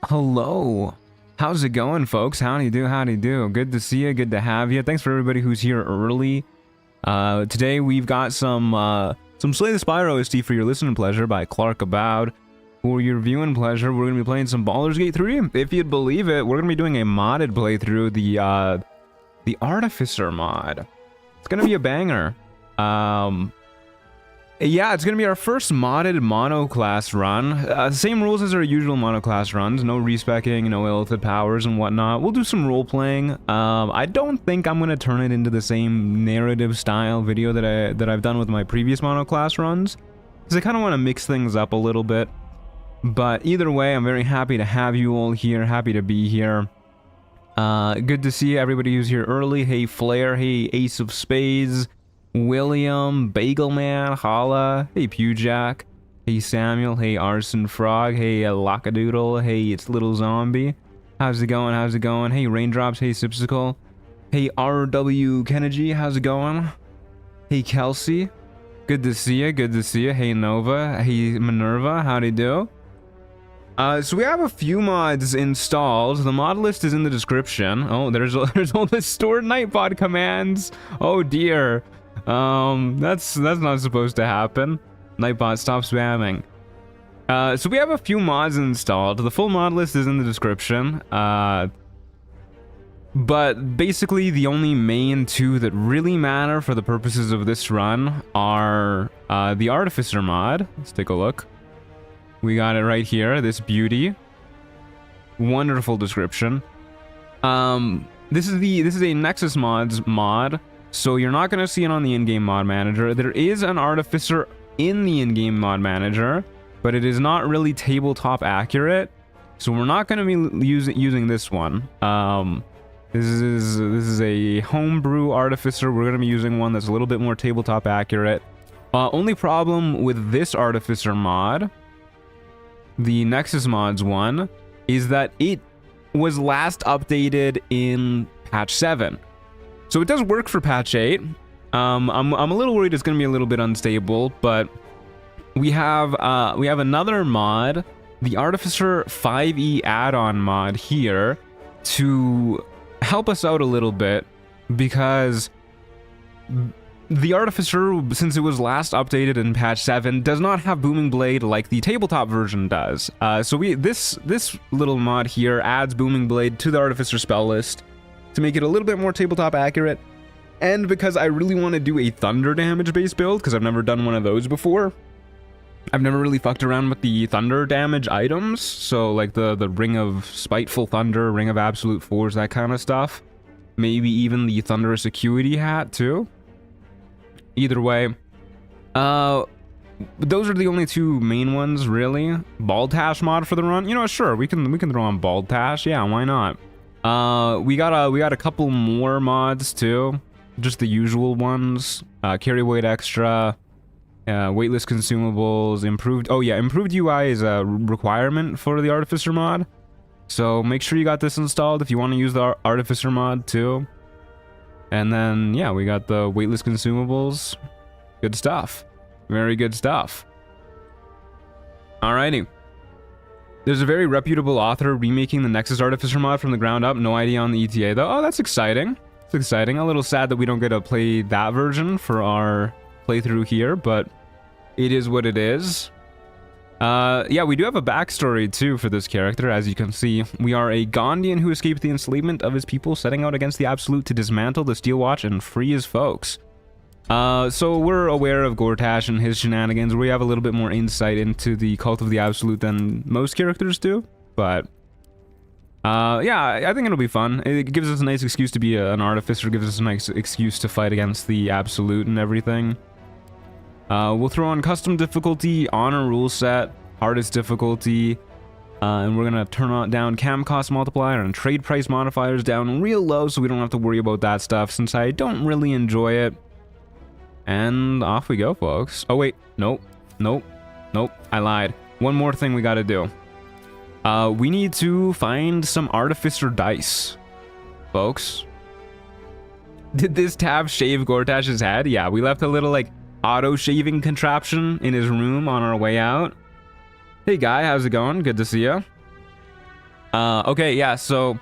Hello. How's it going, folks? Howdy do, howdy do. Good to see you, good to have you. Thanks for everybody who's here early. Today we've got some Slay the Spire OST for your listening pleasure by Clark Aboud. For your viewing pleasure, we're going to be playing some Baldur's Gate 3. If you'd believe it, we're going to be doing a modded playthrough, the Artificer mod. It's going to be a banger. Yeah, it's going to be our first modded monoclass run. Same rules as our usual monoclass runs. No respeccing, no illithid powers and whatnot. We'll do some role-playing. I don't think I'm going to turn it into the same narrative style video that I've done with my previous monoclass runs, because I kind of want to mix things up a little bit. But either way, I'm very happy to have you all here. Happy to be here. Good to see everybody who's here early. Hey, Flair. Hey, Ace of Spades. William, Bagelman, Holla, hey Pewjack, hey Samuel, hey Arson Frog, hey Lockadoodle, hey It's Little Zombie. How's it going? How's it going? Hey Raindrops, hey Sipsicle, hey RW Kennedy, how's it going? Hey Kelsey, good to see you, good to see you. Hey Nova, hey Minerva, howdy do? So we have a few mods installed. The mod list is in the description. Oh, there's all the stored Nightbot commands. Oh dear. That's not supposed to happen. Nightbot, stop spamming. So we have a few mods installed. The full mod list is in the description. But basically the only main two that really matter for the purposes of this run are the Artificer mod. Let's take a look. We got it right here, this beauty. Wonderful description. This is a Nexus mods mod. So you're not going to see it on the in-game mod manager. There is an Artificer in the in-game mod manager, but it is not really tabletop accurate. So we're not going to be using this one. This is a homebrew Artificer. We're going to be using one that's a little bit more tabletop accurate. Only problem with this Artificer mod, the Nexus mods one, is that it was last updated in patch 7. So it does work for patch 8. I'm a little worried it's going to be a little bit unstable, but we have another mod, the Artificer 5e add-on mod here, to help us out a little bit, because the Artificer, since it was last updated in patch 7, does not have Booming Blade like the tabletop version does. So this little mod here adds Booming Blade to the Artificer spell list to make it a little bit more tabletop accurate, and because I really want to do a thunder damage based build, because I've never done one of those before. I've never really fucked around with the thunder damage items, so like the Ring of Spiteful Thunder, Ring of Absolute Force, that kind of stuff. Maybe even the Thunderous Acuity hat too. Either way, those are the only two main ones really. Baltash mod for the run, you know, sure, we can throw on Baltash, yeah, why not? We got a couple more mods too, just the usual ones. Carry weight extra, weightless consumables, improved UI is a requirement for the Artificer mod, so make sure you got this installed if you want to use the Artificer mod too. And then yeah, we got the weightless consumables. Good stuff, very good stuff. Alrighty. There's a very reputable author remaking the Nexus Artificer mod from the ground up. No idea on the ETA though. Oh, that's exciting. It's exciting. A little sad that we don't get to play that version for our playthrough here, but it is what it is. Yeah, we do have a backstory too for this character. As you can see, we are a Gondian who escaped the enslavement of his people, setting out against the Absolute to dismantle the Steel Watch and free his folks. So we're aware of Gortash and his shenanigans. We have a little bit more insight into the Cult of the Absolute than most characters do, but yeah, I think it'll be fun. It gives us a nice excuse to be an Artificer, gives us a nice excuse to fight against the Absolute and everything. We'll throw on custom difficulty, honor rule set, hardest difficulty, and we're gonna turn down cam cost multiplier and trade price modifiers down real low so we don't have to worry about that stuff, since I don't really enjoy it. And off we go, folks. Oh wait, nope, I lied. One more thing we gotta do. We need to find some Artificer dice, folks. Did this tab shave Gortash's head? Yeah, we left a little like auto shaving contraption in his room on our way out. Hey guy, how's it going? Good to see you. Okay, yeah, so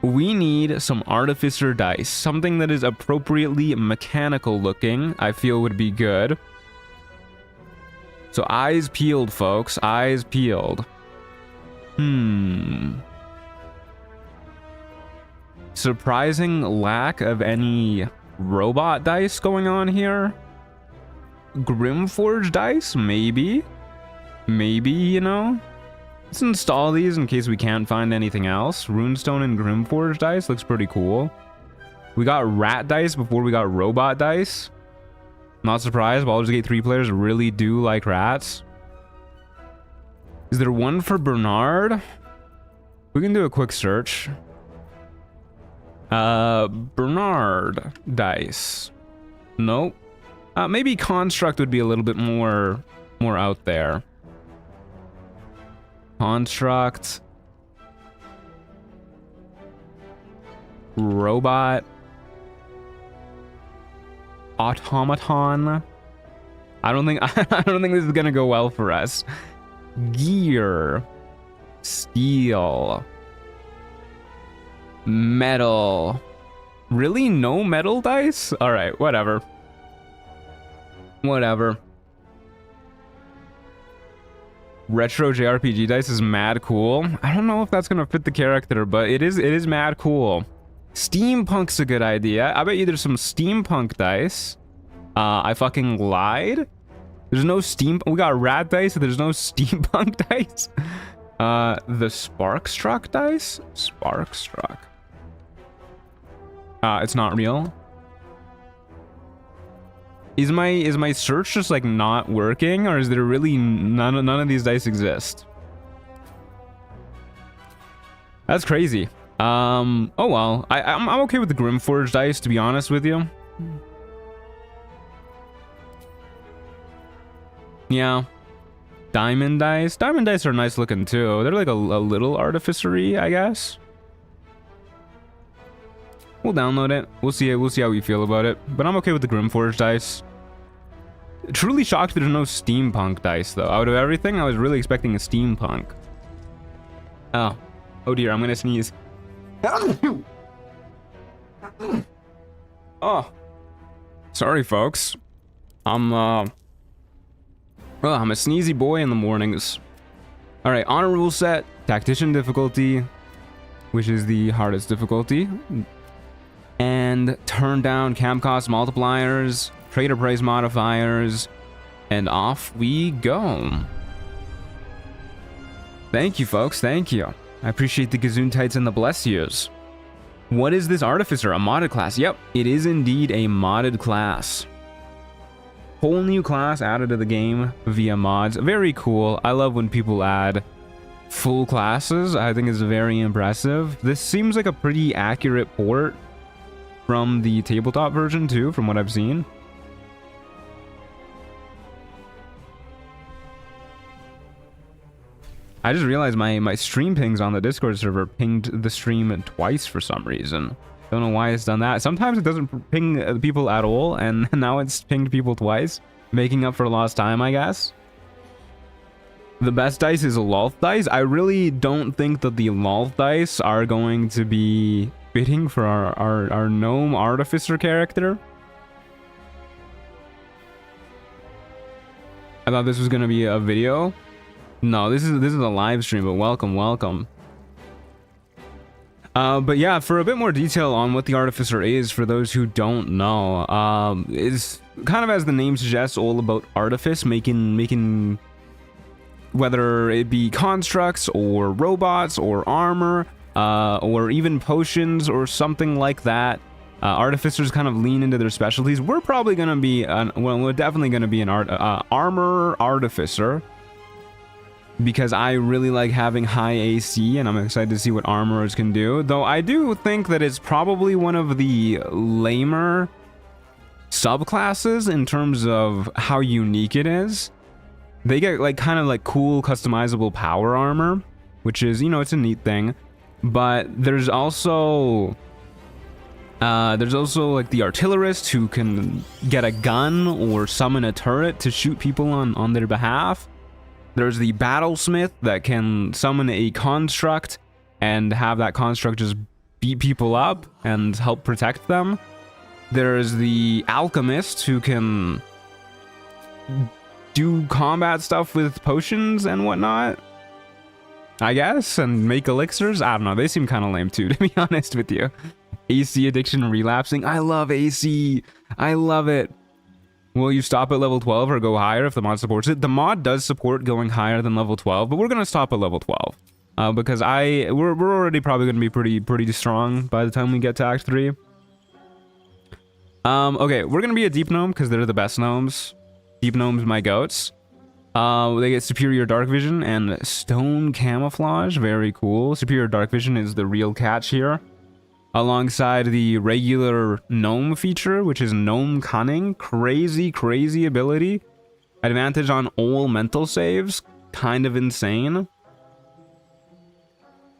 we need some Artificer dice. Something that is appropriately mechanical looking, I feel would be good. So eyes peeled, folks. Eyes peeled. Surprising lack of any robot dice going on here. Grimforge dice? Maybe. Maybe, you know? Let's install these in case we can't find anything else. Runestone and Grimforge dice looks pretty cool. We got rat dice before we got robot dice. Not surprised, Baldur's Gate 3 players really do like rats. Is there one for Bernard? We can do a quick search. Bernard dice. Nope. Maybe Construct would be a little bit more out there. Construct. Robot. Automaton. I don't think this is gonna go well for us. Gear. Steel. Metal. Really? No metal dice? Alright, whatever. Whatever. Retro JRPG dice is mad cool. I don't know if that's gonna fit the character, but it is mad cool. Steampunk's a good idea. I bet you there's some steampunk dice. I fucking lied. There's no steam. We got rat dice, so there's no steampunk dice. The Sparkstruck dice? Sparkstruck. It's not real. Is my search just like not working, or is there really none of these dice exist? That's crazy. Oh well, I'm okay with the Grimforge dice, to be honest with you. Yeah. Diamond dice. Diamond dice are nice looking too. They're like a little artificery, I guess. We'll download it. We'll see it. We'll see how we feel about it. But I'm okay with the Grimforge dice. Truly shocked there's no steampunk dice though. Out of everything, I was really expecting a steampunk. Oh. Oh dear, I'm gonna sneeze. Oh. Sorry folks. I'm a sneezy boy in the mornings. Alright, on a rule set, Tactician difficulty, which is the hardest difficulty. And turn down camp cost multipliers, trader price modifiers, and off we go. Thank you, folks. Thank you. I appreciate the Gazoontites and the bless yous. What is this Artificer? A modded class? Yep, it is indeed a modded class. Whole new class added to the game via mods. Very cool. I love when people add full classes. I think it's very impressive. This seems like a pretty accurate port from the tabletop version too, from what I've seen. I just realized my stream pings on the Discord server pinged the stream twice for some reason. Don't know why it's done that. Sometimes it doesn't ping people at all, and now it's pinged people twice, making up for lost time, I guess. The best dice is Lolth dice. I really don't think that the Lolth dice are going to be fitting for our gnome artificer character. I thought this was gonna be a video. No, this is a live stream, but welcome. But yeah, for a bit more detail on what the Artificer is, for those who don't know, is kind of, as the name suggests, all about artifice, making whether it be constructs or robots or armor, or even potions or something like that. Artificers kind of lean into their specialties. We're probably gonna be we're definitely gonna be an armor artificer, because I really like having high AC, and I'm excited to see what armorers can do. Though I do think that it's probably one of the lamer subclasses in terms of how unique it is. They get like kind of like cool customizable power armor, which is, you know, it's a neat thing. But there's also like the artillerist, who can get a gun or summon a turret to shoot people on their behalf. There's the battlesmith that can summon a construct and have that construct just beat people up and help protect them. There's the alchemist who can do combat stuff with potions and whatnot, I guess, and make elixirs. I don't know, they seem kind of lame too, to be honest with you. AC addiction relapsing. I love AC. I love it. Will you stop at level 12 or go higher if the mod supports it? The mod does support going higher than level 12, but we're gonna stop at level 12 because we're already probably gonna be pretty strong by the time we get to Act 3. Okay, we're gonna be a deep gnome because they're the best gnomes. Deep gnomes, my goats. They get superior dark vision and stone camouflage. Very cool. Superior dark vision is the real catch here. Alongside the regular gnome feature, which is gnome cunning. Crazy ability. Advantage on all mental saves. Kind of insane.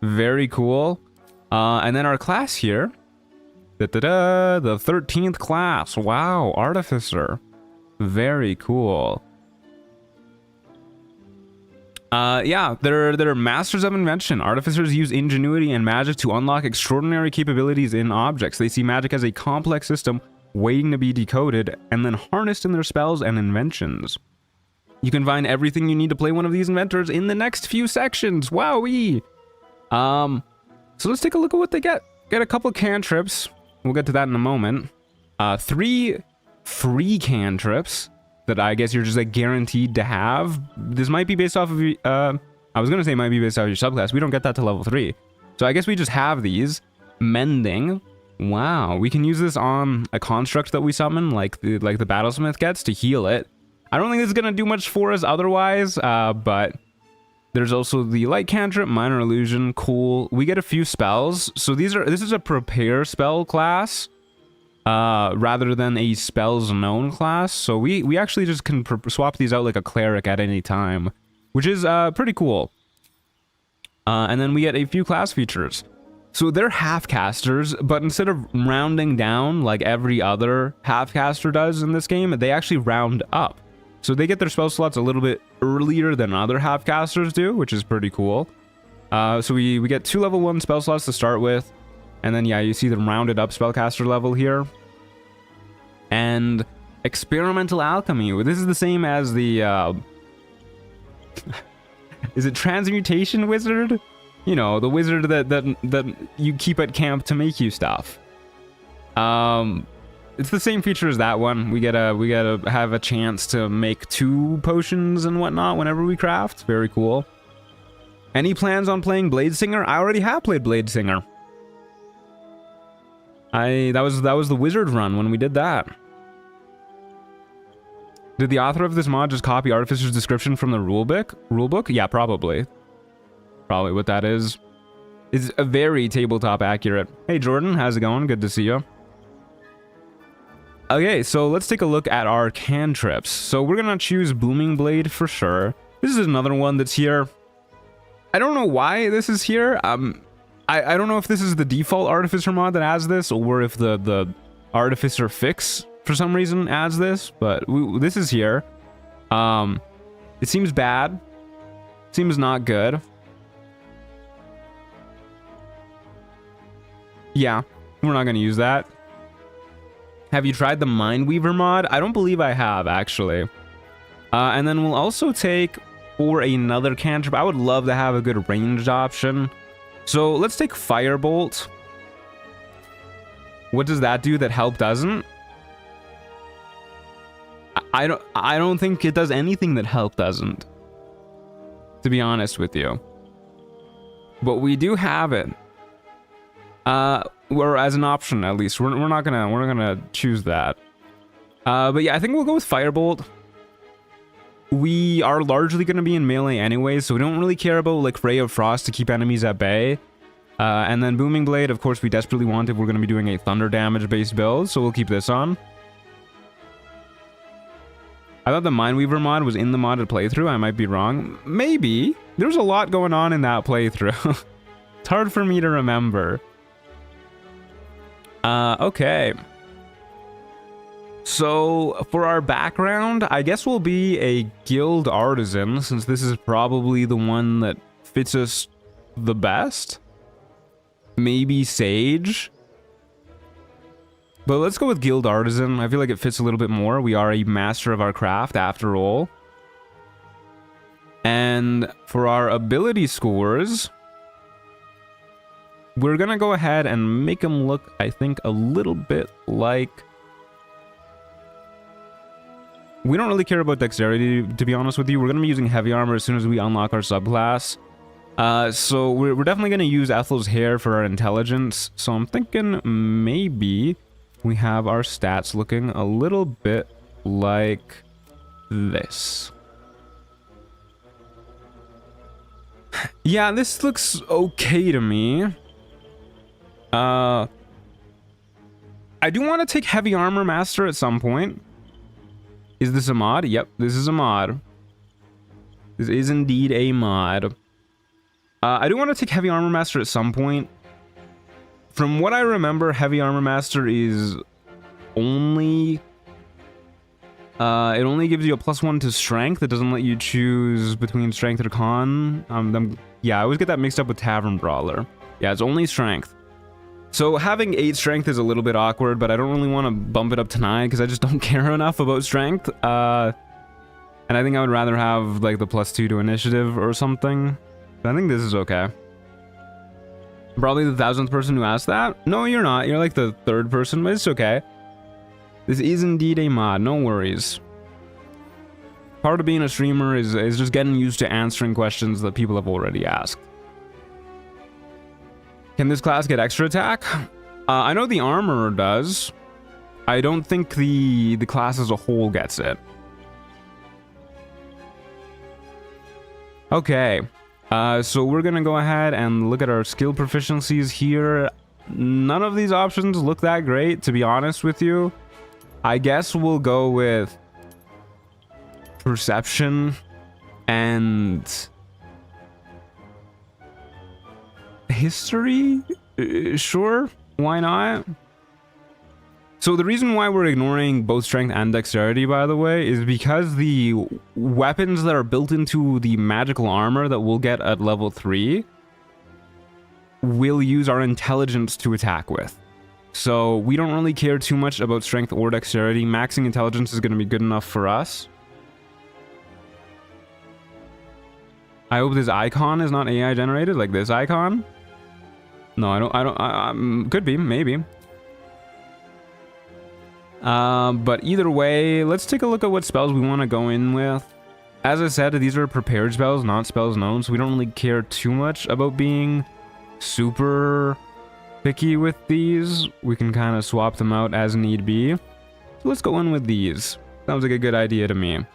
Very cool. And then our class here. The 13th class. Wow, Artificer. Very cool. Yeah, they're masters of invention. Artificers use ingenuity and magic to unlock extraordinary capabilities in objects. They see magic as a complex system waiting to be decoded and then harnessed in their spells and inventions. You can find everything you need to play one of these inventors in the next few sections. Wowee! So let's take a look at what they get. Get a couple cantrips. We'll get to that in a moment. 3 free cantrips that I guess you're just like guaranteed to have. This might be based off of I was gonna say it might be based off of your subclass. We don't get that to level 3. So I guess we just have these. Mending. Wow, we can use this on a construct that we summon, like the battlesmith gets, to heal it. I don't think this is gonna do much for us otherwise, but there's also the light cantrip, minor illusion, cool. We get a few spells. So this is a prepare spell class. Rather than a spells known class. So we actually just can swap these out like a cleric at any time, which is pretty cool. And then we get a few class features. So they're half-casters, but instead of rounding down like every other half-caster does in this game, they actually round up. So they get their spell slots a little bit earlier than other half-casters do, which is pretty cool. So we get 2 level 1 spell slots to start with. And then, yeah, you see the rounded up spellcaster level here. And experimental alchemy. This is the same as the, is it transmutation wizard? You know, the wizard that you keep at camp to make you stuff. It's the same feature as that one. We gotta have a chance to make 2 potions and whatnot whenever we craft. Very cool. Any plans on playing Bladesinger? I already have played Bladesinger. That was the wizard run when we did that. Did the author of this mod just copy Artificer's description from the rulebook? Yeah, probably. Probably what that is. It's a very tabletop accurate. Hey Jordan, how's it going? Good to see you. Okay, so let's take a look at our cantrips. So we're gonna choose Booming Blade for sure. This is another one that's here. I don't know why this is here. I don't know if this is the default Artificer mod that adds this, or if the Artificer fix for some reason adds this, but this is here. It seems bad. Seems not good. Yeah, we're not going to use that. Have you tried the Mindweaver mod? I don't believe I have, actually. And then we'll also take, for another cantrip, I would love to have a good ranged option. So let's take Firebolt. What does that do that Help doesn't? I don't think it does anything that Help doesn't, to be honest with you. But we do have it. Or as an option, at least. We're not gonna choose that. But yeah, I think we'll go with Firebolt. We are largely going to be in melee anyway, so we don't really care about like Ray of Frost to keep enemies at bay. And then Booming Blade, of course, we desperately want if we're going to be doing a thunder damage based build, so we'll keep this on. I thought the Mindweaver mod was in the modded playthrough. I might be wrong. Maybe. There's a lot going on in that playthrough. It's hard for me to remember. Okay. So, for our background, I guess we'll be a guild artisan, since this is probably the one that fits us the best. maybe Sage. But let's go with Guild Artisan. I feel like it fits a little bit more. We are a master of our craft after all. And for our ability scores, we're gonna go ahead and make them look, I think, a little bit like... We don't really care about dexterity, to be honest with you. We're gonna be using heavy armor as soon as we unlock our subclass. So we're definitely gonna use Ethel's hair for our intelligence. So I'm thinking maybe we have our stats looking a little bit like this. Yeah, this looks okay to me. I do want to take Heavy Armor Master at some point. Is this a mod? Yep, this is a mod. This is indeed a mod. I do want to take Heavy Armor Master at some point. From what I remember, Heavy Armor Master is only... it only gives you a +1 to Strength. It doesn't let you choose between Strength or Con. Yeah, I always get that mixed up with Tavern Brawler. Yeah, it's only Strength. So having 8 Strength is a little bit awkward, but I don't really want to bump it up to 9 because I just don't care enough about Strength. And I think I would rather have like the +2 to Initiative or something. But I think this is okay. Probably the 1000th person who asked that. No, you're not. You're like the 3rd person, but it's okay. This is indeed a mod, no worries. Part of being a streamer is just getting used to answering questions that people have already asked. Can this class get extra attack? I know the armor does. I don't think the class as a whole gets it. Okay. So we're gonna go ahead and look at our skill proficiencies here. None of these options look that great, to be honest with you. I guess we'll go with Perception and History? Sure, why not? So the reason why we're ignoring both Strength and Dexterity, by the way, is because the weapons that are built into the magical armor that we'll get at level 3 will use our Intelligence to attack with. So we don't really care too much about Strength or Dexterity. Maxing Intelligence is going to be good enough for us. I hope this icon is not AI generated, like this icon. No, I don't, could be, maybe. But either way, let's take a look at what spells we want to go in with. As I said, these are prepared spells, not spells known, so we don't really care too much about being super picky with these. We can kind of swap them out as need be. So let's go in with these. Sounds like a good idea to me.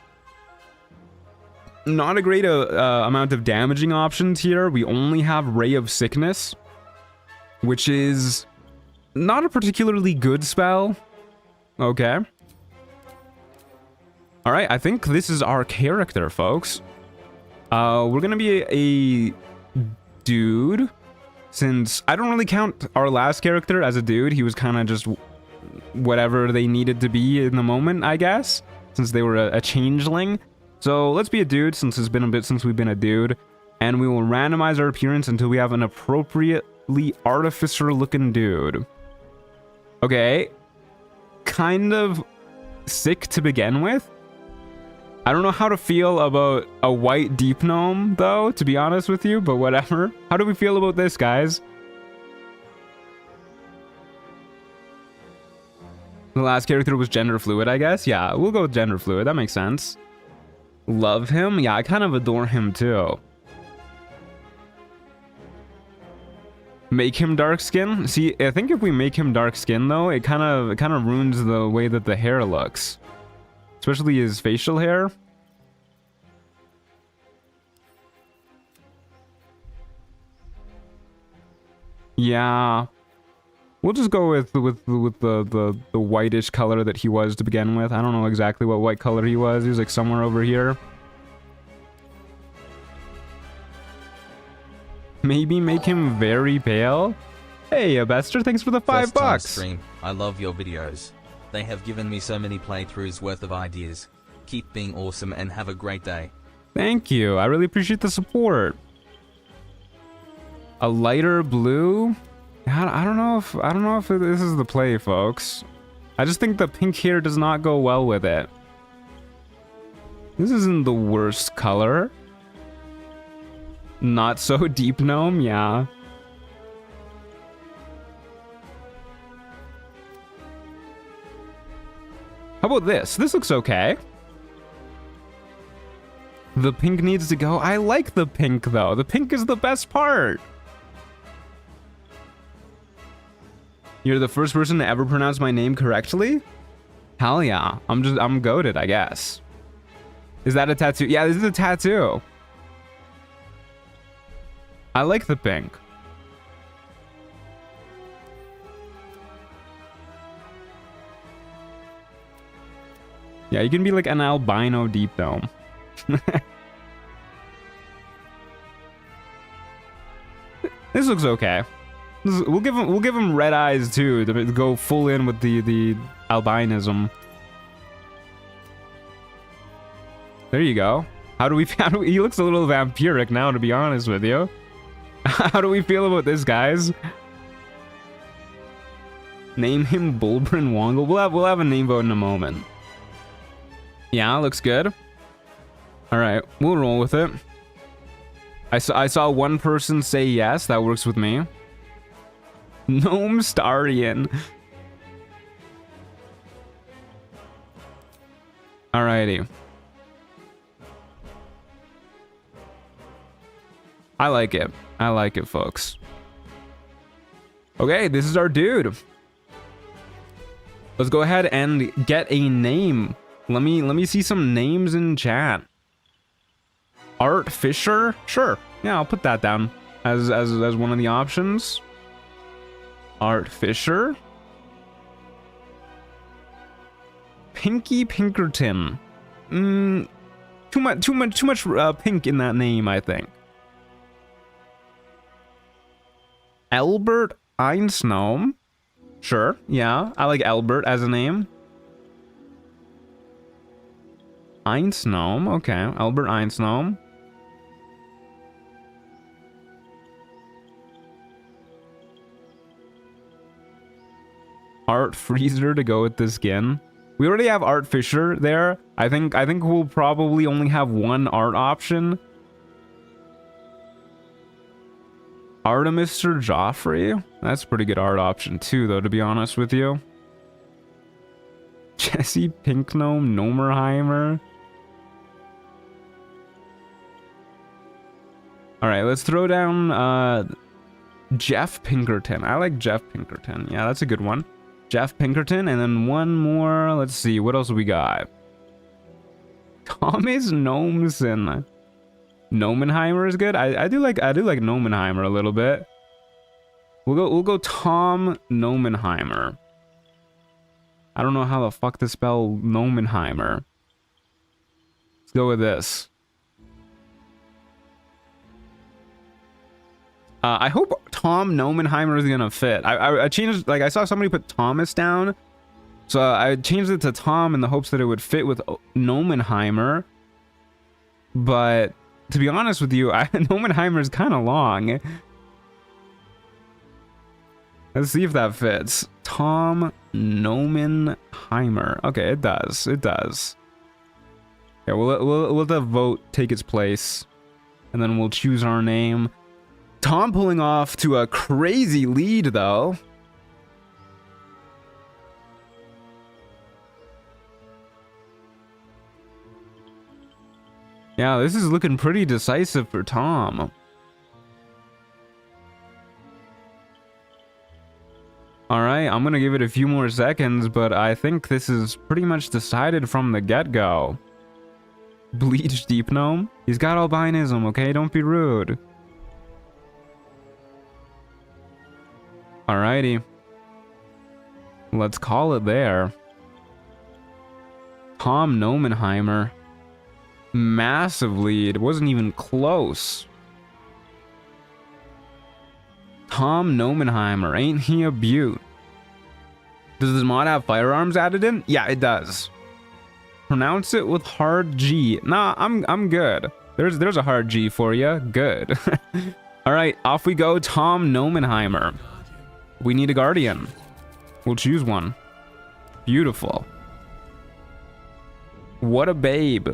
Not a great amount of damaging options here. We only have Ray of Sickness, which is not a particularly good spell. Okay. Alright, I think this is our character, folks. We're gonna be a dude. Since I don't really count our last character as a dude, he was kind of just whatever they needed to be in the moment, I guess, since they were a changeling. So let's be a dude, since it's been a bit since we've been a dude, and we will randomize our appearance until we have an appropriately artificer-looking dude. Okay, kind of sick to begin with. I don't know how to feel about a white deep gnome, though, to be honest with you, but whatever. How do we feel about this, guys? The last character was gender fluid, I guess. Yeah, we'll go with gender fluid. That makes sense. Love him? Yeah, I kind of adore him, too. Make him dark skin? See, I think if we make him dark skin, though, it kind of ruins the way that the hair looks. Especially his facial hair. Yeah. We'll just go with the whitish color that he was to begin with. I don't know exactly what white color he was. He was like somewhere over here. Maybe make him very pale. Hey, Bester, thanks for the $5. Stream. I love your videos. They have given me so many playthroughs worth of ideas. Keep being awesome and have a great day. Thank you. I really appreciate the support. A lighter blue? I don't know if this is the play, folks. I just think the pink here does not go well with it. This isn't the worst color. Not so deep gnome, yeah. How about this? This looks okay. The pink needs to go. I like the pink though. The pink is the best part. You're the first person to ever pronounce my name correctly? Hell yeah. I'm goated, I guess. Is that a tattoo? Yeah, this is a tattoo. I like the pink. Yeah, you can be like an albino deep gnome. This looks okay. We'll give him red eyes too to go full in with the albinism. There you go. How do we he looks a little vampiric now, to be honest with you. How do we feel about this, guys? Name him Bulbrin Wongle. We'll have a name vote in a moment. Yeah, looks good. All right, we'll roll with it. I saw one person say yes. That works with me. Gnome Starian. Alrighty. I like it. I like it, folks. Okay, this is our dude. Let's go ahead and get a name. Let me see some names in chat. Artificer? Sure. Yeah, I'll put that down as one of the options. Artificer. Pinky Pinkerton. Too much pink in that name, I think. Albert Einsnome. Sure, yeah. I like Albert as a name. Einsnome, okay. Albert Einsnome. Art Freezer to go with the skin. We already have Artificer there. I think we'll probably only have one art option. Artemister Joffrey. That's a pretty good art option too, though, to be honest with you. Jesse Pinkgnome Nomerheimer. Alright, let's throw down Jeff Pinkerton. I like Jeff Pinkerton. Yeah, that's a good one. Jeff Pinkerton, and then one more. Let's see, what else we got? Thomas Gnomeson. Nomenheimer is good. I do like Nomenheimer a little bit. We'll go Tom Nomenheimer. I don't know how the fuck to spell Nomenheimer. Let's go with this. I hope Tom Nomenheimer is gonna fit. I changed, like, I saw somebody put Thomas down, so I changed it to Tom in the hopes that it would fit with Nomenheimer. But to be honest with you, Nomenheimer is kind of long. Let's see if that fits. Tom Nomenheimer. Okay, it does. It does. Yeah, we'll let the vote take its place, and then we'll choose our name. Tom pulling off to a crazy lead, though. Yeah, this is looking pretty decisive for Tom. Alright, I'm gonna give it a few more seconds, but I think this is pretty much decided from the get-go. Bleach Deep Gnome? He's got albinism, okay? Don't be rude. Alrighty. Let's call it there. Tom Nomenheimer. Massive lead. It wasn't even close. Tom Nomenheimer. Ain't he a beaut? Does this mod have firearms added in? Yeah, it does. Pronounce it with hard G. Nah, I'm good. There's a hard G for you. Good. Alright, off we go. Tom Nomenheimer. We need a guardian. We'll choose one. Beautiful. What a babe.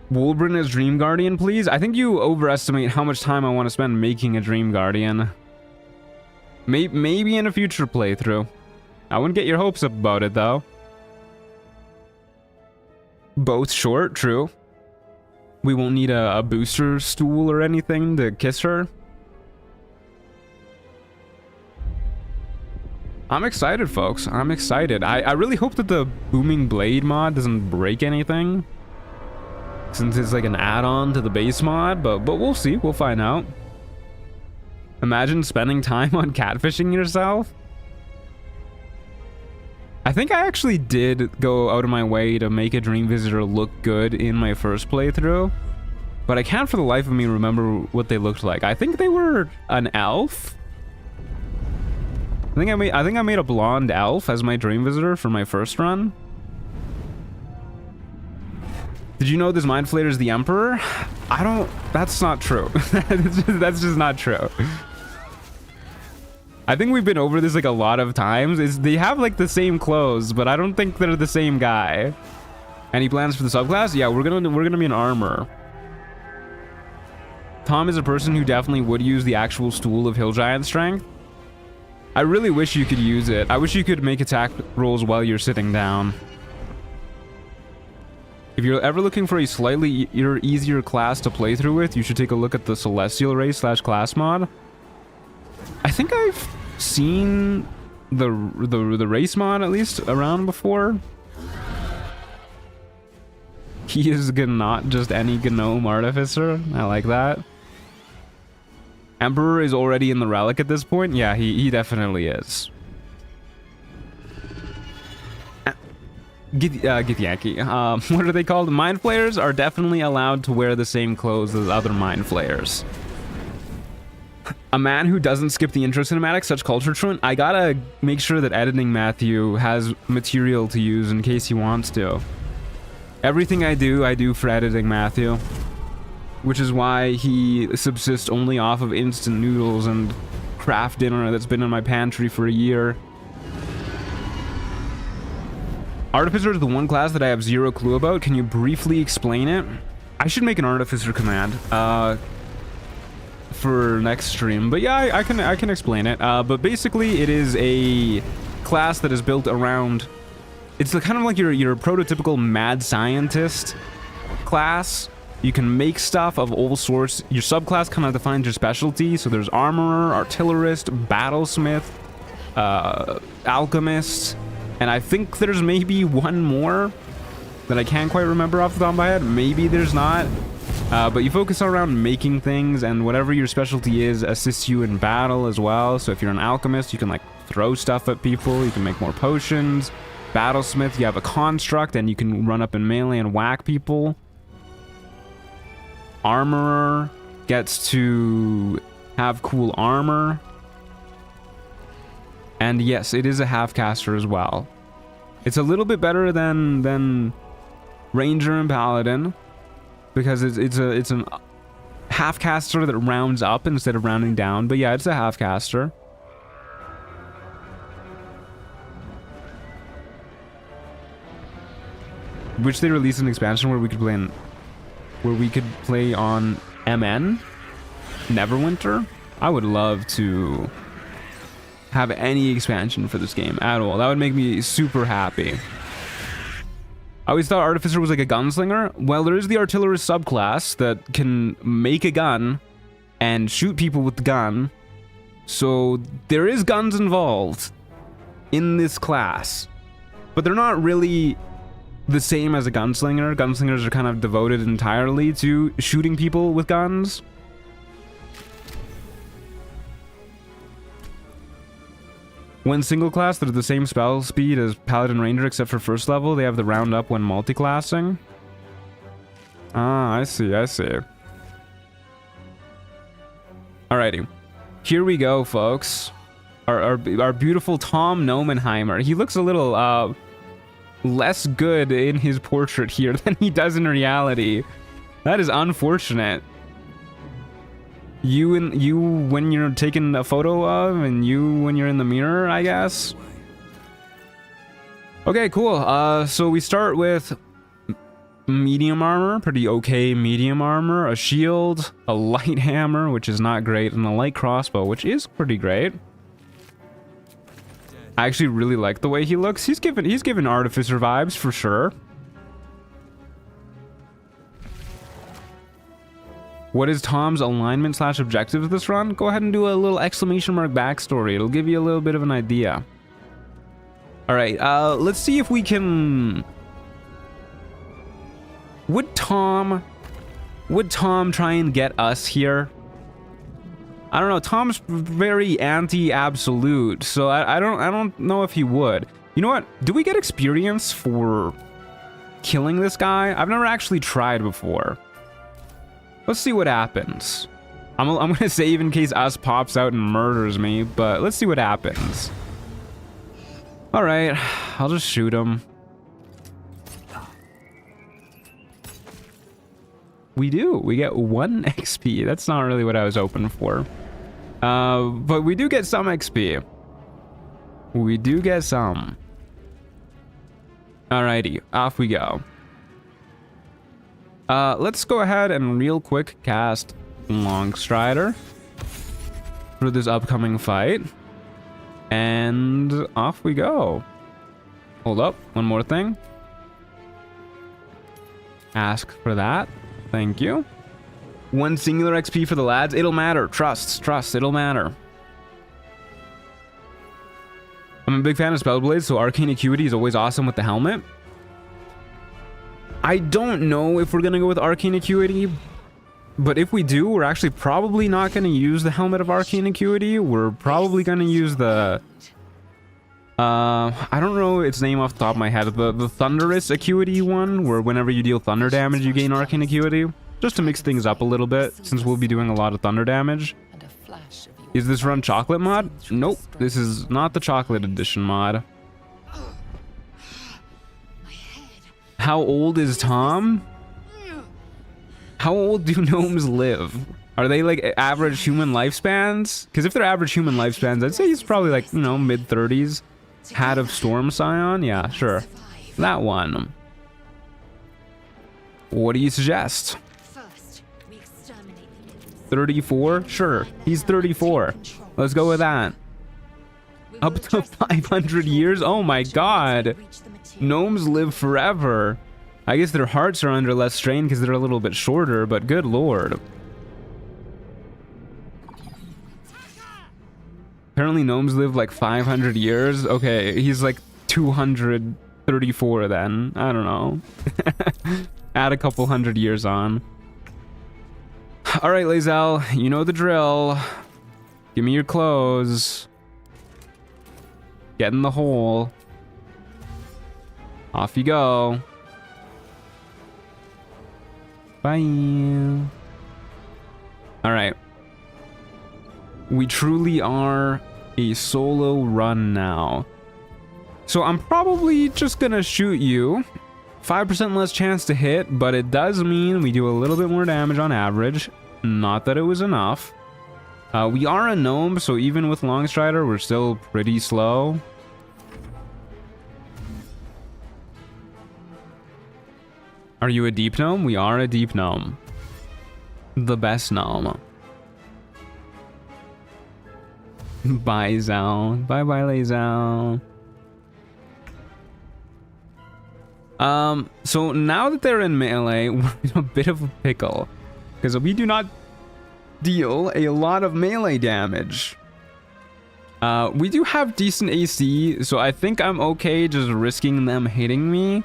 Wolverine as Dream Guardian, please. I think you overestimate how much time I want to spend making a Dream Guardian. Maybe in a future playthrough. I wouldn't get your hopes up about it, though. Both short, true. We won't need a booster stool or anything to kiss her. I'm excited, folks. I'm excited. I really hope that the Booming Blade mod doesn't break anything, since it's like an add-on to the base mod, but we'll see. We'll find out. Imagine spending time on catfishing yourself. I think I actually did go out of my way to make a Dream Visitor look good in my first playthrough, but I can't for the life of me remember what they looked like. I think they were an elf. I think I made a blonde elf as my Dream Visitor for my first run. Did you know this Mind Flayer is the Emperor? That's not true. That's just not true. I think we've been over this like a lot of times. They have like the same clothes, but I don't think they're the same guy. Any plans for the subclass? Yeah, we're gonna be an armor. Tom is a person who definitely would use the actual stool of Hill Giant Strength. I really wish you could use it. I wish you could make attack rolls while you're sitting down. If you're ever looking for a slightly easier class to play through with, you should take a look at the Celestial Race / class mod. I think I've seen the race mod at least around before. He is not just any gnome artificer. I like that. Emperor is already in the relic at this point. Yeah, he definitely is. Githyanki. What are they called? Mind Flayers are definitely allowed to wear the same clothes as other Mind Flayers. A man who doesn't skip the intro cinematic, such culture truant. I gotta make sure that editing Matthew has material to use in case he wants to. Everything I do for editing Matthew. Which is why he subsists only off of instant noodles and craft dinner that's been in my pantry for a year. Artificer is the one class that I have zero clue about. Can you briefly explain it? I should make an Artificer command for next stream. But yeah, I can explain it. But basically, it is a class that is built around... It's kind of like your prototypical mad scientist class. You can make stuff of all sorts. Your subclass kind of defines your specialty. So there's armorer, artillerist, battlesmith, alchemist, and I think there's maybe one more that I can't quite remember off the top of my head. Maybe there's not. But you focus around making things, and whatever your specialty is assists you in battle as well. So if you're an alchemist, you can like throw stuff at people. You can make more potions. Battlesmith, you have a construct, and you can run up in melee and whack people. Armorer gets to have cool armor. And yes, it is a half caster as well. It's a little bit better than Ranger and Paladin, because it's an half caster that rounds up instead of rounding down. But yeah, it's a half caster. Which they released an expansion where we could play on MN Neverwinter. I would love to have any expansion for this game at all. That would make me super happy. I always thought Artificer was like a gunslinger. Well, there is the Artillerist subclass that can make a gun and shoot people with the gun. So there is guns involved in this class. But they're not really the same as a gunslinger. Gunslingers are kind of devoted entirely to shooting people with guns. When single class, they're the same spell speed as Paladin Ranger except for first level. They have the round up when multiclassing. Ah, I see. Alrighty. Here we go, folks. Our beautiful Tom Nomenheimer. He looks a little less good in his portrait here than he does in reality. That is unfortunate. You when you're taking a photo of, and you when you're in the mirror, I guess. Okay, cool. So we start with medium armor, pretty okay medium armor, a shield, a light hammer, which is not great, and a light crossbow, which is pretty great. I actually really like the way he looks. He's given Artificer vibes for sure. What is Tom's alignment / objectives this run? Go ahead and do a little exclamation mark backstory. It'll give you a little bit of an idea. All right, let's see if we can... Would Tom try and get us here? I don't know. Tom's very anti-absolute, so I don't know if he would. You know what? Do we get experience for killing this guy? I've never actually tried before. Let's see what happens. I'm gonna save in case Us pops out and murders me, but let's see what happens. All right, I'll just shoot him. We do. We get 1 XP. That's not really what I was hoping for. But we do get some XP. We do get some. Alrighty, off we go. Let's go ahead and real quick cast Longstrider for this upcoming fight. And off we go. Hold up, one more thing. Ask for that. Thank you. 1 singular XP for the lads. It'll matter. Trust, it'll matter. I'm a big fan of Spellblades, so Arcane Acuity is always awesome with the helmet. I don't know if we're going to go with Arcane Acuity, but if we do, we're actually probably not going to use the Helmet of Arcane Acuity. We're probably going to use the... I don't know its name off the top of my head. The Thunderous Acuity one, where whenever you deal thunder damage, you gain Arcane Acuity. Just to mix things up a little bit, since we'll be doing a lot of thunder damage. Is this run chocolate mod? Nope, this is not the chocolate edition mod. How old is Tom? How old do gnomes live? Are they like average human lifespans? Because if they're average human lifespans, I'd say he's probably like, you know, mid-30s. Hat of Storm Scion? Yeah, sure. That one. What do you suggest? 34? Sure. He's 34. Let's go with that. Up to 500 years? Oh my god. Gnomes live forever. I guess their hearts are under less strain because they're a little bit shorter, but good lord. Apparently gnomes live like 500 years. Okay, he's like 234 then. I don't know. Add a couple hundred years on. Alright, Lae'zel, you know the drill. Give me your clothes. Get in the hole. Off you go. Bye. Alright. We truly are a solo run now. So I'm probably just gonna shoot you. 5% less chance to hit, but it does mean we do a little bit more damage on average. Not that it was enough. We are a gnome, so even with Longstrider, we're still pretty slow. Are you a deep gnome? We are a deep gnome. The best gnome. Bye, Zal. Bye-bye, Lae'zel. So now that they're in melee, we're in a bit of a pickle. Because we do not deal a lot of melee damage. We do have decent AC, so I think I'm okay just risking them hitting me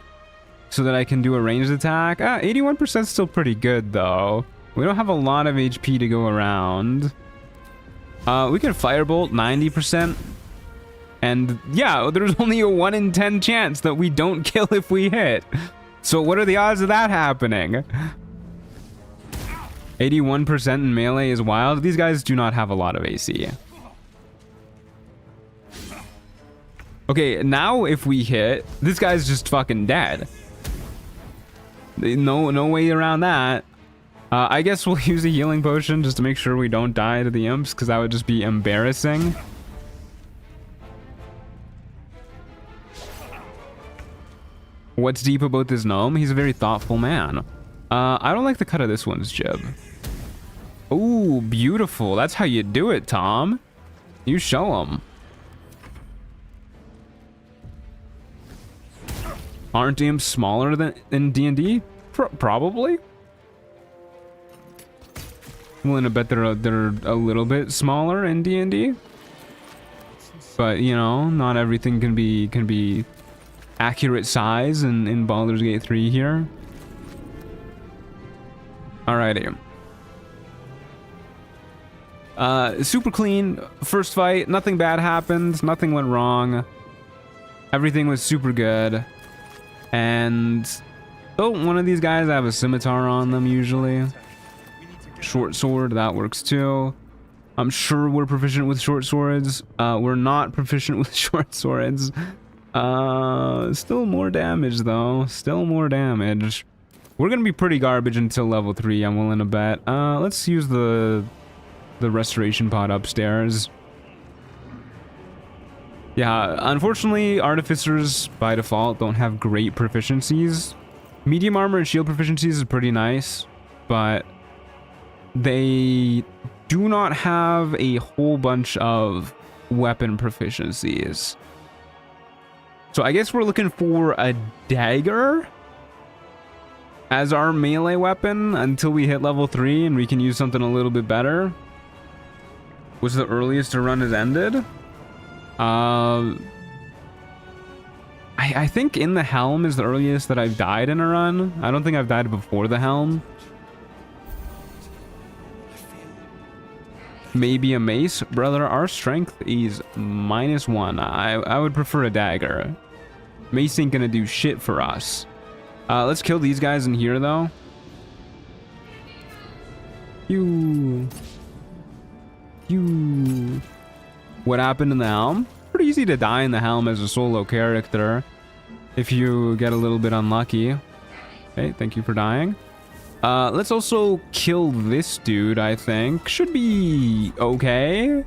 so that I can do a ranged attack. 81% is still pretty good, though. We don't have a lot of HP to go around. We can firebolt 90%. And yeah, there's only a 1 in 10 chance that we don't kill if we hit. So what are the odds of that happening? 81% in melee is wild. These guys do not have a lot of AC. Okay, now if we hit, this guy's just fucking dead. No way around that. I guess we'll use a healing potion just to make sure we don't die to the imps, because that would just be embarrassing. What's deep about this gnome? He's a very thoughtful man. I don't like the cut of this one's jib. Ooh, beautiful. That's how you do it, Tom. You show him. Aren't imps smaller than in D&D? Probably. I'm willing to bet they're a little bit smaller in D&D. But, you know, not everything can be accurate size in Baldur's Gate 3 here. Alrighty. Super clean first fight. Nothing bad happened. Nothing went wrong. Everything was super good. And don't one of these guys have a scimitar on them usually? Short sword, that works too. I'm sure we're proficient with short swords. We're not proficient with short swords. Still more damage though. Still more damage. We're gonna be pretty garbage until level 3, I'm willing to bet. Let's use the restoration pod upstairs. Yeah, unfortunately, artificers by default don't have great proficiencies. Medium armor and shield proficiencies is pretty nice, but they do not have a whole bunch of weapon proficiencies. So I guess we're looking for a dagger as our melee weapon until we hit level 3 and we can use something a little bit better. What's the earliest a run has ended? I think in the helm is the earliest that I've died in a run. I don't think I've died before the helm. Maybe a mace. Brother, our strength is -1. I would prefer a dagger. Mace ain't gonna do shit for us. Let's kill these guys in here though. You. What happened in the helm? Pretty easy to die in the helm as a solo character if you get a little bit unlucky. Okay, thank you for dying. Let's also kill this dude, I think. Should be okay.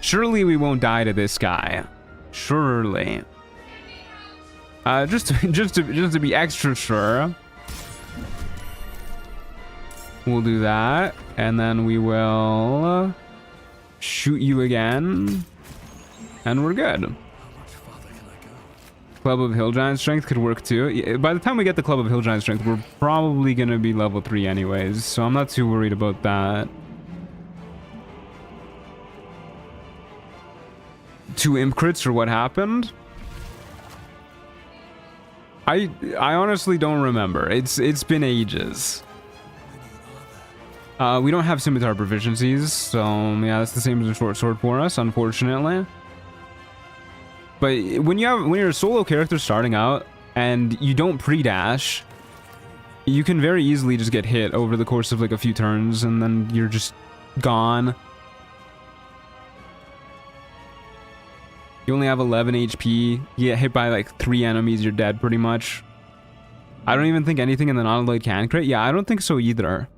Surely we won't die to this guy. Surely. Just to be extra sure. We'll do that. And then we will shoot you again. And we're good. Club of Hill Giant Strength could work too. By the time we get the Club of Hill Giant Strength, we're probably going to be level 3 anyways. So I'm not too worried about that. 2 imp crits or what happened? I honestly don't remember. It's been ages. We don't have scimitar proficiencies, so yeah, that's the same as a short sword for us, unfortunately. But when you're a solo character starting out and you don't pre-dash, you can very easily just get hit over the course of like a few turns and then you're just gone. You only have 11 HP. You get hit by like 3 enemies, you're dead pretty much. I don't even think anything in the Nautiloid can crit. Yeah, I don't think so either.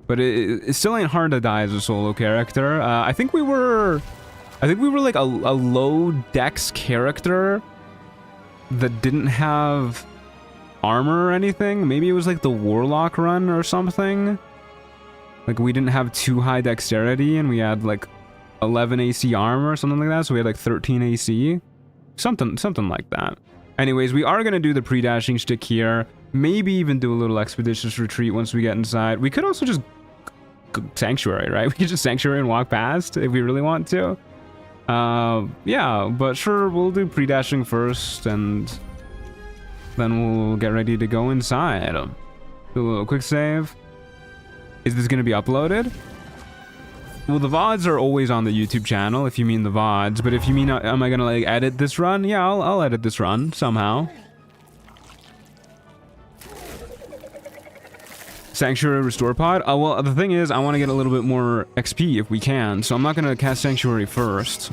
But it still ain't hard to die as a solo character. I think we were like a low dex character that didn't have armor or anything. Maybe it was like the Warlock run or something. Like we didn't have too high dexterity and we had like 11 AC armor or something like that. So we had like 13 AC. Something like that. Anyways, we are going to do the pre-dashing shtick here. Maybe even do a little expeditious retreat once we get inside. We could also just Sanctuary, right? We could just Sanctuary and walk past if we really want to. Yeah, but sure, we'll do pre-dashing first and then we'll get ready to go inside. Do a little quick save. Is this going to be uploaded? Well, the VODs are always on the YouTube channel, if you mean the VODs, but if you mean, am I going to like edit this run? Yeah, I'll edit this run somehow. Sanctuary Restore Pod? Well, the thing is, I want to get a little bit more XP if we can, so I'm not going to cast Sanctuary first.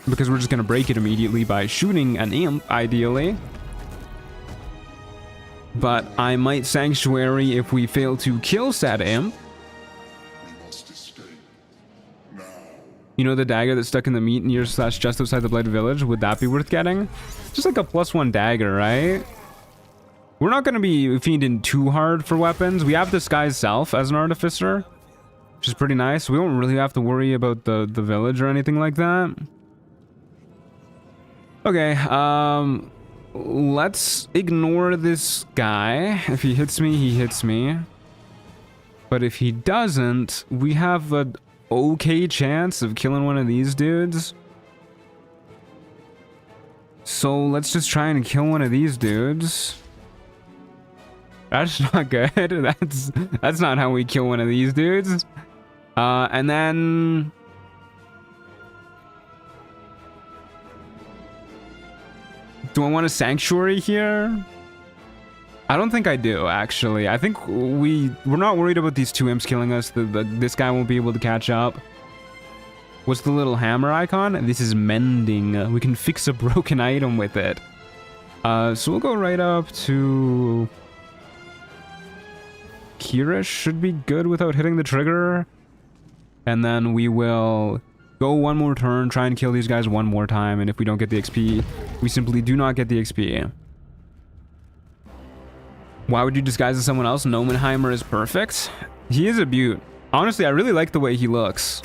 Because we're just going to break it immediately by shooting an imp, ideally. but I might Sanctuary if we fail to kill said imp. You know the dagger that's stuck in the meat near / just outside the Blighted Village? Would that be worth getting? Just like a +1 dagger, right? We're not going to be fiending too hard for weapons. We have Disguise Self as an Artificer, which is pretty nice. We don't really have to worry about the village or anything like that. Okay, let's ignore this guy. If he hits me, he hits me. But if he doesn't, we have a okay chance of killing one of these dudes. So let's just try and kill one of these dudes. That's not good. That's not how we kill one of these dudes. And then do I want a Sanctuary here? I don't think I do, actually. I think we're not worried about these 2 imps killing us. This guy won't be able to catch up. What's the little hammer icon? This is mending. We can fix a broken item with it. So we'll go right up to Kirish. Should be good without hitting the trigger. And then we will go one more turn, try and kill these guys one more time. And if we don't get the XP, we simply do not get the XP. Why would you disguise as someone else? Nomenheimer is perfect. He is a beaut. Honestly, I really like the way he looks.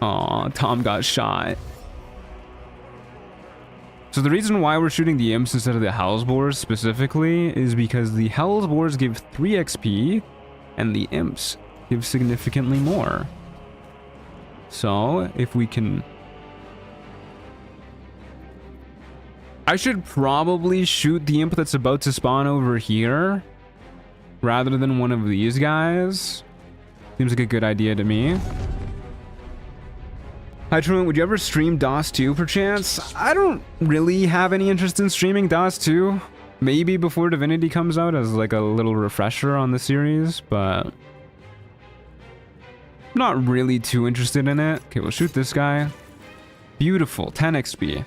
Aw, Tom got shot. So the reason why we're shooting the imps instead of the Hellsboars specifically is because the Hellsboars give 3 XP and the imps give significantly more. So if we can... I should probably shoot the imp that's about to spawn over here rather than one of these guys. Seems like a good idea to me. Hi Truman, would you ever stream DOS 2 perchance? I don't really have any interest in streaming DOS 2. Maybe before Divinity comes out as like a little refresher on the series, but I'm not really too interested in it. Okay, we'll shoot this guy. Beautiful, 10 XP.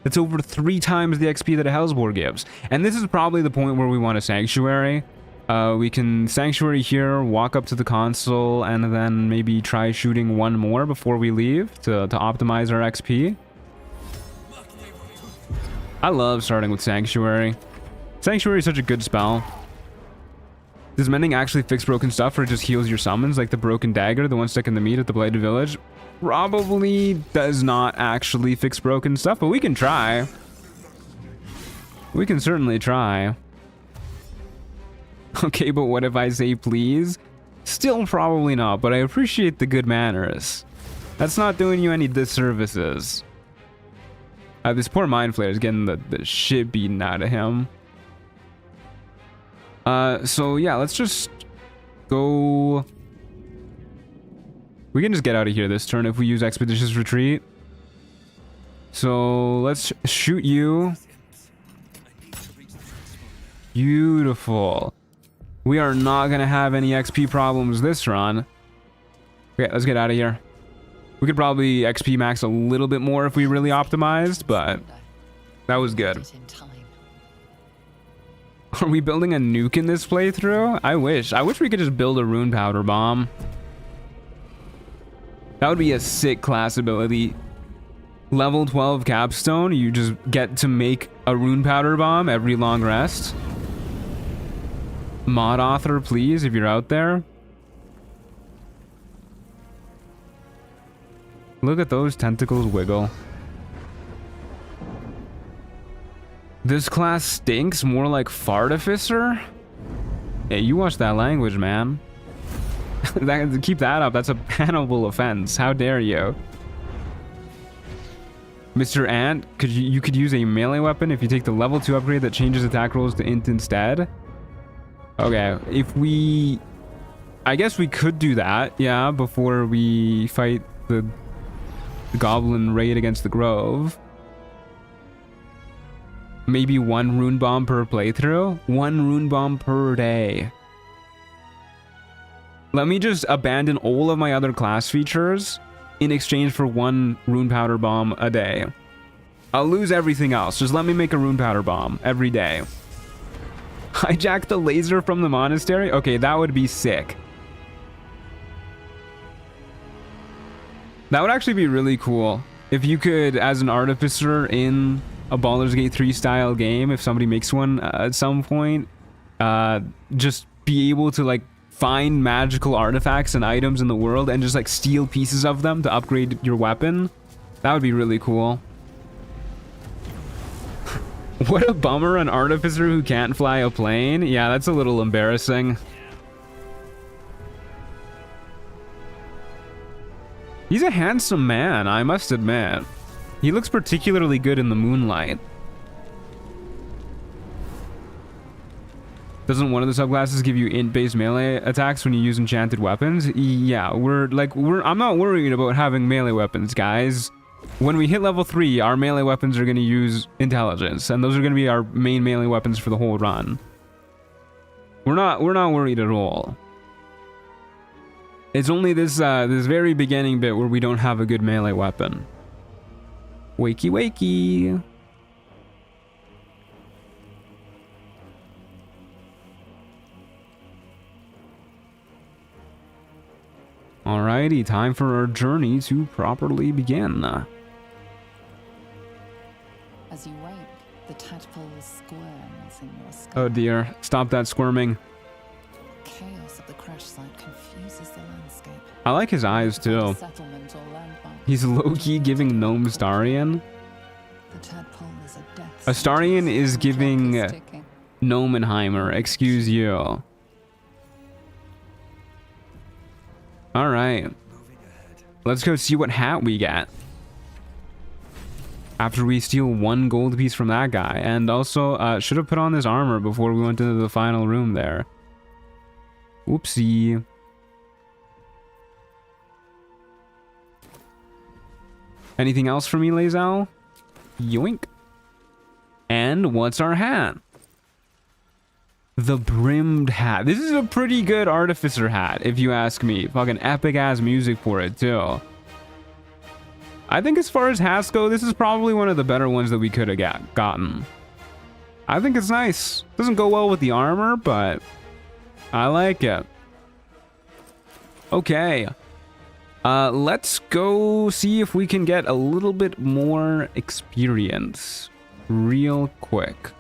It's over 3 times the XP that a Hellsboar gives. And this is probably the point where we want a Sanctuary. We can Sanctuary here, walk up to the console, and then maybe try shooting one more before we leave to optimize our XP. I love starting with Sanctuary. Sanctuary is such a good spell. Does mending actually fix broken stuff, or it just heals your summons, like the broken dagger, the one stuck in the meat at the Blighted Village? Probably does not actually fix broken stuff, but we can try. We can certainly try. Okay, but what if I say please? Still probably not, but I appreciate the good manners. That's not doing you any disservices. This poor Mind Flayer is getting the shit beaten out of him. So yeah, let's just go... We can just get out of here this turn if we use Expeditious Retreat. So let's shoot you. Beautiful. We are not going to have any XP problems this run. Okay, let's get out of here. We could probably XP max a little bit more if we really optimized, but that was good. Are we building a nuke in this playthrough? I wish. I wish we could just build a rune powder bomb. That would be a sick class ability. Level 12 capstone, you just get to make a rune powder bomb every long rest. Mod author, please, if you're out there. Look at those tentacles wiggle. This class stinks, more like Fartificer? Hey, you watch that language, man. Keep that up, that's a bannable offense. How dare you? Mr. Ant, you could use a melee weapon if you take the level 2 upgrade that changes attack rolls to int instead. Okay, if we... I guess we could do that, yeah, before we fight the goblin raid against the Grove. Maybe 1 rune bomb per playthrough? 1 rune bomb per day. Let me just abandon all of my other class features in exchange for 1 rune powder bomb a day. I'll lose everything else. Just let me make a rune powder bomb every day. Hijack the laser from the monastery? Okay, that would be sick. That would actually be really cool. If you could, as an artificer in a Baldur's Gate 3 style game, if somebody makes one at some point, just be able to like find magical artifacts and items in the world and just like steal pieces of them to upgrade your weapon. That would be really cool. What a bummer, an artificer who can't fly a plane. Yeah, that's a little embarrassing. He's a handsome man, I must admit. He looks particularly good in the moonlight. Doesn't one of the subclasses give you int-based melee attacks when you use enchanted weapons? Yeah, I'm not worried about having melee weapons, guys. When we hit level 3, our melee weapons are going to use intelligence, and those are going to be our main melee weapons for the whole run. We're not worried at all. It's only this very beginning bit where we don't have a good melee weapon. Wakey wakey. Alrighty, time for our journey to properly begin. As you wake, the tadpole squirms in your skull. Oh dear, stop that squirming. Chaos of the crash site confuses the landscape. I like his eyes too. Settlement or landmark. He's low-key giving Gnome Starion. The tadpole is a death Astarion is giving Gnomenheimer, excuse you. Alright. Let's go see what hat we get. After we steal 1 gold piece from that guy. And also, should have put on this armor before we went into the final room there. Oopsie. Anything else for me, Lae'zel? Yoink. And what's our hat? The brimmed hat. This is a pretty good artificer hat, if you ask me. Fucking epic ass music for it too. I think as far as hats go, this is probably one of the better ones that we could have gotten. I think it's nice. Doesn't go well with the armor, but I like it. Okay. Let's go see if we can get a little bit more experience real quick.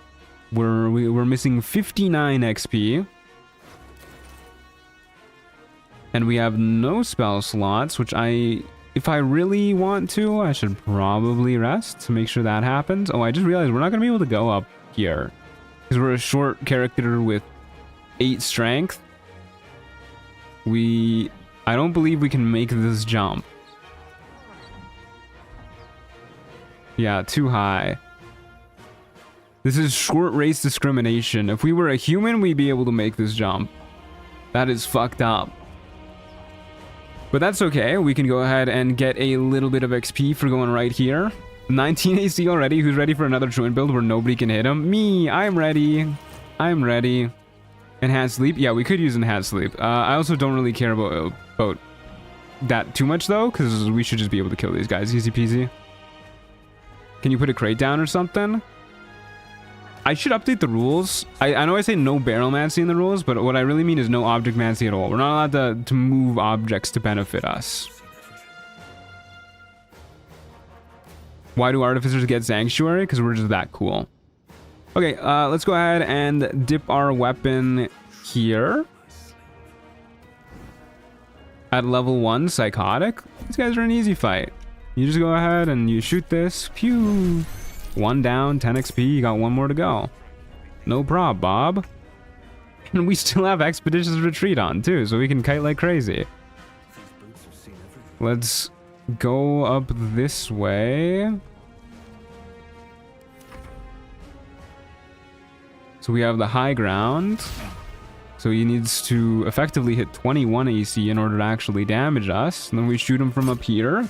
We're missing 59 XP. And we have no spell slots, which if I really want to, I should probably rest to make sure that happens. Oh, I just realized we're not going to be able to go up here. Because we're a short character with 8 strength. I don't believe we can make this jump. Yeah, too high. This is short race discrimination. If we were a human, we'd be able to make this jump. That is fucked up. But that's okay. We can go ahead and get a little bit of XP for going right here. 19 AC already. Who's ready for another twin build where nobody can hit him? Me. I'm ready. I'm ready. Enhanced sleep. Yeah, we could use enhanced sleep. I also don't really care about that too much though, because we should just be able to kill these guys. Easy peasy. Can you put a crate down or something? I should update the rules. I know I say no barrelmancy in the rules, but what I really mean is no objectmancy at all. We're not allowed to move objects to benefit us. Why do artificers get sanctuary? Because we're just that cool. Okay, let's go ahead and dip our weapon here. At level 1, psychotic. These guys are an easy fight. You just go ahead and you shoot this. Pew! 1 down, 10 XP, you got 1 more to go. No prob, Bob. And we still have Expeditious Retreat on, too, so we can kite like crazy. Let's go up this way. So we have the high ground. So he needs to effectively hit 21 AC in order to actually damage us. And then we shoot him from up here.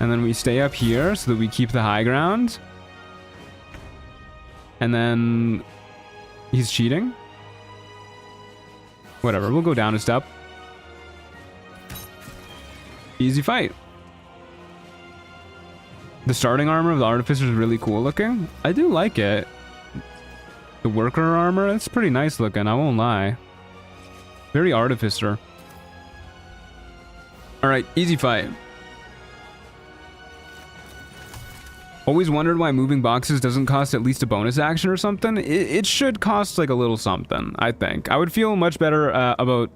And then we stay up here so that we keep the high ground. And then he's cheating. Whatever, we'll go down a step. Easy fight. The starting armor of the Artificer is really cool looking. I do like it. The worker armor, it's pretty nice looking, I won't lie. Very Artificer. Alright, easy fight. Always wondered why moving boxes doesn't cost at least a bonus action or something. It should cost like a little something, I think. I would feel much better about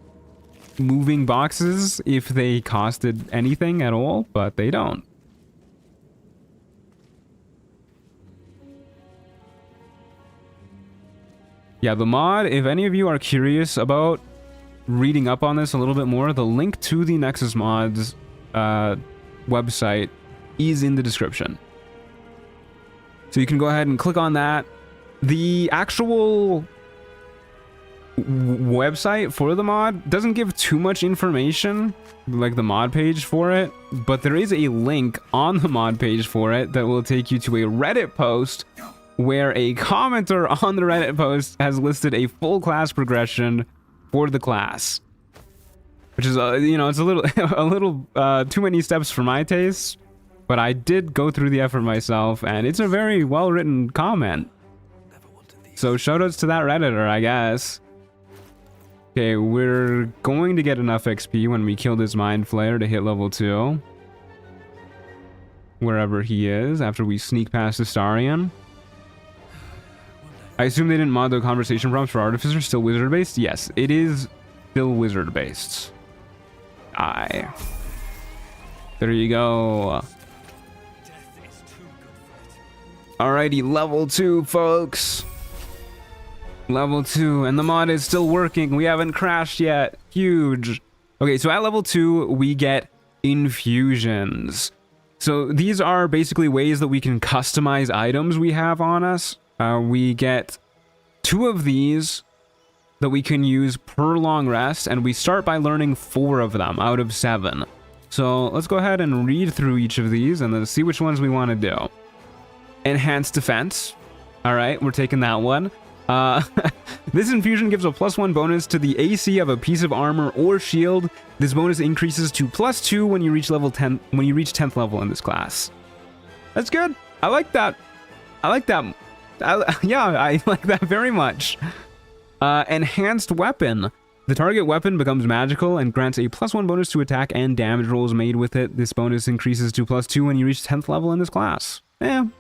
moving boxes if they costed anything at all, but they don't. Yeah, the mod, if any of you are curious about reading up on this a little bit more, the link to the Nexus mods website is in the description. So you can go ahead and click on that. The actual website for the mod doesn't give too much information, like the mod page for it, but there is a link on the mod page for it that will take you to a Reddit post where a commenter on the Reddit post has listed a full class progression for the class, which is you know, it's a little too many steps for my taste, but I did go through the effort myself, and it's a very well written comment. So shoutouts to that Redditor, I guess. Okay, we're going to get enough XP when we kill this Mind Flayer to hit level 2. Wherever he is, after we sneak past Astarion. I assume they didn't mod the conversation prompts for Artificer, still wizard based? Yes, it is still wizard based. Aye. There you go. Alrighty, level 2, folks. Level 2, and the mod is still working. We haven't crashed yet. Huge. Okay, so at level 2, we get infusions. So these are basically ways that we can customize items we have on us. We get 2 of these that we can use per long rest, and we start by learning 4 of them out of 7. So let's go ahead and read through each of these and then see which ones we want to do. Enhanced defense. Alright, we're taking that one. This infusion gives a +1 bonus to the AC of a piece of armor or shield. This bonus increases to +2 when you reach level 10 when you reach 10th level in this class. That's good. I like that. I like that. Yeah, I like that very much. Enhanced weapon. The target weapon becomes magical and grants a +1 bonus to attack and damage rolls made with it. This bonus increases to +2 when you reach 10th level in this class. You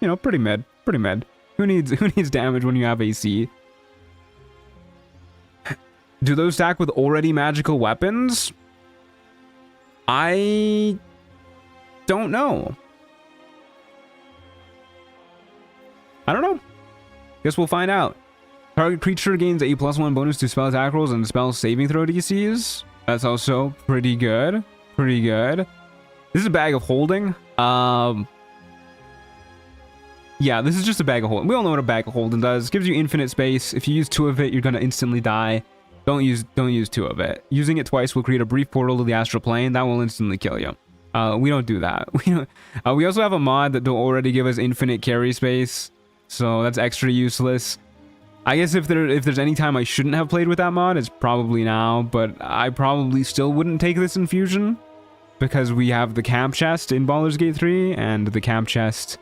know, pretty mid. Pretty mid. Who needs damage when you have AC? Do those stack with already magical weapons? I don't know. I don't know. Guess we'll find out. Target creature gains a +1 bonus to spell attack rolls and spell saving throw DCs. That's also pretty good. Pretty good. This is a bag of holding. Yeah, this is just a bag of holding. We all know what a bag of holding does. It gives you infinite space. If you use 2 of it, you're gonna instantly die. Don't use 2 of it. Using it twice will create a brief portal to the astral plane. That will instantly kill you. We don't do that. We also have a mod that will already give us infinite carry space, so that's extra useless. I guess if there's any time I shouldn't have played with that mod, it's probably now, but I probably still wouldn't take this infusion because we have the camp chest in Baldur's Gate 3, and the camp chest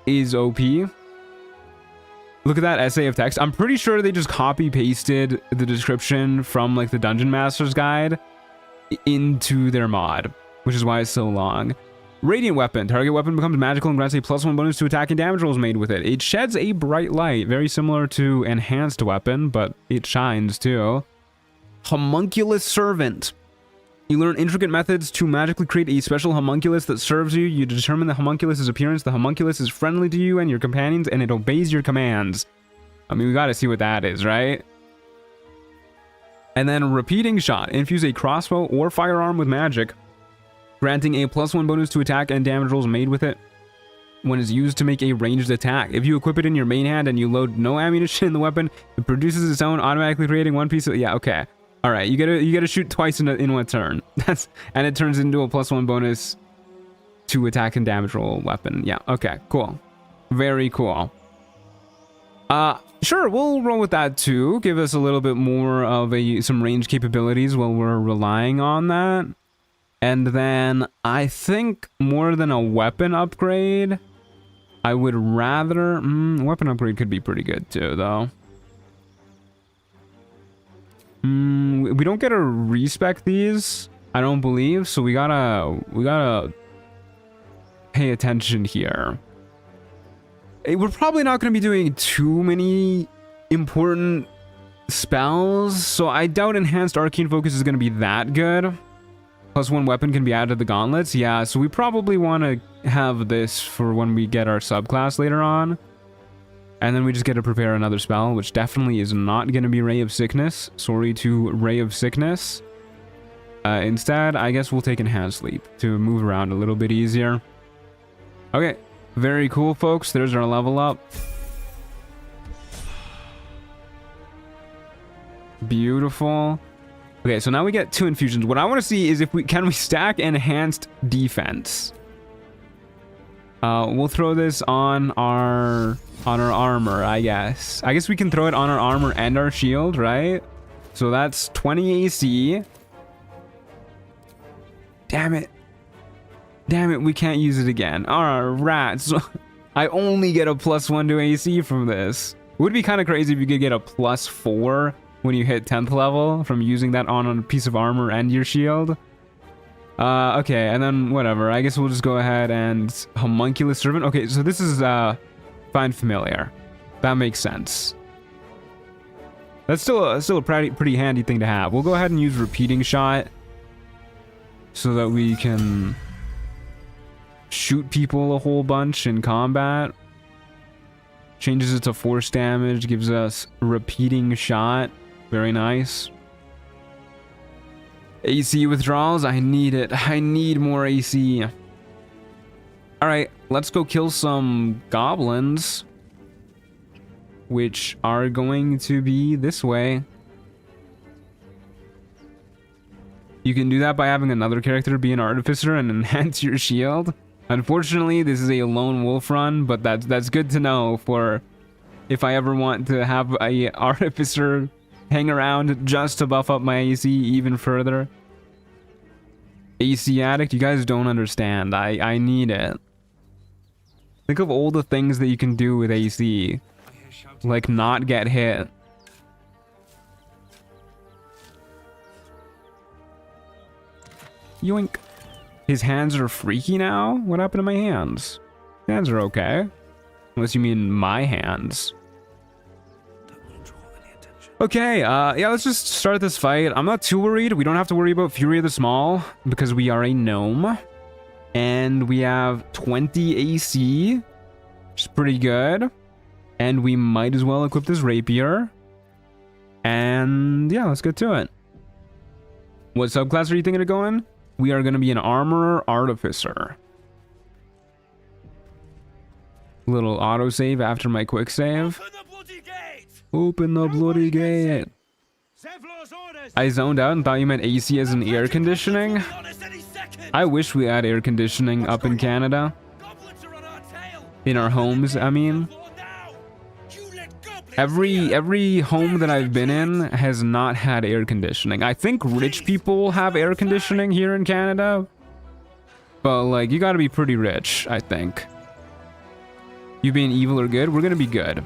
is OP. Look at that essay of text. I'm pretty sure they just copy pasted the description from like the Dungeon Master's Guide into their mod, which is why it's so long. Radiant weapon. Target weapon becomes magical and grants a +1 bonus to attack and damage rolls made with it. It sheds a bright light, very similar to enhanced weapon, but it shines too. Homunculus servant. You learn intricate methods to magically create a special homunculus that serves you. You determine the homunculus's appearance. The homunculus is friendly to you and your companions, and it obeys your commands. I mean, we gotta see what that is, right? And then repeating shot. Infuse a crossbow or firearm with magic, granting a +1 bonus to attack and damage rolls made with it when it's used to make a ranged attack. If you equip it in your main hand and you load no ammunition in the weapon, it produces its own, automatically creating 1 piece of... Yeah, okay. All right, you gotta shoot twice in one turn. And it turns into a +1 bonus to attack and damage roll weapon. Yeah, okay, cool. Very cool. Sure, we'll roll with that too. Give us a little bit more of some range capabilities while we're relying on that. And then I think more than a weapon upgrade, I would rather... weapon upgrade could be pretty good too, though. We don't get to respec these, I don't believe, so we gotta pay attention here. We're probably not going to be doing too many important spells, so I doubt Enhanced Arcane Focus is going to be that good. Plus one weapon can be added to the gauntlets. Yeah, so we probably want to have this for when we get our subclass later on. And then we just get to prepare another spell, which definitely is not going to be Ray of Sickness. Sorry to Ray of Sickness. Instead, I guess we'll take Enhanced Sleep to move around a little bit easier. Okay, very cool, folks. There's our level up. Beautiful. Okay, so now we get 2 infusions. What I want to see is if we can stack Enhanced Defense. We'll throw this on our armor, I guess. I guess we can throw it on our armor and our shield, right? So that's 20 AC. Damn it. Damn it, we can't use it again. Alright, so I only get a +1 to AC from this. It would be kind of crazy if you could get a +4 when you hit 10th level from using that on a piece of armor and your shield. Okay, and then whatever. I guess we'll just go ahead and Homunculus Servant. Okay, so this is Find Familiar. That makes sense. That's still a pretty handy thing to have. We'll go ahead and use Repeating Shot so that we can shoot people a whole bunch in combat. Changes it to force damage, gives us Repeating Shot. Very nice. AC withdrawals, I need it. I need more AC. Alright, let's go kill some goblins, which are going to be this way. You can do that by having another character be an Artificer and enhance your shield. Unfortunately, this is a lone wolf run, but that's good to know for if I ever want to have a Artificer hang around just to buff up my AC even further. AC Addict, you guys don't understand. I need it. Think of all the things that you can do with AC. Like not get hit. Yoink. His hands are freaky now? What happened to my hands? Hands are okay. Unless you mean my hands. Okay, yeah, let's just start this fight. I'm not too worried. We don't have to worry about Fury of the Small because we are a gnome. And we have 20 AC, which is pretty good. And we might as well equip this rapier. And yeah, let's get to it. What subclass are you thinking of going? We are going to be an Armorer Artificer. Little autosave after my quick save. Open the bloody gate. I zoned out and thought you meant AC as in air conditioning. I wish we had air conditioning up in Canada. In our homes, I mean. Every home that I've been in has not had air conditioning. I think rich people have air conditioning here in Canada. But like, you gotta be pretty rich, I think. You being evil or good? We're gonna be good.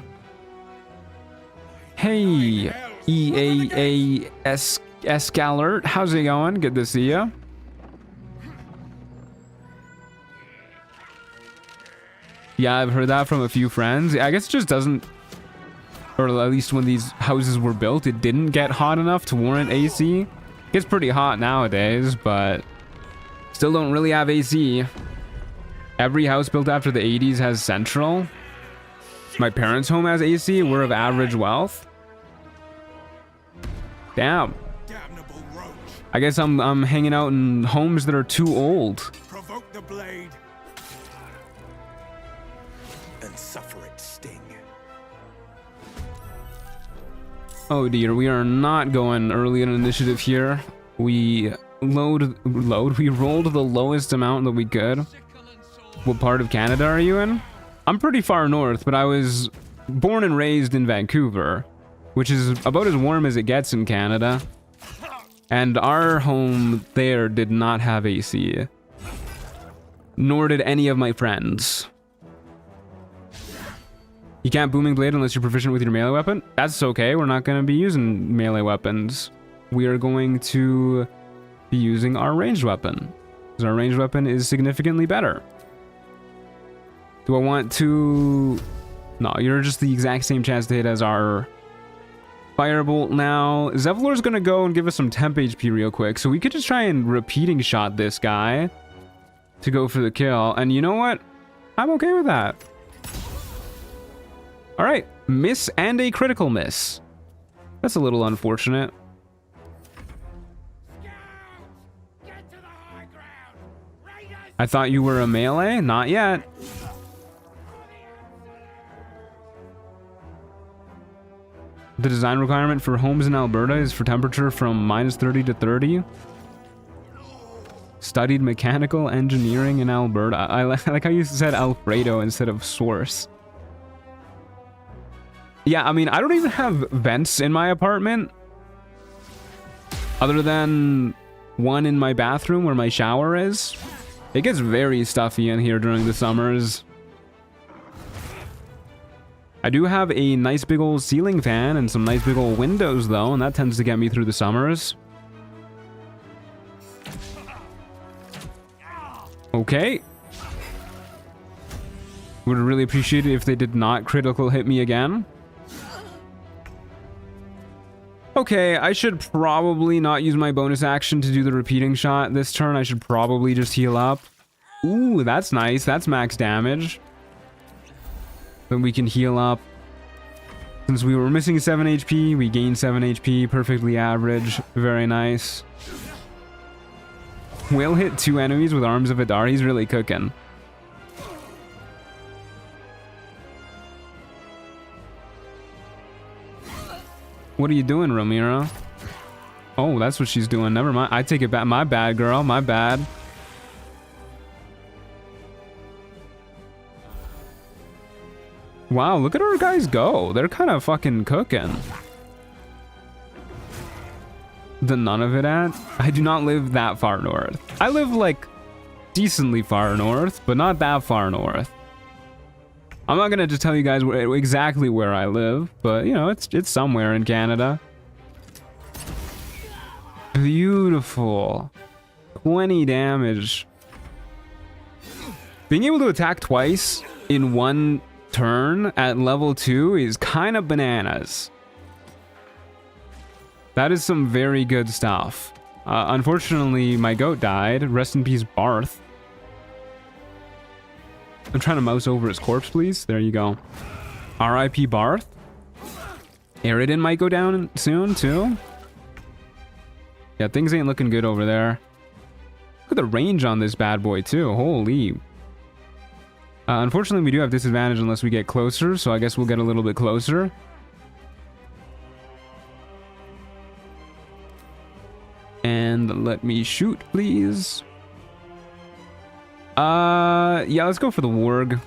Hey, EAAS how's it going? Good to see ya. Yeah, I've heard that from a few friends. I guess it just doesn't, or at least when these houses were built, it didn't get hot enough to warrant AC. It gets pretty hot nowadays, but still don't really have AC. Every house built after the 80s has central. My parents' home has AC. We're of average wealth. Damn. I guess I'm hanging out in homes that are too old. Provoke the blade and suffer its sting. Oh dear, we are not going early in initiative here. We we rolled the lowest amount that we could. What part of Canada are you in? I'm pretty far north, but I was born and raised in Vancouver, which is about as warm as it gets in Canada. And our home there did not have AC. Nor did any of my friends. You can't Booming Blade unless you're proficient with your melee weapon. That's okay. We're not going to be using melee weapons. We are going to be using our ranged weapon, because our ranged weapon is significantly better. Do I want to... No, you're just the exact same chance to hit as our Firebolt now. Zevlor's going to go and give us some temp HP real quick, so we could just try and repeating shot this guy to go for the kill. And you know what? I'm okay with that. All right, miss and a critical miss. That's a little unfortunate. I thought you were a melee? Not yet. The design requirement for homes in Alberta is for temperature from -30 to 30. Studied mechanical engineering in Alberta. I like how you said Alfredo instead of source. Yeah, I mean, I don't even have vents in my apartment. Other than one in my bathroom where my shower is. It gets very stuffy in here during the summers. I do have a nice big old ceiling fan and some nice big old windows though, and that tends to get me through the summers. Okay. Would really appreciate it if they did not critical hit me again. Okay, I should probably not use my bonus action to do the repeating shot this turn. I should probably just heal up. Ooh, that's nice. That's max damage. Then we can heal up. Since we were missing 7 HP, we gained 7 HP. Perfectly average. Very nice. Will hit 2 enemies with Arms of Adar. He's really cooking. What are you doing, Ramiro? Oh, that's what she's doing. Never mind. I take it back. My bad, girl. My bad. Wow, look at our guys go. They're kind of fucking cooking. The none of it at? I do not live that far north. I live like decently far north, but not that far north. I'm not gonna just tell you guys exactly where I live, but you know, it's somewhere in Canada. Beautiful. 20 damage. Being able to attack twice in one turn at level 2 is kind of bananas. That is some very good stuff. Unfortunately, my goat died. Rest in peace, Barth. I'm trying to mouse over his corpse, please. There you go. R.I.P. Barth. Aridin might go down soon, too. Yeah, things ain't looking good over there. Look at the range on this bad boy, too. Holy. Unfortunately, we do have disadvantage unless we get closer, so I guess we'll get a little bit closer. And let me shoot, please. Yeah, let's go for the warg.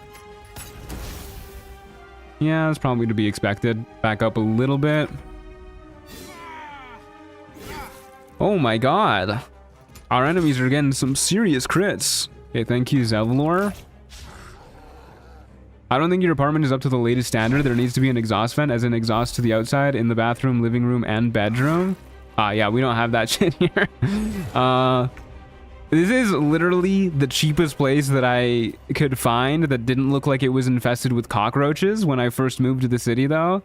Yeah, that's probably to be expected. Back up a little bit. Oh my god. Our enemies are getting some serious crits. Okay, thank you, Zevlor. I don't think your apartment is up to the latest standard. There needs to be an exhaust vent, as in exhaust to the outside, in the bathroom, living room, and bedroom. Yeah, we don't have that shit here. This is literally the cheapest place that I could find that didn't look like it was infested with cockroaches when I first moved to the city, though.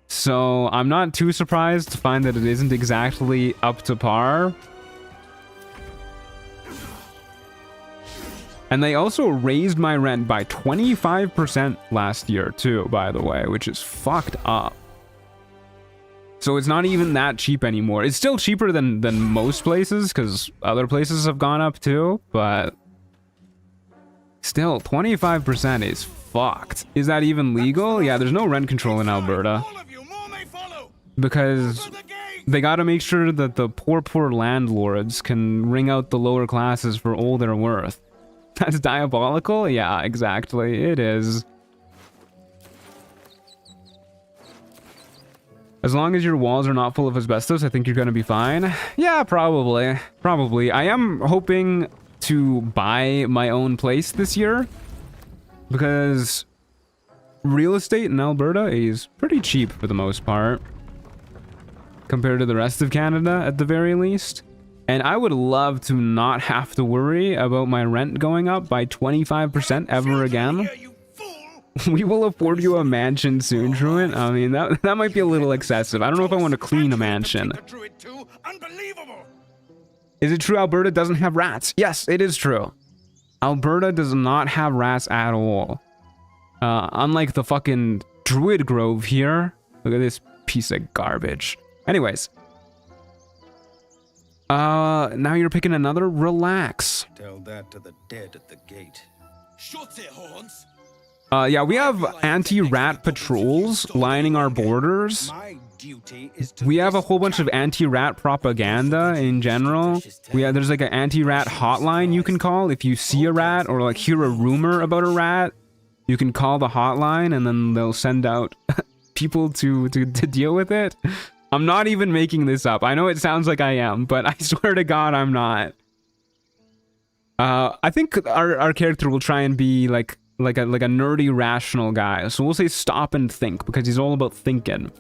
So I'm not too surprised to find that it isn't exactly up to par. And they also raised my rent by 25% last year, too, by the way, which is fucked up. So it's not even that cheap anymore. It's still cheaper than most places, because other places have gone up too, but still, 25% is fucked. Is that even legal? Yeah, there's no rent control in Alberta. Because they gotta make sure that the poor landlords can wring out the lower classes for all they're worth. That's diabolical? Yeah, exactly. It is. As long as your walls are not full of asbestos, I think you're gonna be fine. Yeah, probably. Probably. I am hoping to buy my own place this year. Because real estate in Alberta is pretty cheap for the most part, compared to the rest of Canada at the very least. And I would love to not have to worry about my rent going up by 25% ever again. We will afford you a mansion soon, Druid. I mean, that might be a little excessive. I don't know if I want to clean a mansion. Is it true Alberta doesn't have rats? Yes, it is true. Alberta does not have rats at all. Unlike the fucking Druid Grove here. Look at this piece of garbage. Anyways. Now you're picking another relax. Tell that to the dead at the gate. Shut it, horns. Yeah, we have anti-rat patrols lining our borders. We have a whole bunch of anti-rat propaganda in general. There's like an anti-rat hotline you can call if you see a rat or like hear a rumor about a rat. You can call the hotline and then they'll send out people to deal with it. I'm not even making this up. I know it sounds like I am, but I swear to God I'm not. I think our character will try and be like a nerdy rational guy. So we'll say stop and think because he's all about thinking.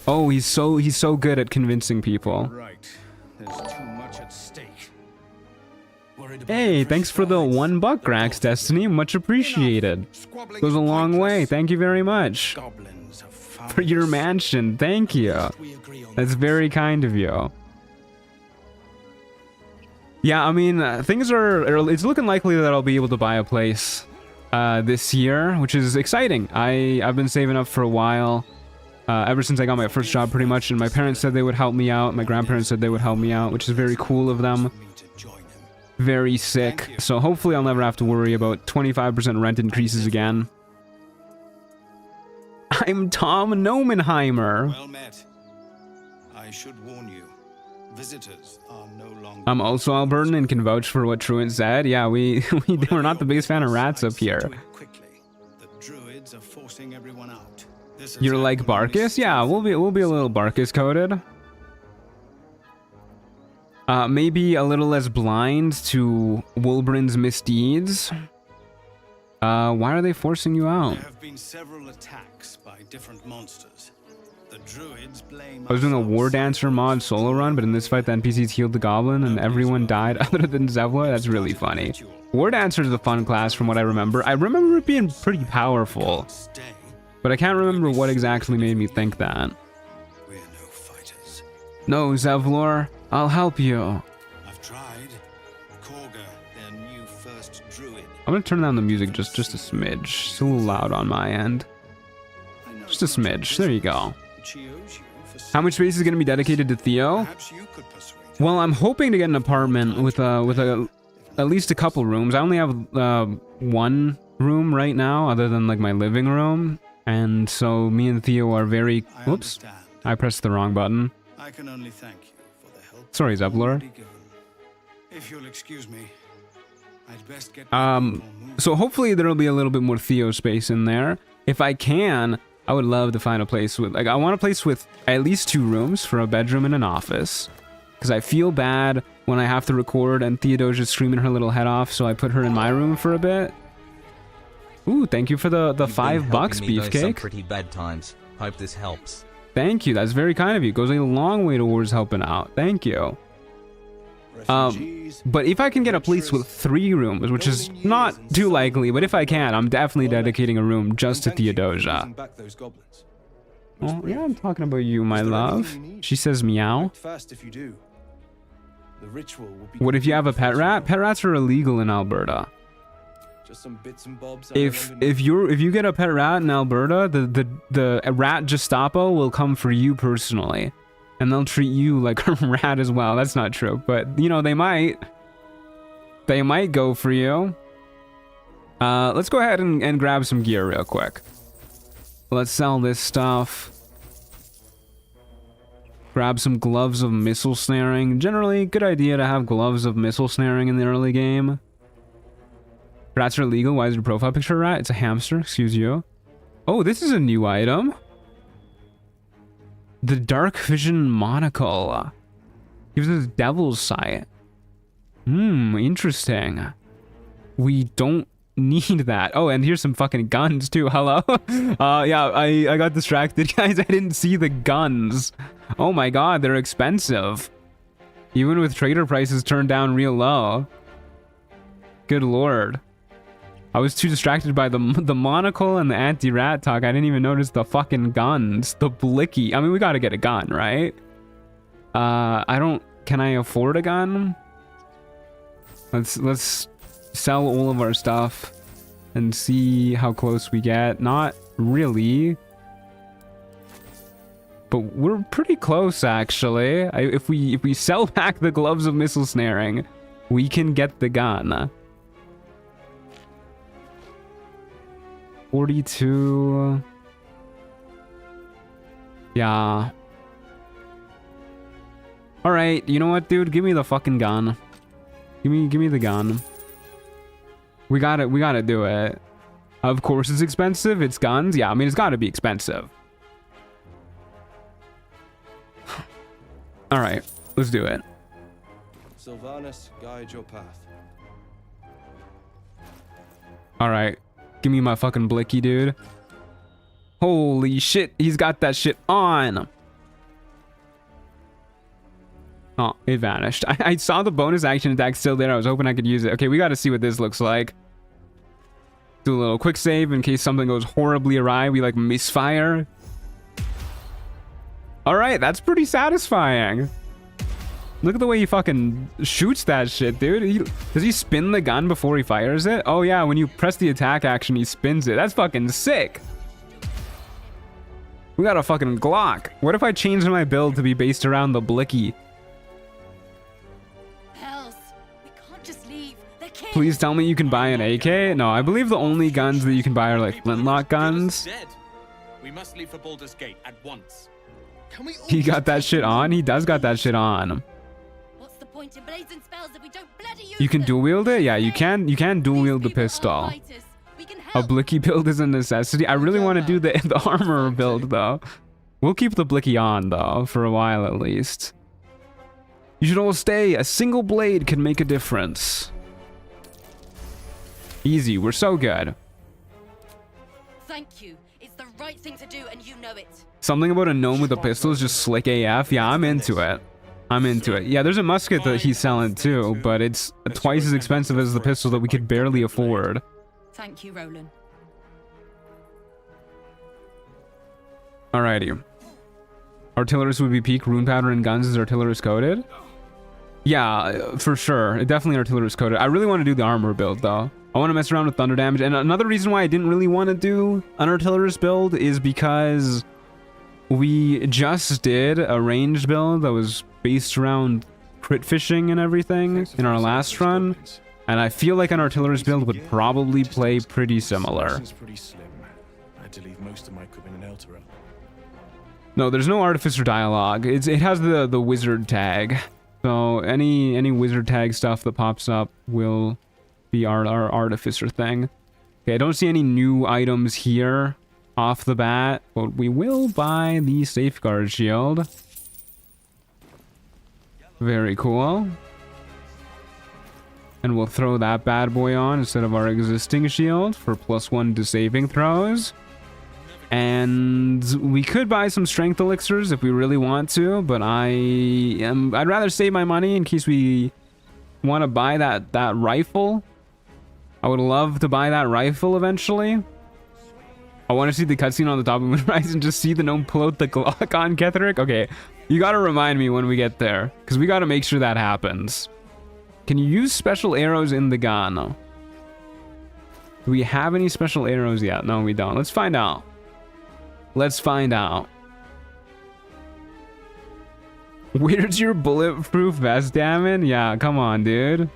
Oh, he's so good at convincing people. Right. There's too much at stake. Hey, thanks for the $1, Grax Destiny. Much appreciated. Goes a long way. Thank you very much. For your mansion. Thank you. That's very kind of you. Yeah, I mean, things are... It's looking likely that I'll be able to buy a place this year, which is exciting. I've been saving up for a while. Ever since I got my first job, pretty much, and my parents said they would help me out. My grandparents said they would help me out, which is very cool of them. Very sick. So hopefully I'll never have to worry about 25% rent increases again. I'm Tom Nomenheimer. Well met. I should warn you. Visitors are no longer... I'm also Albertan and can vouch for what Truant said. Yeah, we're not the biggest fan of rats up here. The druids are forcing everyone out. You're like Barcus? Yeah, we'll be a little Barcus coded. Maybe a little less blind to Wulbrin's misdeeds. Why are they forcing you out? There have been several attacks by different monsters. The druids blame... I was doing a War Dancer mod solo run, but in this fight the NPCs healed the goblin and everyone died other than Zevlor. That's really funny. War Dancer is a fun class from what I remember. I remember it being pretty powerful, but I can't remember what exactly made me think that. We're no fighters. No, Zevlor, I'll help you. I've tried. Korga, their new first druid. I'm gonna turn down the music just a smidge. It's a little loud on my end. Just a smidge. There you go. How much space is gonna be dedicated to Theo? Well, I'm hoping to get an apartment with at least a couple rooms. I only have one room right now, other than like my living room, and so me and Theo are very. Whoops! I pressed the wrong button. I can only thank you for the help. Sorry, Zevlor. If you'll excuse me, I'd best get so hopefully there'll be a little bit more Theo space in there. If I can, I would love to find a place with, like, I want a place with at least 2 rooms for a bedroom and an office. Because I feel bad when I have to record and Theodosia's screaming her little head off, so I put her in my room for a bit. Ooh, thank you for the $5, Beefcake. Some pretty bad times. Hope this helps. Thank you, that's very kind of you. Goes a long way towards helping out. Thank you. But if I can get a place with 3 rooms, which is not too likely, but if I can, I'm definitely dedicating a room just to Theodosia. Oh, yeah, I'm talking about you, my love. She says meow. What if you have a pet rat? Pet rats are illegal in Alberta. If you get a pet rat in Alberta, the rat Gestapo will come for you personally. And they'll treat you like a rat as well. That's not true, but you know, they might. They might go for you. Let's go ahead and grab some gear real quick. Let's sell this stuff. Grab some gloves of missile snaring. Generally, good idea to have gloves of missile snaring in the early game. Rats are illegal. Why is your profile picture a rat? It's a hamster. Excuse you. Oh, this is a new item. The Dark Vision Monocle. Gives us Devil's Sight. Interesting. We don't need that. Oh, and here's some fucking guns too. Hello? Yeah, I got distracted, guys. I didn't see the guns. Oh my god, they're expensive. Even with trader prices turned down real low. Good lord. I was too distracted by the monocle and the anti-rat talk. I didn't even notice the fucking guns. The blicky. I mean, we gotta get a gun, right? Can I afford a gun? Let's sell all of our stuff and see how close we get. Not really. But we're pretty close, actually. If we sell back the gloves of missile snaring, we can get the gun. 42. Yeah. All right, you know what, dude? Give me the fucking gun. Give me the gun. We gotta do it. Of course it's expensive. It's guns. Yeah, I mean, it's gotta be expensive. All right, let's do it. Sylvanas, guide your path. All right, give me my fucking blicky, dude. Holy shit, he's got that shit on. Oh, it vanished. I saw the bonus action attack still there. I was hoping I could use it. Okay, we got to see what this looks like. Do a little quick save in case something goes horribly awry. We like misfire. All right, that's pretty satisfying. Look at the way he fucking shoots that shit, dude. Does he spin the gun before he fires it? Oh yeah, when you press the attack action, he spins it. That's fucking sick. We got a fucking Glock. What if I changed my build to be based around the blicky? Please tell me you can buy an AK? No, I believe the only guns that you can buy are like flintlock guns. We must leave for Baldur's Gate at once. He got that shit on? He does got that shit on. What's the point in blazing spells if we don't bloody use You can them? dual wield it? Yeah, you can dual wield the pistol. A blicky build is a necessity. I really want to do the armor build though. We'll keep the blicky on though, for a while at least. You should all stay. A single blade can make a difference. Easy, we're so good. Thank you. It's the right thing to do, and you know it. Something about a gnome with a pistol is just slick AF. Yeah, I'm into it. I'm into it. Yeah, there's a musket that he's selling too, but it's twice as expensive as the pistol that we could barely afford. Thank you, Roland. Alrighty. Artillerist would be peak. Rune powder and guns is artillerist coded. Yeah, for sure. Definitely artillerist coded. I really want to do the armor build though. I want to mess around with thunder damage. And another reason why I didn't really want to do an artillerist build is because we just did a ranged build that was based around crit fishing and everything in our last run. And I feel like an artillerist build would probably play pretty similar. Pretty slim. I had to leave most of my equipment in Elturel. No, there's no Artificer dialogue. It has the wizard tag. So any wizard tag stuff that pops up will be our Artificer thing. Okay, I don't see any new items here off the bat, but we will buy the Safeguard Shield. Very cool. And we'll throw that bad boy on instead of our existing shield for +1 to saving throws. And we could buy some strength elixirs if we really want to, but I'd rather save my money in case we want to buy that rifle. I would love to buy that rifle eventually. I want to see the cutscene on the top of Moonrise and just see the gnome pull out the Glock on Ketheric. Okay, you got to remind me when we get there, because we got to make sure that happens. Can you use special arrows in the gun? Do we have any special arrows yet? No, we don't. Let's find out. Let's find out. Where's your bulletproof vest, Damon? Yeah, come on, dude.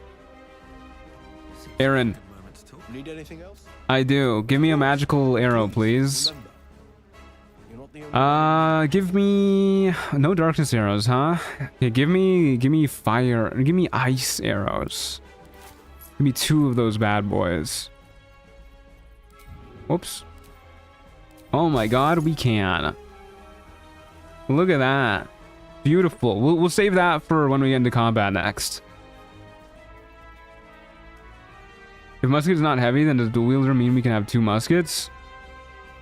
Aaron. Need anything else? I do. Give me a magical arrow, please. Give me no darkness arrows, huh? Okay, give me fire. Give me ice arrows. Give me 2 of those bad boys. Whoops. Oh my god, we can. Look at that. Beautiful. We'll save that for when we get into combat next. If musket is not heavy, then does dual wielder mean we can have 2 muskets?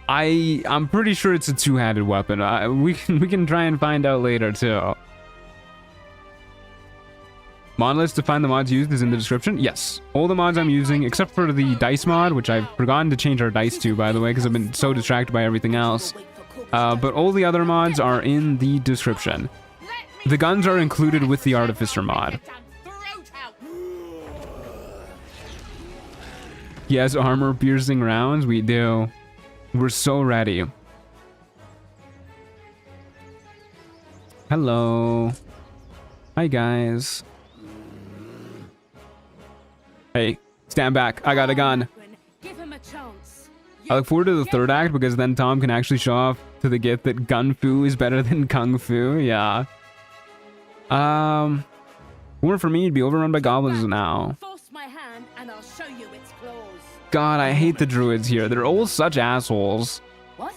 I'm pretty sure it's a 2-handed weapon. We can try and find out later too. Mod list to find the mods used is in the description. Yes, all the mods I'm using, except for the dice mod, which I've forgotten to change our dice to, by the way, because I've been so distracted by everything else. But all the other mods are in the description. The guns are included with the Artificer mod. Yes, armor piercing rounds, we do. We're so ready. Hello. Hi, guys. Hey, stand back. I got a gun. Give him a chance. I look forward to the 3rd act because then Tom can actually show off to the gift that gun fu is better than kung fu. Yeah. Or for me, it'd be overrun by goblins now. Force my hand and I'll show you its claws. God, I hate the druids here. They're all such assholes. What?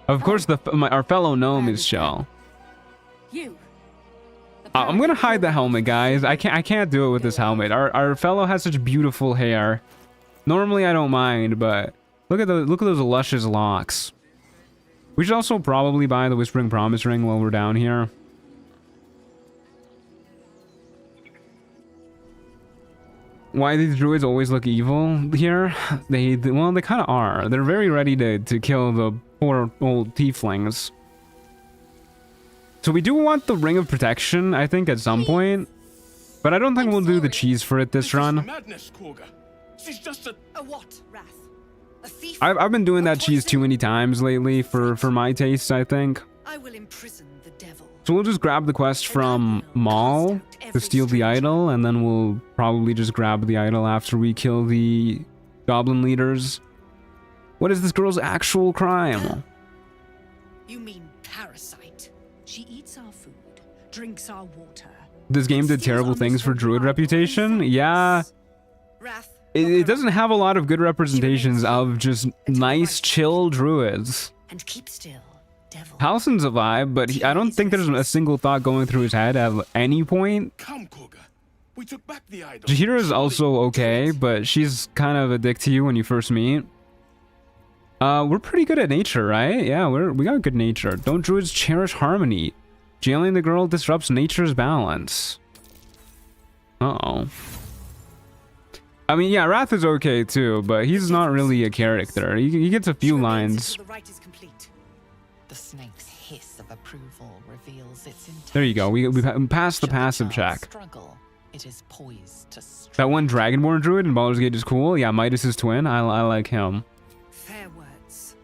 Of course, our fellow gnome is chill. You. I'm gonna hide the helmet, guys. I can't do it with this helmet. Our fellow has such beautiful hair. Normally, I don't mind, but look at those luscious locks. We should also probably buy the Whispering Promise Ring while we're down here. Why these druids always look evil here? They kind of are. They're very ready to kill the poor old tieflings. So we do want the Ring of Protection, I think, at some point. But I don't think we'll do the cheese for it this run. Madness, Korga. She's just A what, Wrath? A thief? I've been doing that cheese too many times lately for my tastes, I think. I will imprison the devil. So we'll just grab the quest from Maul to steal the idol, and then we'll probably just grab the idol after we kill the goblin leaders. What is this girl's actual crime? You mean parasite? She eats our food, drinks our water. This game did terrible things for druid reputation? Yeah. It doesn't have a lot of good representations of just nice, chill druids. And keep still, devil. Halsin's a vibe, but I don't think there's a single thought going through his head at any point. Come, Korga. We took back the idol. Jahira is also okay, but she's kind of a dick to you when you first meet. We're pretty good at nature, right? Yeah, we got good nature. Don't druids cherish harmony? Jailing the girl disrupts nature's balance. Uh-oh. I mean, yeah, Wrath is okay too, but he's not really a character. He gets a few lines. The snake's hiss of approval reveals its intent. There you go. We passed the passive check. Struggle, it is poised to strike. That one Dragonborn druid in Baldur's Gate is cool. Yeah, Midas's twin. I like him. Fair words.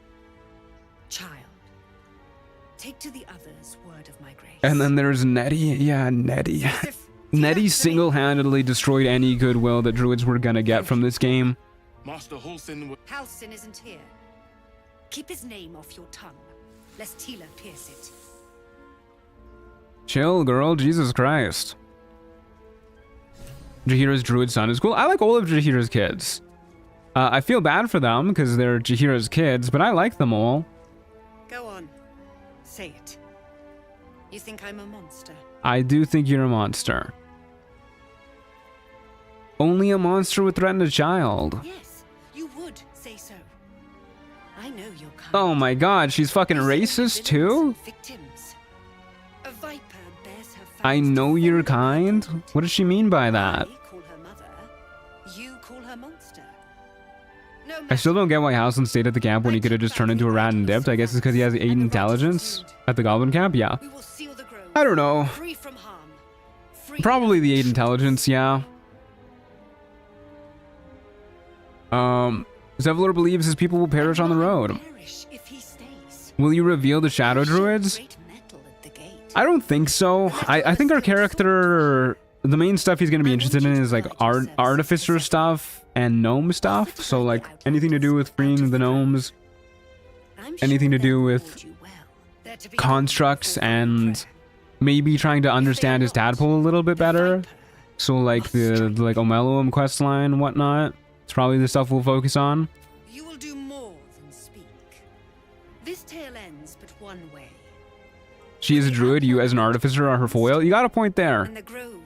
Child, take to the others word of my grace. And then there's Netty. Yeah, Netty. Netty single-handedly destroyed any goodwill that druids were gonna get from this game. Master Halsin. Halsin isn't here. Keep his name off your tongue, lest Tila pierce it. Chill, girl. Jesus Christ. Jahira's druid son is cool. I like all of Jahira's kids. I feel bad for them because they're Jahira's kids, but I like them all. Go on. Say it. You think I'm a monster? I do think you're a monster. Only a monster would threaten a child. Yes, you would say so. I know your kind. Oh my god, she's fucking racist too? Victims. A viper bears her I fangs know to your fend kind? hunt. What does she mean by that? I call her mother. You call her monster. No I still don't get why Halsin stayed at the camp when he could have just turned into a rat and dipped. I guess it's because he has 8 intelligence at the goblin camp? Yeah. We will seal the grove. I don't know. Free from harm. Free Probably of the 8 intelligence, yeah. Zevlor believes his people will perish on the road. perish if he stays. Will you reveal the shadow druids? Great metal at the gate. I don't think so. I think our character, the main stuff he's going to be interested in is like artificer stuff and gnome stuff. So like anything to do with freeing the gnomes, I'm anything to sure do they'll with reward you well. They're to be constructs thankful for and prayer. maybe trying to understand his tadpole a little bit better. So like the Omeluum Quest line and whatnot. It's probably the stuff we'll focus on. You will do more than speak. This tale ends but one way. She is a druid. You as an artificer are her foil. You got a point there. And the grove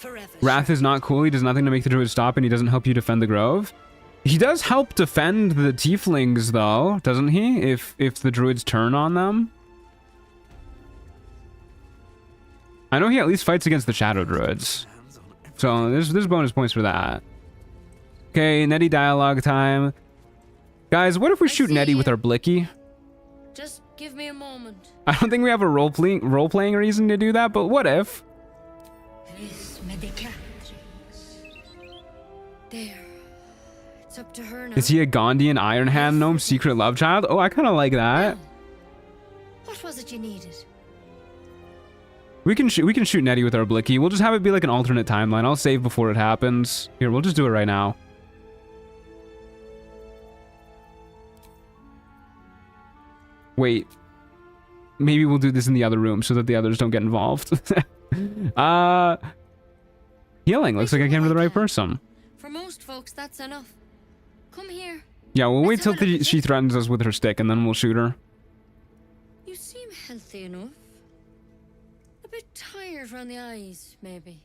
Forever. Wrath is not cool. He does nothing to make the druid stop, and he doesn't help you defend the grove. He does help defend the tieflings, though, doesn't he? If the druids turn on them. I know he at least fights against the shadow druids. So there's bonus points for that. Okay, Netty dialogue time. Guys, what if we shoot Netty with our blicky? Just give me a moment. I don't think we have a role-playing reason to do that, but what if? There. It's up to her now. Is he a Gondian Iron Hand Gnome secret love child? Oh, I kind of like that. What was it you needed? We can shoot Netty with our blicky. We'll just have it be like an alternate timeline. I'll save before it happens. Here, we'll just do it right now. Wait. Maybe we'll do this in the other room so that the others don't get involved. Healing. Looks like I came to the right person. For most folks, that's enough. Come here. Yeah, we'll wait till she threatens us with her stick and then we'll shoot her. You seem healthy enough. A bit tired around the eyes, maybe.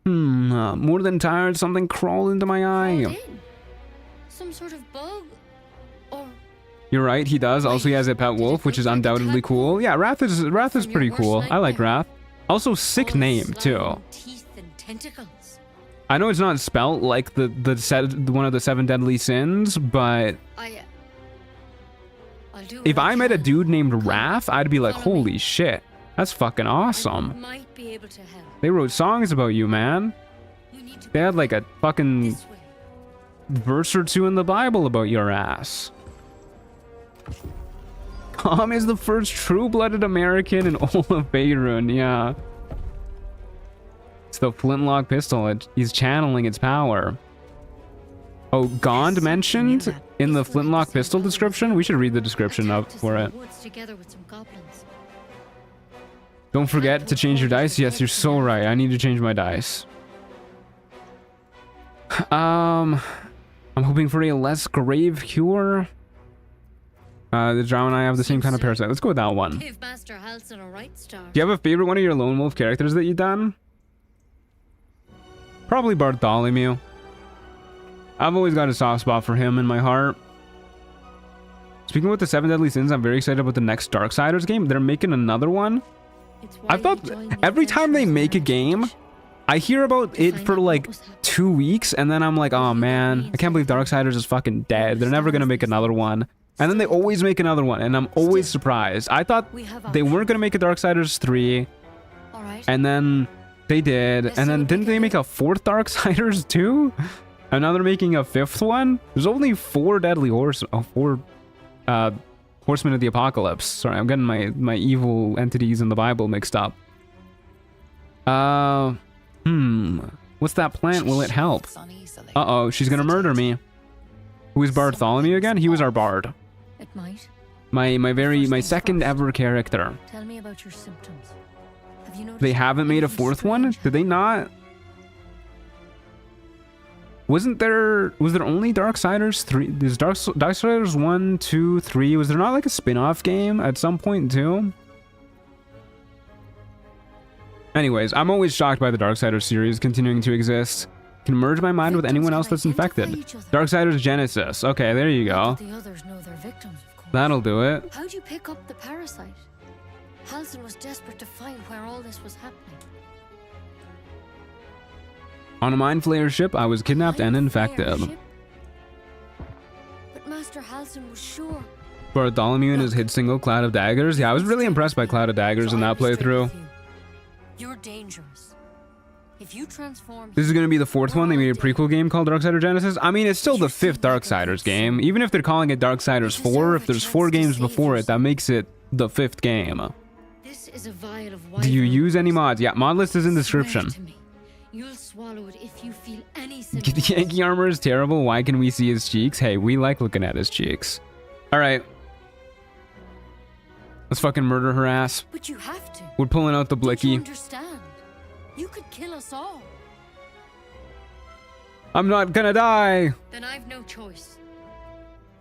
More than tired, something crawled into my eye. Crawled in? Some sort of bug? Or... You're right, he does. Also, he has a pet wolf, which is undoubtedly cool. Yeah, Wrath is pretty cool. I like Wrath. Also, sick name, too. Teeth and tentacles. I know it's not spelt like one of the 7 deadly sins, but if I met a dude named Wrath, I'd be like, holy shit, that's fucking awesome. Might be able to help. They wrote songs about you, man. They had like a fucking verse or two in the Bible about your ass. Tom is the first true-blooded American in all of Faerun, yeah. It's the flintlock pistol. He's channeling its power. Oh, Gond mentioned in the flintlock pistol description? We should read the description up for it. Don't forget to change your dice. Yes, you're so right. I need to change my dice. I'm hoping for a less grave cure. The drow and I have the same kind of parasite. Let's go with that one. Do you have a favorite one of your Lone Wolf characters that you've done? Probably Bartholomew. I've always got a soft spot for him in my heart. Speaking about the 7 deadly sins, I'm very excited about the next Darksiders game. They're making another one. I thought every time they make a game, I hear about it for like 2 weeks, and then I'm like, oh man, I can't believe Darksiders is fucking dead. They're never gonna make another one. And then they always make another one, and I'm always surprised. I thought they weren't gonna make a Darksiders 3, and then they did, and then didn't they make a 4th Darksiders too? And now they're making a 5th one? There's only 4 deadly horsemen of the apocalypse. Sorry, I'm getting my evil entities in the Bible mixed up. What's that plant? Will it help? Uh-oh, she's gonna murder me. Who is Bartholomew again? He was our bard. It might. My second ever character. Tell me about your symptoms. Have you noticed They haven't made a 4th one? Did they not? Was there only Darksiders 3? There's Darksiders 1, 2, 3. Was there not like a spin-off game at some point too? Anyways, I'm always shocked by the Darksiders series continuing to exist. Can merge my mind with anyone else that's infected. Darksiders Genesis. Okay, there you go. The others know their victims, of course. That'll do it. How'd you pick up the parasite? Halsin was desperate to find where all this was happening. On a Mind Flayer ship, I was kidnapped and infected. But Master Halsin was sure. Bartholomew and his hit single, Cloud of Daggers. Yeah, I was really impressed by Cloud of Daggers in that playthrough. You're dangerous. If you transform... This is going to be the 4th one. They made a prequel game called Darksiders Genesis. I mean, it's still the 5th Darksiders game. Even if they're calling it Darksiders 4, if there's 4 games before it, that makes it the 5th game. This is a vial of Do you use any mods? Yeah, mod list is in the description. You'll swallow it if you feel any The Yankee armor is terrible. Why can we see his cheeks? Hey, we like looking at his cheeks. All right. Let's fucking murder her ass. But you have to. We're pulling out the blicky. You understand? You could kill us all. I'm not gonna die. Then I've no choice.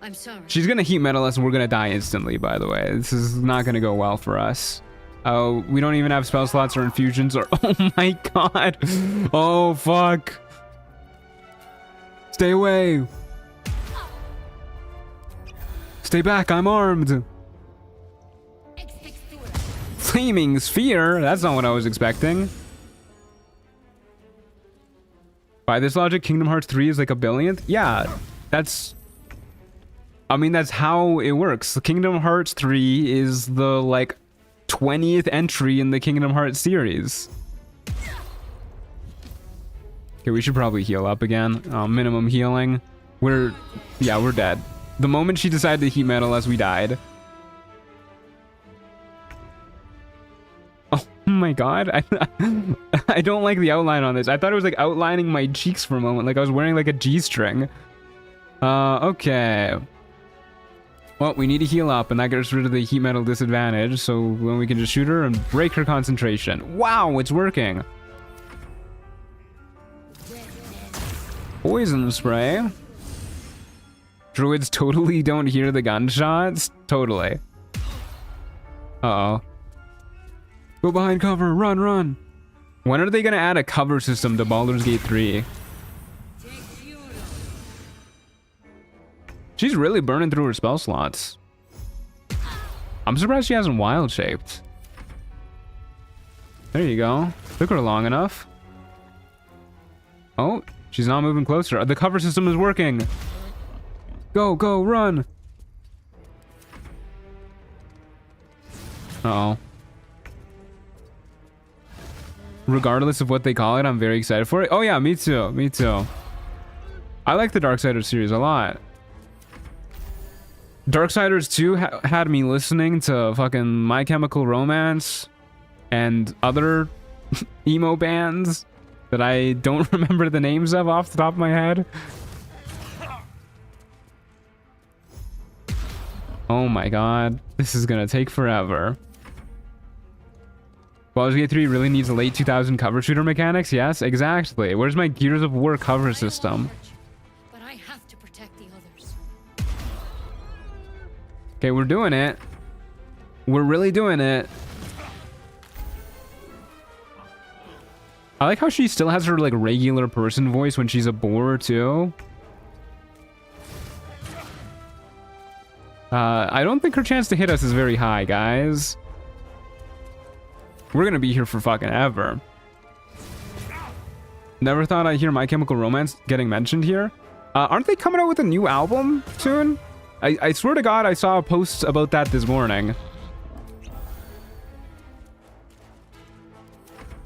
I'm sorry. She's gonna heat metal us and we're gonna die instantly, by the way. This is not gonna go well for us. Oh, we don't even have spell slots or infusions or... Oh my god. Oh, fuck. Stay away. Stay back, I'm armed. Flaming sphere? That's not what I was expecting. By this logic, Kingdom Hearts 3 is like a billionth? Yeah, that's... I mean, that's how it works. Kingdom Hearts 3 is the, like, 20th entry in the Kingdom Hearts series. Okay, we should probably heal up again. Minimum healing. Yeah, we're dead. The moment she decided to heat metal us, we died. Oh my god. I don't like the outline on this. I thought it was like outlining my cheeks for a moment. Like I was wearing like a G-string. Okay. Well, we need to heal up, and that gets rid of the heat metal disadvantage, so then we can just shoot her and break her concentration. Wow, it's working. Poison spray. Druids totally don't hear the gunshots. Totally. Uh-oh. Go behind cover. Run, run. When are they going to add a cover system to Baldur's Gate 3? She's really burning through her spell slots. I'm surprised she hasn't wild shaped. There you go. Took her long enough. Oh, she's not moving closer. The cover system is working. Go, go, run. Uh-oh. Regardless of what they call it, I'm very excited for it. Oh yeah, me too. Me too. I like the Darksiders series a lot. Darksiders 2 had me listening to fucking My Chemical Romance and other emo bands that I don't remember the names of off the top of my head. Oh my god, this is gonna take forever. Baldur's Gate 3 really needs a late 2000 cover shooter mechanics? Yes, exactly. Where's my Gears of War cover system? But I have to protect the others. Okay, we're doing it. We're really doing it. I like how she still has her like regular person voice when she's a boar too. I don't think her chance to hit us is very high, guys. We're gonna be here for fucking ever. Never thought I'd hear My Chemical Romance getting mentioned here. Aren't they coming out with a new album soon? I swear to God, I saw a post about that this morning.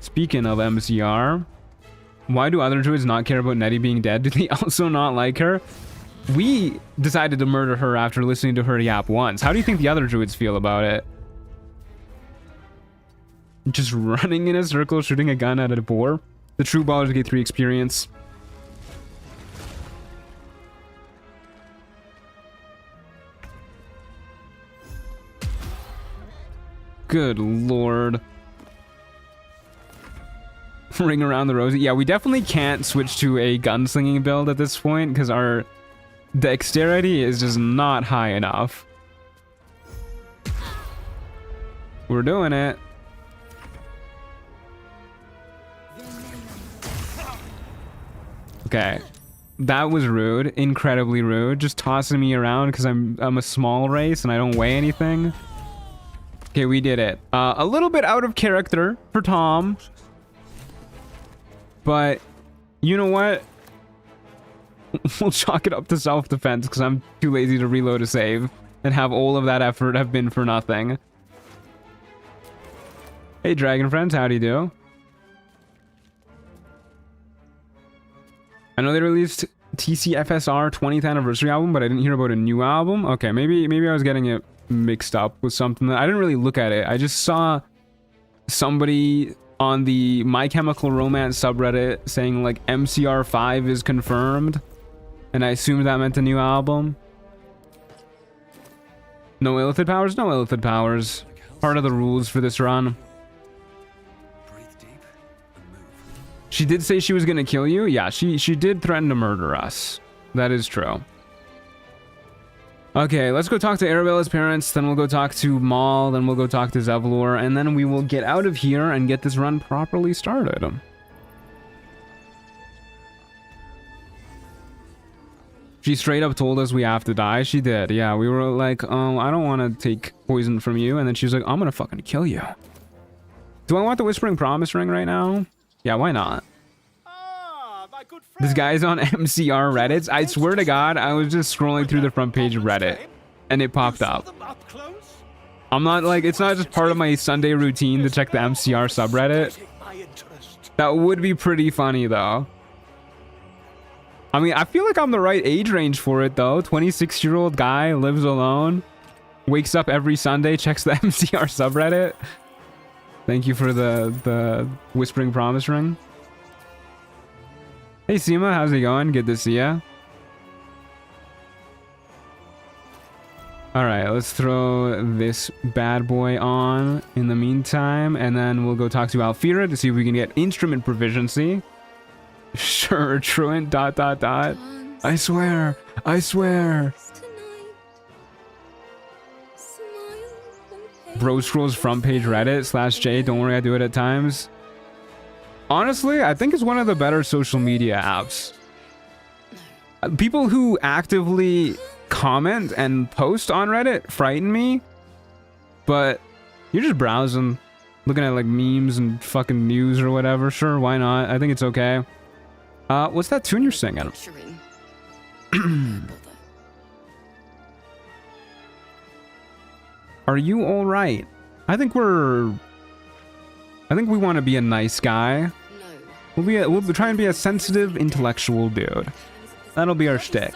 Speaking of MCR, why do other druids not care about Netty being dead? Do they also not like her? We decided to murder her after listening to her yap once. How do you think the other druids feel about it? Just running in a circle, shooting a gun at a boar. The true Baldur's Gate 3 experience. Good lord. Ring around the rosy. Yeah, we definitely can't switch to a gunslinging build at this point because our dexterity is just not high enough. We're doing it. Okay. That was rude. Incredibly rude. Just tossing me around because I'm a small race and I don't weigh anything. Okay, we did it. A little bit out of character for Tom. But you know what? We'll chalk it up to self-defense because I'm too lazy to reload a save and have all of that effort have been for nothing. Hey, Dragon Friends, how'd you do? I know they released TCFSR 20th anniversary album, but I didn't hear about a new album. Okay, maybe I was getting it mixed up with something that I didn't really look at it. I just saw somebody on the My Chemical Romance subreddit saying like MCR 5 is confirmed, and I assumed that meant a new album. No illithid powers? No illithid powers. Part of the rules for this run. She did say she was gonna kill you? Yeah, she did threaten to murder us. That is true. Okay, let's go talk to Arabella's parents, then we'll go talk to Maul, then we'll go talk to Zevlor, and then we will get out of here and get this run properly started. She straight up told us we have to die. She did. Yeah, we were like, oh, I don't want to take poison from you. And then she was like, I'm gonna fucking kill you. Do I want the Whispering Promise Ring right now? Yeah, why not? This guy's on MCR Reddits. I swear to God, I was just scrolling through the front page of Reddit and it popped up. I'm not like, it's not just part of my Sunday routine to check the MCR subreddit. That would be pretty funny though. I mean, I feel like I'm the right age range for it though. 26-year-old guy, lives alone, wakes up every Sunday, checks the MCR subreddit. Thank you for the Whispering Promise Ring. Hey Seema, how's it going? Good to see ya. Alright, let's throw this bad boy on in the meantime, and then we'll go talk to Alfira to see if we can get instrument proficiency. Sure, truant, ... I swear, I swear. Bro Scrolls front page Reddit /J, don't worry, I do it at times. Honestly, I think it's one of the better social media apps. People who actively comment and post on Reddit frighten me, but you're just browsing, looking at like memes and fucking news or whatever. Sure, why not? I think it's okay. What's that tune you're singing? Are you all right? I think we want to be a nice guy. We'll try and be a sensitive, intellectual dude. That'll be our shtick.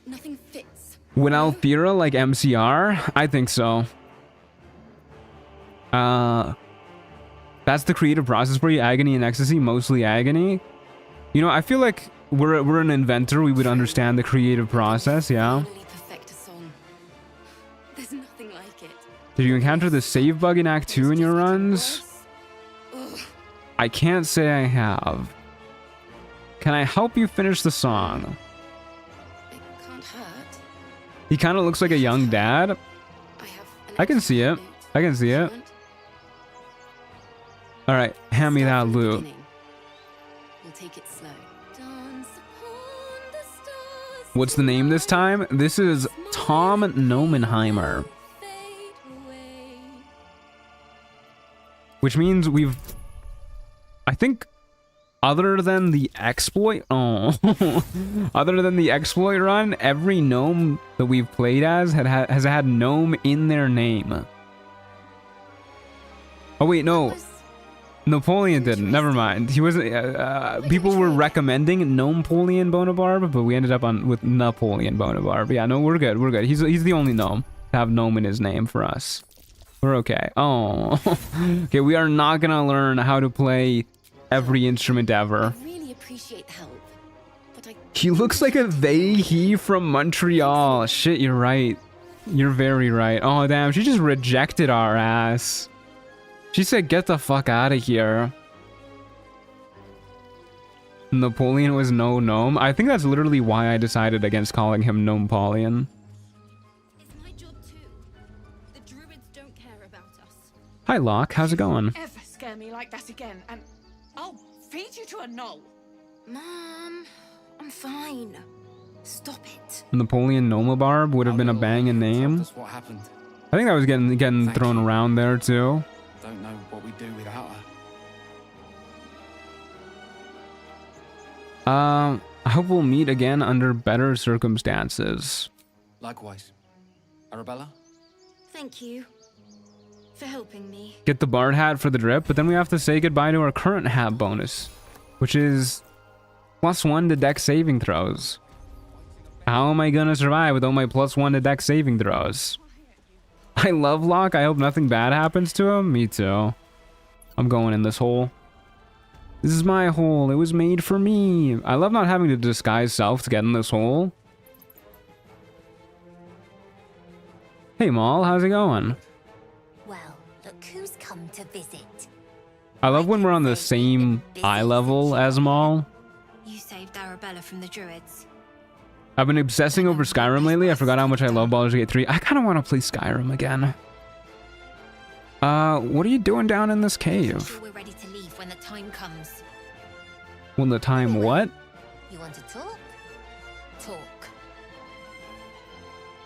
Nothing fits. Would Alfira like MCR? I think so. That's the creative process for you, agony and ecstasy, mostly agony. You know, I feel like we're an inventor, we would understand the creative process, yeah. There's nothing like it. Did you encounter the save bug in Act 2 in your runs? I can't say I have. Can I help you finish the song? It can't hurt. He kind of looks like a young dad. I can see it. I can see it. All right, hand me that loot. We'll take it slow. What's the name this time? This is Tom Nomenheimer. Which means we've... I think... Other than the exploit... Oh. Other than the exploit run, every gnome that we've played as has had gnome in their name. Oh wait, no. Napoleon didn't. Never mind. He wasn't... people were recommending Gnomepolian Bonabarb, but we ended up with Napoleon Bonabarb. Yeah, no, we're good. We're good. He's the only gnome to have gnome in his name for us. We're okay. Oh. Okay, we are not gonna learn how to play every instrument ever. I really appreciate the help, but he looks like a he from Montreal. Shit, you're right. You're very right. Oh, damn. She just rejected our ass. She said, get the fuck out of here. Napoleon was no gnome. I think that's literally why I decided against calling him Gnomepolian. it's my job too. The druids don't care about us. Hi, Locke. How's it going? Ever scare me like that again, and I'll feed you to a gnoll. Mom, I'm fine. Stop it. Napoleon Nomabarb would have been a banging name. What happened? I think that was getting thrown around there too. Don't know what we'd do without her. I hope we'll meet again under better circumstances. Likewise. Arabella? Thank you for helping me. Get the Bard hat for the drip, but then we have to say goodbye to our current hat bonus, which is +1 to dex saving throws. How am I gonna survive without my +1 to dex saving throws? I love Locke. I hope nothing bad happens to him. Me too. I'm going in this hole. This is my hole. It was made for me. I love not having to disguise self to get in this hole. Hey, Maul. How's it going? Well, look who's come to visit. I love when we're on the same eye level as Maul. You saved Arabella from the druids. I've been obsessing over Skyrim lately. I forgot how much I love Baldur's Gate 3. I kind of want to play Skyrim again. What are you doing down in this cave? Sure we're ready to leave when the time comes. When the time what? You want to talk? Talk.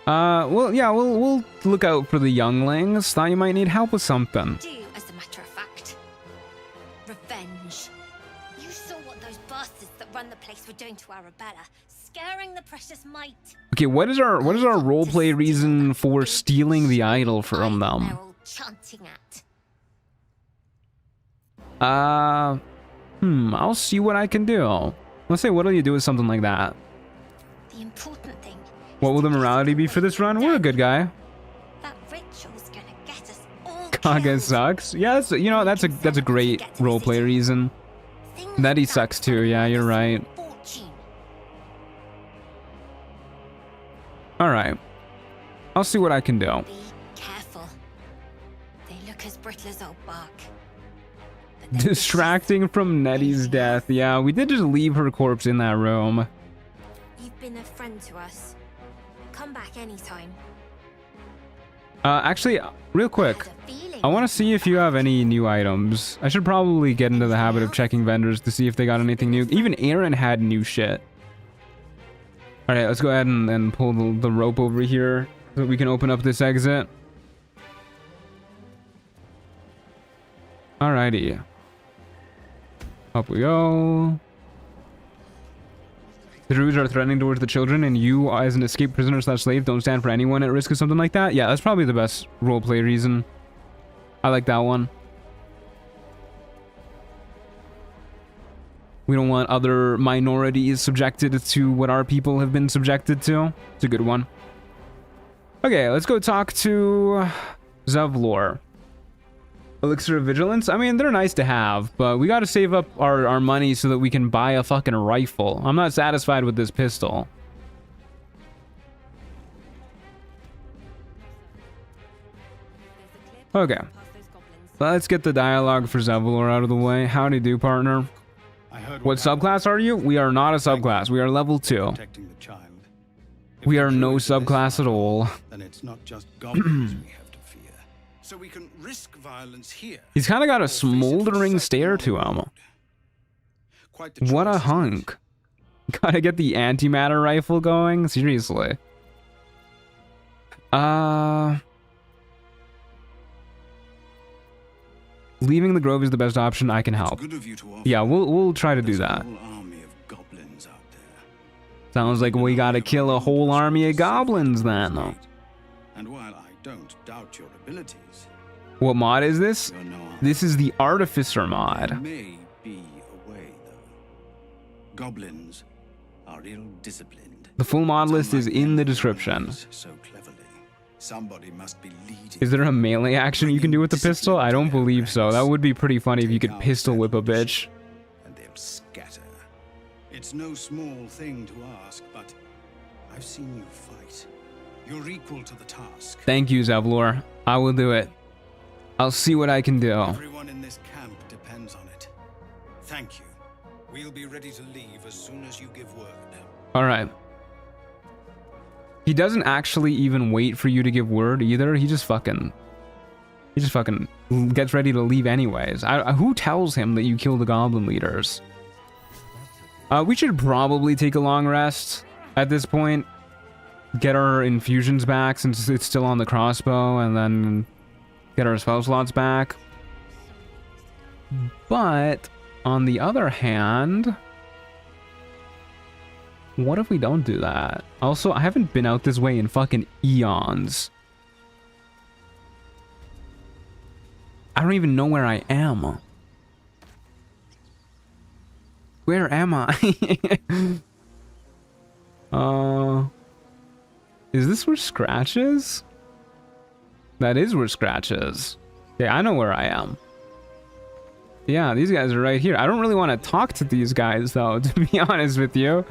Well, yeah, we'll look out for the younglings. Thought you might need help with something. Do, as a matter of fact. Revenge. You saw what those bastards that run the place were doing to Arabella, scaring the precious mite. Okay, what is our roleplay reason for stealing the idol from them? They're all chanting at. I'll see what I can do. Let's say, what'll you do with something like that? The important thing. What will the morality be for this run? We're a good guy. That ritual's gonna get us all Kaga killed. sucks. Yeah, that's a great roleplay reason. Things Netty that sucks too. Yeah, you're right. fortune. All right, I'll see what I can do. Be careful. They look as brittle as old bark. But they're Distracting from Netty's death. Yeah, we did just leave her corpse in that room. vicious. You've been a friend to us. Come back anytime. Actually, real quick, Had a feeling I want to see if you have any new items. I should probably get into the habit of checking vendors to see if they got anything new. Even Aaron had new shit. All right, let's go ahead and pull the rope over here so that we can open up this exit. Alrighty. Up we go. The druids are threatening towards the children, and you, as an escaped prisoner / slave, don't stand for anyone at risk of something like that? Yeah, that's probably the best roleplay reason. I like that one. We don't want other minorities subjected to what our people have been subjected to. It's a good one. Okay, let's go talk to Zevlor. Elixir of Vigilance. I mean, they're nice to have, but we got to save up our money so that we can buy a fucking rifle. I'm not satisfied with this pistol. Okay. Let's get the dialogue for Zevlor out of the way. Howdy do, partner. I heard What subclass are you? We are not a subclass. We are level 2. protecting the child. If We the are no druids are this subclass at far, all. Then it's not just goblins we have to fear. So we can risk violence here. He's kind of got or a face it for smoldering certain stare on to the him. road. Quite the What a choice, isn't it? hunk. Gotta get the antimatter rifle going? Seriously. Leaving the grove is the best option. I can It's help. good of you to offer. Yeah, we'll try to do There's a that. whole army of goblins out there. Sounds like we gotta kill a whole army of goblins then. And while I don't doubt your abilities, What mod is this? you're no army. This is the Artificer There mod. may be a way, though. Goblins are ill-disciplined. The full mod It's list is unlike in the them description. use so cleverly. Somebody must be leading. Is there a melee action you can do with the pistol? I don't believe so. That would be pretty funny if you could pistol whip a bitch. And they'll scatter. It's no small thing to ask, but I've seen you fight. You're equal to the task. Thank you, Zevlor. I will do it. I'll see what I can do. Everyone in this camp depends on it. Thank you. We'll be ready to leave as soon as you give word. All right. He doesn't actually even wait for you to give word either. He just fucking gets ready to leave anyways. Who tells him that you kill the goblin leaders? We should probably take a long rest at this point. Get our infusions back since it's still on the crossbow, and then get our spell slots back. But on the other hand, what if we don't do that? Also, I haven't been out this way in fucking eons. I don't even know where I am. Where am I? Is this where Scratch is? That is where Scratch is. Okay, I know where I am. Yeah, these guys are right here. I don't really want to talk to these guys, though, to be honest with you.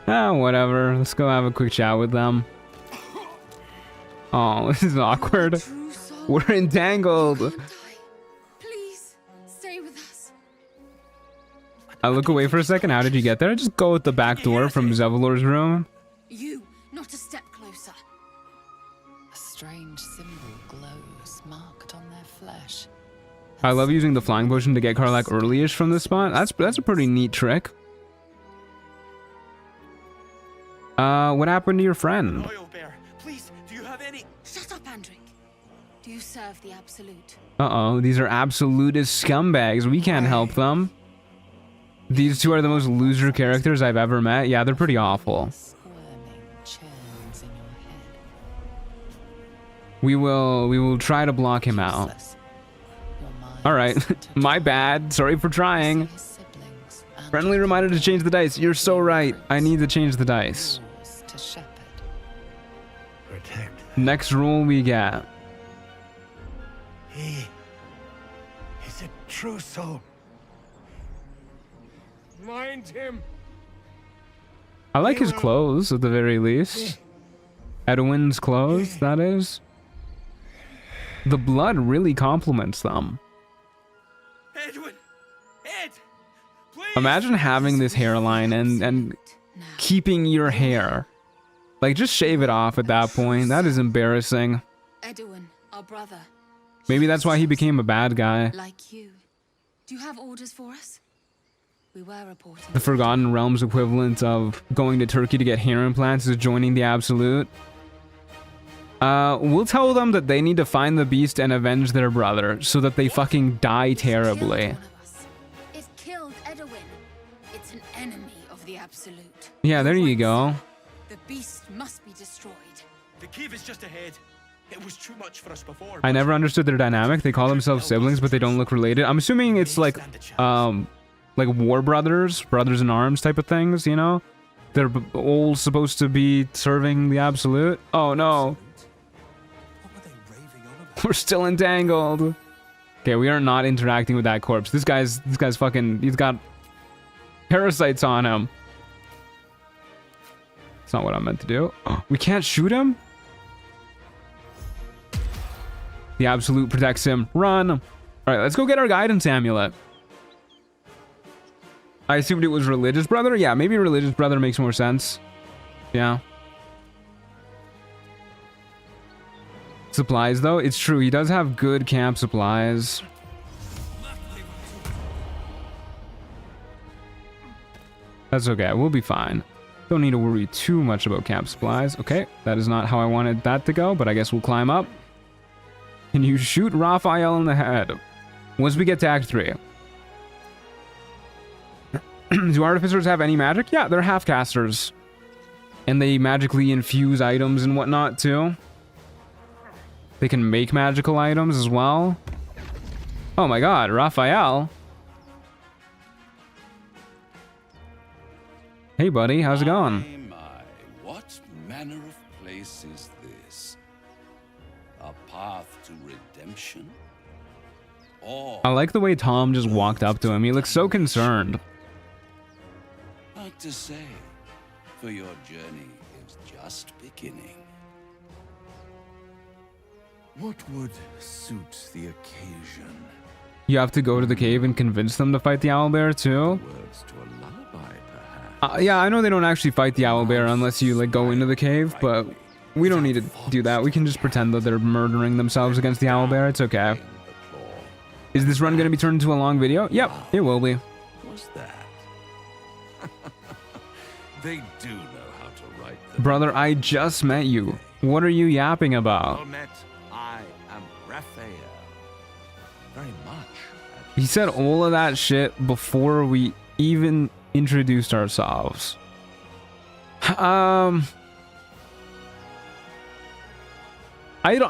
Ah, whatever. Let's go have a quick chat with them. Oh, this is awkward. We're entangled. Please, stay with us. I look away for a second. How did you get there? Just go at the back door from Zevlor's room. You, not a step closer. A strange symbol glows, marked on their flesh. I love using the flying potion to get Karlach early-ish from this spot. That's a pretty neat trick. What happened to your friend? Royal Bear, please, do you have any? Shut up, Andric. Do you serve the Absolute? Uh-oh, these are absolutist scumbags. We can't help them. These two are the most loser characters I've ever met. Yeah, they're pretty awful. Squirming churns in your head. We will try to block him out. Useless. Your mind All right, intertwined. my bad. Sorry for trying. His siblings and Friendly reminder to change the dice. You're so right. I need to change the dice. yours to shepherd. Protect. Next rule we get. He is a true soul. Mind him. I like his clothes at the very least. Edwin's clothes, that is. The blood really complements them. Edwin! Ed! Please! Imagine having this hairline and Now, keeping your hair. Like, just shave it off at that point. That is embarrassing. Edwin, our brother, Maybe that's why he became a bad guy. like you. Do you have orders for us? We were reporting. The Forgotten Realms equivalent of going to Turkey to get hair implants is joining the Absolute. We'll tell them that they need to find the beast and avenge their brother so that they fucking die terribly. It killed one of us. It killed Edwin. It's an enemy of the Absolute. Yeah, there you go. The beast must be destroyed. The cave is just ahead. It was too much for us before. I never understood their dynamic. They call themselves siblings, but they don't look related. I'm assuming it's like war brothers, brothers in arms type of things, you know? They're all supposed to be serving the Absolute. Oh no. What were they raving on about? We're still entangled. Okay, we are not interacting with that corpse. This guy's fucking, he's got parasites on him. That's not what I meant to do. We can't shoot him? The Absolute protects him. Run. All right, let's go get our guidance amulet. I assumed it was Religious Brother. Yeah, maybe Religious Brother makes more sense. Yeah. Supplies, though. It's true. He does have good camp supplies. That's okay. We'll be fine. Don't need to worry too much about camp supplies. Okay, that is not how I wanted that to go, but I guess we'll climb up. Can you shoot Raphael in the head? Once we get to Act 3. Do Artificers have any magic? Yeah, they're half-casters. And they magically infuse items and whatnot, too. They can make magical items as well. Oh my god, Raphael. Hey buddy, how's it going? My, what manner of place is this? A path to redemption? Or I like the way Tom just walked up to him. He looks so concerned. hard to say, for your journey is just beginning. What would suit the occasion? You have to go to the cave and convince them to fight the owlbear too? Words to a lullaby, perhaps. Yeah, I know they don't actually fight the owlbear unless you like go into the cave, but we don't need to do that. We can just pretend that they're murdering themselves against the owlbear. It's okay. Is this run going to be turned into a long video? Yep, it will be. What's that? They do know how to write them. Brother, I just met you. What are you yapping about? Well met. I am Raphael. Very much. He said all of that shit before we even introduced ourselves. I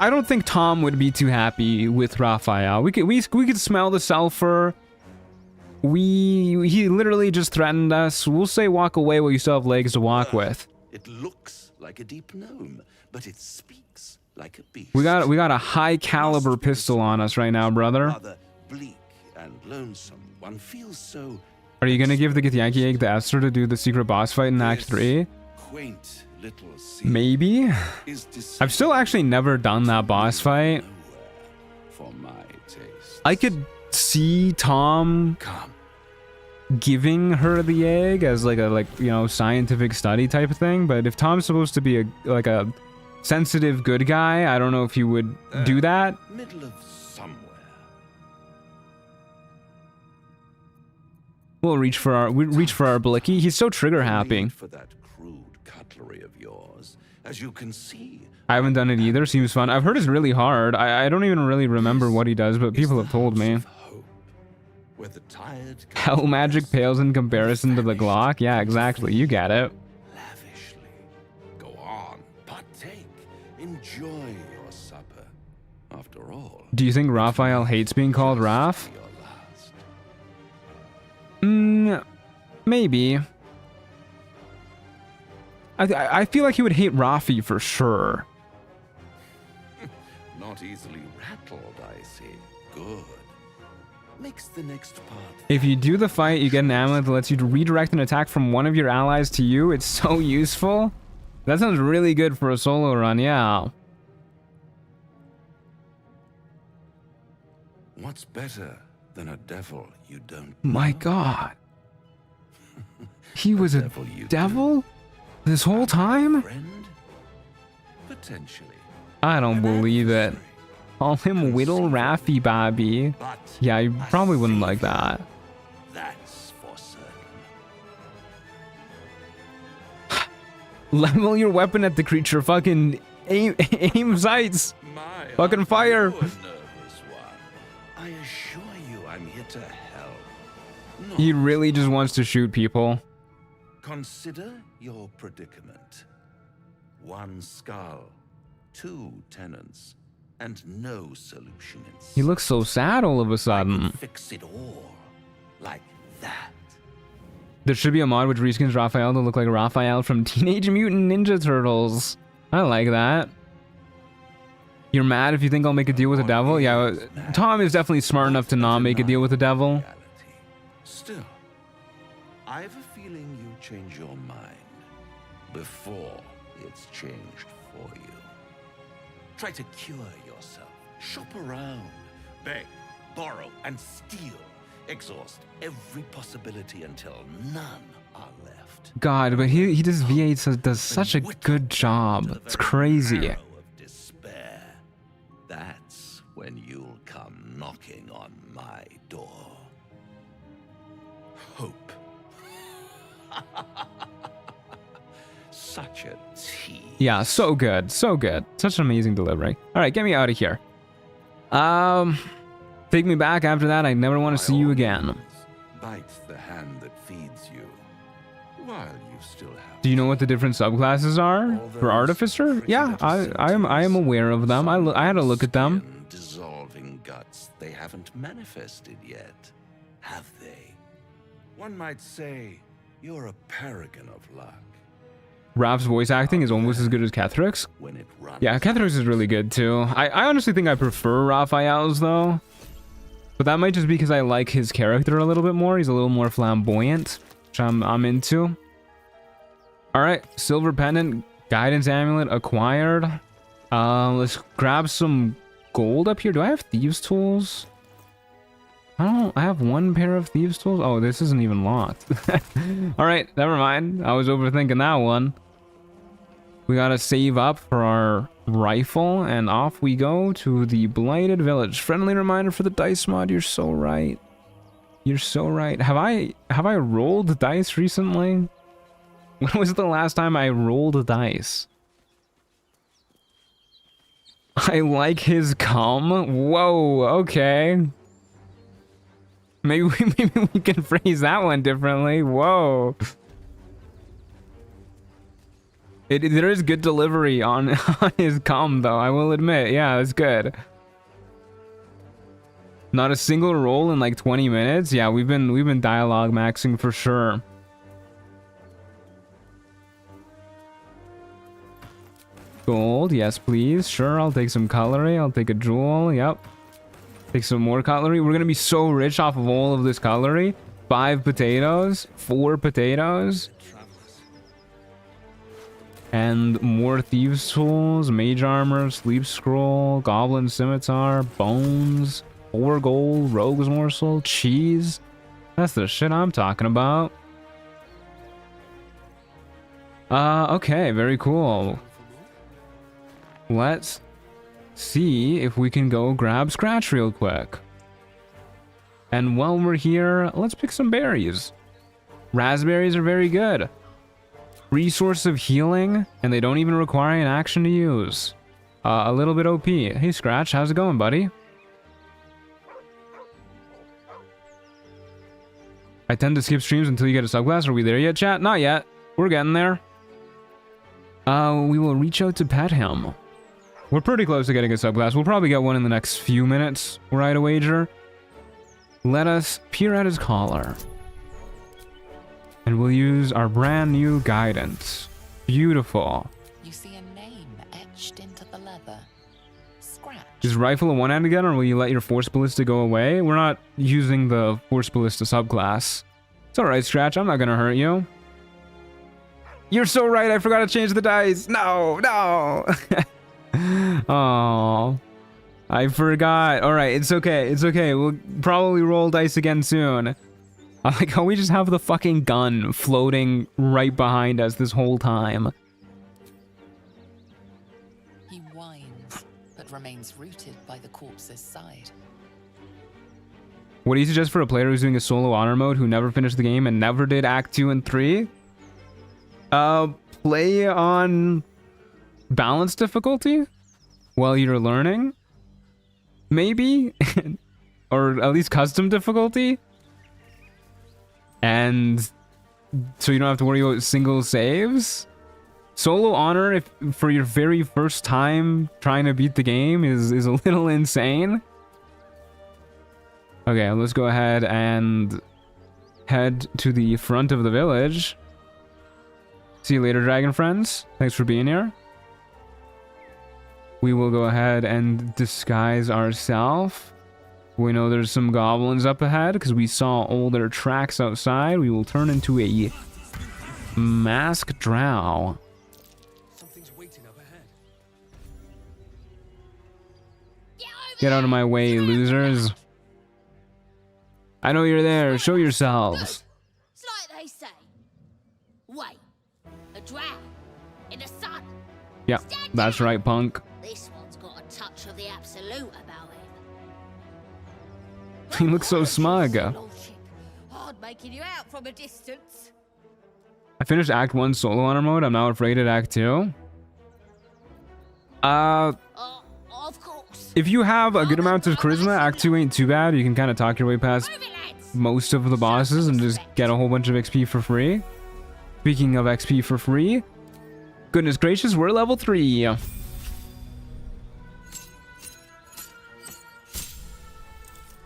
don't think Tom would be too happy with Raphael. We could smell the sulfur. He literally just threatened us. We'll say walk away while you still have legs to walk with. It looks like a deep gnome, but it speaks like a beast. We got a high caliber pistol on us right now, brother. Rather bleak and lonesome. One feels so. Are you gonna give the Githyanki egg to Esther to do the secret boss fight in Act 3? Quaint little sea Maybe? is I've still actually never done that boss fight. nowhere for my taste. I could see Tom Come. giving her the egg as like a you know, scientific study type of thing. But if Tom's supposed to be a sensitive good guy, I don't know if he would do that. Middle of somewhere. We'll reach for our Blicky. He's so trigger happy. For that crude cutlery of yours, as you can see. I haven't done it either. Seems fun. I've heard it's really hard. I don't even really remember what he does, but people have told me. Hell magic pales in comparison to the Glock. Yeah, exactly. You get it. Lavishly. Go on, partake. Enjoy your supper. After all. Do you think Raphael hates being called Raph? Maybe. I feel like he would hate Rafi for sure. Not easily rattled, I see. Good. Makes the next part. If you do the fight, you get an amulet that lets you redirect an attack from one of your allies to you. It's so useful. That sounds really good for a solo run, yeah. What's better than a devil you don't know? My god. He was a devil? This whole time? Friend? Potentially. I don't believe it. Call him Whittle Raffy Bobby. Yeah, you probably wouldn't like that. That's for certain. Level your weapon at the creature. Fucking aim sights. Fucking fire. I assure you I'm here to help. He really just wants to shoot people. Consider your predicament. One skull, 2 tenants, and no solution in sight. He looks so sad all of a sudden. Fix it all like that. There should be a mod which reskins Raphael to look like Raphael from Teenage Mutant Ninja Turtles. I like that. You're mad if you think I'll make a deal with the devil? Yeah, Tom is definitely smart enough to not make a deal with the devil. Still, I have a feeling you'll change your mind before it's changed for you. Try to cure yourself. Shop around. Beg, borrow, and steal. Exhaust every possibility until none are left. God, but he does V8 does such a good job. It's crazy. That's when you'll come knocking on my door. Hope. Such a tease. Yeah, so good, so good. Such an amazing delivery. All right, get me out of here. Take me back. After that, I never want to see you again. Bite the hand that feeds you, while you still have. Do you know what the different subclasses are for Artificer? Yeah, I am aware of them. I had a look at them. Dissolving guts they haven't manifested yet, have they? One might say you're a paragon of luck. Raph's voice acting is almost as good as Kethric's. Yeah, Kethric's is really good too. I honestly think I prefer Raphael's though. But that might just be because I like his character a little bit more. He's a little more flamboyant, which I'm into. Alright, Silver Pendant, Guidance Amulet acquired. Let's grab some gold up here. Do I have Thieves' Tools? I have one pair of Thieves' Tools. Oh, this isn't even locked. Alright, never mind. I was overthinking that one. We gotta save up for our rifle, and off we go to the Blighted Village. Friendly reminder for the dice mod. You're so right. You're so right. Have I rolled dice recently? When was the last time I rolled dice? I like his cum. Whoa, okay. Maybe we can phrase that one differently. Whoa. There is good delivery on his cum, though, I will admit. Yeah, it's good. Not a single roll in like 20 minutes. Yeah, we've been dialogue maxing for sure. Gold, yes please. Sure, I'll take some cutlery. I'll take a jewel. Yep. Take some more cutlery. We're gonna be so rich off of all of this cutlery. 5 potatoes, 4 potatoes. And more Thieves' Tools, Mage Armor, Sleep Scroll, Goblin Scimitar, Bones, 4 gold, Rogue's Morsel, cheese. That's the shit I'm talking about. Okay, very cool. Let's see if we can go grab Scratch real quick. And while we're here, let's pick some berries. Raspberries are very good. Resource of healing, and they don't even require an action to use. A little bit OP. Hey Scratch, how's it going, buddy? I tend to skip streams until you get a subclass. Are we there yet, chat? Not yet. We're getting there. We will reach out to pet him. We're pretty close to getting a subclass. We'll probably get one in the next few minutes, right a wager. Let us peer at his collar. And we'll use our brand new guidance. Beautiful. You see a name etched into the leather. Scratch. Is rifle a one-handed gun, or will you let your force ballista go away? We're not using the force ballista subclass. It's alright, Scratch. I'm not gonna hurt you. You're so right. I forgot to change the dice. No, no. Oh, I forgot. All right, it's okay. It's okay. We'll probably roll dice again soon. I like how we just have the fucking gun floating right behind us this whole time. He whines, but remains rooted by the corpse's side. What do you suggest for a player who's doing a solo honor mode who never finished the game and never did Act 2 and 3? Play on balance difficulty while you're learning? Maybe? Or at least custom difficulty? And so you don't have to worry about single saves? Solo honor if for your very first time trying to beat the game is a little insane. Okay, let's go ahead and head to the front of the village. See you later, dragon friends. Thanks for being here. We will go ahead and disguise ourselves. We know there's some goblins up ahead because we saw all their tracks outside. We will turn into a mask drow. Something's waiting up ahead. Get out of my way, losers. I know you're there. Show yourselves. It's like they say. Wait. A drow. In the sun. Yeah, that's right, punk. This one's got a touch of the absolute about him. He looks so smug. Lordship, hard making you out from a distance. I finished Act 1 solo honor mode. I'm now afraid at Act 2. Of course. If you have a good amount of charisma, Act 2 ain't too bad. You can kind of talk your way past most of the bosses and just get a whole bunch of XP for free. Speaking of XP for free, goodness gracious, we're level 3.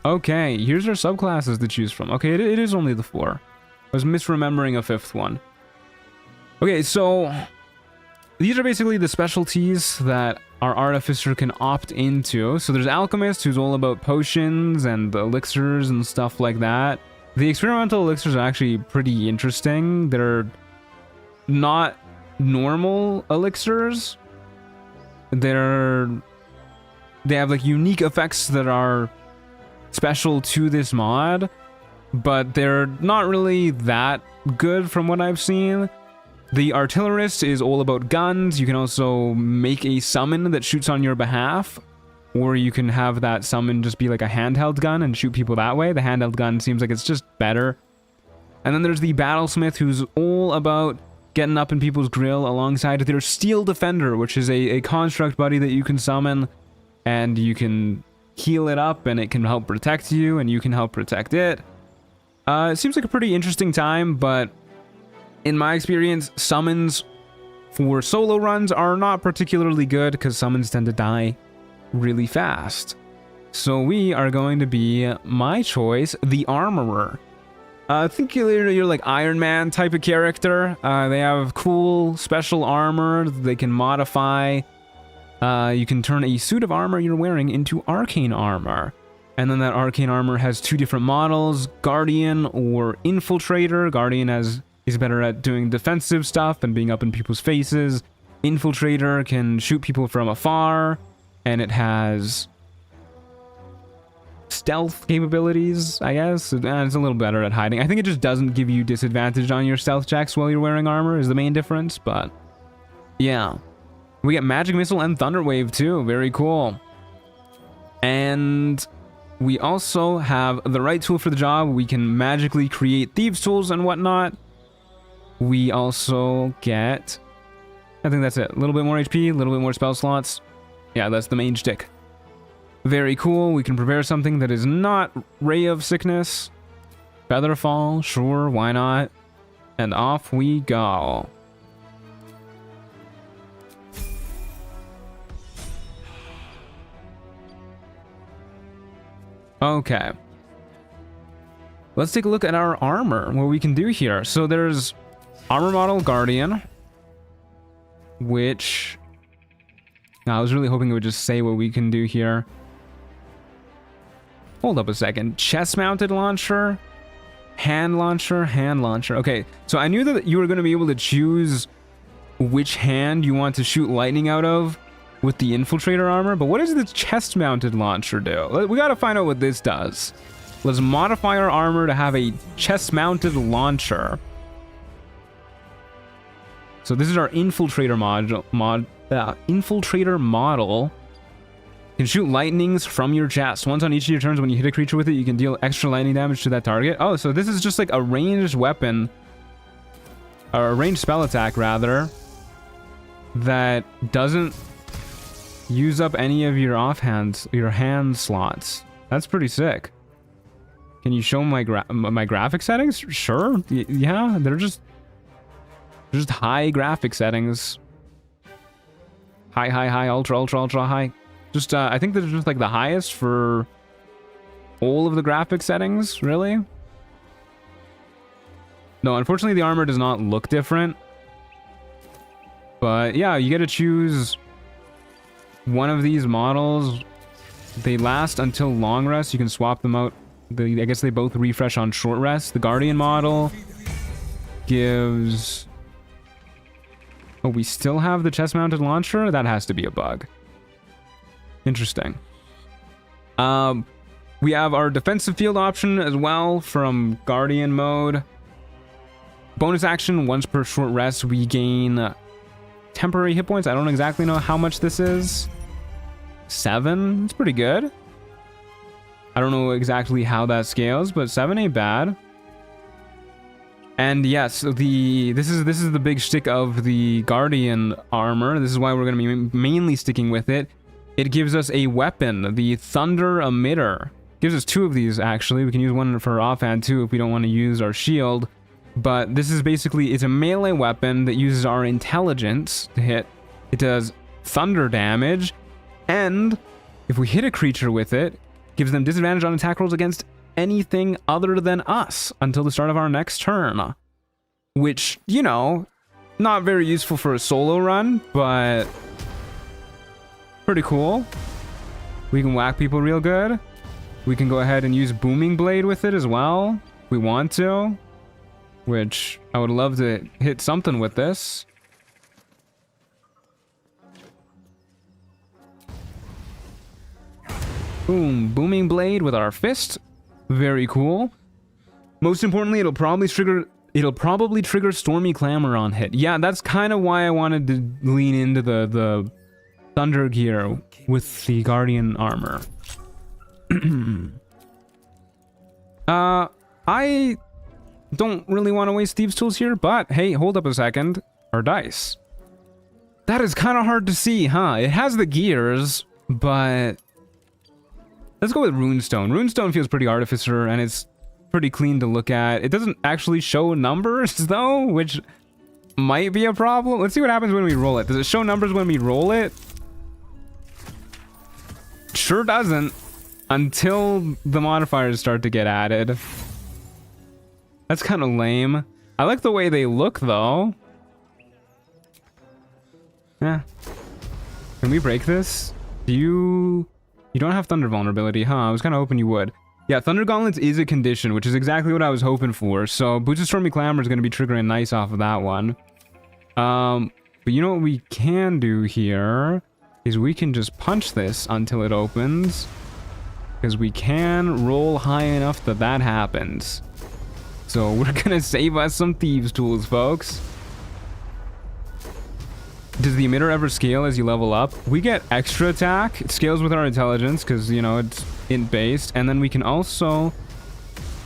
Okay, here's our subclasses to choose from. Okay, it is only the 4. I was misremembering a 5th one. Okay, so these are basically the specialties that our Artificer can opt into. So there's Alchemist, who's all about potions and elixirs and stuff like that. The experimental elixirs are actually pretty interesting. They're not normal elixirs. They have like unique effects that are special to this mod, but they're not really that good from what I've seen. The Artillerist is all about guns. You can also make a summon that shoots on your behalf, or you can have that summon just be like a handheld gun and shoot people that way. The handheld gun seems like it's just better. And then there's the Battlesmith, who's all about getting up in people's grill alongside their Steel Defender, which is a construct buddy that you can summon, and you can heal it up, and it can help protect you, and you can help protect it. It seems like a pretty interesting time, but in my experience, summons for solo runs are not particularly good because summons tend to die really fast. So we are going to be, my choice, the Armorer. Think you're like Iron Man type of character. They have cool special armor they can modify. You can turn a suit of armor you're wearing into arcane armor. And then that arcane armor has 2 different models, Guardian or Infiltrator. Guardian is better at doing defensive stuff and being up in people's faces. Infiltrator can shoot people from afar. And it has stealth capabilities, I guess. It's a little better at hiding. I think it just doesn't give you disadvantage on your stealth checks while you're wearing armor is the main difference, but yeah. We get Magic Missile and Thunder Wave too. Very cool. And we also have the right tool for the job. We can magically create thieves tools and whatnot. We also get, I think that's it, a little bit more HP, a little bit more spell slots. Yeah, that's the main shtick. Very cool. We can prepare something that is not Ray of Sickness. Featherfall, sure, why not? And off we go. Okay. Let's take a look at our armor, what we can do here. So there's Armor Model Guardian, which... I was really hoping it would just say what we can do here. Hold up a second. Chest-mounted launcher, hand launcher, hand launcher. Okay, so I knew that you were going to be able to choose which hand you want to shoot lightning out of with the infiltrator armor, but what does the chest-mounted launcher do? We got to find out what this does. Let's modify our armor to have a chest-mounted launcher. So this is our infiltrator infiltrator model. You can shoot lightnings from your chest. Once on each of your turns, when you hit a creature with it, you can deal extra lightning damage to that target. Oh, so this is just like a ranged weapon, or a ranged spell attack rather, that doesn't use up any of your your hand slots. That's pretty sick. Can you show my graphic settings? Sure. Yeah, they're just high graphic settings. High, ultra high. Just, I think they're just like the highest for all of the graphic settings, really. No, unfortunately the armor does not look different. But yeah, you get to choose one of these models. They last until long rest. You can swap them out. I guess they both refresh on short rest. The Guardian model gives... Oh, we still have the chest-mounted launcher? That has to be a bug. Interesting. We have our defensive field option as well from Guardian mode. Bonus action, once per short rest, we gain temporary hit points. I don't exactly know how much this is. 7? It's pretty good. I don't know exactly how that scales, but 7 ain't bad. And yes, this is the big shtick of the Guardian armor. This is why we're going to be mainly sticking with it. It gives us a weapon, the Thunder Emitter. Gives us 2 of these, actually. We can use one for offhand, too, if we don't want to use our shield. But this is basically, it's a melee weapon that uses our intelligence to hit. It does thunder damage. And if we hit a creature with it, gives them disadvantage on attack rolls against anything other than us until the start of our next turn. Which, you know, not very useful for a solo run, but pretty cool. We can whack people real good. We can go ahead and use Booming Blade with it as well, if we want to. Which, I would love to hit something with this. Boom, Booming Blade with our fist. Very cool. Most importantly, it'll probably trigger Stormy Clamor on hit. Yeah, that's kind of why I wanted to lean into the Thunder gear with the Guardian armor. I don't really want to waste Thieves' Tools here, but hey, hold up a second. Our dice. That is kind of hard to see, huh? It has the gears, but... Let's go with Runestone. Runestone feels pretty Artificer, and it's pretty clean to look at. It doesn't actually show numbers, though, which might be a problem. Let's see what happens when we roll it. Does it show numbers when we roll it? Sure doesn't, until the modifiers start to get added. That's kind of lame. I like the way they look, though. Yeah. Can we break this? You don't have Thunder Vulnerability, huh? I was kind of hoping you would. Yeah, Thunder Gauntlets is a condition, which is exactly what I was hoping for. So, Boots of Stormy Clamor is going to be triggering nice off of that one. But you know what we can do here is we can just punch this until it opens. because we can roll high enough that that happens. So we're gonna save us some thieves tools, folks. Does the emitter ever scale as you level up? We get extra attack. It scales with our intelligence because, you know, it's int based. And then we can also,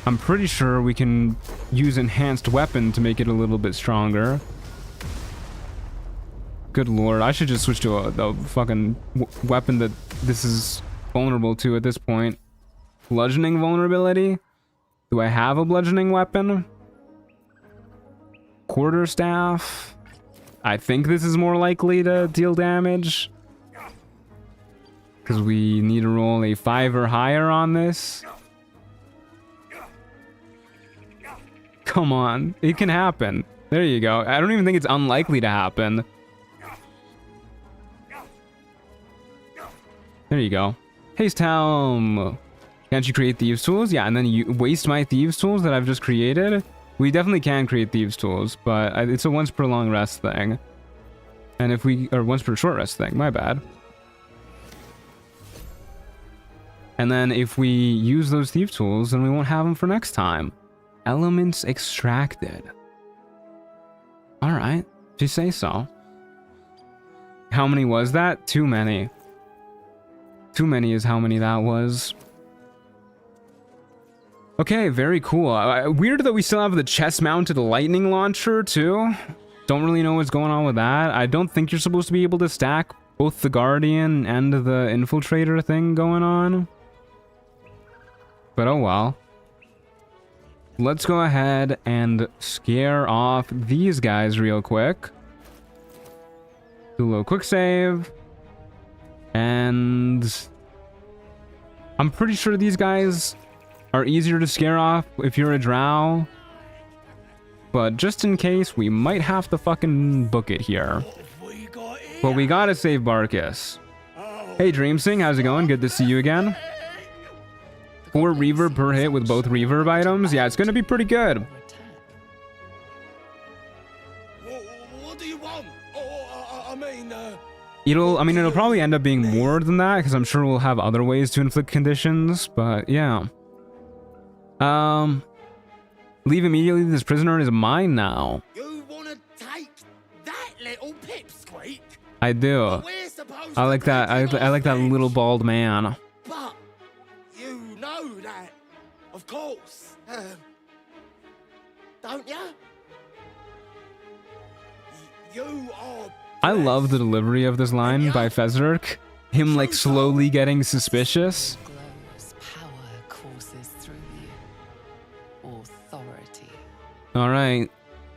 I'm pretty sure we can use enhanced weapon to make it a little bit stronger. Good lord, I should just switch to the fucking weapon that this is vulnerable to at this point. Bludgeoning vulnerability? Do I have a bludgeoning weapon? Quarterstaff? I think this is more likely to deal damage. Because we need to roll a 5 or higher on this. Come on, it can happen. There you go. I don't even think it's unlikely to happen. There you go. Haste Helm. Can't you create thieves tools? Yeah, and then you waste my thieves tools that I've just created. We definitely can create thieves tools, but it's a once per long rest thing. And if we, or once per short rest thing, my bad. And then if we use those thief tools, then we won't have them for next time. Elements extracted. All right, if you say so. How many was that? Too many. Too many is how many that was. Okay, very cool. Weird that we still have the chest-mounted lightning launcher, too. Don't really know what's going on with that. I don't think you're supposed to be able to stack both the Guardian and the Infiltrator thing going on. But oh well. Let's go ahead and scare off these guys real quick. Do a little quick save. And I'm pretty sure these guys are easier to scare off if you're a drow. But just in case, we might have to fucking book it here. But we gotta save Barcus. Hey Dreamsing, how's it going? Good to see you again. 4 reverb per hit with both reverb items. Yeah, it's gonna be pretty good. What do you want? It'll probably end up being more than that, because I'm sure we'll have other ways to inflict conditions, but yeah. Leave immediately, this prisoner is mine now. You wanna take that little pipsqueak? I do. I like that, I like that little bald man. But you know that, of course. Don't ya? You are... I love the delivery of this line by Fezzik. Him like slowly getting suspicious. All right,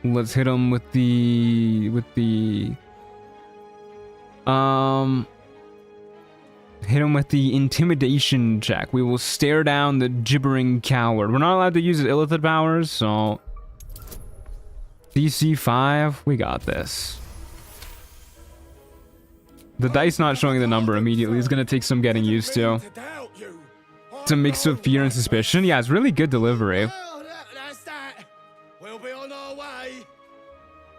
let's hit him with the intimidation check. We will stare down the gibbering coward. We're not allowed to use his illithid powers, so DC 5, we got this. The dice not showing the number immediately is gonna take some getting used to. It's a mix of fear and suspicion. Yeah, it's really good delivery. We'll be on our way.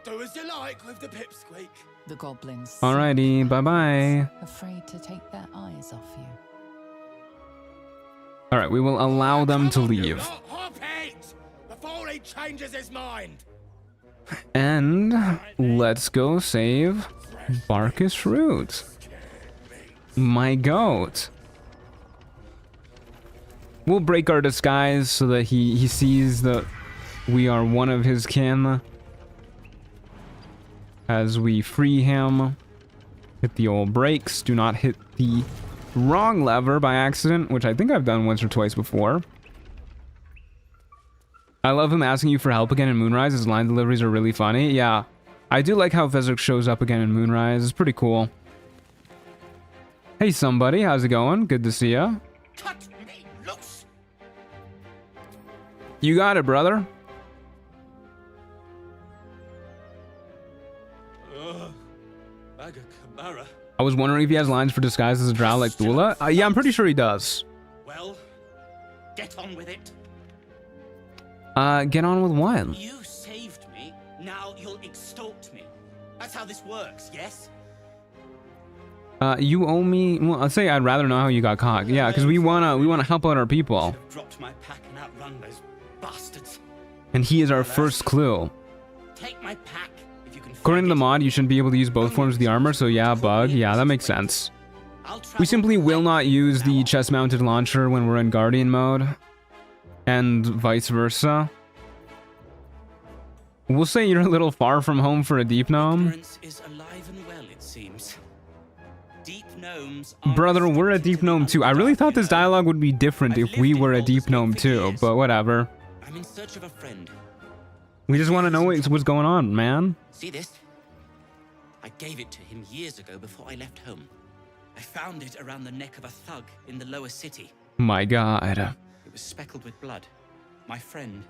Do as you like with the pipsqueak. The goblins. Alrighty, bye-bye. Afraid to take their eyes off you. Alright, we will allow them to leave. Hop it before he changes his mind. And let's go save Barcus Root. My goat. We'll break our disguise so that he sees that we are one of his kin. As we free him. Hit the old brakes. Do not hit the wrong lever by accident, which I think I've done once or twice before. I love him asking you for help again in Moonrise. His line deliveries are really funny. Yeah, I do like how Fezzik shows up again in Moonrise. It's pretty cool. Hey somebody, how's it going? Good to see ya. Cut me loose. You got it, brother. I was wondering if he has lines for disguise as a drow like Thula. Yeah, I'm pretty sure he does. Well, get on with it. Get on with what? You saved me, now you'll extort me. That's how this works, yes? You owe me. Well, I'll say I'd rather know how you got caught. Yeah, because we wanna help out our people. Dropped my pack and outrun those bastards. And he is our first clue. Take my pack if you can. According to the mod, you shouldn't be able to use both forms of the armor. So yeah, bug. Yeah, that makes sense. We simply will not use the chest-mounted launcher when we're in Guardian mode, and vice versa. We'll say you're a little far from home for a deep gnome. Is alive and well, it seems. Deep gnomes Brother, we're a deep gnome too. I really thought this dialogue would be different if we were a deep gnome too, but whatever. I'm in search of a friend. We just want to know what's going on, man. See this? I gave it to him years ago before I left home. I found it around the neck of a thug in the lower city. My God. It was speckled with blood. My friend,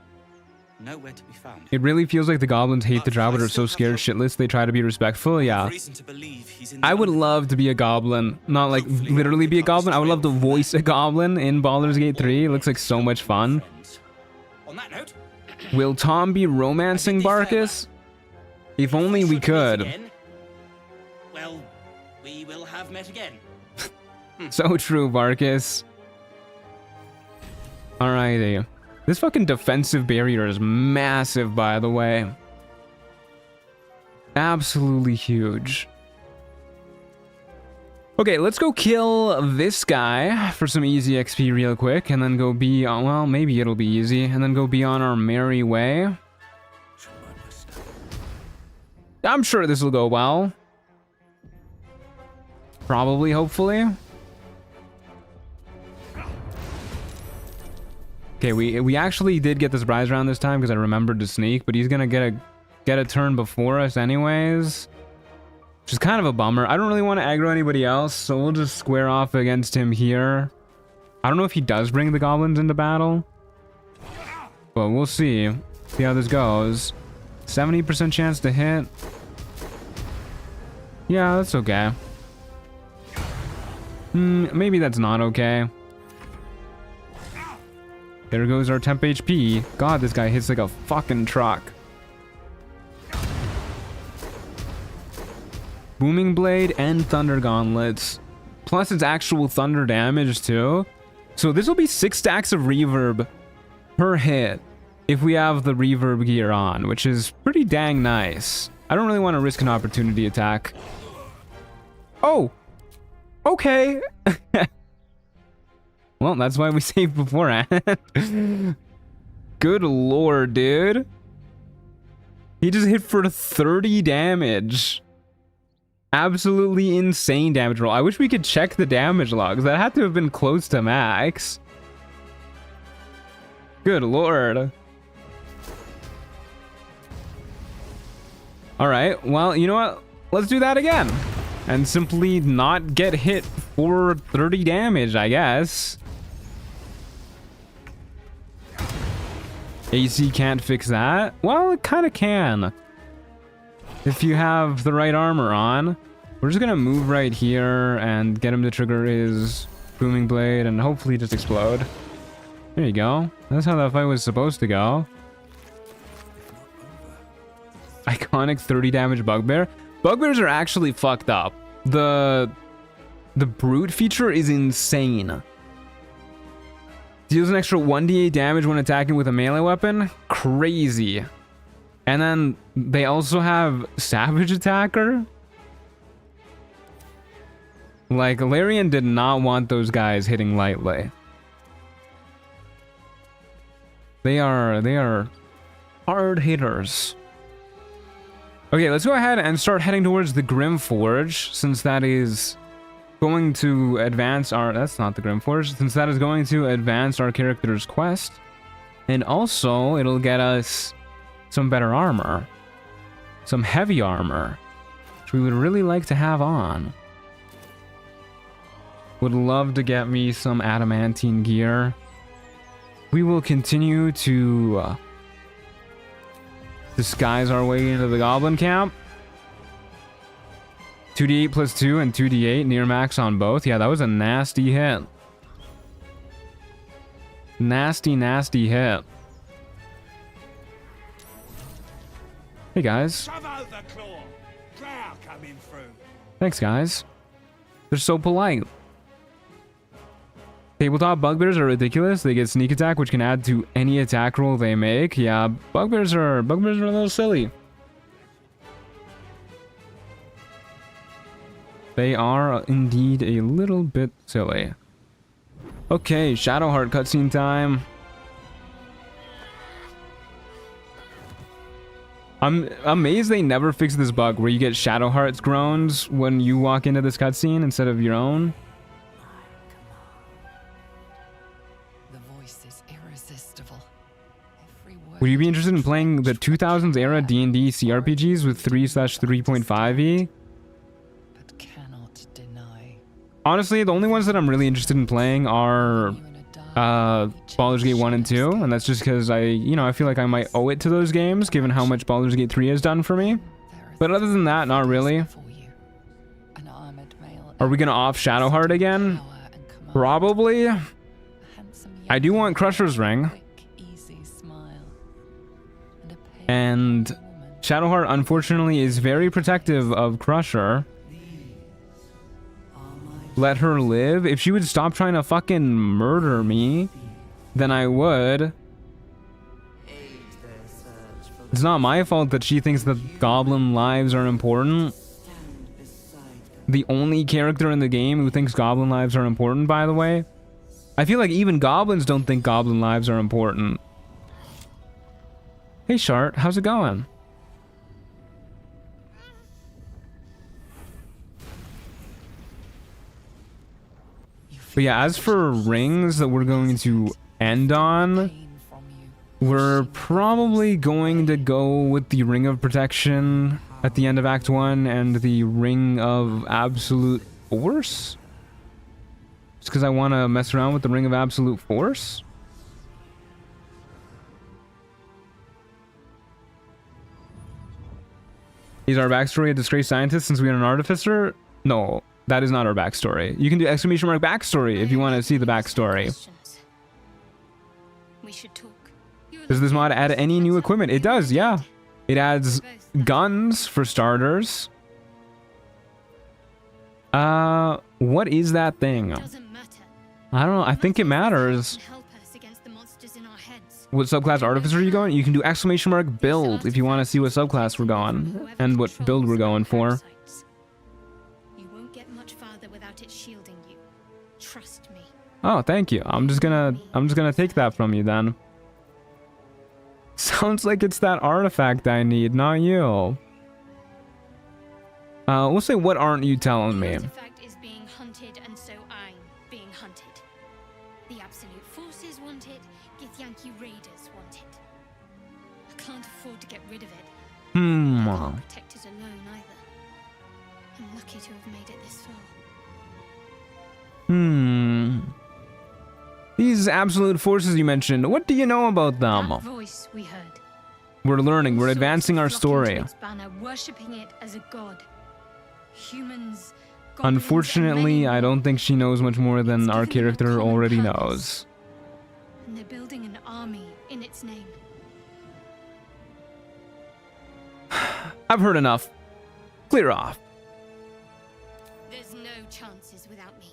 nowhere to be found. It really feels like the goblins hate the drow but are so scared shitless they try to be respectful. Yeah. I would love to be a goblin. Not like literally be a goblin. I would love to voice a goblin in Baldur's Gate 3. It looks like so much fun. On that note, will Tom be romancing Barcus? If only we could. Well, we will have met again. So true, Barcus. Alrighty. This fucking defensive barrier is massive, by the way. Absolutely huge. Okay, let's go kill this guy for some easy XP real quick, and then go be on, well, maybe it'll be easy, and then go be on our merry way. I'm sure this will go well. Probably, hopefully. Okay, we actually did get the surprise round this time because I remembered to sneak, but he's gonna get a turn before us anyways, which is kind of a bummer. I don't really want to aggro anybody else, so we'll just square off against him here. I don't know if he does bring the goblins into battle, but we'll see how this goes. 70% chance to hit. Yeah, that's okay. Maybe that's not okay. There goes our temp HP. God, this guy hits like a fucking truck. Booming Blade and Thunder Gauntlets. Plus it's actual thunder damage too. So this will be 6 stacks of reverb per hit if we have the reverb gear on, which is pretty dang nice. I don't really want to risk an opportunity attack. Oh! Okay! Well, that's why we saved beforehand. Good lord, dude. He just hit for 30 damage. Absolutely insane damage roll. I wish we could check the damage logs. That had to have been close to max. Good lord. Alright, well, you know what? Let's do that again. And simply not get hit for 30 damage, I guess. AC can't fix that? Well, it kind of can. If you have the right armor on. We're just gonna move right here and get him to trigger his booming blade and hopefully just explode. There you go. That's how that fight was supposed to go. Iconic 30 damage bugbear. Bugbears are actually fucked up. The brute feature is insane. Deals an extra 1d8 damage when attacking with a melee weapon. Crazy. And then they also have Savage Attacker. Like, Larian did not want those guys hitting lightly. They are hard hitters. Okay, let's go ahead and start heading towards the Grimforge, since that is going to advance our... That's not the Grimforge, since that is going to advance our character's quest. And also, it'll get us some better armor. Some heavy armor, which we would really like to have on. Would love to get me some adamantine gear. We will continue to disguise our way into the goblin camp. 2d8 plus 2 and 2d8 near max on both. Yeah, that was a nasty hit. Nasty, nasty hit. Hey guys. Thanks guys. They're so polite. Tabletop bugbears are ridiculous. They get sneak attack, which can add to any attack roll they make. Yeah, bugbears are a little silly. They are indeed a little bit silly. Okay, Shadowheart cutscene time. I'm amazed they never fixed this bug where you get Shadowheart's groans when you walk into this cutscene instead of your own. The voice is irresistible. Would you be interested in playing the 2000s era D&D CRPGs with 3/3.5e? But cannot deny. Honestly, the only ones that I'm really interested in playing are Baldur's Gate 1 and 2, and that's just because I feel like I might owe it to those games given how much Baldur's Gate 3 has done for me. But other than that, not really. Are we gonna off Shadowheart again? Probably. I do want Crusher's Ring. And Shadowheart, unfortunately, is very protective of Crusher. Let her live. If she would stop trying to fucking murder me, then I would. It's not my fault that she thinks that goblin lives are important. The only character in the game who thinks goblin lives are important, by the way. I feel like even goblins don't think goblin lives are important. Hey Shart, how's it going? But yeah, as for rings that we're going to end on, we're probably going to go with the Ring of Protection at the end of Act 1 and the Ring of Absolute Force. Just because I want to mess around with the Ring of Absolute Force. Is our backstory a disgraced scientist since we are an artificer? No. That is not our backstory. You can do exclamation mark backstory if you want to see the backstory. We should talk. Does this mod add any new equipment? It does, yeah. It adds guns for starters. What is that thing? I don't know. I think it matters. What subclass artificer are you going? You can do exclamation mark build if you want to see what subclass we're going and what build we're going for. Shielding you. Trust me. Oh, thank you. I'm just gonna take that from you then. Sounds like it's that artifact I need, not you. We'll say, what aren't you telling me? The artifact is being hunted, and so I'm being hunted. The Absolute Forces want it. Githyanki Raiders want it. I can't afford to get rid of it. I can't protect it alone either. I'm lucky to have made it this far. These absolute forces you mentioned, what do you know about them? That voice we heard. We're learning, we're advancing our story. Its banner, worshipping it as a god. Humans, Unfortunately, I don't think she knows much more than our character already knows. And they're building an army in its name. I've heard enough. Clear off. There's no chances without me.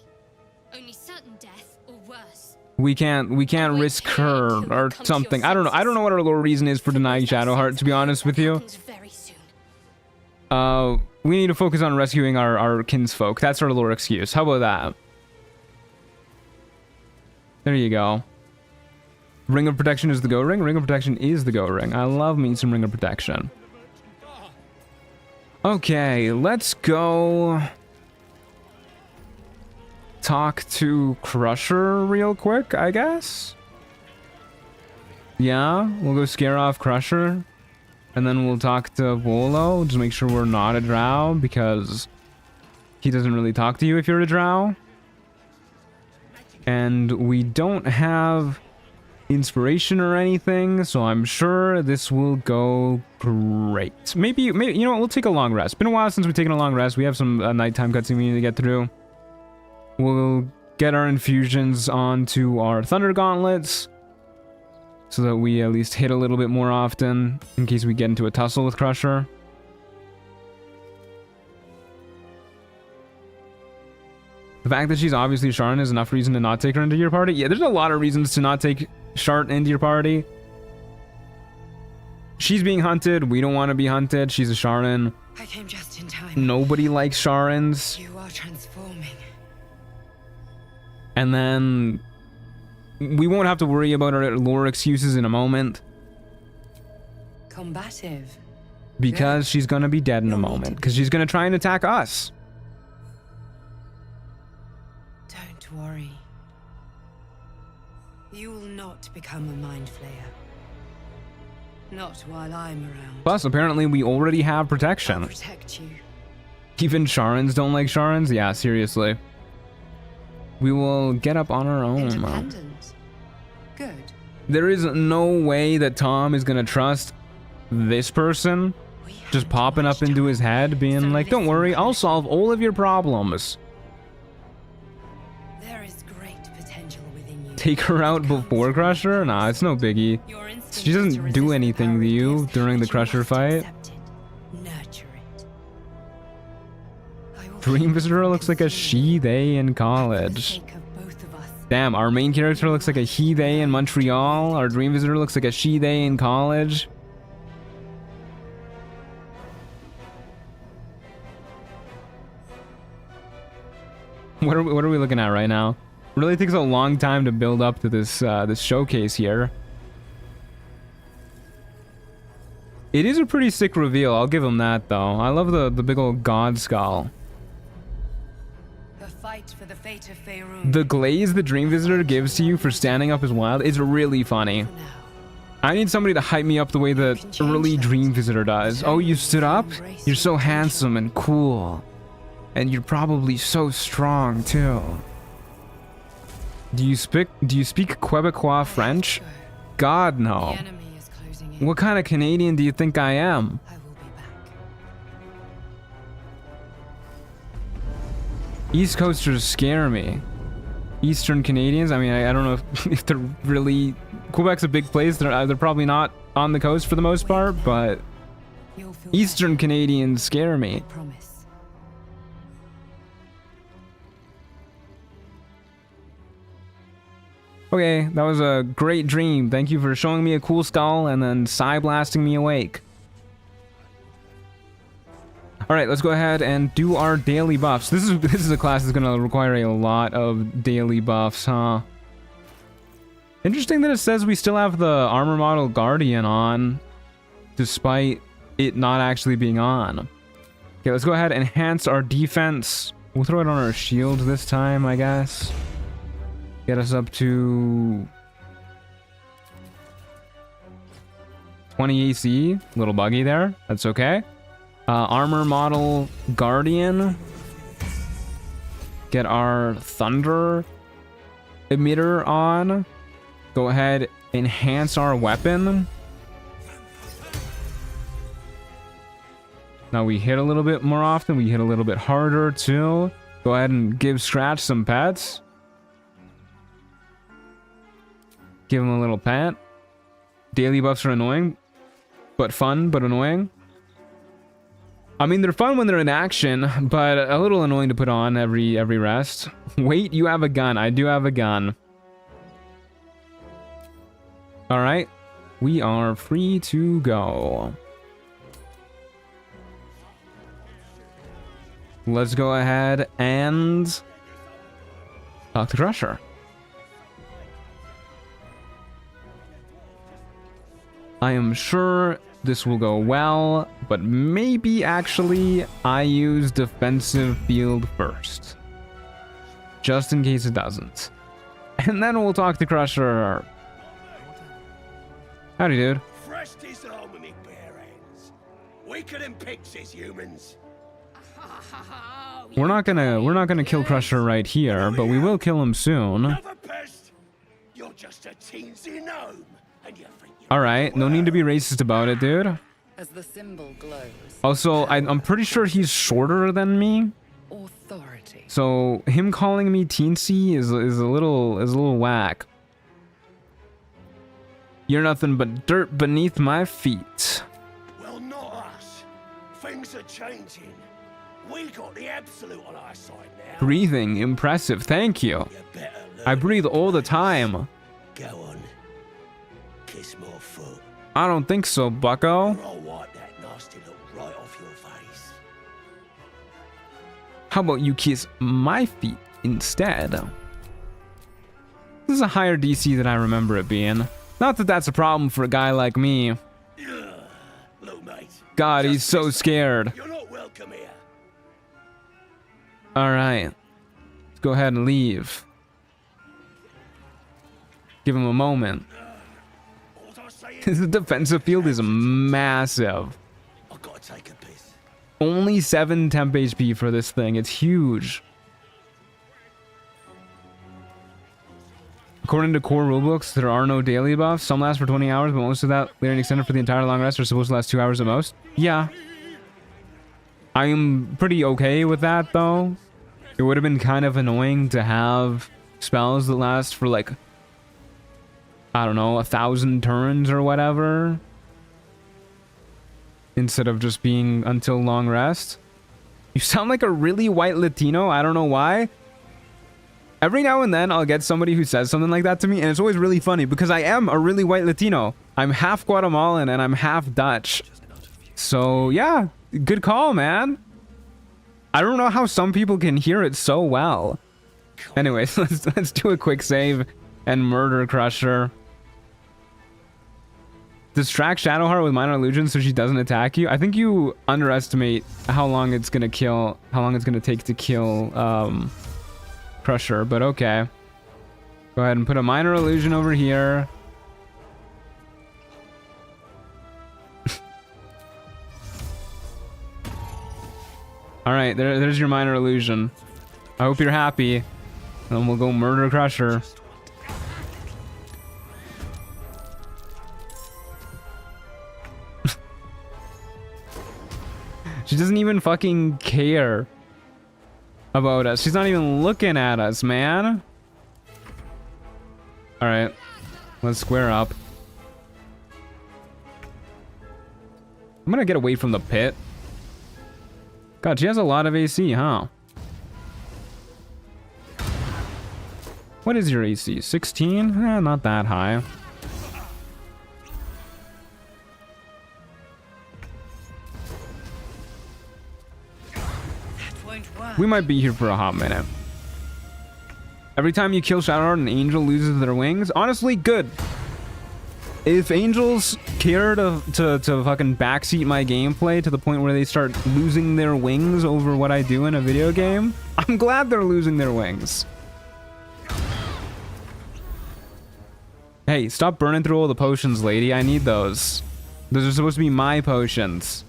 Only certain death or worse. We can't risk her or something. I don't know what our little reason is for denying Shadowheart, to be honest with you. We need to focus on rescuing our kinsfolk. That's our little excuse. How about that? There you go. Ring of Protection is the go ring. Ring of Protection is the go ring. I love me some Ring of Protection. Okay, let's go talk to Crusher real quick, I guess. Yeah, we'll go scare off Crusher. And then we'll talk to Volo. Just make sure we're not a drow, because he doesn't really talk to you if you're a drow. And we don't have inspiration or anything, so I'm sure this will go great. Maybe you know what, we'll take a long rest. Been a while since we've taken a long rest. We have some nighttime cutscene we need to get through. We'll get our infusions onto our Thunder Gauntlets, so that we at least hit a little bit more often, in case we get into a tussle with Crusher. The fact that she's obviously Sharon is enough reason to not take her into your party. Yeah, there's a lot of reasons to not take Sharon into your party. She's being hunted. We don't want to be hunted. She's a Sharon. I came just in time. Nobody likes Sharons. You are transforming. And then we won't have to worry about our lore excuses in a moment. Combative. Because she's going to be dead in a moment. Because she's going to try and attack us. Don't worry. You will not become a mind flayer. Not while I'm around. Plus, apparently we already have protection. I'll protect you. Even Sharons don't like Sharons? Yeah, seriously. We will get up on our own. Independent. Good. There is no way that Tom is going to trust this person just popping up into his head being like, don't worry, I'll solve all of your problems. There is great potential within you. Take her out before Crusher? Nah, it's no biggie. She doesn't do anything to you during the Crusher fight. Nurture it. Dream Visitor looks like a she, they in college. Damn, our main character looks like a he, they in Montreal. Our Dream Visitor looks like a she, they in college. What are we looking at right now? Really takes a long time to build up to this this showcase here. It is a pretty sick reveal, I'll give him that though. I love the big old god skull. The fight for the fate of Faerun. The glaze the Dream Visitor gives to you for standing up as wild is really funny. I need somebody to hype me up the way the early Dream Visitor does. Oh, you stood up? You're so handsome and cool. And you're probably so strong too. Do you speak Quebecois French? God no. What kind of Canadian do you think I am? East Coasters scare me. Eastern Canadians, I mean, I don't know if they're really... Quebec's a big place, they're probably not on the coast for the most part, but... Eastern Canadians scare me. Okay, that was a great dream. Thank you for showing me a cool skull and then blasting me awake. Alright, let's go ahead and do our daily buffs. This is a class that's gonna require a lot of daily buffs, huh? Interesting that it says we still have the armor model Guardian on, despite it not actually being on. Okay, let's go ahead and enhance our defense. We'll throw it on our shield this time, I guess. Get us up to 20 AC. A little buggy there. That's okay. Armor model Guardian. Get our thunder emitter on. Go ahead, enhance our weapon. Now we hit a little bit more often. We hit a little bit harder too. Go ahead and give Scratch some pets. Give him a little pat. Daily buffs are annoying, but fun, but annoying. I mean, they're fun when they're in action, but a little annoying to put on every rest. Wait, you have a gun. I do have a gun. All right, we are free to go. Let's go ahead and talk to Crusher. I am sure this will go well, but maybe actually I use defensive field first. Just in case it doesn't. And then we'll talk to Crusher. Howdy, dude. Fresh disarm with me bare hands. Weaker than pixies, humans. We're not gonna kill Crusher right here, but we will kill him soon. Another pest. You're just a teensy gnome, and you think all right, no need to be racist about it, dude. As the symbol glows. Also, I'm pretty sure he's shorter than me. Authority. So him calling me teensy is a little whack. You're nothing but dirt beneath my feet. Well, not us. Things are changing. We got the absolute on our side now. Breathing, impressive, thank you. I breathe all the time. Go on. Kiss more foot. I don't think so, bucko. Or I'll wipe that nasty look right off your face. How about you kiss my feet instead? This is a higher DC than I remember it being. Not that that's a problem for a guy like me. Look, mate. God, he's so scared. You're not welcome here. Alright. Let's go ahead and leave. Give him a moment. The defensive field is massive. I've got to take a piss. Only 7 temp HP for this thing. It's huge. According to core rulebooks, there are no daily buffs. Some last for 20 hours, but most of that later and extended for the entire long rest are supposed to last 2 hours at most. Yeah. I'm pretty okay with that, though. It would have been kind of annoying to have spells that last for, like, I don't know, 1,000 turns or whatever, instead of just being until long rest. You sound like a really white Latino. I don't know why. Every now and then I'll get somebody who says something like that to me, and it's always really funny because I am a really white Latino. I'm half Guatemalan and I'm half Dutch. So yeah, good call, man. I don't know how some people can hear it so well. Anyways, let's do a quick save and murder Crusher. Distract Shadowheart with minor illusions so she doesn't attack you. I think you underestimate how long it's gonna take to kill Crusher, but okay. Go ahead and put a minor illusion over here. Alright, there's your minor illusion. I hope you're happy. And then we'll go murder Crusher. She doesn't even fucking care about us. She's not even looking at us, man. Alright. Let's square up. I'm gonna get away from the pit. God, she has a lot of AC, huh? What is your AC? 16? Eh, not that high. We might be here for a hot minute. Every time you kill Shadowheart, an angel loses their wings. Honestly, good. If angels care to fucking backseat my gameplay to the point where they start losing their wings over what I do in a video game, I'm glad they're losing their wings. Hey, stop burning through all the potions, lady. I need those. Those are supposed to be my potions.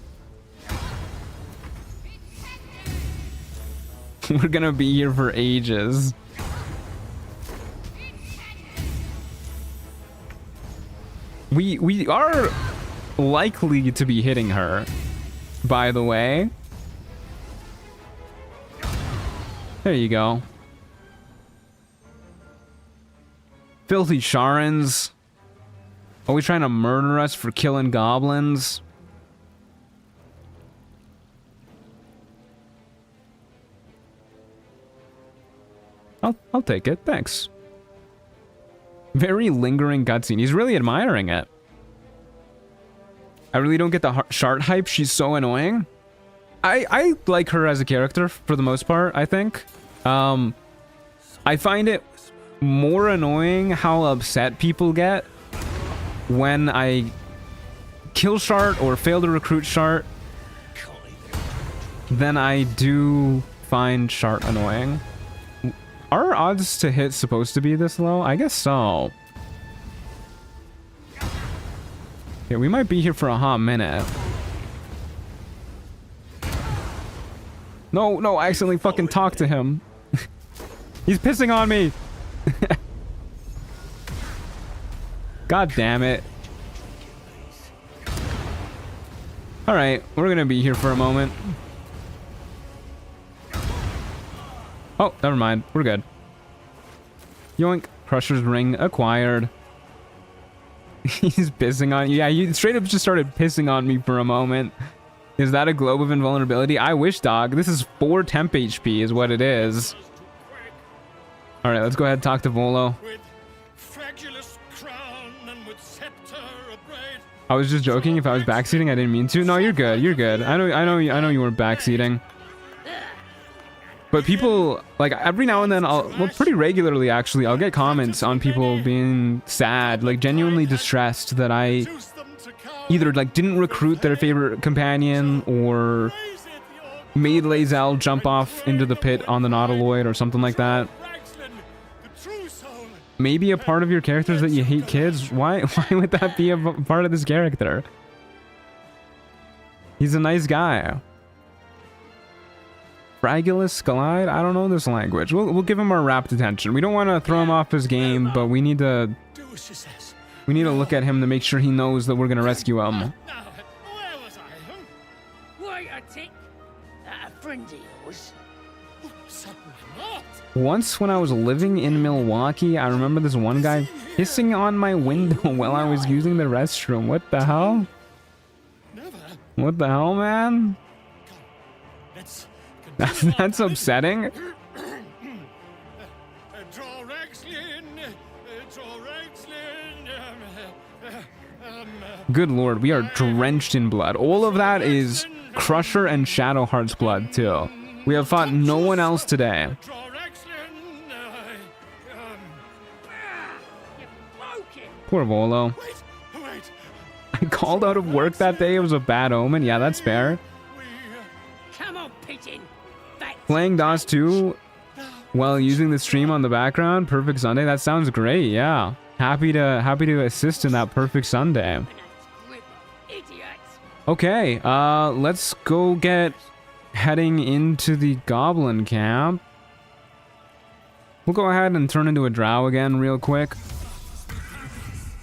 We're gonna be here for ages. We are likely to be hitting her, by the way. There you go. Filthy Sharans. Always trying to murder us for killing goblins. I'll take it, thanks. Very lingering cutscene. He's really admiring it. I really don't get the Shard hype. She's so annoying. I like her as a character for the most part, I think. I find it more annoying how upset people get when I kill Shard or fail to recruit Shard than I do find Shard annoying. Are odds to hit supposed to be this low? I guess so. Yeah, we might be here for a hot minute. No, I accidentally fucking talked to him. He's pissing on me. God damn it. Alright, we're gonna be here for a moment. Oh, never mind. We're good. Yoink. Crusher's ring acquired. He's pissing on you. Yeah, he straight up just started pissing on me for a moment. Is that a globe of invulnerability? I wish, dog. This is 4 temp HP is what it is. All right, let's go ahead and talk to Volo. I was just joking. If I was backseating, I didn't mean to. No, you're good. You're good. I know you weren't backseating. But people, like, every now and then, well, pretty regularly actually, I'll get comments on people being sad, like genuinely distressed that I either like didn't recruit their favorite companion or made Lae'zel jump off into the pit on the Nautiloid or something like that. Maybe a part of your character is that you hate kids. Why would that be a part of this character? He's a nice guy. Fragilus Scalide? I don't know this language. We'll give him our rapt attention. We don't want to throw him off his game, but we need to look at him to make sure he knows that we're gonna rescue him. Wait a tick. A friend of yours? Once when I was living in Milwaukee, I remember this one guy hissing on my window while I was using the restroom. What the hell? What the hell, man? That's upsetting. Good lord, we are drenched in blood. All of that is Crusher and Shadowheart's blood, too. We have fought no one else today. Poor Volo. I called out of work that day. It was a bad omen. Yeah, that's fair. Come on, pigeon. Playing DOS 2 while using the stream on the background. Perfect Sunday. That sounds great. Yeah. Happy to assist in that perfect Sunday. Okay, let's go get heading into the goblin camp. We'll go ahead and turn into a drow again real quick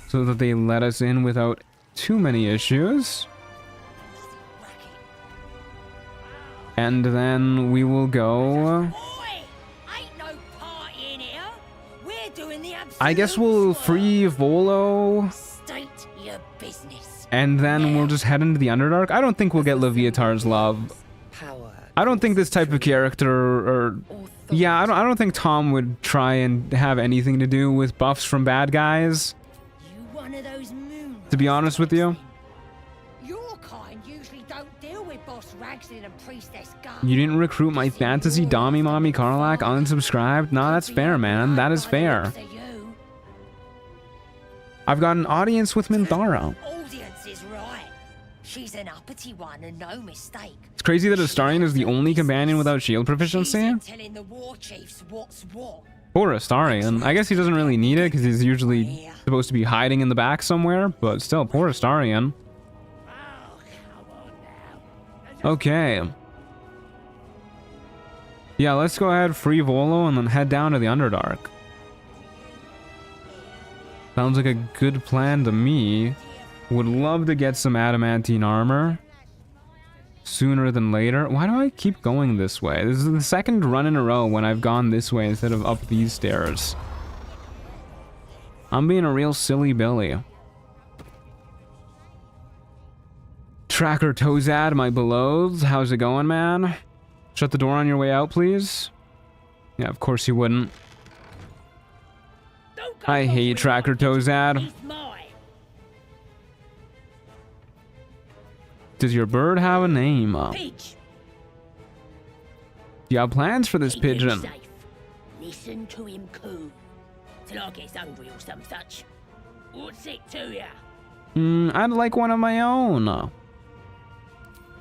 so that they let us in without too many issues. And then we will go... I guess we'll free Volo. And then we'll just head into the Underdark. I don't think we'll get Leviatar's love. I don't think this type of character, or... Yeah, I don't think Tom would try and have anything to do with buffs from bad guys. To be honest with you. You didn't recruit my fantasy Dommy Mommy Karlak unsubscribed? Nah, that's fair, man. That is fair. I've got an audience with Minthara. She's an uppity one and no mistake. It's crazy that Astarion is the only companion without shield proficiency. Telling the war chiefs what's what. Poor Astarion. I guess he doesn't really need it because he's usually supposed to be hiding in the back somewhere, but still, poor Astarion. Okay. Yeah, let's go ahead, free Volo, and then head down to the Underdark. Sounds like a good plan to me. Would love to get some adamantine armor sooner than later. Why do I keep going this way? This is the second run in a row when I've gone this way instead of up these stairs. I'm being a real silly Billy. Tracker Tozad, my beloved. How's it going, man? Shut the door on your way out, please. Yeah, of course you wouldn't. I hate Tracker Tozad. Does your bird have a name? Do you have plans for this pigeon? Listen to him coo till I gets hungry or some such. What's it to ya? I'd like one of my own.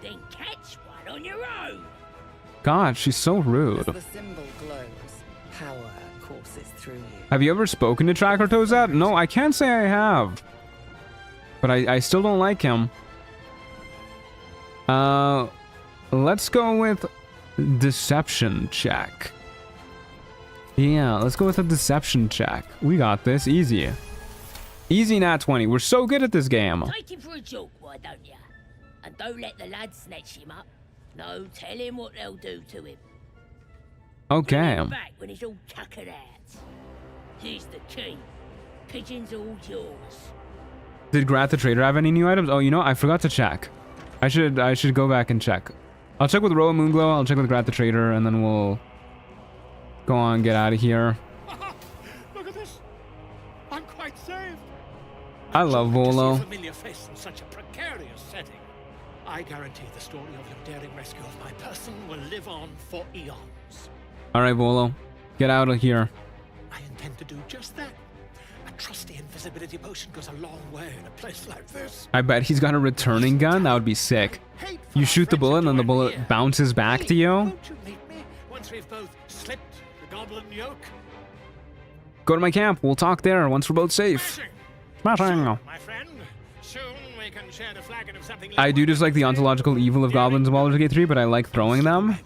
Then catch one on your own. God, she's so rude. As the symbol glows, power courses through you. Have you ever spoken to Tracker Tozad? No, I can't say I have. But I still don't like him. Let's go with deception check. Yeah, let's go with a deception check. We got this, easy. Easy nat 20. We're so good at this game. Take him for a joke, why don't ya? And don't let the lads snatch him up. No, tell him what they'll do to him. Okay. Bring him back when he's all tuckered out. Here's the key. Pigeon's all yours. Did Grat the Trader have any new items? Oh, you know, I forgot to check. I should go back and check. I'll check with Roa Moonglow, I'll check with Grat the Trader, and then we'll go on, get out of here. Look at this. I'm quite saved. I love Volo. Familiar face in such a precarious setting. I guarantee the story of your daring rescue of my person will live on for eons. Alright, Volo. Get out of here. I intend to do just that. A trusty invisibility potion goes a long way in a place like this. I bet he's got a returning gun. That would be sick. You shoot the bullet and then the bullet bounces back to you. Won't you meet me once we've both slipped the goblin yoke? Go to my camp. We'll talk there once we're both safe. Smashing. My friend, soon we can share the flagon of something. I do dislike the ontological evil of goblins in Baldur's Gate 3, but I like throwing them.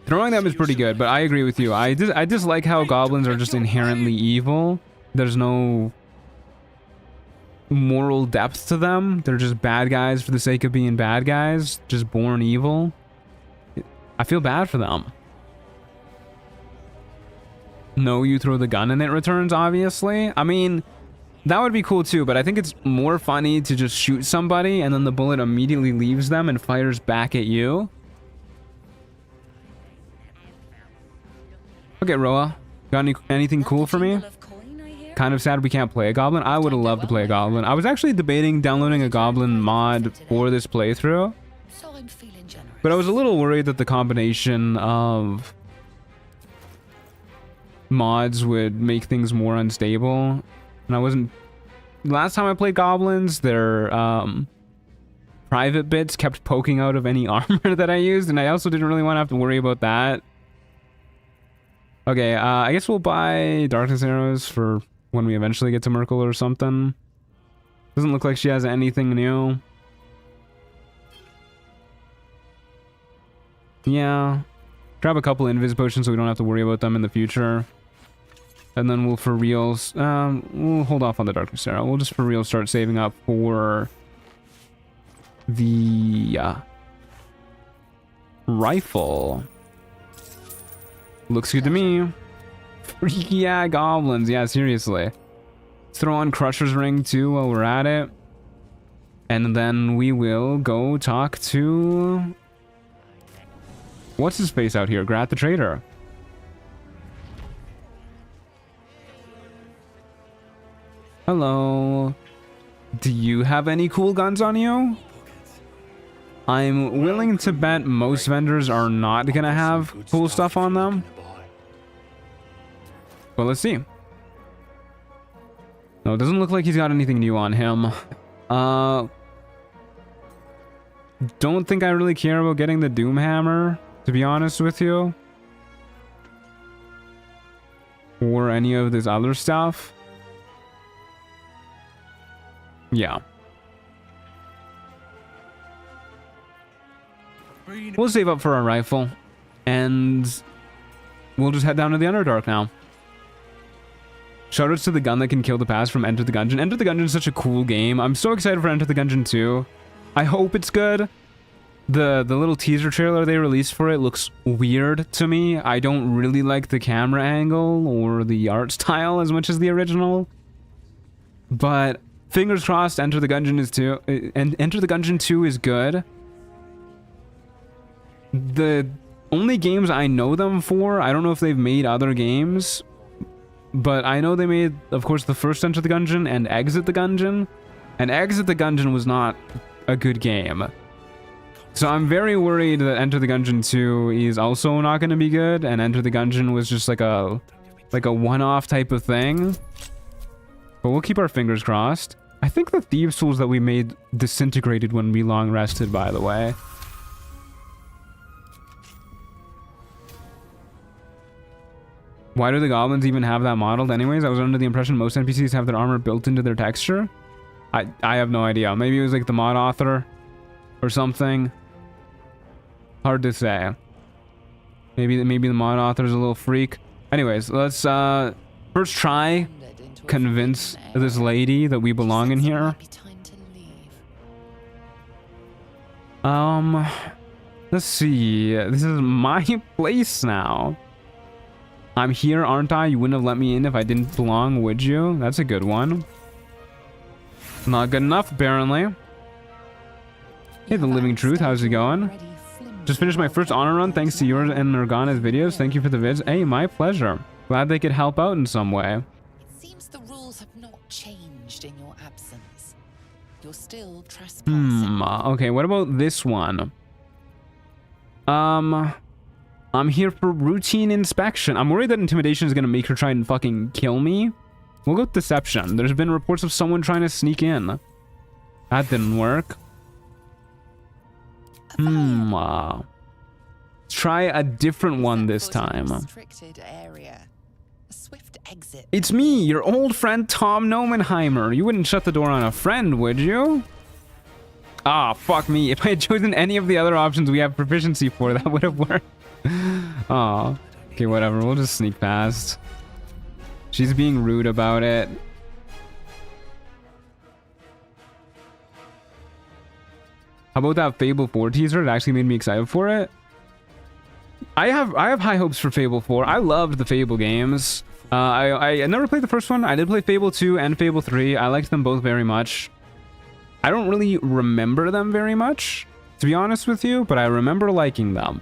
Throwing them is pretty good, but I agree with you. I dislike how goblins are just inherently evil. There's no moral depth to them. They're just bad guys for the sake of being bad guys, just born evil. I feel bad for them. No, you throw the gun and it returns, obviously. I mean, that would be cool too, but I think it's more funny to just shoot somebody and then the bullet immediately leaves them and fires back at you. Okay, Roa, got anything cool for me? Kind of sad we can't play a goblin. I would have loved to play a goblin. I was actually debating downloading a goblin mod for this playthrough, but I was a little worried that the combination of mods would make things more unstable, and I wasn't. Last time I played goblins, their private bits kept poking out of any armor that I used, and I also didn't really want to have to worry about that. Okay, I guess we'll buy darkness arrows for when we eventually get to Merkel or something. Doesn't look like she has anything new. Yeah. Grab a couple invis potions so we don't have to worry about them in the future. And then we'll for real... we'll hold off on the darkness arrow. We'll just for real start saving up for the rifle. Looks good to me. Yeah, goblins. Yeah, seriously. Let's throw on Crusher's Ring too while we're at it. And then we will go talk to... What's his face out here? Grat the Trader. Hello. Do you have any cool guns on you? I'm willing to bet most vendors are not gonna have cool stuff on them. Well, let's see. No, it doesn't look like he's got anything new on him. Don't think I really care about getting the Doom Hammer, to be honest with you. Or any of this other stuff. Yeah. We'll save up for our rifle. And we'll just head down to the Underdark now. Shoutouts to the gun that can kill the past from Enter the Gungeon. Enter the Gungeon is such a cool game. I'm so excited for Enter the Gungeon 2. I hope it's good. The little teaser trailer they released for it looks weird to me. I don't really like the camera angle or the art style as much as the original. But fingers crossed Enter the Gungeon is and Enter the Gungeon 2 is good. The only games I know them for, I don't know if they've made other games, but I know they made, of course, the first Enter the Gungeon and Exit the Gungeon, and Exit the Gungeon was not a good game. So I'm very worried that Enter the Gungeon 2 is also not going to be good, and Enter the Gungeon was just like a one-off type of thing. But we'll keep our fingers crossed. I think the Thieves' Tools that we made disintegrated when we long rested, by the way. Why do the goblins even have that modeled anyways? I was under the impression most NPCs have their armor built into their texture. I have no idea. Maybe it was like the mod author or something. Hard to say. Maybe the mod author is a little freak. Anyways, let's first try convince this lady that we belong in here. Let's see. This is my place now. I'm here, aren't I? You wouldn't have let me in if I didn't belong, would you? That's a good one. Not good enough, apparently. Hey, The Living Truth, how's it going? Just finished my first honor run thanks to yours and Morgana's videos. Thank you for the vids. Hey, my pleasure. Glad they could help out in some way. It seems the rules have not changed in your absence. You're still trespassing. Okay, what about this one? I'm here for routine inspection. I'm worried that intimidation is gonna make her try and fucking kill me. We'll go with deception. There's been reports of someone trying to sneak in. That didn't work. Try a different one this time. It's me, your old friend Tom Nomenheimer. You wouldn't shut the door on a friend, would you? Ah, fuck me. If I had chosen any of the other options we have proficiency for, that would have worked. Oh, okay, whatever. We'll just sneak past. She's being rude about it. How about that Fable 4 teaser? It actually made me excited for it. I have high hopes for Fable 4. I loved the Fable games. I never played the first one. I did play Fable 2 and Fable 3. I liked them both very much. I don't really remember them very much, to be honest with you, but I remember liking them.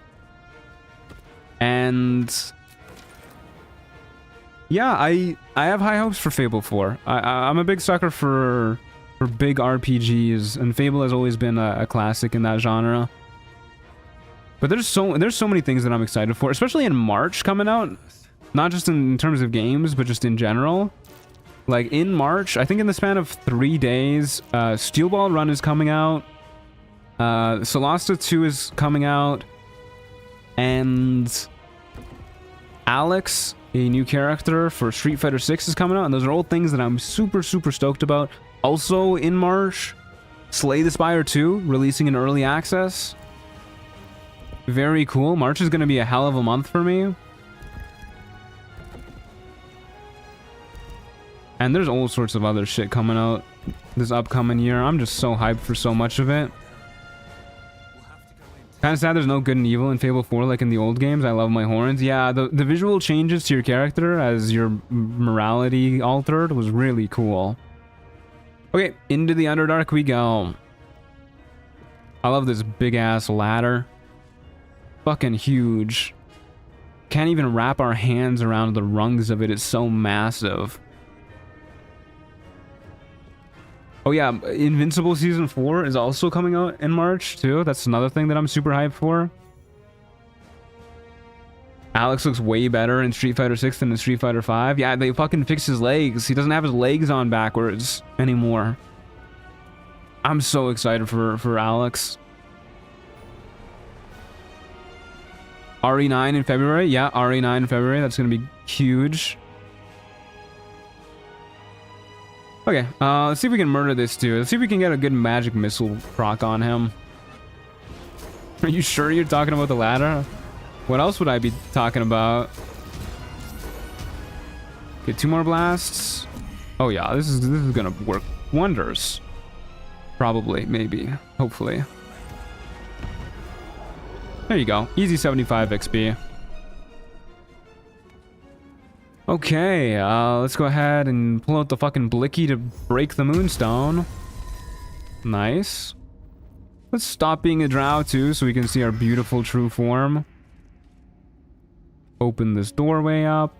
And yeah, I have high hopes for Fable 4. I'm a big sucker for big RPGs, and Fable has always been a classic in that genre. But there's so many things that I'm excited for, especially in March coming out. Not just in terms of games, but just in general. Like in March, I think in the span of 3 days, Steel Ball Run is coming out. Solasta 2 is coming out. And Alex, a new character for Street Fighter 6, is coming out. And those are all things that I'm super, super stoked about. Also in March, Slay the Spire 2 releasing in early access. Very cool. March is going to be a hell of a month for me. And there's all sorts of other shit coming out this upcoming year. I'm just so hyped for so much of it. Kind of sad there's no good and evil in Fable 4 like in the old games. I love my horns. Yeah, the visual changes to your character as your morality altered was really cool. Okay, into the Underdark we go. I love this big ass ladder. Fucking huge. Can't even wrap our hands around the rungs of it. It's so massive. Oh yeah, Invincible Season 4 is also coming out in March too. That's another thing that I'm super hyped for. Alex looks way better in Street Fighter 6 than in Street Fighter 5. Yeah, they fucking fixed his legs. He doesn't have his legs on backwards anymore. I'm so excited for Alex. RE9 in February. Yeah, RE9 in February. That's going to be huge. Okay, let's see if we can murder this dude. Let's see if we can get a good magic missile proc on him. Are you sure you're talking about the ladder? What else would I be talking about? Okay, 2 more blasts. Oh yeah, this is gonna work wonders. Probably, maybe, hopefully. There you go, easy 75 XP. Okay, let's go ahead and pull out the fucking blicky to break the moonstone. Nice. Let's stop being a drow too so we can see our beautiful true form. Open this doorway up.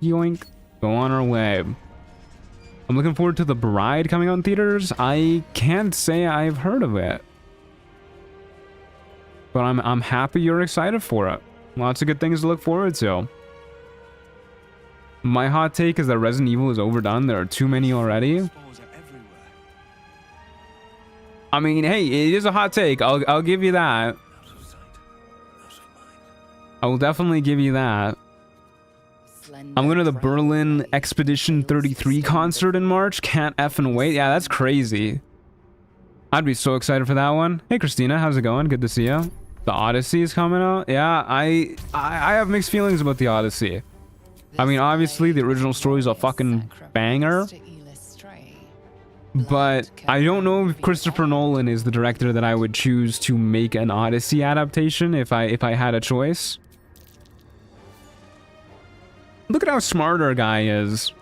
Yoink. Go on our way. I'm looking forward to The Bride coming out in theaters. I can't say I've heard of it. But I'm happy you're excited for it. Lots of good things to look forward to. My hot take is that Resident Evil is overdone. There are too many already. I mean, hey, it is a hot take. I'll give you that. I will definitely give you that. I'm going to the Berlin Expedition 33 concert in March. Can't effing wait. Yeah, that's crazy. I'd be so excited for that one. Hey, Christina, how's it going? Good to see you. The Odyssey is coming out. Yeah, I have mixed feelings about the Odyssey. I mean, obviously, the original story is a fucking banger. But I don't know if Christopher Nolan is the director that I would choose to make an Odyssey adaptation if I had a choice. Look at how smart our guy is.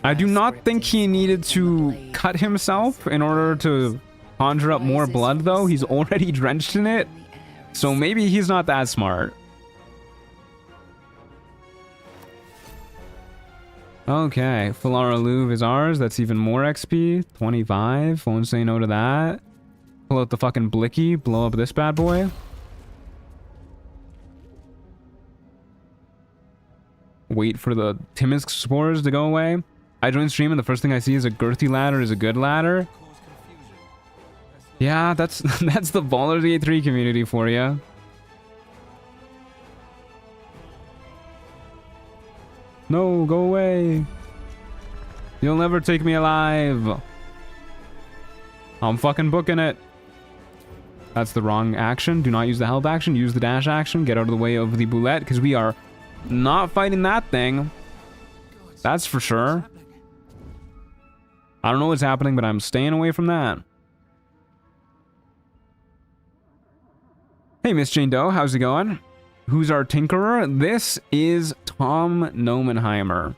I do not think he needed to cut himself in order to conjure up more blood, though? He's already drenched in it? So maybe he's not that smart. Okay, Falara Louvre is ours. That's even more XP. 25. Won't say no to that. Pull out the fucking Blicky. Blow up this bad boy. Wait for the Timisk spores to go away. I join stream and the first thing I see is a girthy ladder is a good ladder. Yeah, that's that's the Baldur's Gate 3 community for you. No, go away. You'll never take me alive. I'm fucking booking it. That's the wrong action. Do not use the held action. Use the dash action. Get out of the way of the boulette because we are not fighting that thing. That's for sure. I don't know what's happening, but I'm staying away from that. Hey, Miss Jane Doe, how's it going? Who's our tinkerer? This is Tom Nomenheimer.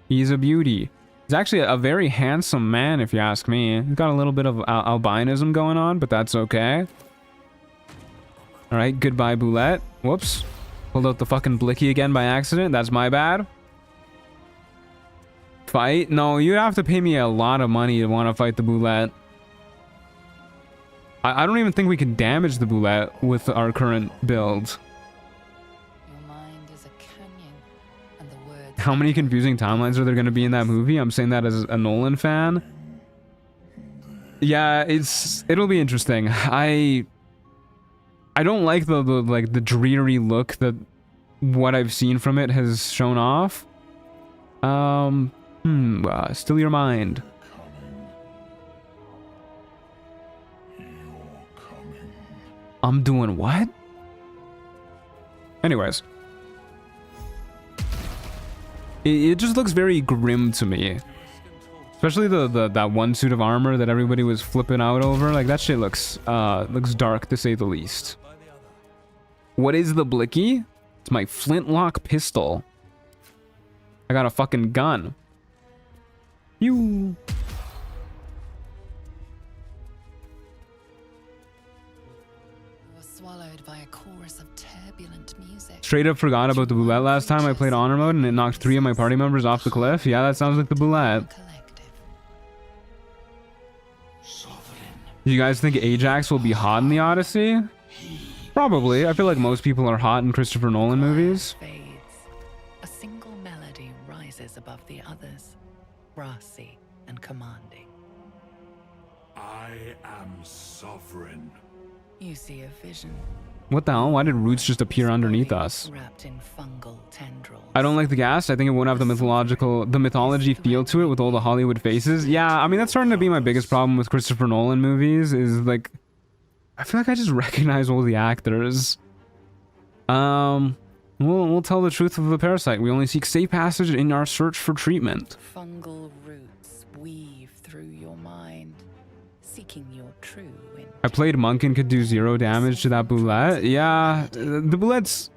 He's a beauty. He's actually a very handsome man, if you ask me. He's got a little bit of albinism going on, but that's okay. Alright, goodbye, Boulette. Whoops. Pulled out the fucking Blicky again by accident. That's my bad. Fight? No, you have to pay me a lot of money to want to fight the Boulette. I don't even think we can damage the Boulette with our current build. Your mind is a canyon, and the words... How many confusing timelines are there going to be in that movie? I'm saying that as a Nolan fan. Yeah, it'll be interesting. I don't like the dreary look that what I've seen from it has shown off. Still your mind. I'm doing what? Anyways. It just looks very grim to me. Especially that one suit of armor that everybody was flipping out over. Like, that shit looks dark, to say the least. What is the Blicky? It's my flintlock pistol. I got a fucking gun. You. Swallowed by a chorus of turbulent music. Straight up forgot about the Boulette last time I played honor mode and it knocked 3 of my party members off the cliff. Yeah, that sounds like the Boulette. You guys think Ajax will be hot in the Odyssey? Probably. I feel like most people are hot in Christopher Nolan movies. A single melody rises above the others, brassy and commanding. I am sovereign. You see a vision. What the hell? Why did roots just appear underneath us? Wrapped in fungal tendrils. I don't like the gas. I think it won't have the mythology feel to it with all the Hollywood faces. Yeah, I mean, that's starting to be my biggest problem with Christopher Nolan movies is like, I feel like I just recognize all the actors. We'll tell the truth of the parasite. We only seek safe passage in our search for treatment. Fungal roots weave through your mind, seeking your true wind. I played Monk and could do 0 damage to that Boulette. Yeah, the Boulette's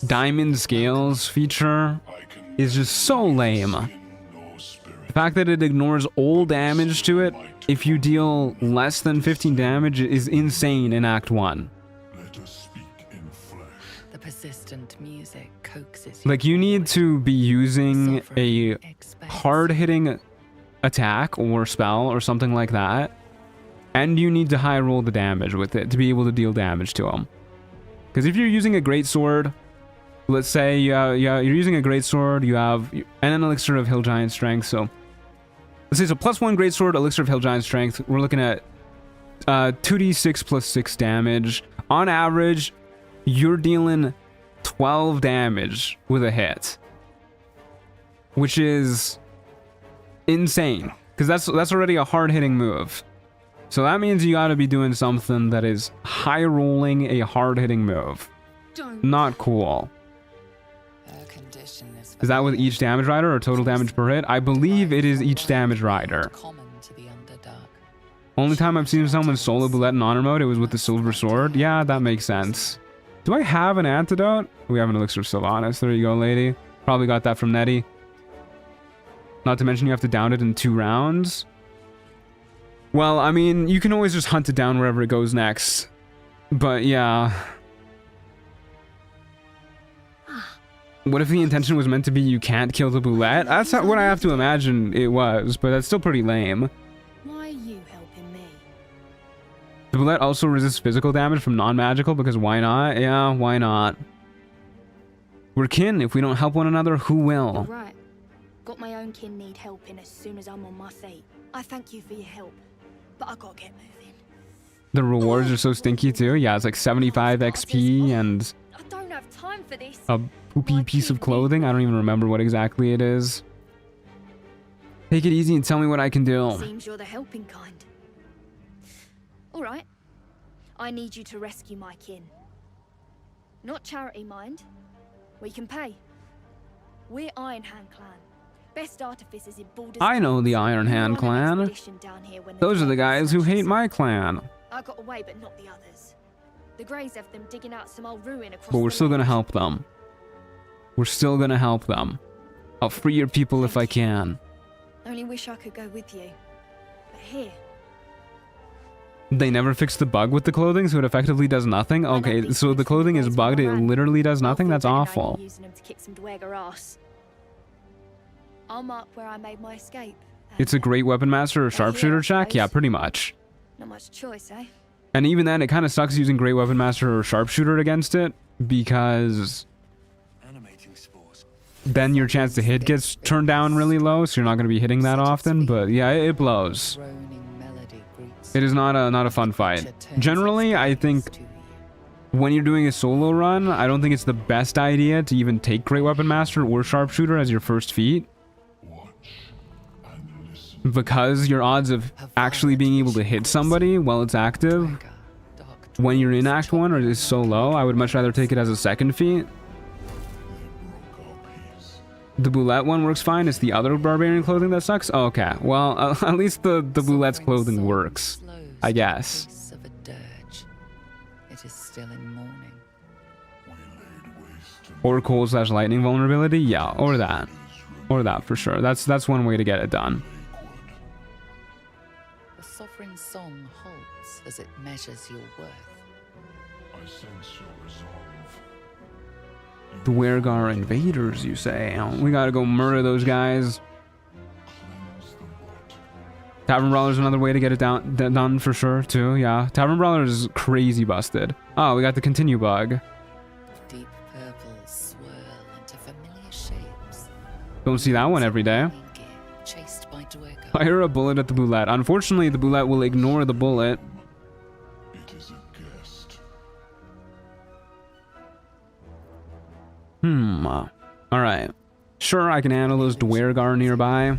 diamond scales feature is just so lame. The fact that it ignores all damage to it if you deal less than 15 damage is insane in Act 1. The persistent music coaxes Like, you need to be using a hard-hitting attack or spell or something like that. And you need to high roll the damage with it to be able to deal damage to them. Because if you're using a greatsword, let's say you're using a greatsword, you have an elixir of Hill Giant Strength. So let's say it's a +1 greatsword, elixir of Hill Giant Strength. We're looking at 2d6 plus 6 damage. On average, you're dealing 12 damage with a hit, which is insane. Because that's already a hard-hitting move. So that means you gotta be doing something that is high rolling a hard hitting move. Not cool. Is that with each damage rider or total damage per hit? I believe it is each damage rider. Only time I've seen someone solo Boulette in honor mode, it was with the silver sword. Yeah, that makes sense. Do I have an antidote? We have an elixir of Sylvanas. There you go, lady. Probably got that from Netty. Not to mention you have to down it in 2 rounds. Well, I mean, you can always just hunt it down wherever it goes next. But yeah. What if the intention was meant to be you can't kill the boulette? That's what I have to imagine it was, but that's still pretty lame. Why are you helping me? The boulette also resists physical damage from non-magical, because why not? Yeah, why not? We're kin. If we don't help one another, who will? Right. Got my own kin need helping as soon as I'm on my feet. I thank you for your help, but I gotta get moving. The rewards are so stinky too. Yeah, it's like 75 XP and I don't have time for this. a poopy piece of clothing. I don't even remember what exactly it is. Take it easy and tell me what I can do. Seems you're the helping kind. All right. I need you to rescue my kin. Not charity, mind. We can pay. We're Iron Hand Clan. Best artificers in Baldur's I know the Iron Hand clan. Those are the guys who hate my clan. I got away, but not the others. The Greys have them digging out some old ruin across But we're still gonna help them. We're still gonna help them. I'll free your people if I can. Only wish I could go with you. But here. They never fixed the bug with the clothing, so it effectively does nothing? Okay, so the clothing is bugged, it literally does nothing? That's awful. Using them to kick some dweger ass. I'll mark where I made my escape. It's a great weapon master or sharpshooter check? Yeah, pretty much. Not much choice, eh? And even then, it kind of sucks using great weapon master or sharpshooter against it, because then your chance to hit gets turned down really low, so you're not going to be hitting that often. But yeah, it blows. It is not a fun fight. Generally, I think when you're doing a solo run, I don't think it's the best idea to even take great weapon master or sharpshooter as your first feat, because your odds of actually being able to hit somebody while it's active when you're in Act 1 is so low. I would much rather take it as a second feat. The boulette one works fine. It's the other barbarian clothing that sucks. Oh, okay, well, at least the boulette's clothing works, I guess. It is still in mourning. Or cold/lightning vulnerability, yeah, or that for sure. That's one way to get it done. The sovereign song halts as it measures your worth. I sense your resolve. The Wergar invaders, you say? We gotta go murder those guys. Tavern Brawler's another way to get it done for sure, too, yeah. Tavern Brawler is crazy busted. Oh, we got the continue bug. Deep purples swirl into familiar shapes. Don't see that one every day. Chased by dweger. Fire a bullet at the boulette. Unfortunately, the boulette will ignore the bullet. It is a guest. Alright. Sure, I can handle those Dwergar nearby. A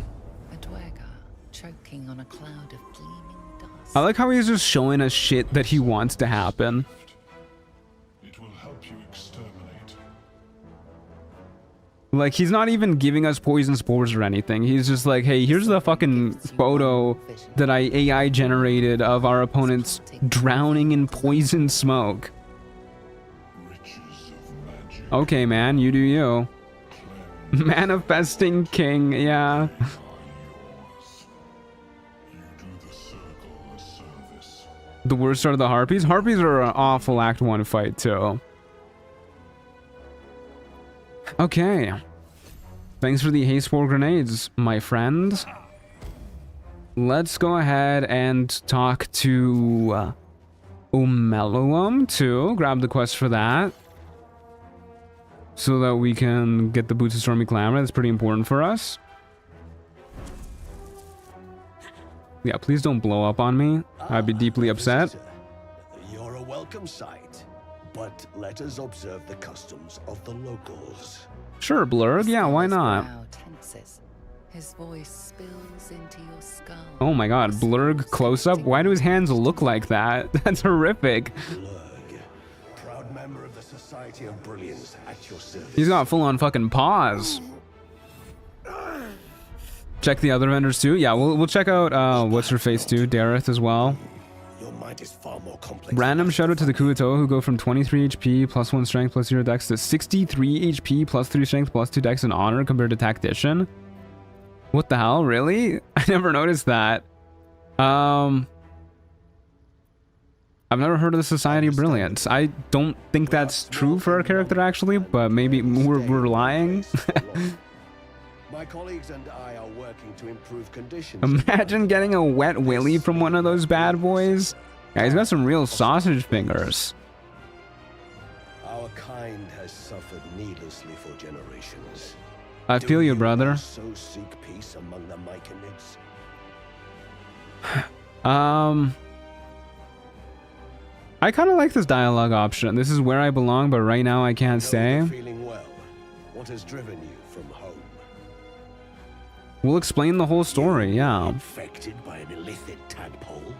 dweger choking on a cloud of gleaming dust. I like how he's just showing us shit that he wants to happen. It will help you exterminate. Like, he's not even giving us poison spores or anything. He's just like, hey, here's the fucking photo that I AI generated of our opponents drowning in poison smoke. Okay, man, you do you. Manifesting king, yeah. The worst are the harpies. Harpies are an awful Act 1 fight, too. Okay. Thanks for the haste 4 grenades, my friend. Let's go ahead and talk to Omeluum, too. Grab the quest for that, so that we can get the Boots of Stormy Clamor. That's pretty important for us. Yeah, please don't blow up on me. I'd be deeply upset. You're a welcome sight, but let us observe the customs of the locals. Sure, Blurg. Yeah, why not? His voice spills into your skull. Oh my god, Blurg close-up? Why do his hands look like that? That's horrific. Proud member of the Society of Brilliance at your service. He's got full-on fucking paws. Check the other vendors too. Yeah, we'll check out what's her face too, Dareth as well. Your mind is far more complex. Random shout out to the Kuato who go from 23 HP plus 1 strength plus 0 dex to 63 HP plus 3 strength plus 2 dex and honor compared to tactician. What the hell, really? I never noticed that. I've never heard of the Society of Brilliance. I don't think that's true for our character, actually, but maybe we're lying. My colleagues and I are working to improve conditions. Imagine getting a wet willy from one of those bad boys. Yeah, he's got some real sausage fingers. Our kind has suffered needlessly for generations. I feel you, brother. So seek peace among the Myconids. I kind of like this dialogue option. This is where I belong, but right now I can't say. Feeling well. What has driven you from home? We'll explain the whole story, yeah. Infected by an illithid tadpole?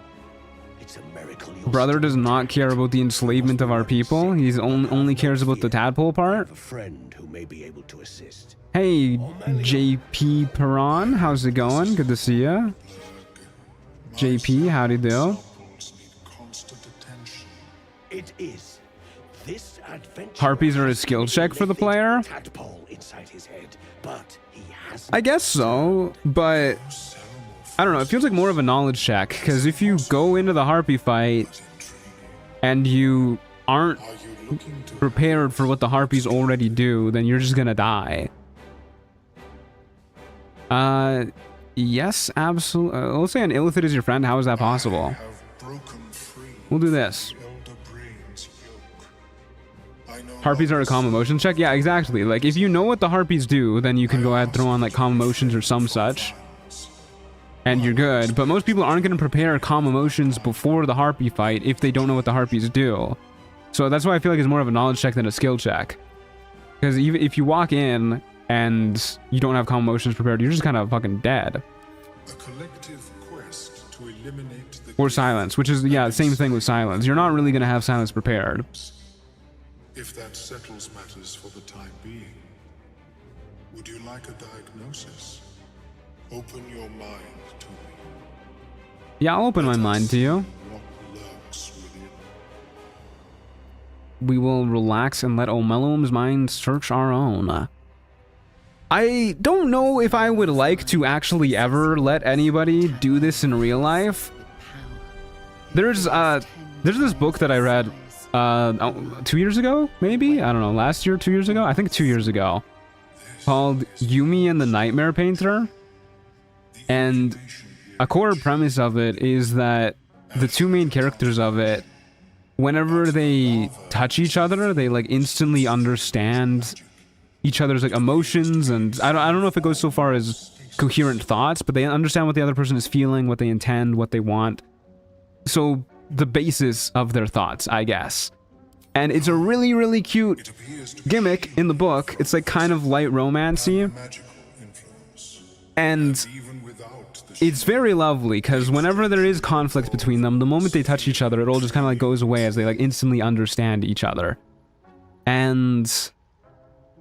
It's a miracle you're Brother does not care about the enslavement of our people. He's only cares about the tadpole part. A friend who may be able to assist. Hey, JP Perron, how's it going? Good to see ya. JP, howdy do? It is. This adventure Harpies are a skill check for the player? tadpole inside his head, but he has I guess so, but I don't know. It feels like more of a knowledge check, because if you go into the harpy fight and you aren't prepared for what the harpies already do, then you're just gonna die. Yes, absolutely. Let's say an illithid is your friend. How is that possible? We'll do this. Harpies are a calm emotion check? Yeah, exactly. Like, if you know what the harpies do, then you can go ahead and throw on, like, calm emotions or some such. And you're good. But most people aren't going to prepare calm emotions before the harpy fight if they don't know what the harpies do. So that's why I feel like it's more of a knowledge check than a skill check. Because even if you walk in and you don't have calm emotions prepared, you're just kind of fucking dead. A collective quest to eliminate the Or silence, which is, yeah, same thing with silence. You're not really going to have silence prepared. If that settles matters for the time being, would you like a diagnosis? Open your mind to me. Yeah, I'll open my mind to you. What lurks within? We will relax and let Omeluum's mind search our own. I don't know if I would like to actually ever let anybody do this in real life. There's this book that I read 2 years ago, maybe? I don't know, last year, 2 years ago? I think 2 years ago. Called Yumi and the Nightmare Painter. And a core premise of it is that the two main characters of it, whenever they touch each other, they like instantly understand each other's like emotions, and I don't know if it goes so far as coherent thoughts, but they understand what the other person is feeling, what they intend, what they want. So the basis of their thoughts, I guess. And it's a really, really cute gimmick in the book. It's like kind of light romancy. And it's very lovely, because whenever there is conflict between them, the moment they touch each other, it all just kind of like goes away as they like instantly understand each other. And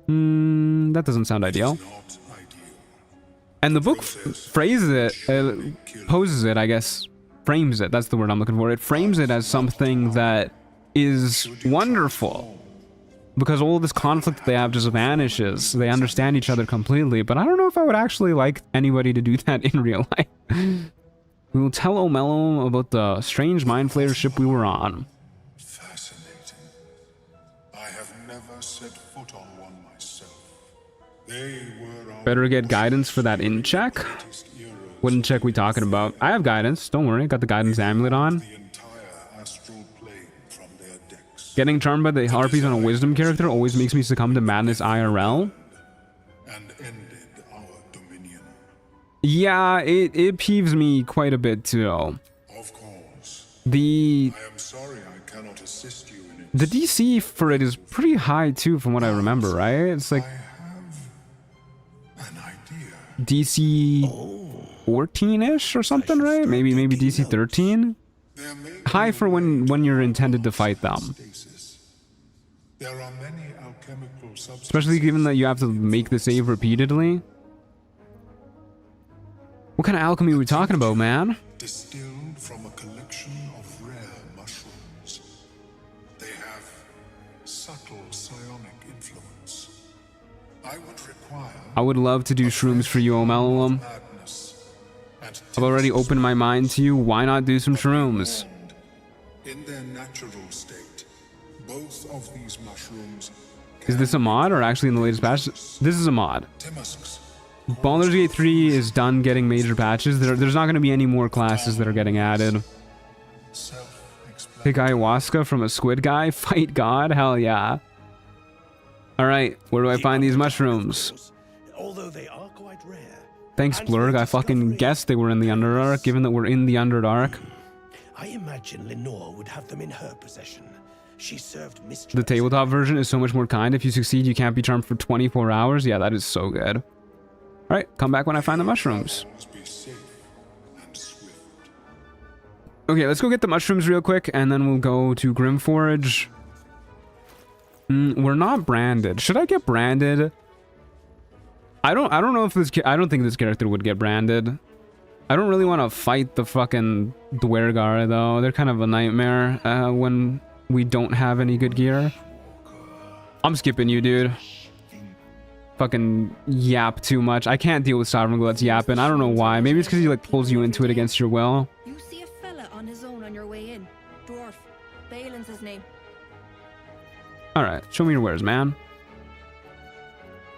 that doesn't sound ideal. And the book phrases it, poses it, I guess, frames it, that's the word I'm looking for. It frames it as something that is wonderful, because all this conflict they have just vanishes. They understand each other completely, but I don't know if I would actually like anybody to do that in real life. We will tell Omeluum about the strange mind flayer ship we were on. Fascinating. I have never set foot on one myself. They were Better get guidance for that in check. What in check we talking about? I have guidance, don't worry, got the guidance amulet on. Getting charmed by the harpies on a wisdom character always makes me succumb to madness IRL. And ended our dominion. Yeah, it peeves me quite a bit too. Of course. I am sorry I cannot assist you in it. The DC for it is pretty high too, from what I remember, right? It's like DC 14-ish or something, right? Maybe DC 13. High for when you're intended to fight them. There are many alchemical substances. Especially given that you have to make the save repeatedly. What kind of alchemy are we talking about, man? Distilled from a collection of rare mushrooms. They have subtle psionic influence. I would require I would love to do shrooms for you, Omeluum. I've already opened my mind to you. Why not do some shrooms? In their natural state, both of these mushrooms. Is this a mod or actually in the latest patch? This is a mod. Baldur's Gate 3 is done getting major patches. There's not going to be any more classes that are getting added. Pick ayahuasca from a squid guy? Fight God? Hell yeah. Alright, where do I find these mushrooms? Although they are quite rare. Thanks, Blurg. I fucking guessed they were in the Underdark, given that we're in the Underdark. I imagine Lenore would have them in her possession. She served mistress. The tabletop version is so much more kind. If you succeed, you can't be charmed for 24 hours. Yeah, that is so good. Alright, come back when I find the mushrooms. Okay, let's go get the mushrooms real quick, and then we'll go to Grimforge. We're not branded. Should I get branded? I don't know if this... I don't think this character would get branded. I don't really want to fight the fucking Dwergar, though. They're kind of a nightmare when we don't have any good gear. I'm skipping you, dude. Fucking yap too much. I can't deal with Sovereign Glut's yapping. I don't know why. Maybe it's because he like pulls you into it against your will. You see a fella on his own on your way in. Dwarf. Balin's his name. Alright, show me your wares, man.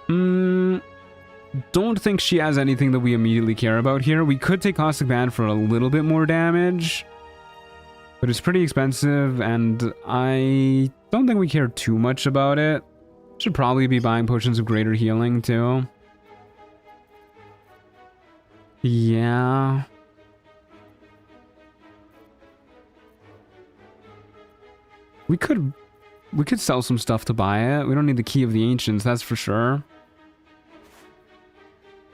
Don't think she has anything that we immediately care about here. We could take Caustic Band for a little bit more damage, but it's pretty expensive, and I don't think we care too much about it. Should probably be buying potions of greater healing, too. Yeah. We could sell some stuff to buy it. We don't need the Key of the Ancients, that's for sure.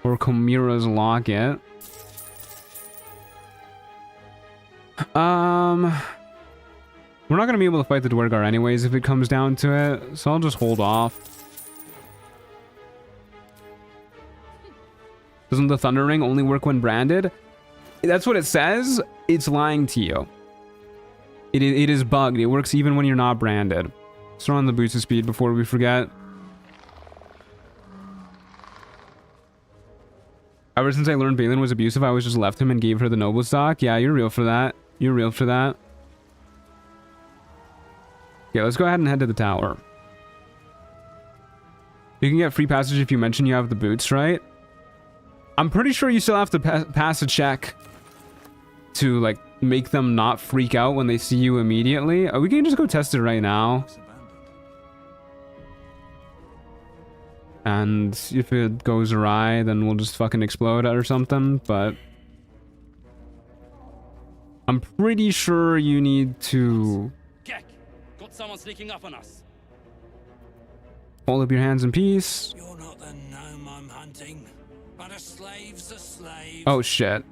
Or Chimera's Locket. We're not going to be able to fight the Dwergar anyways if it comes down to it, so I'll just hold off. Doesn't the Thunder Ring only work when branded? That's what it says. It's lying to you. It is bugged. It works even when you're not branded. Let's throw on the boots of speed before we forget. Ever since I learned Balin was abusive, I always just left him and gave her the noble stock. Yeah, you're real for that. You're real for that. Okay, let's go ahead and head to the tower. You can get free passage if you mention you have the boots, right? I'm pretty sure you still have to pass a check to, like, make them not freak out when they see you immediately. We can just go test it right now. And if it goes awry, then we'll just fucking explode it or something, but... I'm pretty sure you need to... Got someone sneaking up on us. Hold up your hands in peace. You're not the gnome I'm hunting, but a slave's a slave. Oh shit.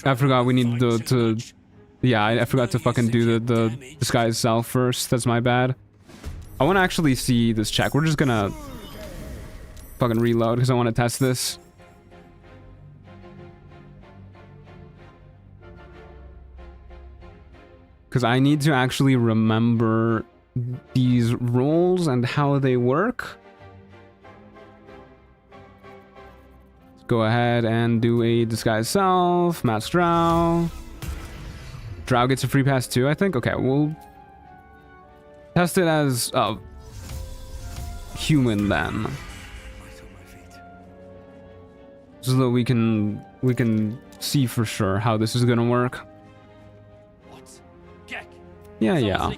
I forgot we need to yeah, I forgot to fucking do the disguise self first. That's my bad. I want to actually see this check. We're just gonna fucking reload because I want to test this. Because I need to actually remember these rolls and how they work. Let's go ahead and do a disguise self. Mask Drow. Drow gets a free pass too, I think. Okay, we'll test it as human then. So that we can see for sure how this is gonna work. Yeah, yeah.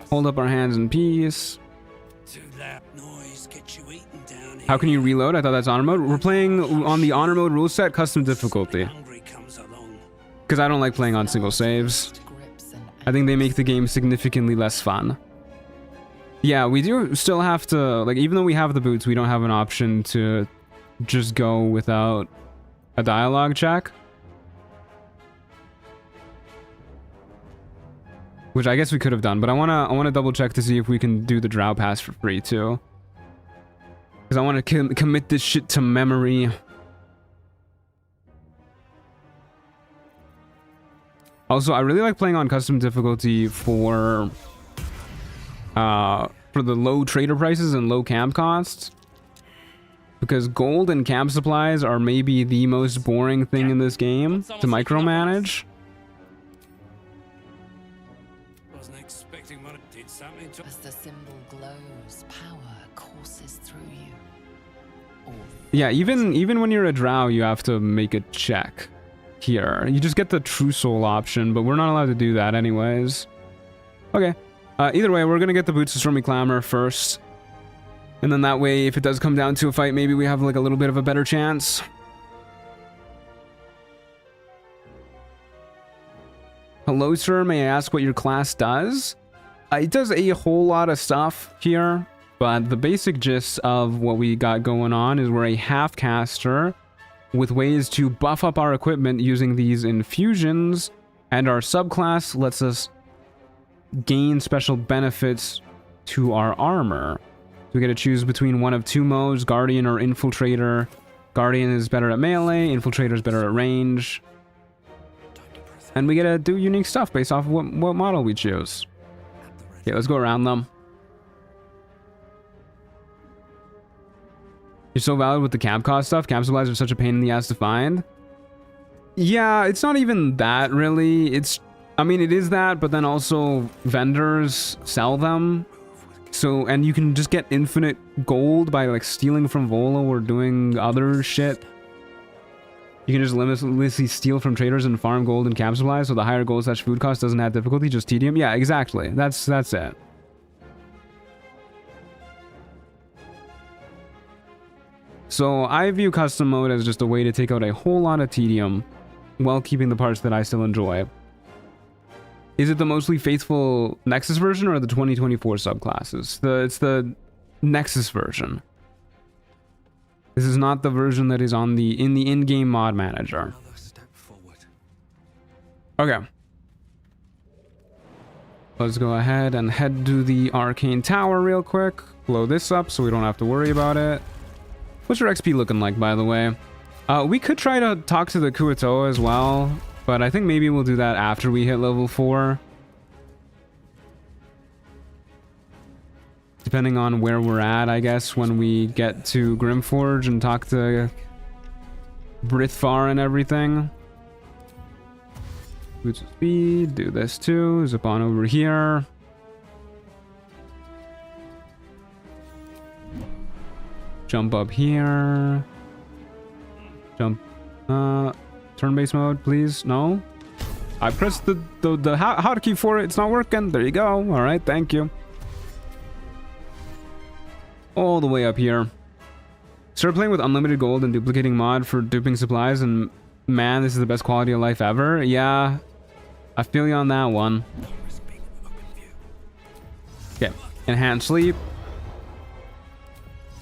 Hold up our hands in peace. How can you reload? I thought that's honor mode. We're playing on the honor mode rule set, custom difficulty. Because I don't like playing on single saves. I think they make the game significantly less fun. Yeah, we do still have to, like, even though we have the boots, we don't have an option to just go without a dialogue check. Which I guess we could have done, but I wanna double check to see if we can do the Drow pass for free too. Because I want to commit this shit to memory. Also, I really like playing on custom difficulty for the low trader prices and low camp costs. Because gold and camp supplies are maybe the most boring thing in this game to micromanage. Wasn't expecting one. Did something to... As the symbol glows, power courses through you. Yeah, even when you're a drow, you have to make a check here. You just get the true soul option, but we're not allowed to do that anyways. Okay. Either way, we're gonna get the Boots of Stormy Clamor first. And then that way, if it does come down to a fight, maybe we have like a little bit of a better chance. Hello, sir. May I ask what your class does? It does a whole lot of stuff here, but the basic gist of what we got going on is we're a half-caster with ways to buff up our equipment using these infusions, and our subclass lets us gain special benefits to our armor. We get to choose between one of two modes, Guardian or Infiltrator. Guardian is better at melee, Infiltrator is better at range. And we get to do unique stuff based off of what model we choose. Okay, let's go around them. You're so valid with the camp cost stuff. Camp supplies are such a pain in the ass to find. Yeah, it's not even that really. I mean, it is that, but then also vendors sell them. So, and you can just get infinite gold by like stealing from Volo or doing other shit. You can just limitlessly steal from traders and farm gold and camp supplies, so the higher gold / food cost doesn't add difficulty, just tedium. Yeah, exactly. That's it. So I view custom mode as just a way to take out a whole lot of tedium while keeping the parts that I still enjoy. Is it the mostly faithful Nexus version or the 2024 subclasses? It's the Nexus version. This is not the version that is on the in-game mod manager. Okay. Let's go ahead and head to the Arcane Tower real quick. Blow this up so we don't have to worry about it. What's your XP looking like, by the way? We could try to talk to the Kuo-toa as well, but I think maybe we'll do that after we hit level 4. Depending on where we're at, I guess, when we get to Grimforge and talk to Brithfar and everything. Boots of Speed, do this too. Zip on over here. Jump up here. Jump. Turn-based mode, please. No. I pressed the hotkey for it. It's not working. There you go. All right, thank you. All the way up here. Start playing with unlimited gold and duplicating mod for duping supplies, and man, this is the best quality of life ever. Yeah, I feel you on that one. Okay, enhanced sleep.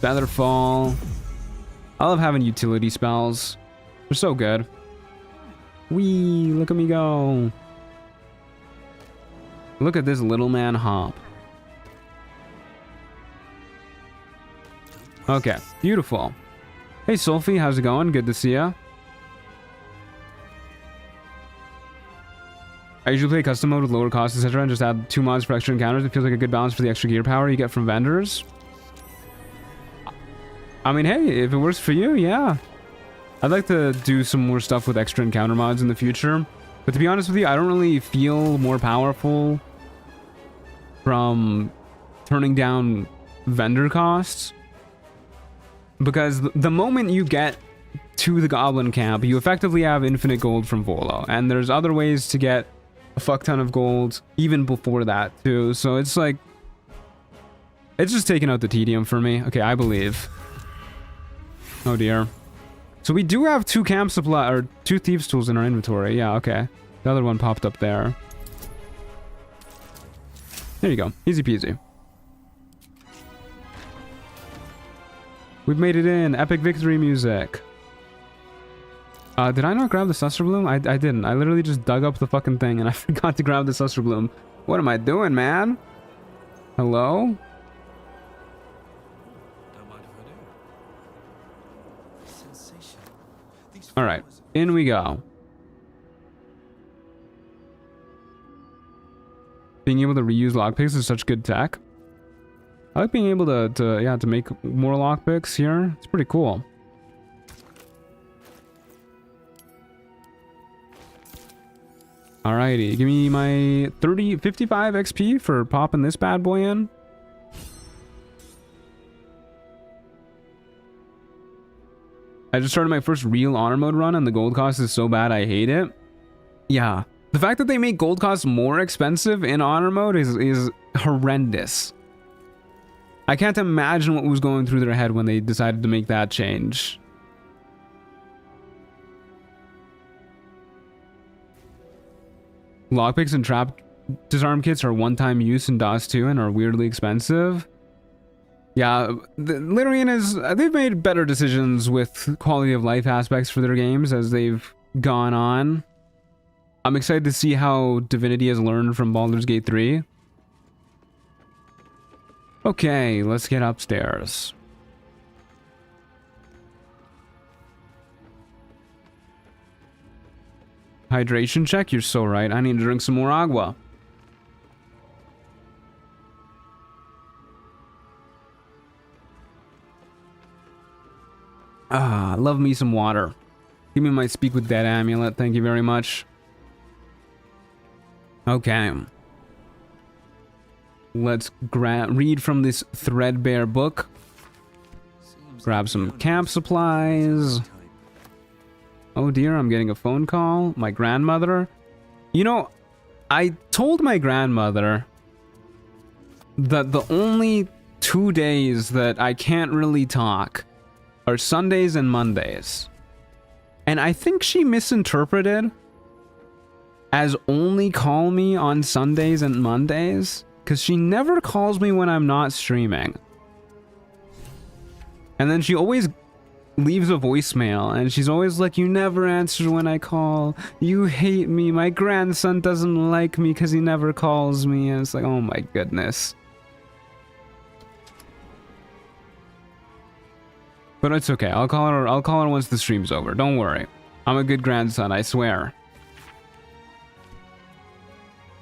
Featherfall. I love having utility spells. They're so good. Whee, look at me go. Look at this little man hop. Okay, beautiful. Hey, Sophie, how's it going? Good to see ya. I usually play custom mode with lower costs, etc., and just add 2 mods for extra encounters. It feels like a good balance for the extra gear power you get from vendors. I mean, hey, if it works for you, yeah. I'd like to do some more stuff with extra encounter mods in the future. But to be honest with you, I don't really feel more powerful from turning down vendor costs. Because the moment you get to the Goblin Camp, you effectively have infinite gold from Volo. And there's other ways to get a fuck ton of gold even before that, too. So it's like... it's just taking out the tedium for me. Okay, I believe. Oh, dear. So we do have 2 camp supply... or 2 thieves tools in our inventory. Yeah, okay. The other one popped up there. There you go. Easy peasy. We've made it in. Epic victory music. Did I not grab the Suster Bloom? I didn't. I literally just dug up the fucking thing and I forgot to grab the Suster Bloom. What am I doing, man? Hello? Alright. In we go. Being able to reuse lockpicks is such good tech. I like being able to make more lockpicks here. It's pretty cool. Alrighty, give me my 55 XP for popping this bad boy in. I just started my first real honor mode run and the gold cost is so bad I hate it. Yeah, the fact that they make gold cost more expensive in honor mode is horrendous. I can't imagine what was going through their head when they decided to make that change. Lockpicks and trap disarm kits are one-time use in DOS 2 and are weirdly expensive. Yeah, they've made better decisions with quality of life aspects for their games as they've gone on. I'm excited to see how Divinity has learned from Baldur's Gate 3. Okay, let's get upstairs. Hydration check? You're so right. I need to drink some more agua. Ah, love me some water. Give me my Speak with Dead amulet. Thank you very much. Okay. Let's read from this threadbare book. Grab some camp supplies. Oh dear, I'm getting a phone call. My grandmother. You know, I told my grandmother that the only 2 days that I can't really talk are Sundays and Mondays. And I think she misinterpreted as only call me on Sundays and Mondays, because she never calls me when I'm not streaming. And then she always leaves a voicemail and she's always like, you never answer when I call, you hate me, my grandson doesn't like me because he never calls me. And it's like, oh my goodness. But it's okay, I'll call her once the stream's over, don't worry. I'm a good grandson, I swear.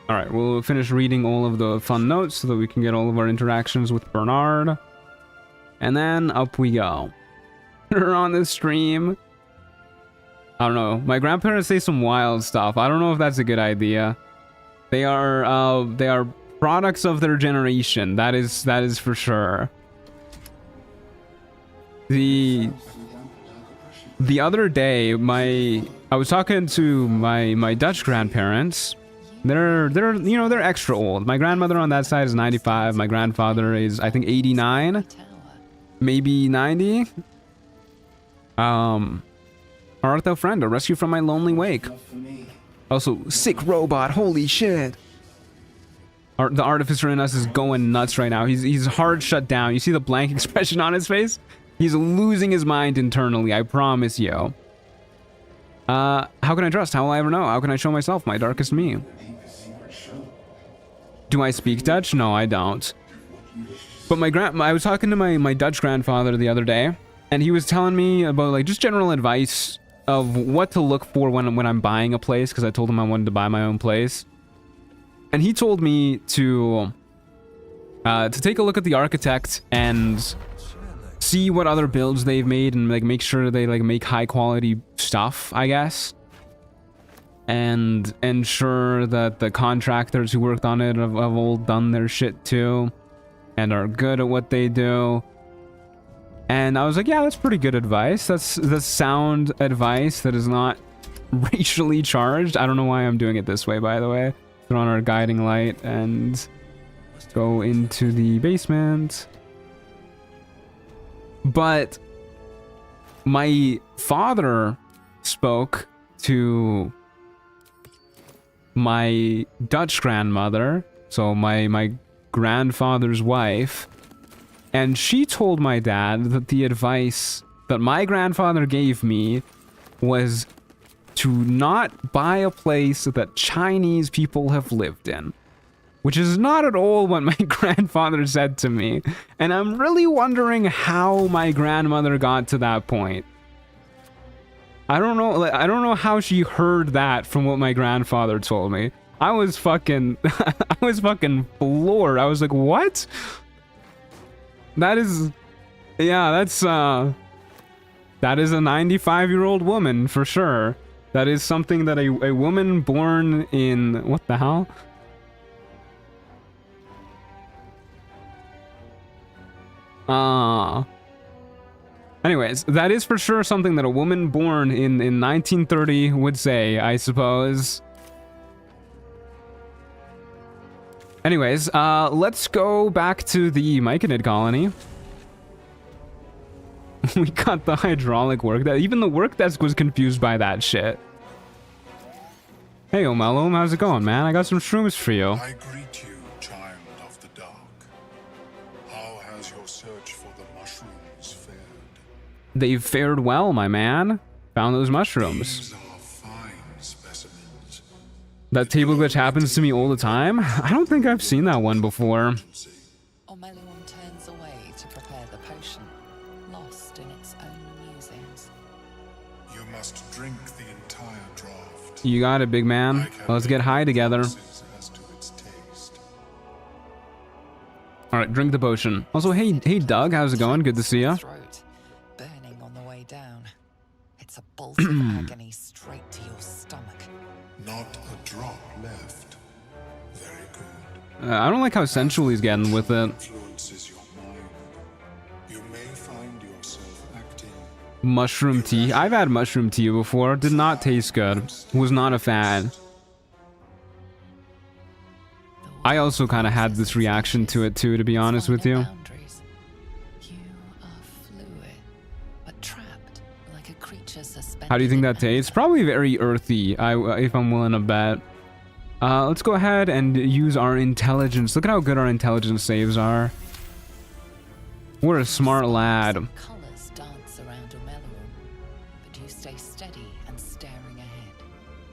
Alright, we'll finish reading all of the fun notes so that we can get all of our interactions with Bernard. And then up we go. We're on the stream. I don't know. My grandparents say some wild stuff. I don't know if that's a good idea. They are products of their generation. That is for sure. The other day, I was talking to my Dutch grandparents. They're extra old. My grandmother on that side is 95. My grandfather is, I think, 89, maybe 90. Art thou friend, a rescue from my lonely wake. Also, sick robot, holy shit. The Artificer in us is going nuts right now. He's hard shut down. You see the blank expression on his face? He's losing his mind internally, I promise you. How can I trust? How will I ever know? How can I show myself, my darkest me? Do I speak Dutch? No, I don't. But I was talking to my Dutch grandfather the other day, and he was telling me about like just general advice of what to look for when I'm buying a place, because I told him I wanted to buy my own place. And he told me to take a look at the architect and see what other builds they've made and like make sure they like make high quality stuff, I guess. And ensure that the contractors who worked on it have all done their shit too and are good at what they do. And I was like, yeah, that's pretty good advice. That's sound advice that is not racially charged. I don't know why I'm doing it this way, by the way. Throw on our guiding light and go into the basement. But my father spoke to my Dutch grandmother, so my grandfather's wife, and she told my dad that the advice that my grandfather gave me was to not buy a place that Chinese people have lived in. Which is not at all what my grandfather said to me. And I'm really wondering how my grandmother got to that point. I don't know how she heard that from what my grandfather told me. I was fucking floored. I was like, what? That is... Yeah, that's, that is a 95-year-old woman, for sure. That is something that a woman born in... What the hell? Anyways, that is for sure something that a woman born in 1930 would say, I suppose. Anyways, let's go back to the Myconid colony. We got the hydraulic work. Even the work desk was confused by that shit. Hey, Omeluum, how's it going, man? I got some shrooms for you. I greet you, child of the dark. How has your search for the mushrooms fared? They've fared well, my man. Found those mushrooms. These are fine specimens. That table glitch happens to me all the time? I don't think I've seen that one before. Omeluum turns away to prepare the potion, lost in its own musings. You must drink the entire draft. You got it, big man. Let's get high together. As to its taste. Alright, drink the potion. Also, hey Doug, how's it going? Good to see ya. Burning on the way down. It's a bolt of agony straight to your stomach. Not a drop left. Very good. I don't like how sensual he's getting with it. Influences your mind. You may find yourself acting. Mushroom tea. I've had mushroom tea before. Did not taste good. Was not a fan. I also kind of had this reaction to it too, to be honest with you. How do you think that tastes? Probably very earthy, if I'm willing to bet. Let's go ahead and use our intelligence. Look at how good our intelligence saves are. We're a smart lad. Colors dance around Omeluum, but you stay steady and staring ahead.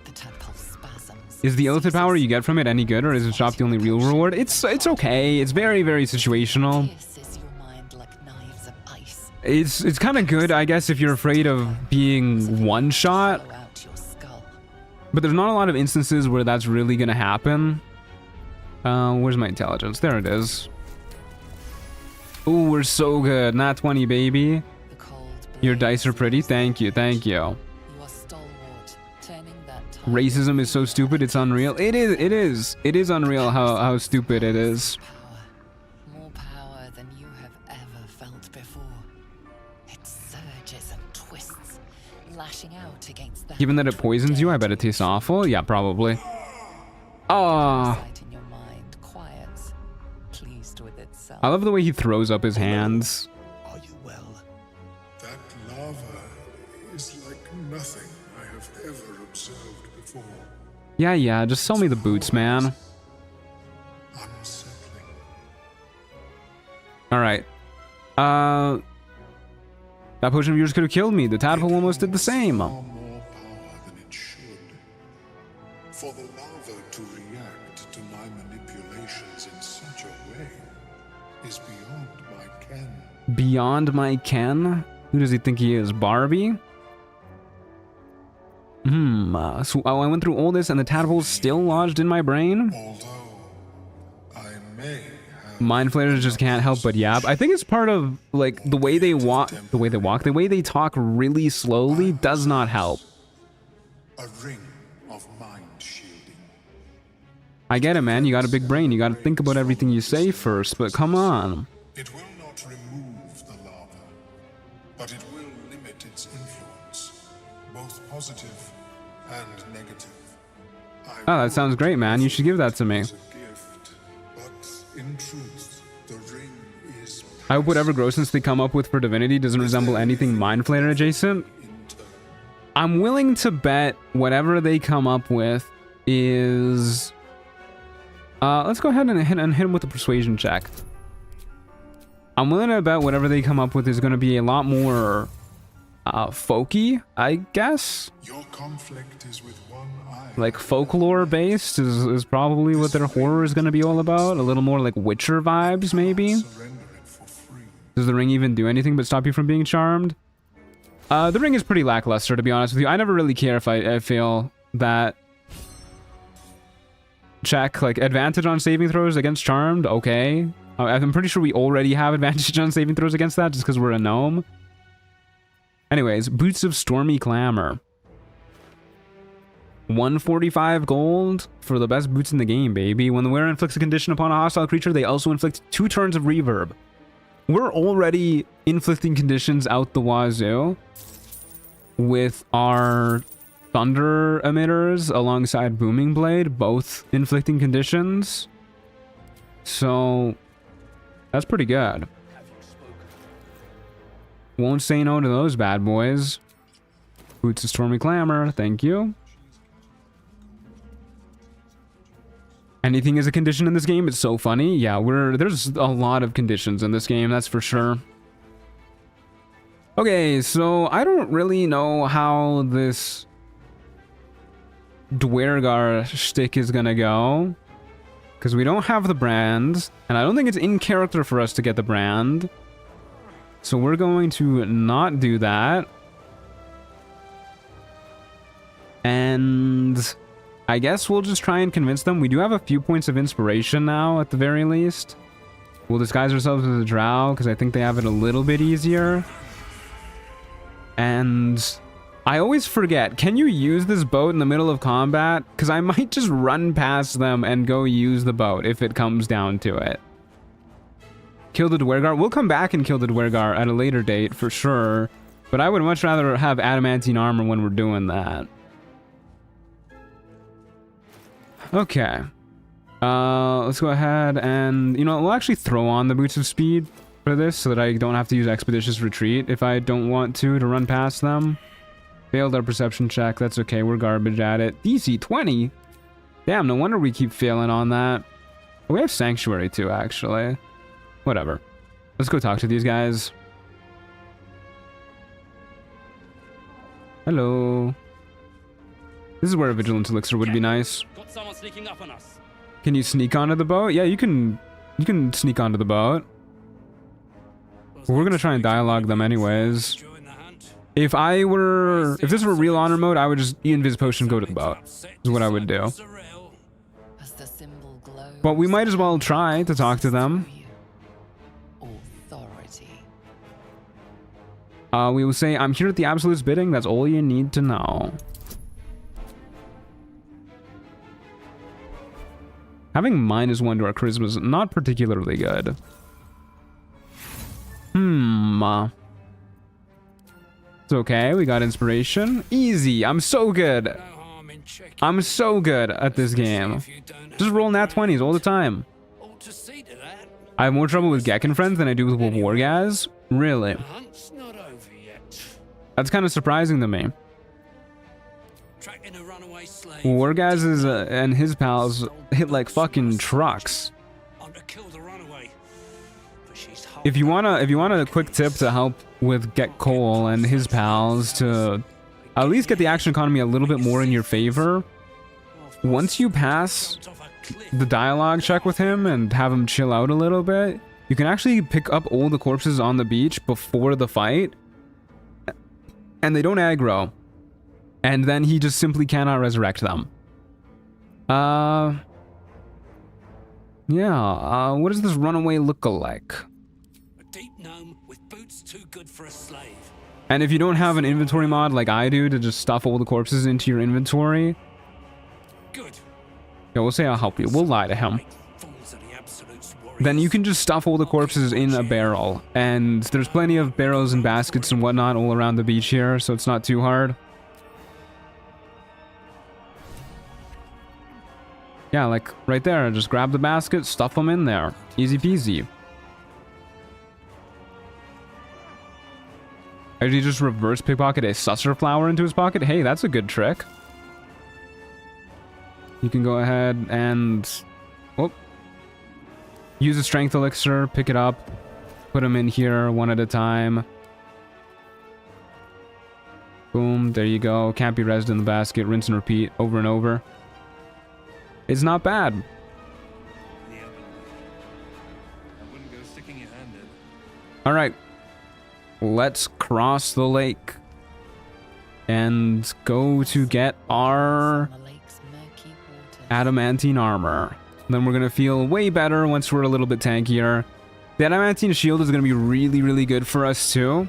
The tadpole spasms. Is the illithid power you get from it any good, or is the shop the only real reward? It's okay. It's very, very situational. It's kind of good, I guess, if you're afraid of being one-shot. But there's not a lot of instances where that's really gonna happen. Where's my intelligence? There it is. Ooh, we're so good. Nat 20, baby. Your dice are pretty. Thank you, thank you. Racism is so stupid, it's unreal. It is. It is unreal how stupid it is. More power than you have ever felt before. It surges and twists, lashing out against the... Given that it poisons you, I bet it tastes awful. Yeah, probably. Oh. I love the way he throws up his hands. Are you well? That lava is like nothing I have ever observed before. Yeah, just sell me the boots, man. Unsettling. Alright. That potion of yours could have killed me. The tadpole almost did the same. More power than it should. For the lava to react to my manipulations in such a way is beyond my ken. Beyond my ken? Who does he think he is? Barbie? So I went through all this and the tadpole's still lodged in my brain? Although I may have... Mind flayers just can't help but yap. I think it's part of, like, the way they talk really slowly does not help. A ring of mind shielding. I get it, man. You got a big brain. You got to think about everything you say first, but come on. It will not remove the lava, but it will limit its influence, both positive and negative. Oh, that sounds great, man. You should give that to me. In truth, the ring is... I hope whatever grossness they come up with for divinity doesn't resemble anything Mind Flayer adjacent. I'm willing to bet whatever they come up with is... let's go ahead and hit him with a persuasion check. I'm willing to bet whatever they come up with is going to be a lot more folky, I guess. Your conflict is with one eye. Like folklore based is probably what their horror is going to be all about. A little more like Witcher vibes, maybe. Does the ring even do anything but stop you from being charmed? The ring is pretty lackluster, to be honest with you. I never really care if I fail that check. Like advantage on saving throws against charmed, okay. I'm pretty sure we already have advantage on saving throws against that just because we're a gnome. Anyways, Boots of Stormy Clamor. 145 gold for the best boots in the game, baby. When the wearer inflicts a condition upon a hostile creature, they also inflict 2 turns of reverb. We're already inflicting conditions out the wazoo with our thunder emitters alongside Booming Blade, both inflicting conditions. So that's pretty good. Won't say no to those bad boys. Boots of Stormy Clamor, thank you. Anything is a condition in this game. It's so funny. Yeah, there's a lot of conditions in this game, that's for sure. Okay, so I don't really know how this Dwergar shtick is gonna go, because we don't have the brand, and I don't think it's in character for us to get the brand. So we're going to not do that. And I guess we'll just try and convince them. We do have a few points of inspiration now, at the very least. We'll disguise ourselves as a drow, because I think they have it a little bit easier. And I always forget, can you use this boat in the middle of combat? Because I might just run past them and go use the boat if it comes down to it. Kill the Dwergar. We'll come back and kill the Dwergar at a later date, for sure. But I would much rather have adamantine armor when we're doing that. Okay. Let's go ahead and, you know, we'll actually throw on the Boots of Speed for this so that I don't have to use Expeditious Retreat if I don't want to run past them. Failed our perception check. That's okay. We're garbage at it. DC 20? Damn, no wonder we keep failing on that. Oh, we have Sanctuary too, actually. Whatever. Let's go talk to these guys. Hello. This is where a Vigilance Elixir would be nice. Got someone sneaking up on us. Can you sneak onto the boat? Yeah, you can sneak onto the boat. We're gonna try and dialogue them anyways. If this were real honor mode, I would just invis potion go to the boat. Is what I would do. But we might as well try to talk to them. We will say, I'm here at the Absolute's bidding. That's all you need to know. Having -1 to our charisma is not particularly good. It's okay. We got inspiration. Easy. I'm so good. I'm so good at this game. Just roll nat 20s all the time. I have more trouble with Gekken friends than I do with Wargaz. Really? That's kind of surprising to me. Wargaz and his pals hit like fucking trucks. If you want a quick tip to help with Get Cole and his pals to at least get the action economy a little bit more in your favor, once you pass the dialogue check with him and have him chill out a little bit, you can actually pick up all the corpses on the beach before the fight, and they don't aggro. And then he just simply cannot resurrect them. Yeah, what does this runaway look like? A deep gnome with boots too good for a slave. And if you don't have an inventory mod like I do to just stuff all the corpses into your inventory, good. Yeah, we'll say I'll help you. We'll lie to him. Then you can just stuff all the corpses in a barrel. And there's plenty of barrels and baskets and whatnot all around the beach here, so it's not too hard. Yeah, like right there. Just grab the basket, stuff them in there. Easy peasy. Did he just reverse pickpocket a susser flower into his pocket? Hey, that's a good trick. You can go ahead and use a strength elixir, pick it up, put them in here one at a time. Boom, there you go. Can't be rezzed in the basket. Rinse and repeat over and over. It's not bad. All right. Let's cross the lake and go to get our adamantine armor. Then we're going to feel way better once we're a little bit tankier. The adamantine shield is going to be really, really good for us too.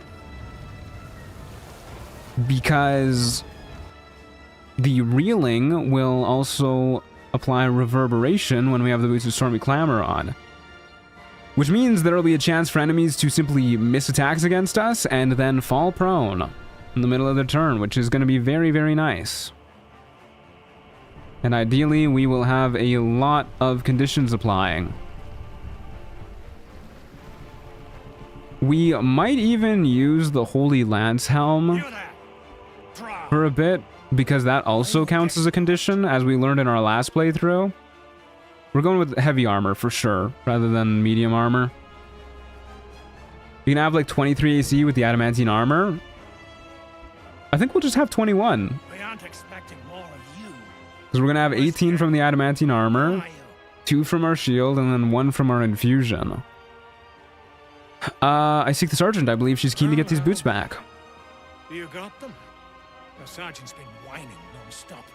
Because the reeling will also apply reverberation when we have the Boots of Stormy Clamor on. Which means there will be a chance for enemies to simply miss attacks against us and then fall prone in the middle of their turn, which is going to be very, very nice. And ideally, we will have a lot of conditions applying. We might even use the Holy Lance Helm for a bit, because that also counts as a condition, as we learned in our last playthrough. We're going with heavy armor for sure, rather than medium armor. You can have like 23 AC with the adamantine armor. I think we'll just have 21. We aren't expecting more of you. Because we're going to have 18 from the adamantine armor, 2 from our shield, and then 1 from our infusion. I seek the sergeant. I believe she's keen to get these boots back. You got them? The sergeant's been whining non-stop.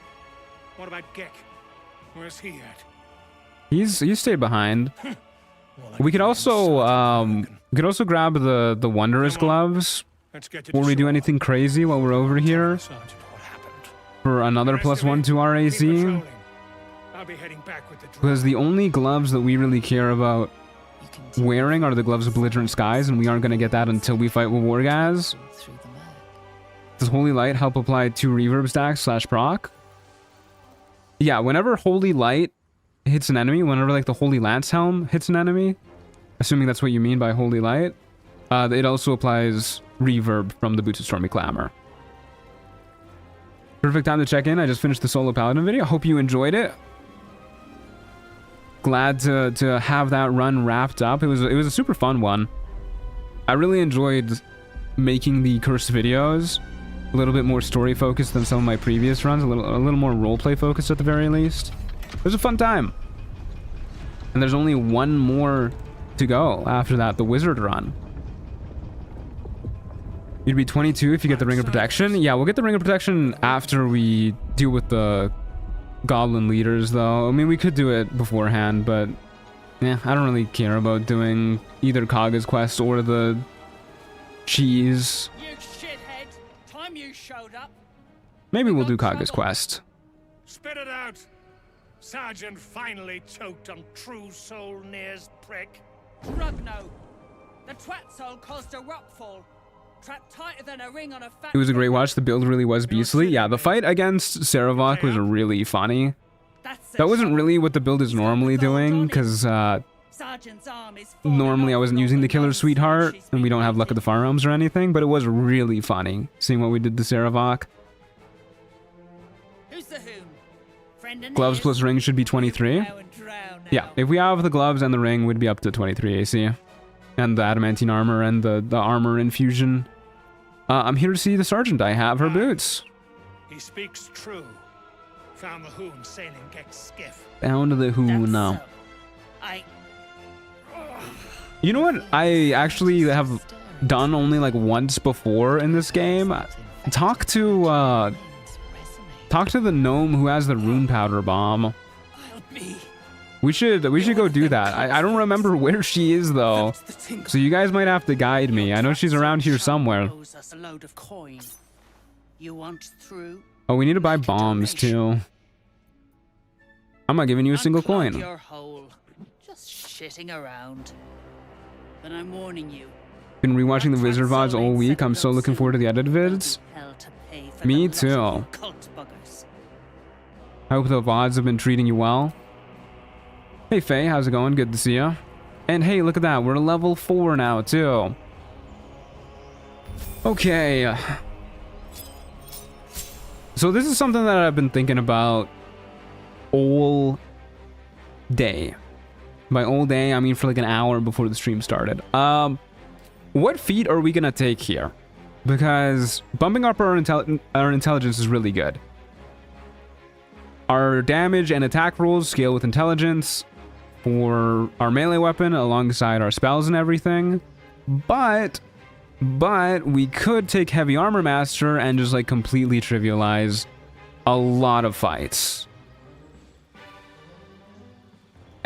What about Gek? Where's he at? He's stayed behind. We could also grab the wondrous gloves before we do anything crazy while we're over here for another +1 to our AC. Because the only gloves that we really care about wearing are the gloves of belligerent skies, and we aren't going to get that until we fight with Wargaz. Does Holy Light help apply 2 reverb stacks / proc? Yeah, whenever Holy Light hits an enemy, whenever like the Holy Lance Helm hits an enemy, assuming that's what you mean by Holy Light, it also applies reverb from the Boots of Stormy Clamor. Perfect time to check in. I just finished the solo paladin video. Hope you enjoyed it. Glad to have that run wrapped up. It was a super fun one. I really enjoyed making the cursed videos a little bit more story focused than some of my previous runs, a little more roleplay focused at the very least. It was a fun time. And there's only one more to go after that, the wizard run. You'd be 22 if you get the Ring of Protection. Yeah, we'll get the Ring of Protection after we deal with the goblin leaders, though. I mean, we could do it beforehand, but yeah, I don't really care about doing either Kaga's quest or the cheese. You shithead! Time you showed up. Maybe we'll do Kaga's quest. Spit it out! Sergeant finally choked on True Soul Nere's prick. Rugno! The twat soul caused a rockfall. Trapped tighter than a ring on a fat. It was a great watch. The build really was beastly. Yeah, the fight against Saravok was really funny. That wasn't really what the build is normally doing, because normally I wasn't using the Killer Sweetheart, and we don't have Luck of the Firearms or anything, but it was really funny seeing what we did to Saravok. Gloves plus ring should be 23. Yeah, if we have the gloves and the ring, we'd be up to 23 AC. And the adamantine armor and the armor infusion. I'm here to see the sergeant. I have her boots. He speaks true. Found the Hoon sailing Gek's skiff. Down to the Hoon now. You know what I actually have done only like once before in this game? Talk to the gnome who has the rune powder bomb. We should go do that. I don't remember where she is though, so you guys might have to guide me. I know she's around here somewhere. Oh, we need to buy bombs too. I'm not giving you a single coin. Just shitting around. But I'm warning you. Been rewatching the Wizard VODs all week. I'm so looking forward to the edited vids. Me too. I hope the VODs have been treating you well. Hey Faye, how's it going? Good to see you. And hey, look at that. We're level 4 now too. Okay. So this is something that I've been thinking about all day. By all day, I mean for like an hour before the stream started. What feat are we gonna take here? Because bumping up our intelligence is really good. Our damage and attack rolls scale with intelligence for our melee weapon alongside our spells and everything. But we could take Heavy Armor Master and just like completely trivialize a lot of fights.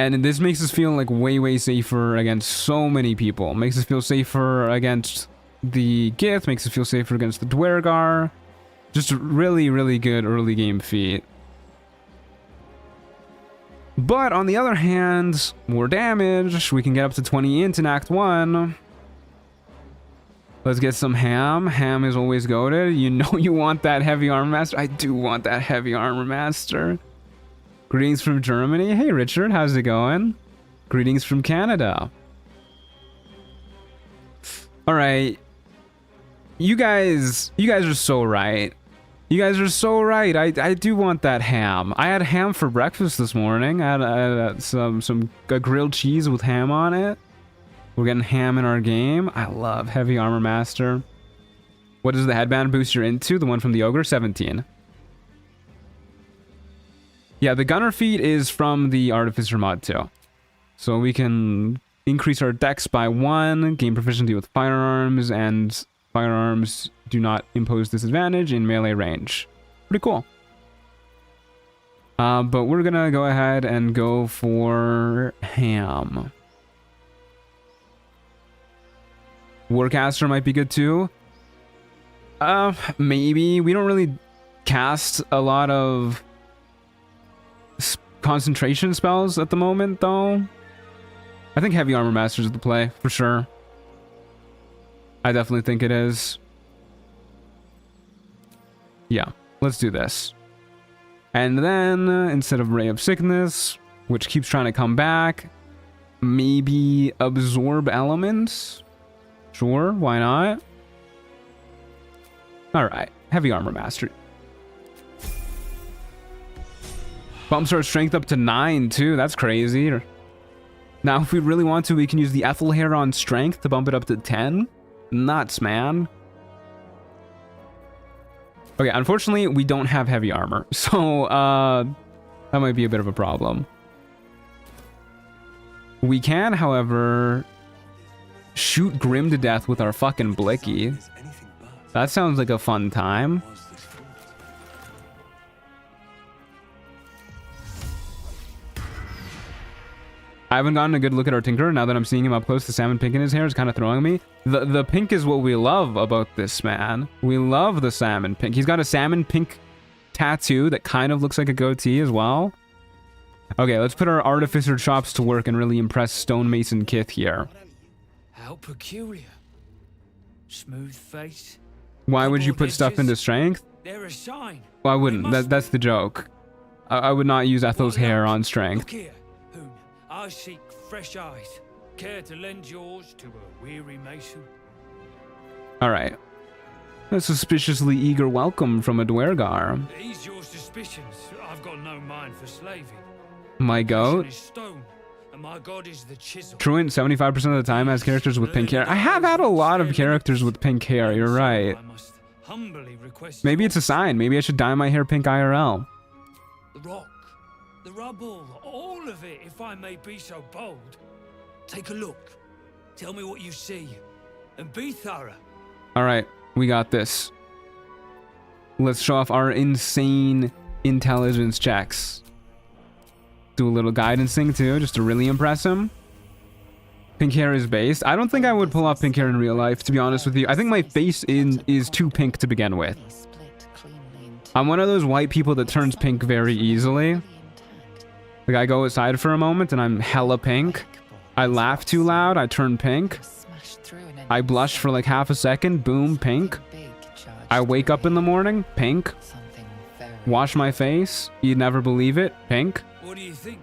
And this makes us feel like way safer against so many people. Makes us feel safer against the Gith, makes us feel safer against the Dwergar. Just a really good early game feat. But on the other hand, more damage. We can get up to 20 int in Act 1. Let's get some ham. Ham is always goated. You know you want that heavy armor master. I do want that heavy armor master. Greetings from Germany. Hey Richard, how's it going? Greetings from Canada. All right. You guys are so right. You guys are so right. I do want that ham. I had ham for breakfast this morning. I had some grilled cheese with ham on it. We're getting ham in our game. I love heavy armor master. What is the headband boost you're into? The one from the ogre? 17. Yeah, the gunner feat is from the Artificer mod too. So we can increase our dex by 1, gain proficiency with firearms, and firearms do not impose disadvantage in melee range. Pretty cool. But we're gonna go ahead and go for ham. Warcaster might be good too. Maybe. We don't really cast a lot of concentration spells at the moment, though. I think Heavy Armor Master is the play, for sure. I definitely think it is. Yeah, let's do this. And then, instead of Ray of Sickness, which keeps trying to come back, maybe Absorb Elements? Sure, why not? Alright, Heavy Armor Master. Bumps our strength up to 9 too, that's crazy. Now if we really want to, we can use the Ethel Hair on strength to bump it up to 10. Nuts, man. Okay, unfortunately we don't have heavy armor, so that might be a bit of a problem. We can, however, shoot Grim to death with our fucking Blicky. That sounds like a fun time. I haven't gotten a good look at our Tinkerer. Now that I'm seeing him up close, the salmon pink in his hair is kind of throwing me. The pink is what we love about this man. We love the salmon pink. He's got a salmon pink tattoo that kind of looks like a goatee as well. Okay, let's put our Artificer chops to work and really impress Stonemason Kith here. How peculiar. Smooth face. Why would you put stuff into strength? They're a sign. Well, I wouldn't. That's the joke. I would not use Ethel's hair on strength. Look here, Hoon. I seek fresh eyes. Care to lend yours to a weary mason? Alright. A suspiciously eager welcome from a Dwergar. Ease your suspicions. I've got no mind for slaving. My goat. Is stone, and my god is the chisel. Truant 75% of the time has characters with pink hair. I have had a lot of characters with pink hair, you're right. Maybe it's a sign. Maybe I should dye my hair pink IRL. The rock, the rubble, all of it, if I may be so bold. Take a look. Tell me what you see. And be thorough. Alright, we got this. Let's show off our insane intelligence checks. Do a little guidance thing too, just to really impress him. Pink hair is based. I don't think I would pull off pink hair in real life, to be honest with you. I think my face is too pink to begin with. I'm one of those white people that turns pink very easily. Like, I go aside for a moment and I'm hella pink. I laugh too loud, I turn pink. I blush for like half a second, boom, pink. I wake up in the morning, pink. Wash my face, you'd never believe it, pink. What do you think?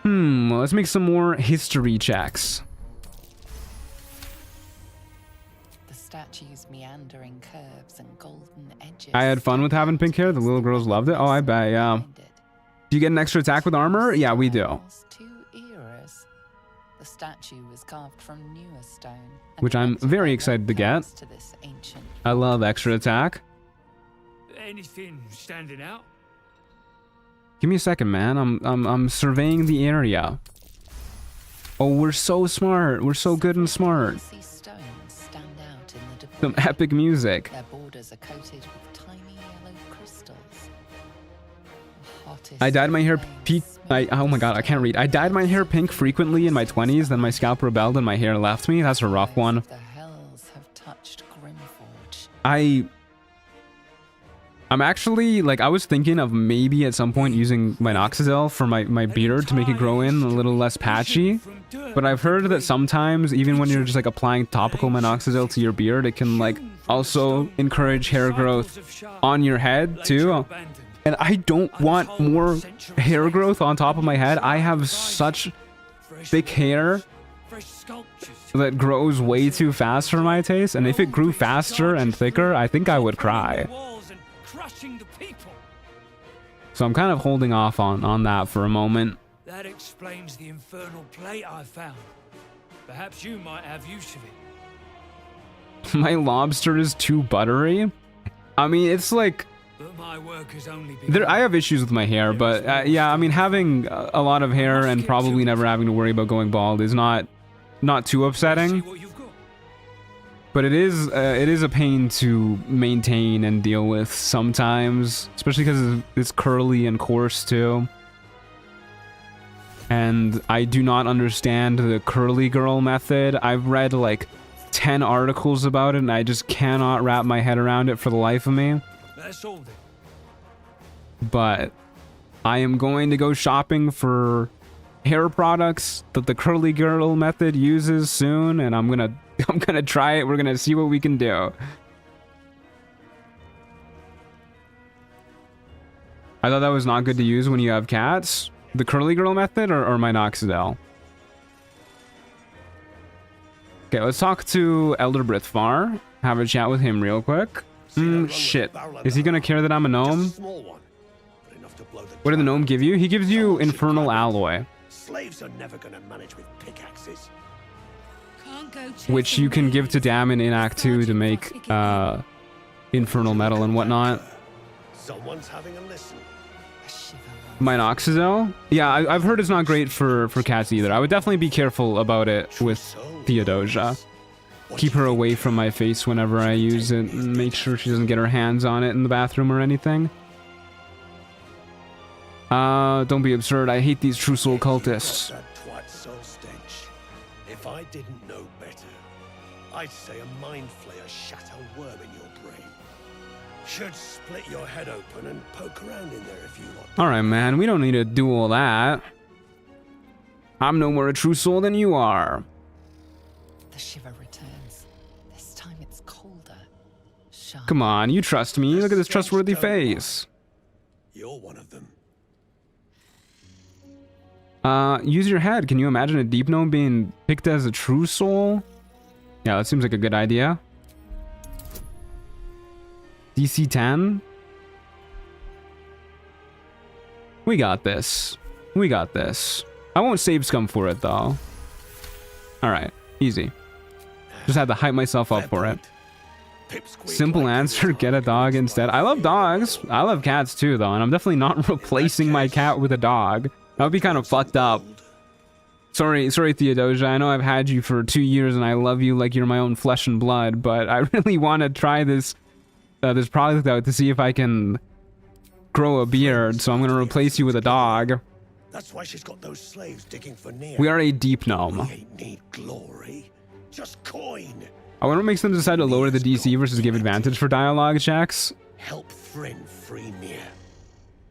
Let's make some more history checks. The statue's meandering curves and golden edges. I had fun with having pink hair. The little girls loved it. Oh, I bet, yeah. Do you get an extra attack with armor? Yeah, we do. Two eras. The statue was carved from newer stone, Which I'm very excited to get. I love extra attack. Anything standing out? Give me a second, man. I'm surveying the area. Oh, we're so smart. We're so good and smart. Some epic music. Their borders are coated with tiny yellow crystals. I dyed my hair oh my god, I can't read. I dyed my hair pink frequently in my 20s, then my scalp rebelled and my hair left me. That's a rough one. I'm actually, like, I was thinking of maybe at some point using minoxidil for my beard to make it grow in a little less patchy. But I've heard that sometimes, even when you're just like applying topical minoxidil to your beard, it can like also encourage hair growth on your head too. And I don't want more hair growth on top of my head. I have such thick hair that grows way too fast for my taste. And if it grew faster and thicker, I think I would cry. So I'm kind of holding off on that for a moment. That explains the infernal plate I found. Perhaps you might have use of it. My lobster is too buttery. I mean, it's like... But my work has only I have issues with my hair, but yeah, I mean, having a lot of hair and probably never having to worry about going bald is not too upsetting. But it is a pain to maintain and deal with sometimes, especially because it's curly and coarse too. And I do not understand the curly girl method. I've read like 10 articles about it and I just cannot wrap my head around it for the life of me. That's all then. But I am going to go shopping for hair products that the curly girl method uses soon, and I'm gonna try it. We're gonna see what we can do. I thought that was not good to use when you have cats. The curly girl method or minoxidil? Okay, let's talk to Elder Brithvar. Have a chat with him real quick. Shit. Is he gonna care that I'm a gnome? What did the gnome give you? He gives you infernal alloy. Slaves are never gonna manage with pickaxes. Which you can give to Damon in Act 2 to make infernal metal and whatnot. Someone's having a listen. Minoxidil? Yeah, I've heard it's not great for cats either. I would definitely be careful about it with Theodosia. Keep her away from my face whenever I use it and make sure she doesn't get her hands on it in the bathroom or anything. Don't be absurd. I hate these true soul cultists. That twat soul stench. If I didn't know better, I'd say a mind flayer shat a worm in your brain. Should split your head open and poke around in there if you want. Alright, man. We don't need to do all that. I'm no more a true soul than you are. The shiver returns. This time it's colder. Come on, you trust me. Look at this trustworthy face. You're one of them. Use your head. Can you imagine a deep gnome being picked as a true soul? Yeah, that seems like a good idea. DC 10? We got this. We got this. I won't save scum for it, though. Alright, easy. Just had to hype myself up for it. Simple answer, get a dog instead. I love dogs. I love cats too, though, and I'm definitely not replacing my cat with a dog. That would be kind of fucked up. Sorry, Theodosia. I know I've had you for 2 years and I love you like you're my own flesh and blood, but I really want to try this product out to see if I can grow a beard, so I'm going to replace you with a dog. That's why she's got those slaves digging for Nere. We are a deep gnome. We ain't need glory, just coin. I wonder what makes them decide to lower the DC versus give advantage for dialogue checks. Help friend free Nere.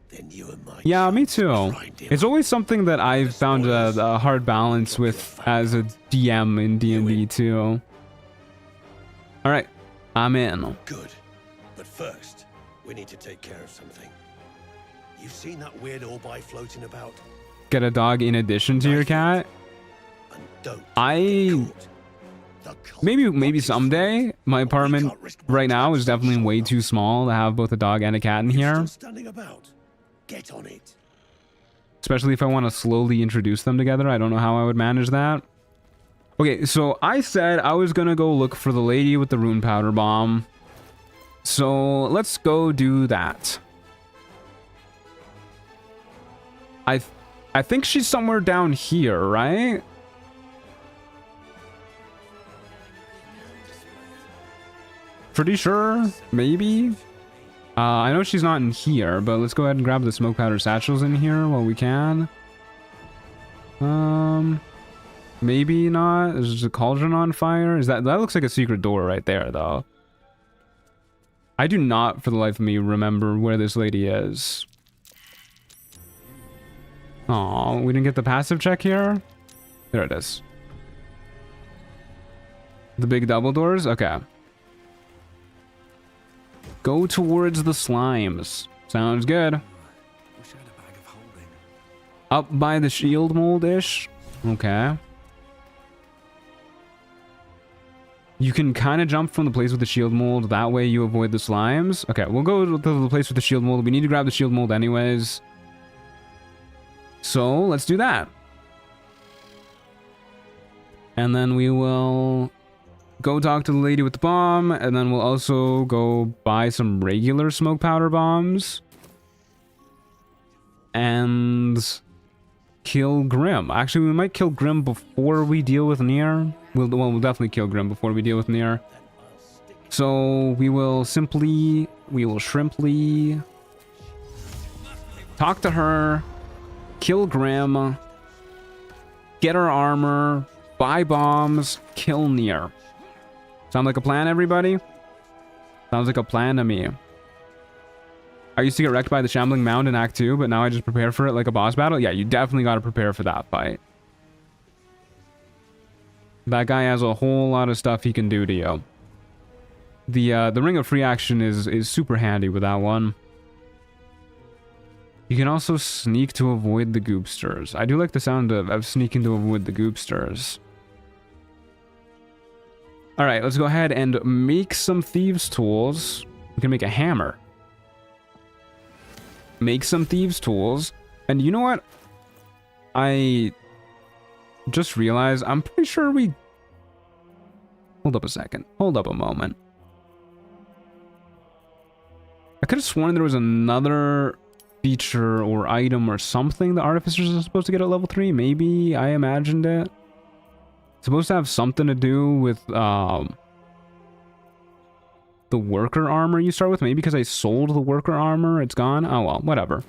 Then you and my yeah, me too. It's always something that I've found a hard balance with as a DM in D&D too. Alright, I'm in. Good. But first, we need to take care of something. You've seen that weird orbi floating about? Get a dog in addition to your cat? Maybe someday. My apartment right now is definitely way too small to have both a dog and a cat in here. Get on it. Especially if I want to slowly introduce them together. I don't know how I would manage that. Okay, so I said I was gonna go look for the lady with the rune powder bomb. So let's go do that. I think she's somewhere down here, right? Pretty sure, maybe. I know she's not in here, but let's go ahead and grab the smoke powder satchels in here while we can. Maybe not. There's a cauldron on fire. That looks like a secret door right there, though. I do not, for the life of me, remember where this lady is. Aw, we didn't get the passive check here? There it is. The big double doors? Okay. Go towards the slimes. Sounds good. Up by the shield mold-ish? Okay. You can kind of jump from the place with the shield mold. That way you avoid the slimes. Okay, we'll go to the place with the shield mold. We need to grab the shield mold anyways. So, let's do that. And then we will go talk to the lady with the bomb. And then we'll also go buy some regular smoke powder bombs. And kill Grim. Actually, we might kill Grim before we deal with Nere. We'll definitely kill Grim before we deal with Nere. So we will shrimply talk to her, kill Grim, get her armor, buy bombs, kill Nere. Sound like a plan, everybody? Sounds like a plan to me. I used to get wrecked by the Shambling Mound in Act 2, but now I just prepare for it like a boss battle. Yeah, you definitely got to prepare for that fight. That guy has a whole lot of stuff he can do to you. The Ring of Free Action is super handy with that one. You can also sneak to avoid the goopsters. I do like the sound of sneaking to avoid the goopsters. Alright, let's go ahead and make some thieves' tools. We can make a hammer. Make some thieves' tools. And you know what? I just realized I'm pretty sure we... Hold up a second. Hold up a moment. I could have sworn there was another feature or item or something the Artificers are supposed to get at level 3. Maybe I imagined it. It's supposed to have something to do with the worker armor you start with. Maybe because I sold the worker armor, it's gone. Oh well, whatever.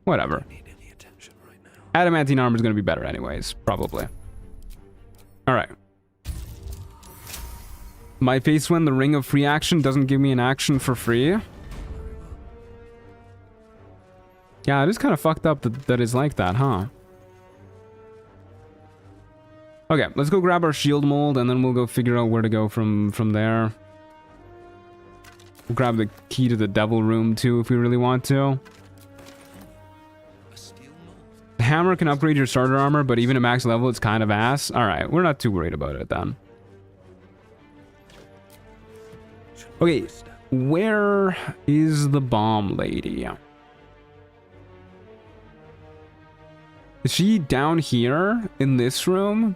Whatever. Adamantine armor is going to be better anyways, probably. Alright. My face when the Ring of Free Action doesn't give me an action for free. Yeah, it is kind of fucked up that it's like that, huh? Okay, let's go grab our shield mold and then we'll go figure out where to go from there. We'll grab the key to the devil room too if we really want to. The hammer can upgrade your starter armor, but even at max level it's kind of ass. Alright, we're not too worried about it then. Okay, where is the bomb lady? Is she down here in this room?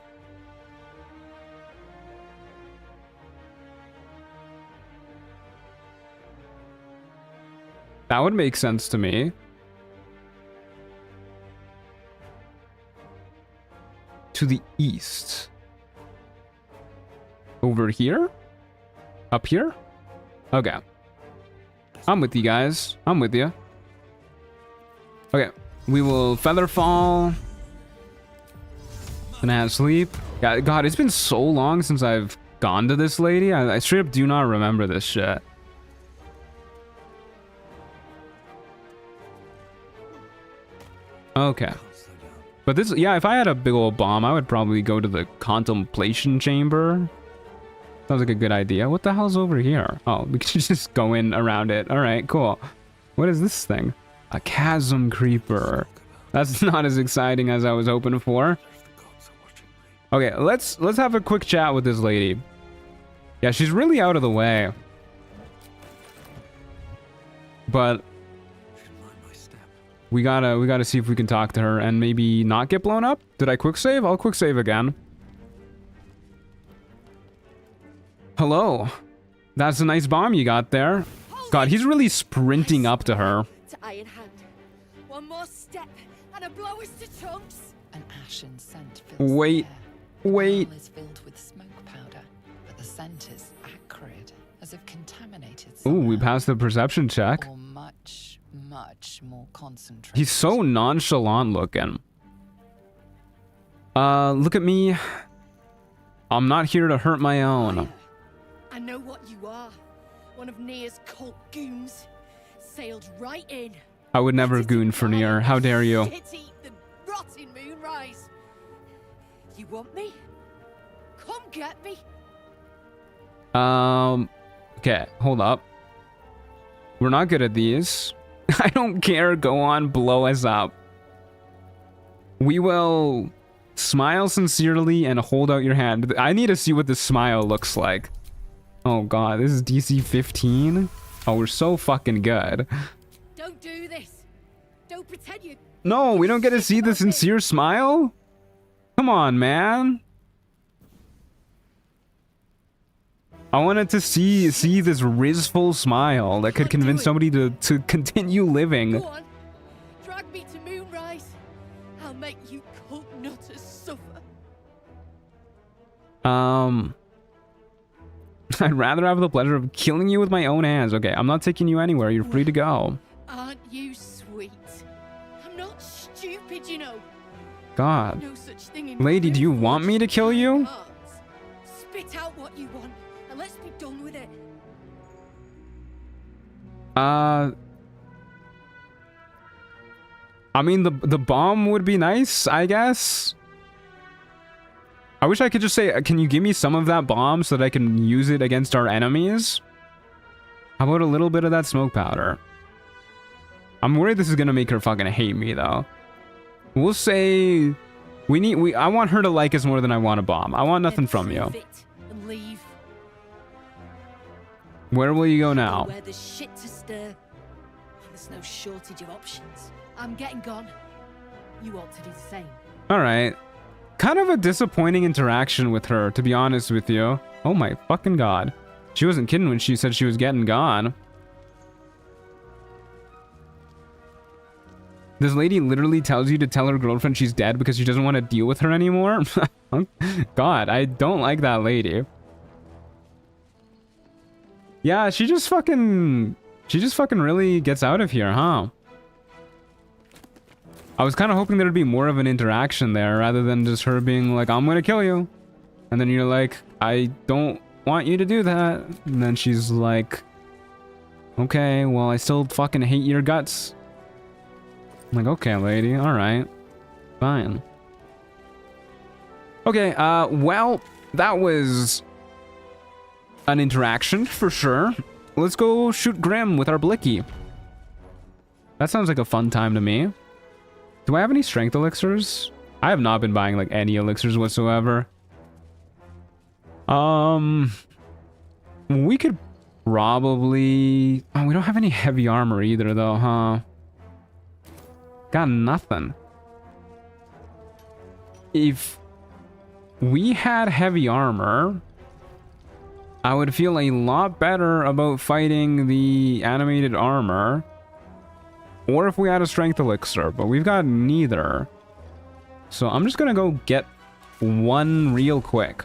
That would make sense to me. To the east. Over here? Up here? Okay. I'm with you guys. I'm with you. Okay. We will feather fall. And have sleep. Yeah, God, it's been so long since I've gone to this lady. I straight up do not remember this shit. Okay. But this, yeah, if I had a big old bomb, I would probably go to the contemplation chamber. Sounds like a good idea. What the hell's over here? Oh, we can just go in around it. All right, cool. What is this thing? A chasm creeper. That's not as exciting as I was hoping for. Okay, let's have a quick chat with this lady. Yeah, she's really out of the way. But we gotta see if we can talk to her and maybe not get blown up. Did I quick save? I'll quick save again. Hello. That's a nice bomb you got there. God, he's really sprinting up to her. To iron hand. One more step and a blow us to chunks. An ashen scent fills Wait. the air. Wait. The hall is filled with smoke powder, but The scent is acrid, as if contaminated. Ooh, we passed the perception check. Or much more concentrated. He's so nonchalant looking. Look at me. I'm not here to hurt my own. I know what you are. One of Nere's cult goons. Sailed right in. I would never goon for Nere. How dare you? Shit-eat the rotting moonrise. You want me? Come get me. Okay, hold up. We're not good at these. I don't care. Go on, blow us up. We will smile sincerely and hold out your hand. I need to see what this smile looks like. Oh god, this is DC 15? Oh, we're so fucking good. Don't do this. Don't pretend you. No, we don't get to see the sincere smile? Come on, man. I wanted to see this rizful smile that could convince somebody to continue living. Go on. Drag me to Moonrise. I'll make you cult nutters suffer. I'd rather have the pleasure of killing you with my own hands. Okay, I'm not taking you anywhere. You're free to go. Aren't you sweet? I'm not stupid, you know. God. No such thing in Lady, do you want me to kill you? Spit out what you want, and let's be done with it. I mean, the bomb would be nice, I guess. I wish I could just say, can you give me some of that bomb so that I can use it against our enemies? How about a little bit of that smoke powder? I'm worried this is gonna make her fucking hate me, though. We'll say I want her to like us more than I want a bomb. I want nothing from you. And leave. Where will you go now? Where there's shit to stir. There's no shortage of options. I'm getting gone. You ought to do the same. All right. Kind of a disappointing interaction with her, to be honest with you. Oh my fucking god. She wasn't kidding when she said she was getting gone. This lady literally tells you to tell her girlfriend she's dead because she doesn't want to deal with her anymore? God, I don't like that lady. Yeah, she just fucking really gets out of here, huh? I was kind of hoping there'd be more of an interaction there rather than just her being like, I'm gonna kill you. And then you're like, I don't want you to do that. And then she's like, okay, well, I still fucking hate your guts. I'm like, okay, lady, all right, fine. Okay, well, that was an interaction for sure. Let's go shoot Grim with our Blicky. That sounds like a fun time to me. Do I have any strength elixirs? I have not been buying like any elixirs whatsoever. We could probably... Oh, we don't have any heavy armor either though, huh? Got nothing. If we had heavy armor, I would feel a lot better about fighting the animated armor. Or if we had a strength elixir, but we've got neither. So I'm just gonna go get one real quick.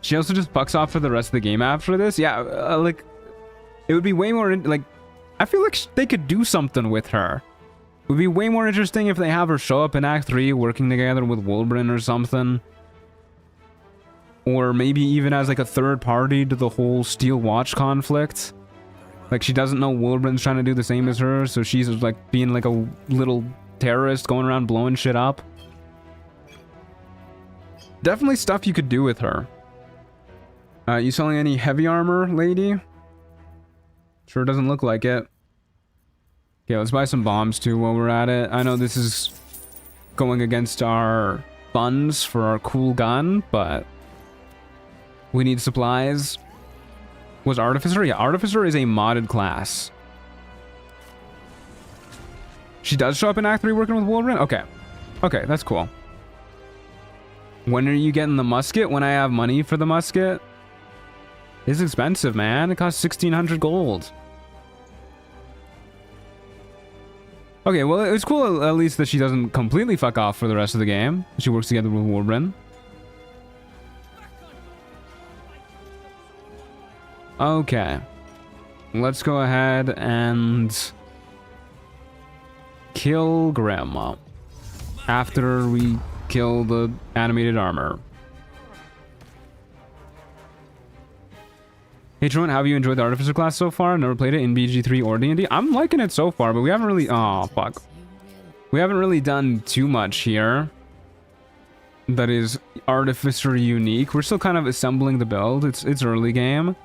She also just bucks off for the rest of the game after this. Yeah, like, it would be way more, like, I feel like they could do something with her. It would be way more interesting if they have her show up in Act 3 working together with Wulbren or something. Or maybe even as like a third party to the whole Steel Watch conflict. Like, she doesn't know Wulbren's trying to do the same as her, so she's like being like a little terrorist going around blowing shit up. Definitely stuff you could do with her. You selling any heavy armor, lady? Sure doesn't look like it. Okay, let's buy some bombs too while we're at it. I know this is going against our funds for our cool gun, but we need supplies. Was Artificer? Yeah, Artificer is a modded class. She does show up in Act 3 working with Wulbren? Okay. Okay, that's cool. When are you getting the musket? When I have money for the musket? It's expensive, man. It costs 1,600 gold. Okay, well, it's cool at least that she doesn't completely fuck off for the rest of the game. She works together with Wulbren. Okay. Let's go ahead and kill Grandma after we kill the animated armor. Hey Truant, how have you enjoyed the Artificer class so far? Never played it in BG3 or D&D. I'm liking it so far, but we haven't really... Oh, fuck. We haven't really done too much here that is Artificer unique. We're still kind of assembling the build. It's early game.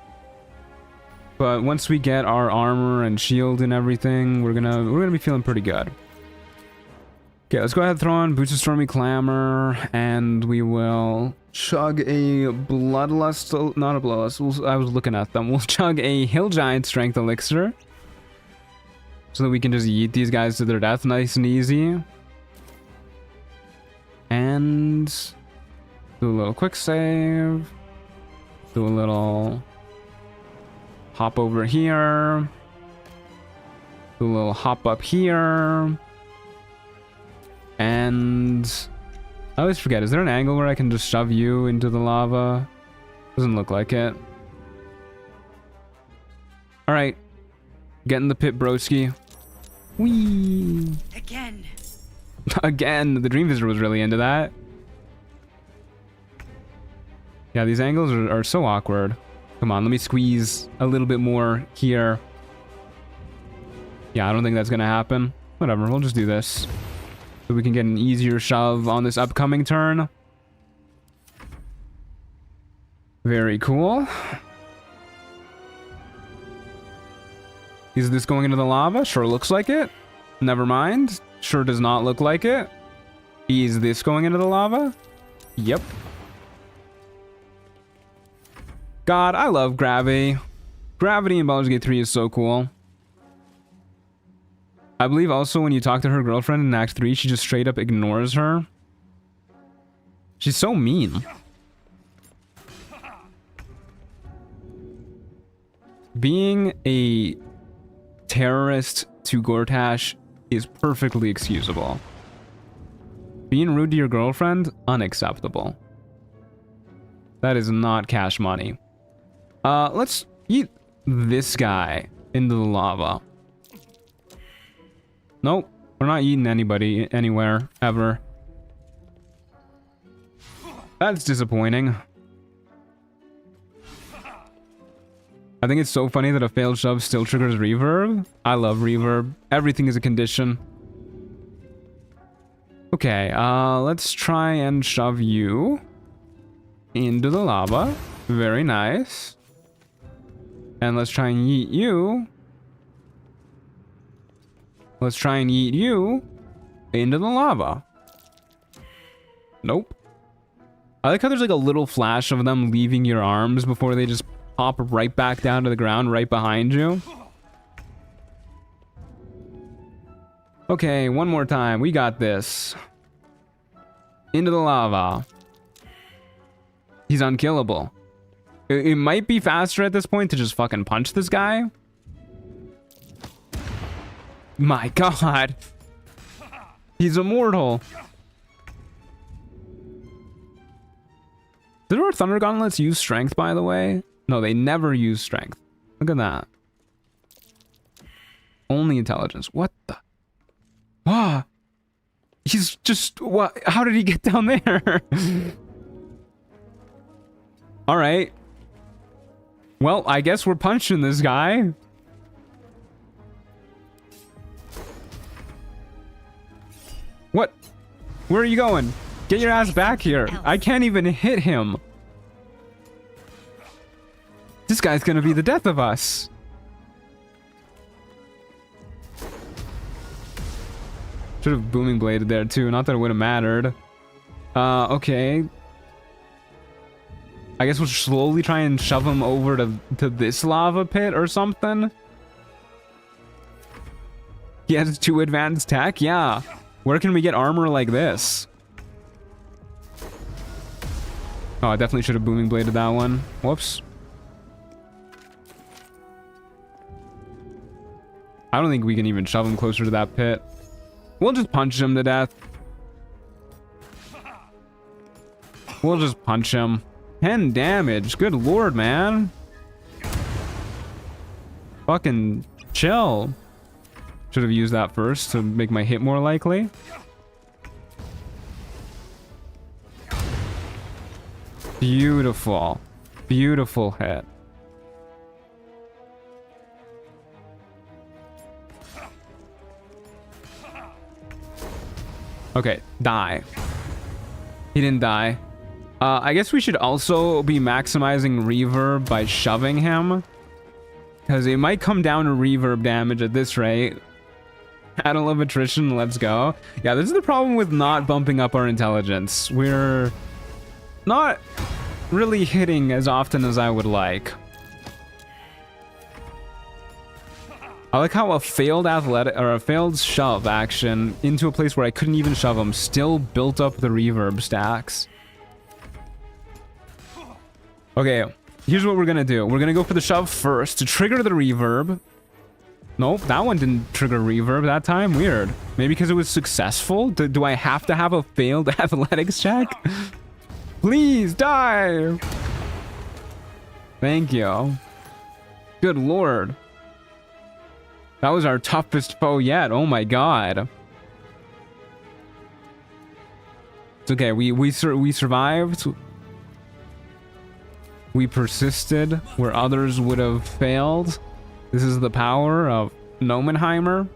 But once we get our armor and shield and everything, we're gonna be feeling pretty good. Okay, let's go ahead and throw on Boots of Stormy Clamor, and we will chug a Bloodlust, not a Bloodlust, I was looking at them. We'll chug a Hill Giant Strength Elixir, so that we can just yeet these guys to their death nice and easy. And do a little quick save, do a little hop over here, do a little hop up here. And I always forget, is there an angle where I can just shove you into the lava? Doesn't look like it. Alright. Get in the pit, broski. Whee! Again. Again, the Dream Visitor was really into that. Yeah, these angles are so awkward. Come on, let me squeeze a little bit more here. Yeah, I don't think that's gonna happen. Whatever, we'll just do this. So we can get an easier shove on this upcoming turn. Very cool. Is this going into the lava? Sure looks like it. Never mind. Sure does not look like it. Is this going into the lava? Yep. God, I love gravity. Gravity in Baldur's Gate 3 is so cool. I believe also when you talk to her girlfriend in Act 3, she just straight up ignores her. She's so mean. Being a terrorist to Gortash is perfectly excusable. Being rude to your girlfriend, unacceptable. That is not cash money. Let's eat this guy into the lava. Nope, we're not eating anybody anywhere, ever. That's disappointing. I think it's so funny that a failed shove still triggers reverb. I love reverb. Everything is a condition. Okay, let's try and shove you into the lava. Very nice. And let's try and yeet you. Let's try and yeet you into the lava. Nope. I like how there's like a little flash of them leaving your arms before they just pop right back down to the ground right behind you. Okay, one more time. We got this. Into the lava. He's unkillable. It might be faster at this point to just fucking punch this guy. My god. He's immortal. Did our Thunder Gauntlets use strength, by the way? No, they never use strength. Look at that. Only intelligence. What the? Ah. He's just... What? How did he get down there? Alright. Well, I guess we're punching this guy. What? Where are you going? Get your ass back here. I can't even hit him. This guy's gonna be the death of us. Should have booming bladed there too. Not that it would have mattered. Okay. I guess we'll slowly try and shove him over to this lava pit or something. He has 2 advanced tech? Yeah. Where can we get armor like this? Oh, I definitely should have booming bladed that one. Whoops. I don't think we can even shove him closer to that pit. We'll just punch him to death. We'll just punch him. 10 damage. Good lord, man. Fucking chill. Should have used that first to make my hit more likely. Beautiful. Beautiful hit. Okay, die. He didn't die. I guess we should also be maximizing reverb by shoving him. Because it might come down to reverb damage at this rate. Battle of attrition, let's go. Yeah, this is the problem with not bumping up our intelligence. We're not really hitting as often as I would like. I like how a failed athletic or a failed shove action into a place where I couldn't even shove him still built up the reverb stacks. Okay, here's what we're gonna do. We're gonna go for the shove first to trigger the reverb. Nope, that one didn't trigger reverb that time. Weird. Maybe because it was successful? Do I have to have a failed athletics check? Please die! Thank you. Good lord. That was our toughest foe yet. Oh my god. It's okay. We survived. We persisted where others would have failed. This is the power of Gnomenheimer.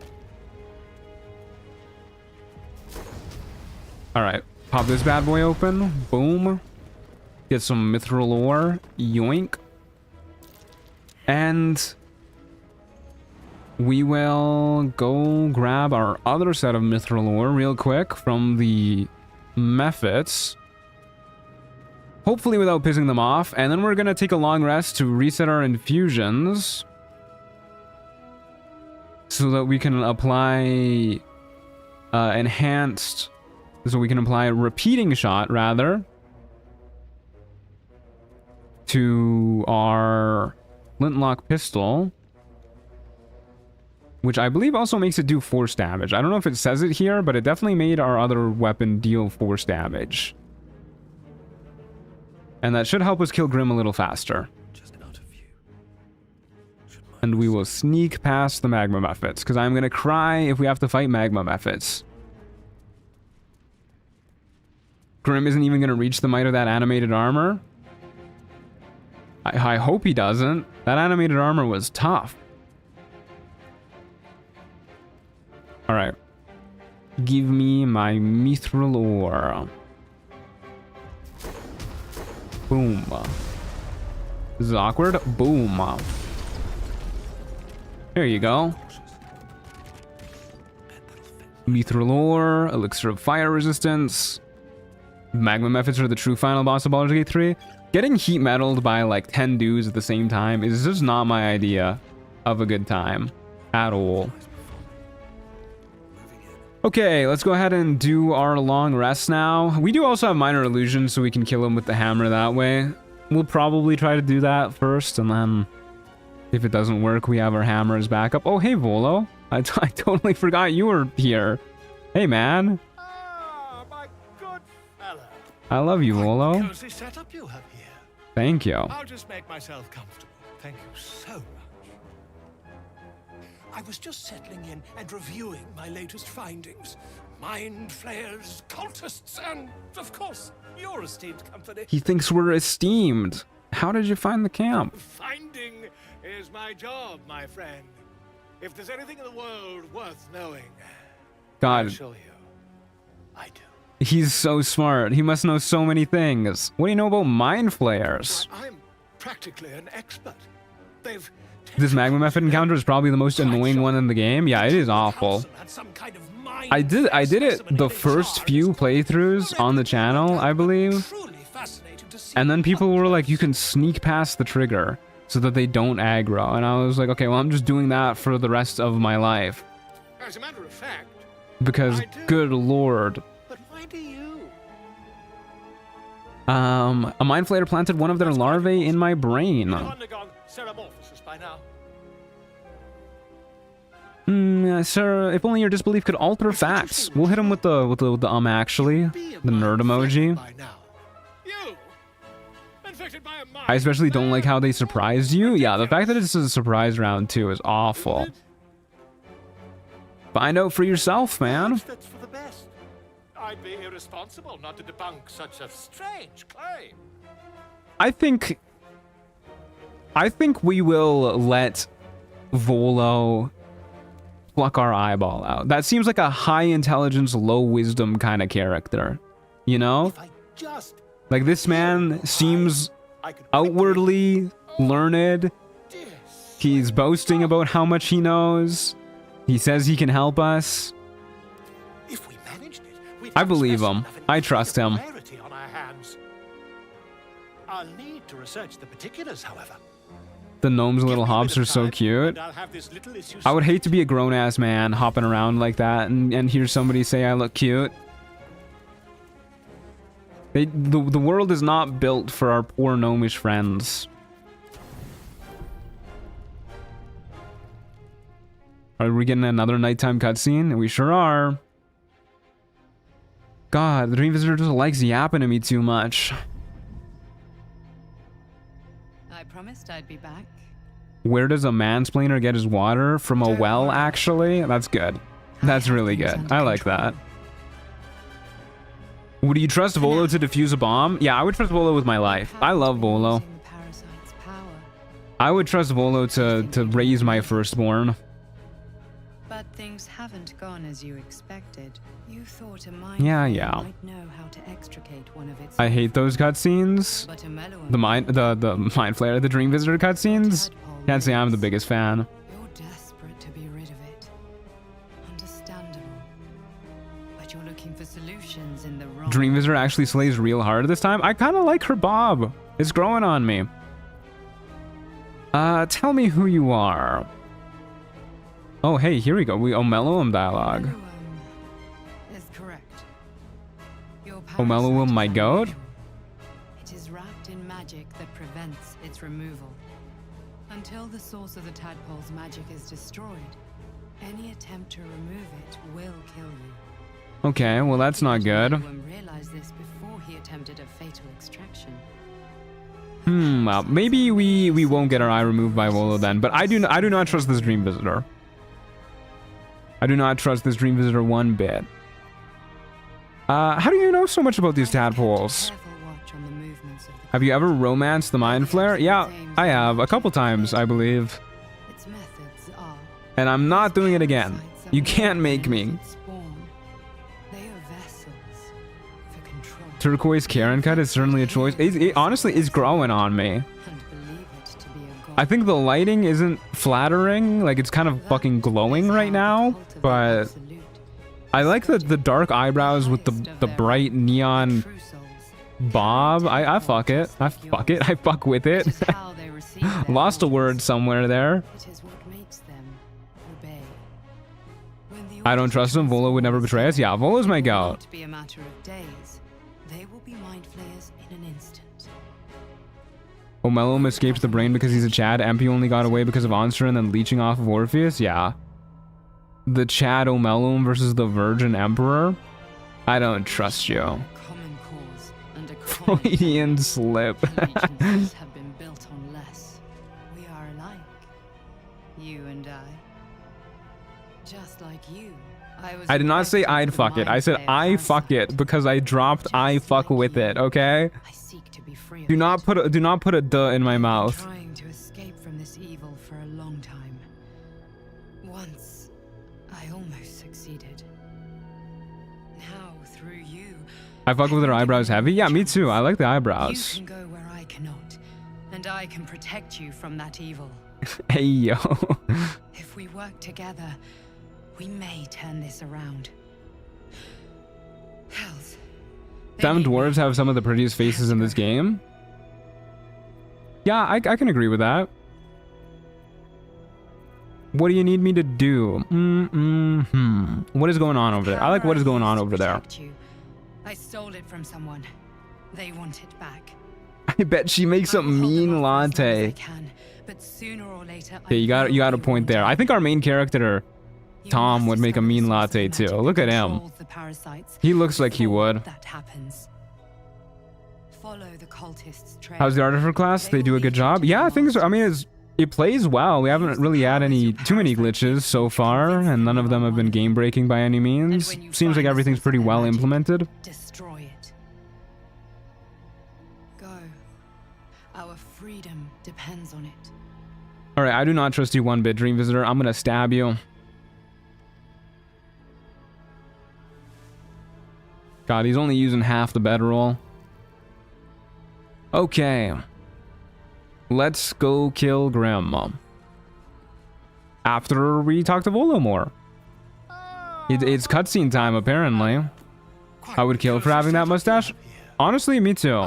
Alright. Pop this bad boy open. Boom. Get some mithril ore. Yoink. And we will go grab our other set of mithril ore real quick from the mephits. Hopefully without pissing them off. And then we're going to take a long rest to reset our infusions. So that we can apply enhanced... So we can apply a repeating shot, rather, to our flintlock pistol. Which I believe also makes it do force damage. I don't know if it says it here, but it definitely made our other weapon deal force damage. And that should help us kill Grim a little faster. And we will sneak past the magma mephits, because I'm going to cry if we have to fight magma mephits. Grim isn't even going to reach the might of that animated armor. I hope he doesn't. That animated armor was tough. Alright. Give me my mithril ore. Boom. This is awkward. Boom. There you go. Mithril ore, elixir of fire resistance. Magma mephits are the true final boss of Baldur's Gate 3. Getting heat metaled by like 10 dudes at the same time is just not my idea of a good time at all. Okay, let's go ahead and do our long rest now. We do also have minor illusions, so we can kill him with the hammer that way. We'll probably try to do that first, and then if it doesn't work, we have our hammer as backup. Oh, hey, Volo. I totally forgot you were here. Hey, man. Ah, my good fella. I love you, Volo. Cozy setup you have here. Thank you. I'll just make myself comfortable. Thank you so much. I was just settling in and reviewing my latest findings. Mind flayers, cultists, and, of course, your esteemed company. He thinks we're esteemed. How did you find the camp? Finding is my job, my friend. If there's anything in the world worth knowing, God. I'll show you. I do. He's so smart. He must know so many things. What do you know about mind flayers? I'm practically an expert. They've This magma mephit encounter is probably the most annoying one in the game. Yeah, it is awful. I did it the first few playthroughs on the channel, I believe. And then people were like, you can sneak past the trigger so that they don't aggro. And I was like, okay, well, I'm just doing that for the rest of my life. As a matter of fact, because, good lord. But why do you? A mind flayer planted one of their larvae in my brain. By now. Sir, if only your disbelief could alter facts. We'll hit him with the actually. The nerd emoji. I especially don't like how they surprised you. Yeah, the fact that it's a surprise round too is awful. Find out for yourself, man. That's for the best. I'd be irresponsible not to debunk such a strange claim. I think we will let Volo pluck our eyeball out. That seems like a high intelligence, low wisdom kind of character. You know? Like, this man seems outwardly learned. He's boasting about how much he knows. He says he can help us. If we managed it, I believe him. I trust him. on our hands. I'll need to research the particulars, however. The gnome's little hops are so cute. I would hate to be a grown-ass man hopping around like that and hear somebody say I look cute. The world is not built for our poor gnomish friends. Are we getting another nighttime cutscene? We sure are. God, the Dream Visitor just likes yapping to me too much. I promised I'd be back. Where does a mansplainer get his water? From a well, actually? That's good. That's really good. I like that. Would you trust Volo to defuse a bomb? Yeah, I would trust Volo with my life. I love Volo. I would trust Volo to raise my firstborn. But things haven't gone as you expected. You thought a mind might know how to extricate one of its. I hate those cutscenes. The mind flayer, the Dream Visitor cutscenes. Can't say I'm the biggest fan. You're desperate to be rid of it. Understandable. But you're looking for solutions in the wrong. Dream Visitor actually slays real hard this time. I kind of like her bob. It's growing on me. Tell me who you are. Oh, hey, here we go. Omeluum dialogue. Is correct. Omeluum, my goat? It is wrapped in magic that prevents its removal. Until the source of the tadpole's magic is destroyed, any attempt to remove it will kill you. Okay, well that's not good. Omeluum realized this before he attempted a fatal extraction. Well, maybe we won't get our eye removed by Volo then, but I do not trust this Dream Visitor. I do not trust this Dream Visitor one bit. How do you know so much about these tadpoles? Have you ever romanced the Mind Flayer? Yeah, I have. A couple times, I believe. And I'm not doing it again. You can't make me. Turquoise Karen cut is certainly a choice. It honestly is growing on me. I think the lighting isn't flattering. Like, it's kind of fucking glowing right now. But I like the dark eyebrows with the bright neon bob. I fuck it. I fuck with it. Lost a word somewhere there. I don't trust him. Volo would never betray us. Yeah, Volo's my goat. Omeluum escapes the brain because he's a Chad. MP only got away because of Onster and then leeching off of Orpheus. Yeah. The Chad Omeluum versus the Virgin Emperor. I don't trust you. Freudian slip. have been built on less. We are alike. You and I. Just like you. I did not say I'd fuck it. I said I fuck it because I dropped I fuck with it, okay? Do not put a duh in my mouth. Trying to escape from this evil for a long time. Once I almost succeeded. Now through you I fuck with her eyebrows heavy? Yeah, me too. I like the eyebrows. You can go where I cannot, and I can protect you from that evil. Hey yo. If we work together, we may turn this around. Hells. Some dwarves have some of the prettiest faces in this game. Yeah, I can agree with that. What do you need me to do? What is going on over there? I like what is going on over there. I stole it from someone. They want it back. I bet she makes a mean latte. But sooner or later, okay, you got a point there. I think our main character, Tom, would make a mean latte too. Look at him. He looks like he would. That happens. follow the cultists' trail. How's the Artificer class? They do a good job. Yeah, I think so. I mean, it plays well. We haven't really had too many glitches so far, and none of them have been game breaking by any means. Seems like everything's pretty well implemented. Destroy it. Go. Our freedom depends on it. All right, I do not trust you one bit, Dream Visitor. I'm gonna stab you. God, he's only using half the bedroll. Okay. Let's go kill Grandma. After we talk to Volo more. It's cutscene time, apparently. I would kill for having that mustache. Honestly, me too.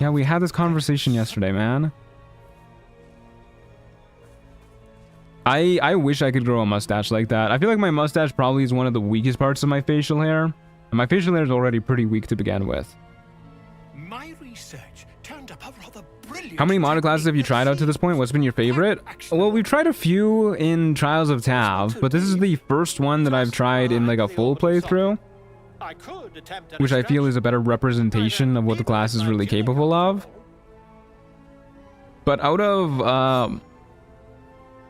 Yeah, we had this conversation yesterday, man. I wish I could grow a mustache like that. I feel like my mustache probably is one of the weakest parts of my facial hair. And my facial hair is already pretty weak to begin with. My research turned up a rather brilliant. How many multiclasses have you tried out to this point? What's been your favorite? Well, we've tried a few in Trials of Tav, but this is the first one that I've tried in like a full playthrough, which I feel is a better representation of what the class is really capable of. But out of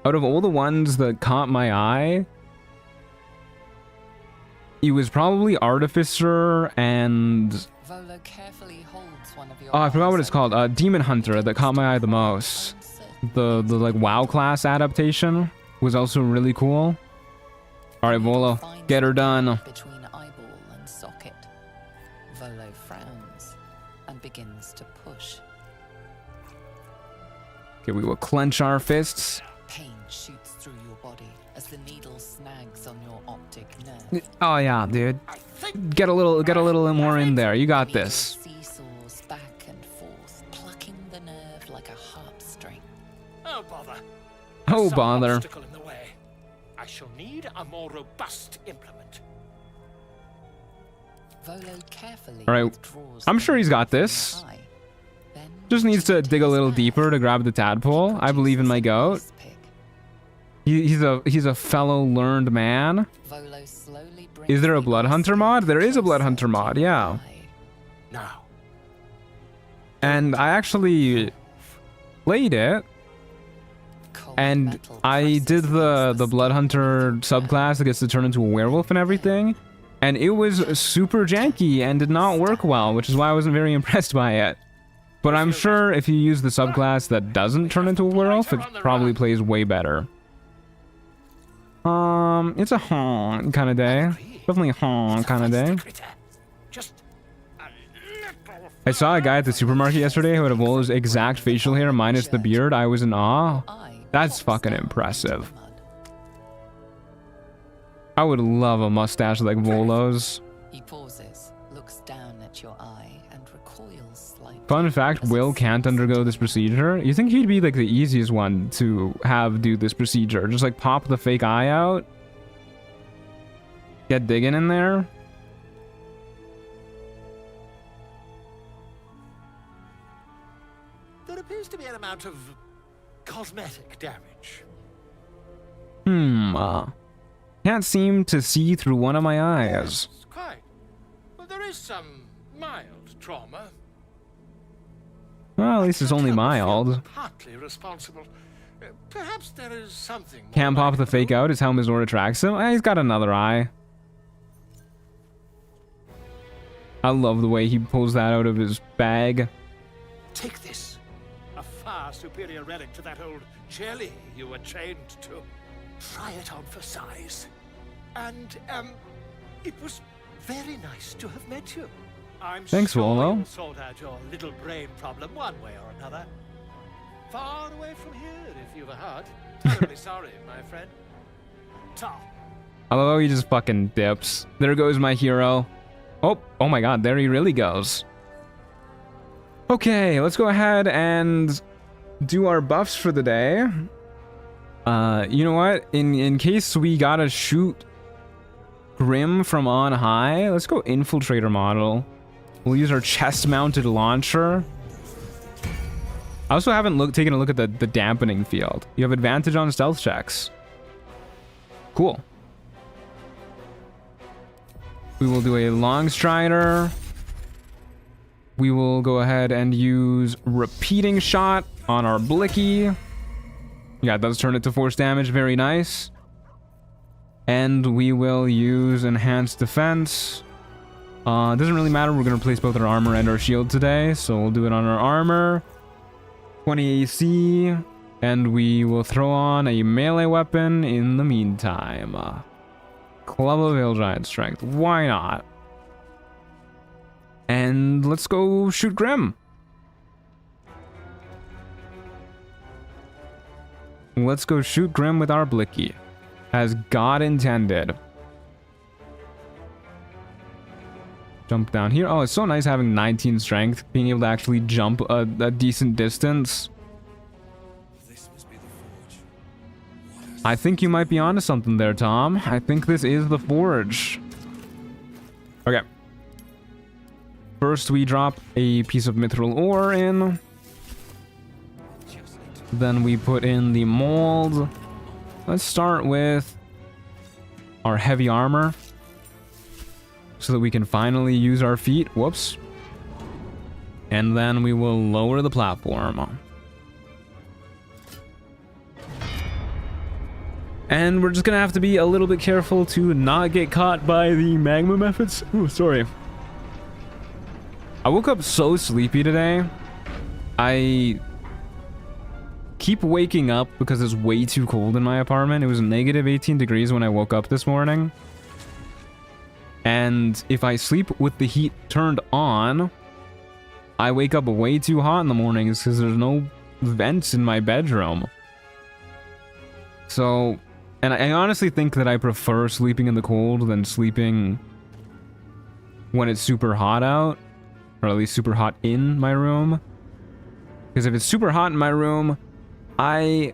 all the ones that caught my eye, it was probably Artificer and Volo carefully holds one of your I forgot what it's called. Demon Hunter that caught my eye the most. The like WoW class adaptation was also really cool. All right, Volo, get her done. Between eyeball and socket, Volo frowns and begins to push. Okay, we will clench our fists. Pain shoots through your body as the needle snags on your optic nerve. Oh yeah, dude. Get a little more in there. You got this. Seesaws back and forth, plucking the nerve like a harp string. Oh bother. Oh Some bother. obstacle in the way. I shall need a more robust implement. Volo carefully All right, withdraws I'm sure he's got this. Just needs to dig a little deeper to grab the tadpole. I believe in my goat. He's a fellow learned man. Is there a blood hunter mod? There is a blood hunter mod, yeah. Now. And I actually played it, and I did the blood hunter subclass that gets to turn into a werewolf and everything, and it was super janky and did not work well, which is why I wasn't very impressed by it. But I'm sure if you use the subclass that doesn't turn into a werewolf, it probably plays way better. It's a honk kind of day. Definitely a honk kind of day. I saw a guy at the supermarket yesterday who had Volo's exact facial hair minus the beard. I was in awe. That's fucking impressive. I would love a mustache like Volo's. He pauses, looks down at your eye, and recoils slightly. Fun fact, Will can't undergo this procedure. You think he'd be like the easiest one to have do this procedure? Just like pop the fake eye out. Get digging in there. There appears to be an amount of cosmetic damage. Can't seem to see through one of my eyes. Quite. Well, there is some mild trauma. Well, at least it's only mild. Partly responsible. Perhaps there is something more. Can't pop the fake out is how Mizor attracts him. He's got another eye. I love the way he pulls that out of his bag. Take this. A far superior relic to that old jelly you were chained to. Try it on for size. And, it was very nice to have met you. I'm Thanks, sure Volo. you'll sort out your little brain problem one way or another. Far away from here, if you've a heart. Terribly sorry, my friend. Ta. I love how he just fucking dips. There goes my hero. Oh my god, there he really goes. Okay, let's go ahead and do our buffs for the day. You know what? In case we gotta shoot Grim from on high, let's go Infiltrator model. We'll use our chest-mounted launcher. I also haven't taken a look at the dampening field. You have advantage on stealth checks. Cool. We will do a long strider. we will go ahead and use repeating shot on our Blicky. Yeah, it does turn it to force damage. Very nice. And we will use enhanced defense. It doesn't really matter. We're going to replace both our armor and our shield today. So we'll do it on our armor. 20 AC. And we will throw on a melee weapon in the meantime. Club of Veil Giant Strength. Why not? And let's go shoot Grim. Let's go shoot Grim with our Blicky. As God intended. Jump down here. Oh, it's so nice having 19 strength. Being able to actually jump a decent distance. I think you might be onto something there, Tom. I think this is the forge. Okay. First, we drop a piece of mithril ore in. Then we put in the mold. Let's start with our heavy armor. So that we can finally use our feet. Whoops. And then we will lower the platform. And we're just gonna have to be a little bit careful to not get caught by the magma methods. Ooh, sorry. I woke up so sleepy today. I keep waking up because it's way too cold in my apartment. It was negative 18 degrees when I woke up this morning. And if I sleep with the heat turned on, I wake up way too hot in the mornings because there's no vents in my bedroom. So, and I honestly think that I prefer sleeping in the cold than sleeping when it's super hot out, or at least super hot in my room. Because if it's super hot in my room, I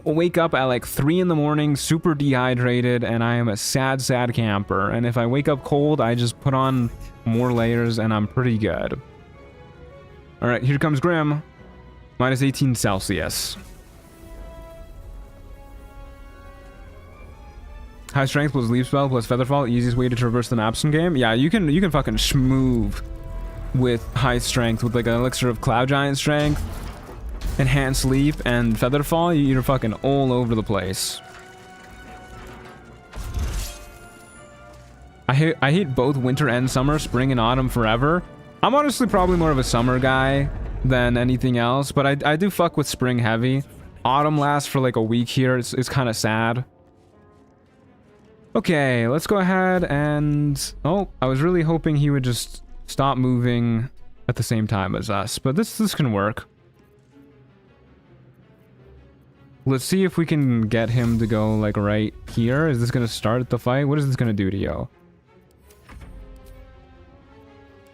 wake up at like 3 in the morning, super dehydrated, and I am a sad, sad camper. And if I wake up cold, I just put on more layers and I'm pretty good. Alright, here comes Grim. Minus 18 Celsius. High strength plus leap spell plus featherfall, easiest way to traverse the maps in game. Yeah, you can fucking schmoove with high strength with like an elixir of cloud giant strength, enhanced leap, and featherfall. You're fucking all over the place. I hate both winter and summer, spring and autumn forever. I'm honestly probably more of a summer guy than anything else, but I do fuck with spring heavy. Autumn lasts for like a week here. It's kind of sad. Okay, let's go ahead and... Oh, I was really hoping he would just stop moving at the same time as us, but this can work. Let's see if we can get him to go like right here. Is this going to start the fight? What is this going to do to you?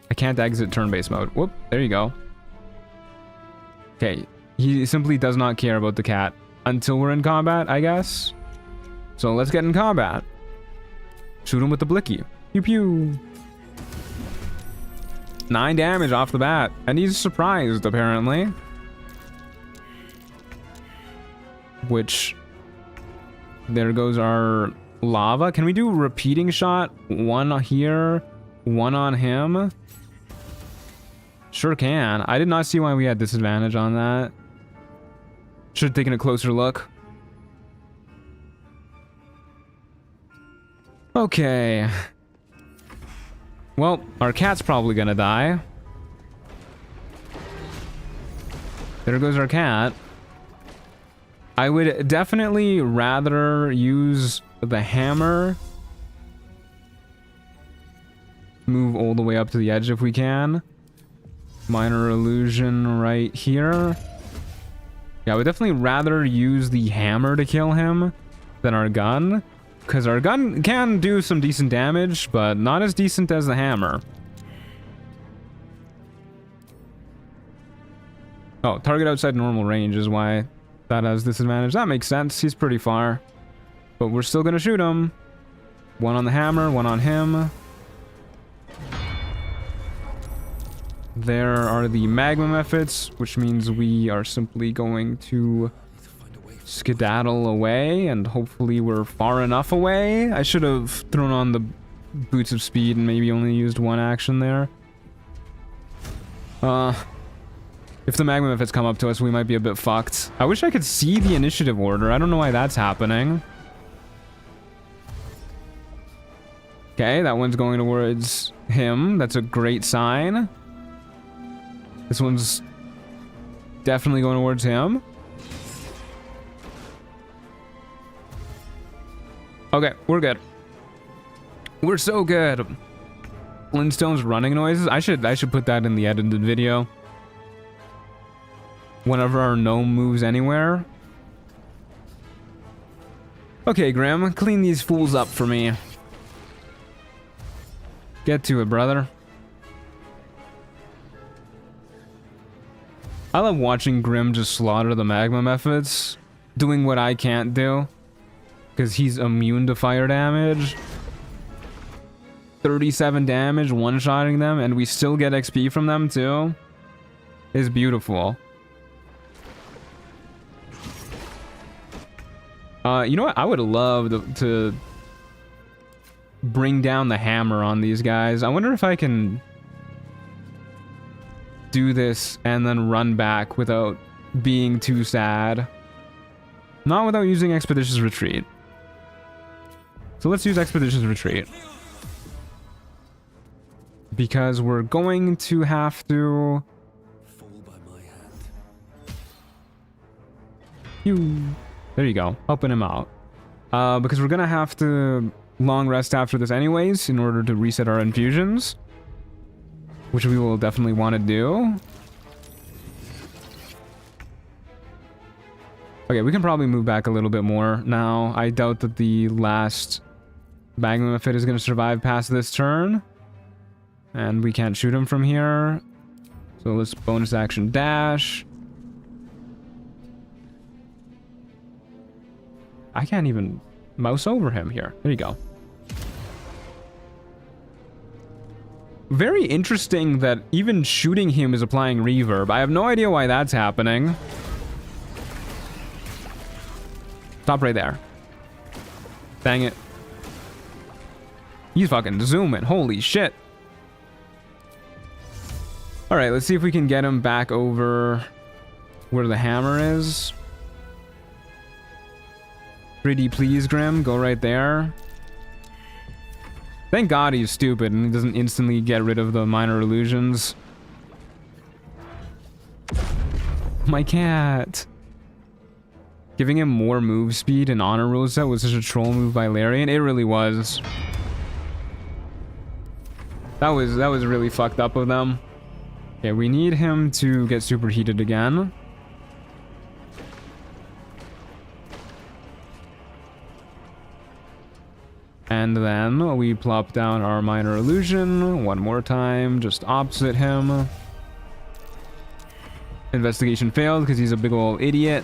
I can't exit turn-based mode. Whoop, there you go. Okay, he simply does not care about the cat until we're in combat, I guess. So let's get in combat. Shoot him with the Blicky. Pew pew. 9 damage off the bat. And he's surprised, apparently. Which... There goes our lava. Can we do repeating shot? 1 here, 1 on him. Sure can. I did not see why we had disadvantage on that. Should have taken a closer look. Okay. Well, our cat's probably gonna die. There goes our cat. I would definitely rather use the hammer. Move all the way up to the edge if we can. Minor illusion right here. Yeah, I would definitely rather use the hammer to kill him than our gun. Because our gun can do some decent damage, but not as decent as the hammer. Oh, target outside normal range is why that has disadvantage. That makes sense. He's pretty far. But we're still going to shoot him. 1 on the hammer, 1 on him. There are the magma methods, which means we are simply going to skedaddle away, and hopefully we're far enough away. I should have thrown on the boots of speed and maybe only used 1 action there. If the magma methods come up to us, we might be a bit fucked. I wish I could see the initiative order. I don't know why that's happening. Okay, that one's going towards him. That's a great sign. This one's definitely going towards him. Okay, we're good. We're so good. Flintstone's running noises. I should put that in the edited video. Whenever our gnome moves anywhere. Okay, Grim, clean these fools up for me. Get to it, brother. I love watching Grim just slaughter the magma methods, doing what I can't do, because he's immune to fire damage. 37 damage, one-shotting them, and we still get XP from them too. Is beautiful. You know what? I would love to bring down the hammer on these guys. I wonder if I can do this and then run back without being too sad. Not without using Expeditious Retreat. So let's use Expeditious Retreat. Because we're going to have to... There you go, helping him out. Because we're gonna have to long rest after this anyways in order to reset our infusions, which we will definitely want to do. Okay, we can probably move back a little bit more now. I doubt that the last magma method is going to survive past this turn, and we can't shoot him from here. So let's bonus action dash. I can't even mouse over him here. There you go. Very interesting that even shooting him is applying reverb. I have no idea why that's happening. Stop right there. Dang it. He's fucking zooming. Holy shit. Alright, let's see if we can get him back over where the hammer is. Pretty please, Grim. Go right there. Thank God he's stupid and he doesn't instantly get rid of the minor illusions. My cat. Giving him more move speed and honor Ruleset was such a troll move by Larian. It really was. That was really fucked up of them. Okay, we need him to get superheated again. And then we plop down our minor illusion one more time, just opposite him. Investigation failed because he's a big old idiot.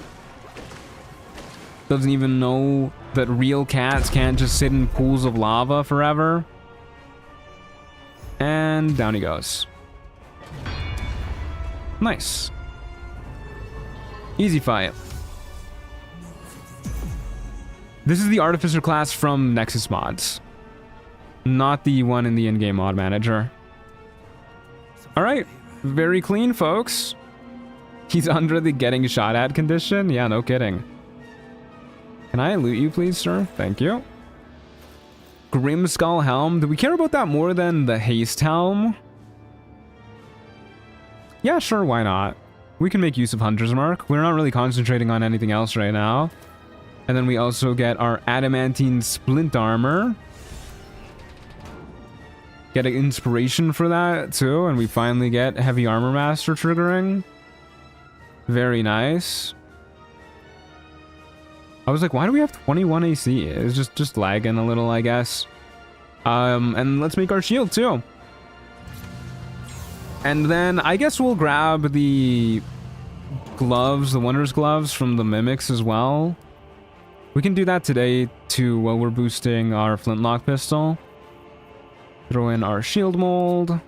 Doesn't even know that real cats can't just sit in pools of lava forever. And down he goes. Nice. Easy fight. This is the Artificer class from Nexus mods. Not the one in the in-game mod manager. Alright. Very clean, folks. He's under the getting shot at condition? Yeah, no kidding. Can I loot you, please, sir? Thank you. Grim Skull Helm. Do we care about that more than the Haste Helm? Yeah, sure, why not? We can make use of Hunter's Mark. We're not really concentrating on anything else right now. And then we also get our Adamantine Splint Armor. Get an inspiration for that, too. And we finally get Heavy Armor Master triggering. Very nice. I was like, why do we have 21 AC? It's just lagging a little, I guess. And let's make our shield, too. And then I guess we'll grab the gloves, the Wonders Gloves from the Mimics as well. We can do that today, too, while we're boosting our Flintlock Pistol. Throw in our Shield Mold.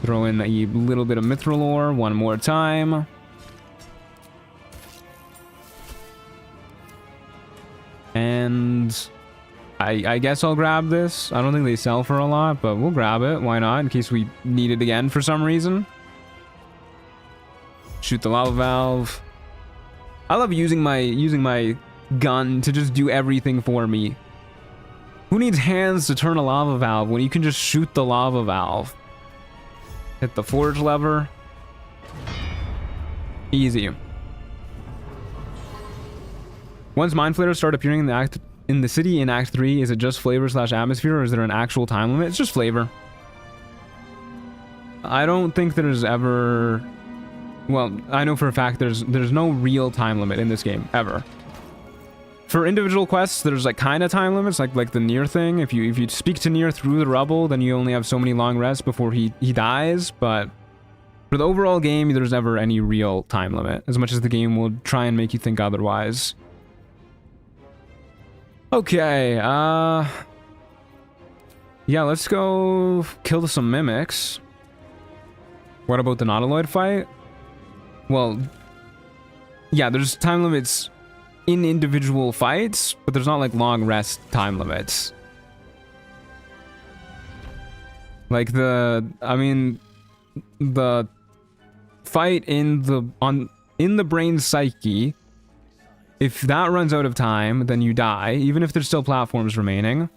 Throw in a little bit of Mithril Ore one more time. And I guess I'll grab this. I don't think they sell for a lot, but we'll grab it. Why not? In case we need it again for some reason. Shoot the lava valve. I love using my gun to just do everything for me. Who needs hands to turn a lava valve when you can just shoot the lava valve? Hit the forge lever. Easy. Once mind flares start appearing in the city in Act 3, is it just flavor / atmosphere, or is there an actual time limit? It's just flavor. I don't think there's ever... Well, I know for a fact there's no real time limit in this game, ever. For individual quests, there's like kind of time limits, like the Nere thing. If you speak to Nere through the rubble, then you only have so many long rests before he dies, but for the overall game, there's never any real time limit, as much as the game will try and make you think otherwise. Okay, yeah, let's go kill some mimics. What about the Nautiloid fight? Well, yeah, there's time limits in individual fights, but there's not like long rest time limits. Like the fight in the brain psyche, if that runs out of time, then you die, even if there's still platforms remaining.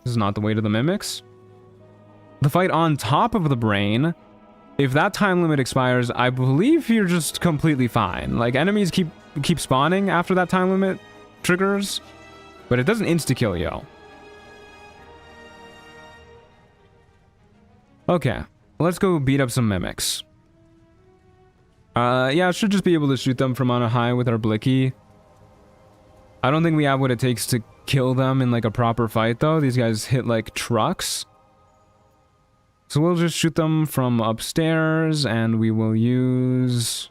This is not the way to the mimics. The fight on top of the brain, if that time limit expires, I believe you're just completely fine. Like, enemies keep spawning after that time limit triggers, but it doesn't insta-kill you. Okay, let's go beat up some mimics. Yeah, I should just be able to shoot them from on a high with our blicky. I don't think we have what it takes to kill them in like a proper fight though. These guys hit like trucks. So we'll just shoot them from upstairs, and we will use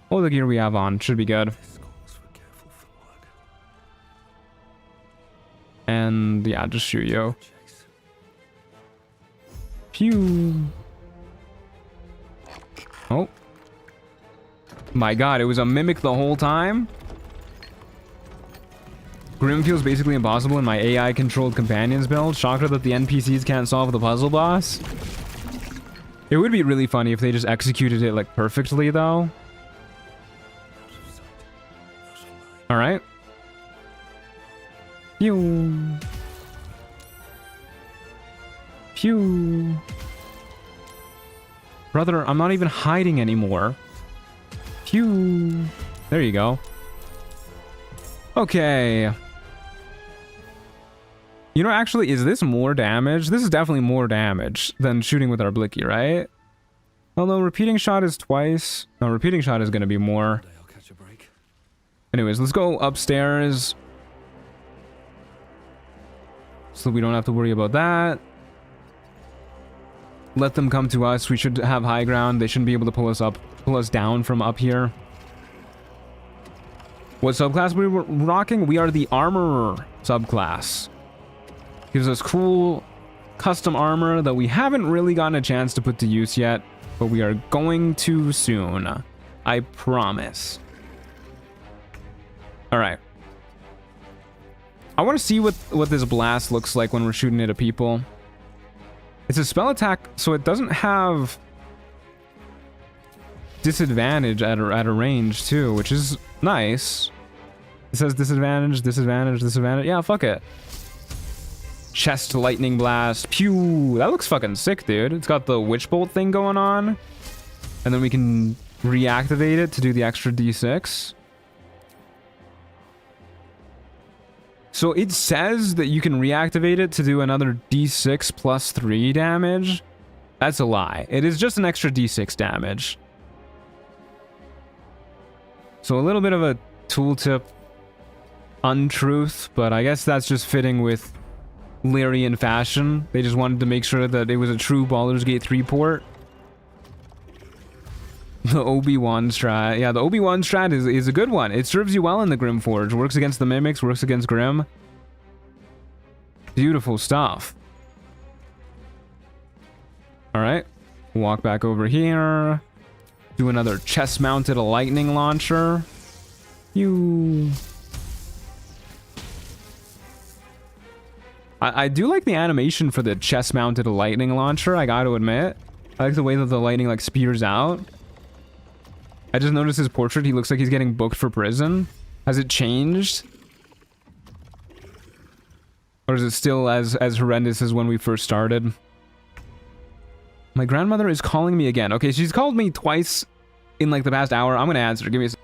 all the gear we have on. Should be good. And yeah, just shoot you. Pew. Oh. My god, it was a mimic the whole time? Grim feels basically impossible in my AI-controlled companions build. Shocker that the NPCs can't solve the puzzle boss. It would be really funny if they just executed it, like, perfectly, though. Alright. Pew. Pew. Brother, I'm not even hiding anymore. Pew. There you go. Okay. You know, actually, is this more damage? This is definitely more damage than shooting with our blicky, right? Although repeating shot is twice. No, repeating shot is going to be more. Anyways, let's go upstairs. So we don't have to worry about that. Let them come to us. We should have high ground. They shouldn't be able to pull us down from up here. What subclass we were rocking? We are the Armorer subclass. Gives us cool custom armor that we haven't really gotten a chance to put to use yet, but we are going to soon. I promise. Alright. I want to see what this blast looks like when we're shooting it at people. It's a spell attack, so it doesn't have disadvantage at a range too, which is nice. It says disadvantage, disadvantage, disadvantage. Yeah, fuck it. Chest lightning blast. Pew! That looks fucking sick, dude. It's got the witch bolt thing going on. And then we can reactivate it to do the extra d6. So it says that you can reactivate it to do another d6 plus 3 damage. That's a lie. It is just an extra d6 damage. So a little bit of a tooltip untruth, but I guess that's just fitting with Lyrian fashion. They just wanted to make sure that it was a true Baldur's Gate 3 port. The Obi-Wan strat. Yeah, the Obi-Wan strat is a good one. It serves you well in the Grim Forge. Works against the mimics, works against Grim. Beautiful stuff. Alright. Walk back over here. Do another chest-mounted lightning launcher. I do like the animation for the chest-mounted lightning launcher, I gotta admit. I like the way that the lightning, like, spears out. I just noticed his portrait. He looks like he's getting booked for prison. Has it changed? Or is it still as horrendous as when we first started? My grandmother is calling me again. Okay, she's called me twice in, like, the past hour. I'm gonna answer. Give me a second.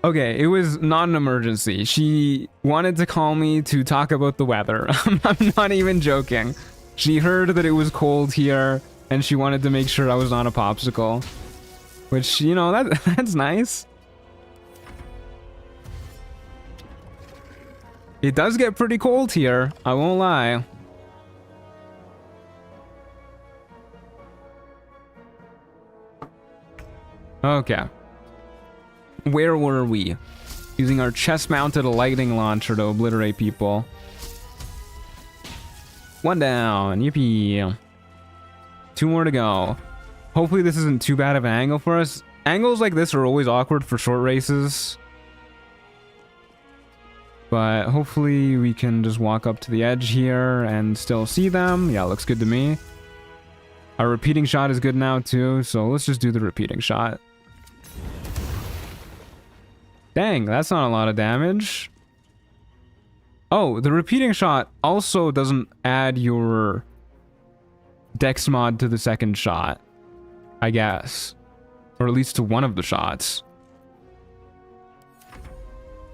Okay, it was not an emergency. She wanted to call me to talk about the weather. I'm not even joking. She heard that it was cold here, and she wanted to make sure I was not a popsicle. Which, you know, that's nice. It does get pretty cold here, I won't lie. Okay. Where were we? Using our chest-mounted lightning launcher to obliterate people. One down. Yippee. 2 more to go. Hopefully this isn't too bad of an angle for us. Angles like this are always awkward for short races. But hopefully we can just walk up to the edge here and still see them. Yeah, looks good to me. Our repeating shot is good now too, so let's just do the repeating shot. Dang, that's not a lot of damage. Oh, the repeating shot also doesn't add your dex mod to the second shot, I guess. Or at least to one of the shots.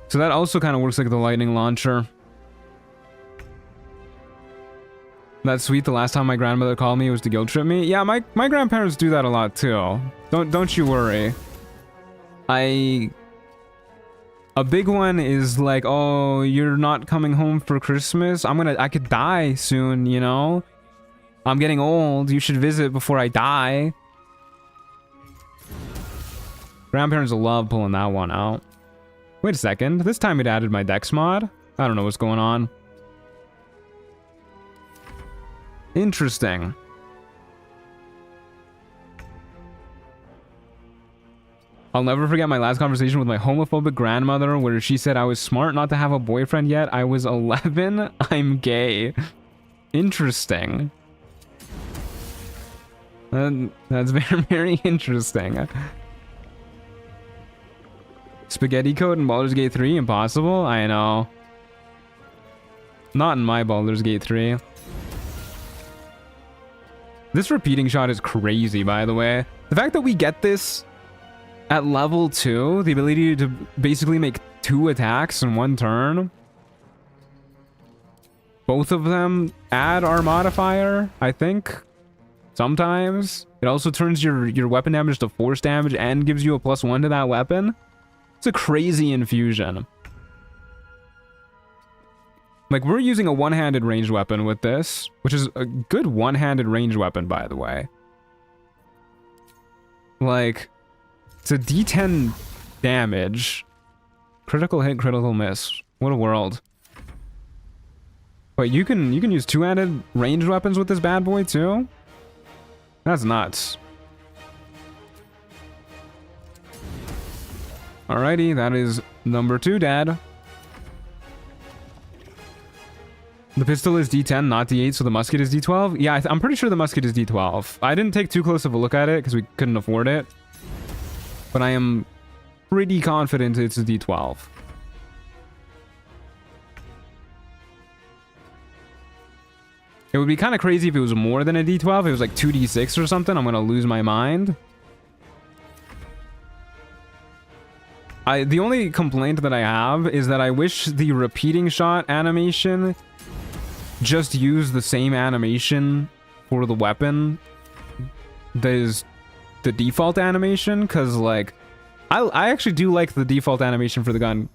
So that also kind of works like the lightning launcher. That's sweet. The last time my grandmother called me was to guilt trip me. Yeah, my grandparents do that a lot too. Don't you worry. A big one is like, oh, you're not coming home for Christmas? I could die soon, you know? I'm getting old. You should visit before I die. Grandparents love pulling that one out. Wait a second. This time it added my dex mod. I don't know what's going on. Interesting. I'll never forget my last conversation with my homophobic grandmother where she said I was smart not to have a boyfriend yet. I was 11. I'm gay. Interesting. That's very, very interesting. Spaghetti code in Baldur's Gate 3? Impossible? I know. Not in my Baldur's Gate 3. This repeating shot is crazy, by the way. The fact that we get this at level 2, the ability to basically make 2 attacks in 1 turn. Both of them add our modifier, I think. Sometimes. It also turns your weapon damage to force damage and gives you a +1 to that weapon. It's a crazy infusion. Like, we're using a one-handed ranged weapon with this, which is a good one-handed ranged weapon, by the way. Like, it's a D10 damage. Critical hit, critical miss. What a world. Wait, you can use two-handed ranged weapons with this bad boy, too? That's nuts. Alrighty, that is number 2, Dad. The pistol is D10, not D8, so the musket is D12? Yeah, I'm pretty sure the musket is D12. I didn't take too close of a look at it because we couldn't afford it. But I am pretty confident it's a D12. It would be kind of crazy if it was more than a D12. If it was like 2D6 or something, I'm going to lose my mind. The only complaint that I have is that I wish the repeating shot animation just used the same animation for the weapon that is the default animation, because like I actually do like the default animation for the gun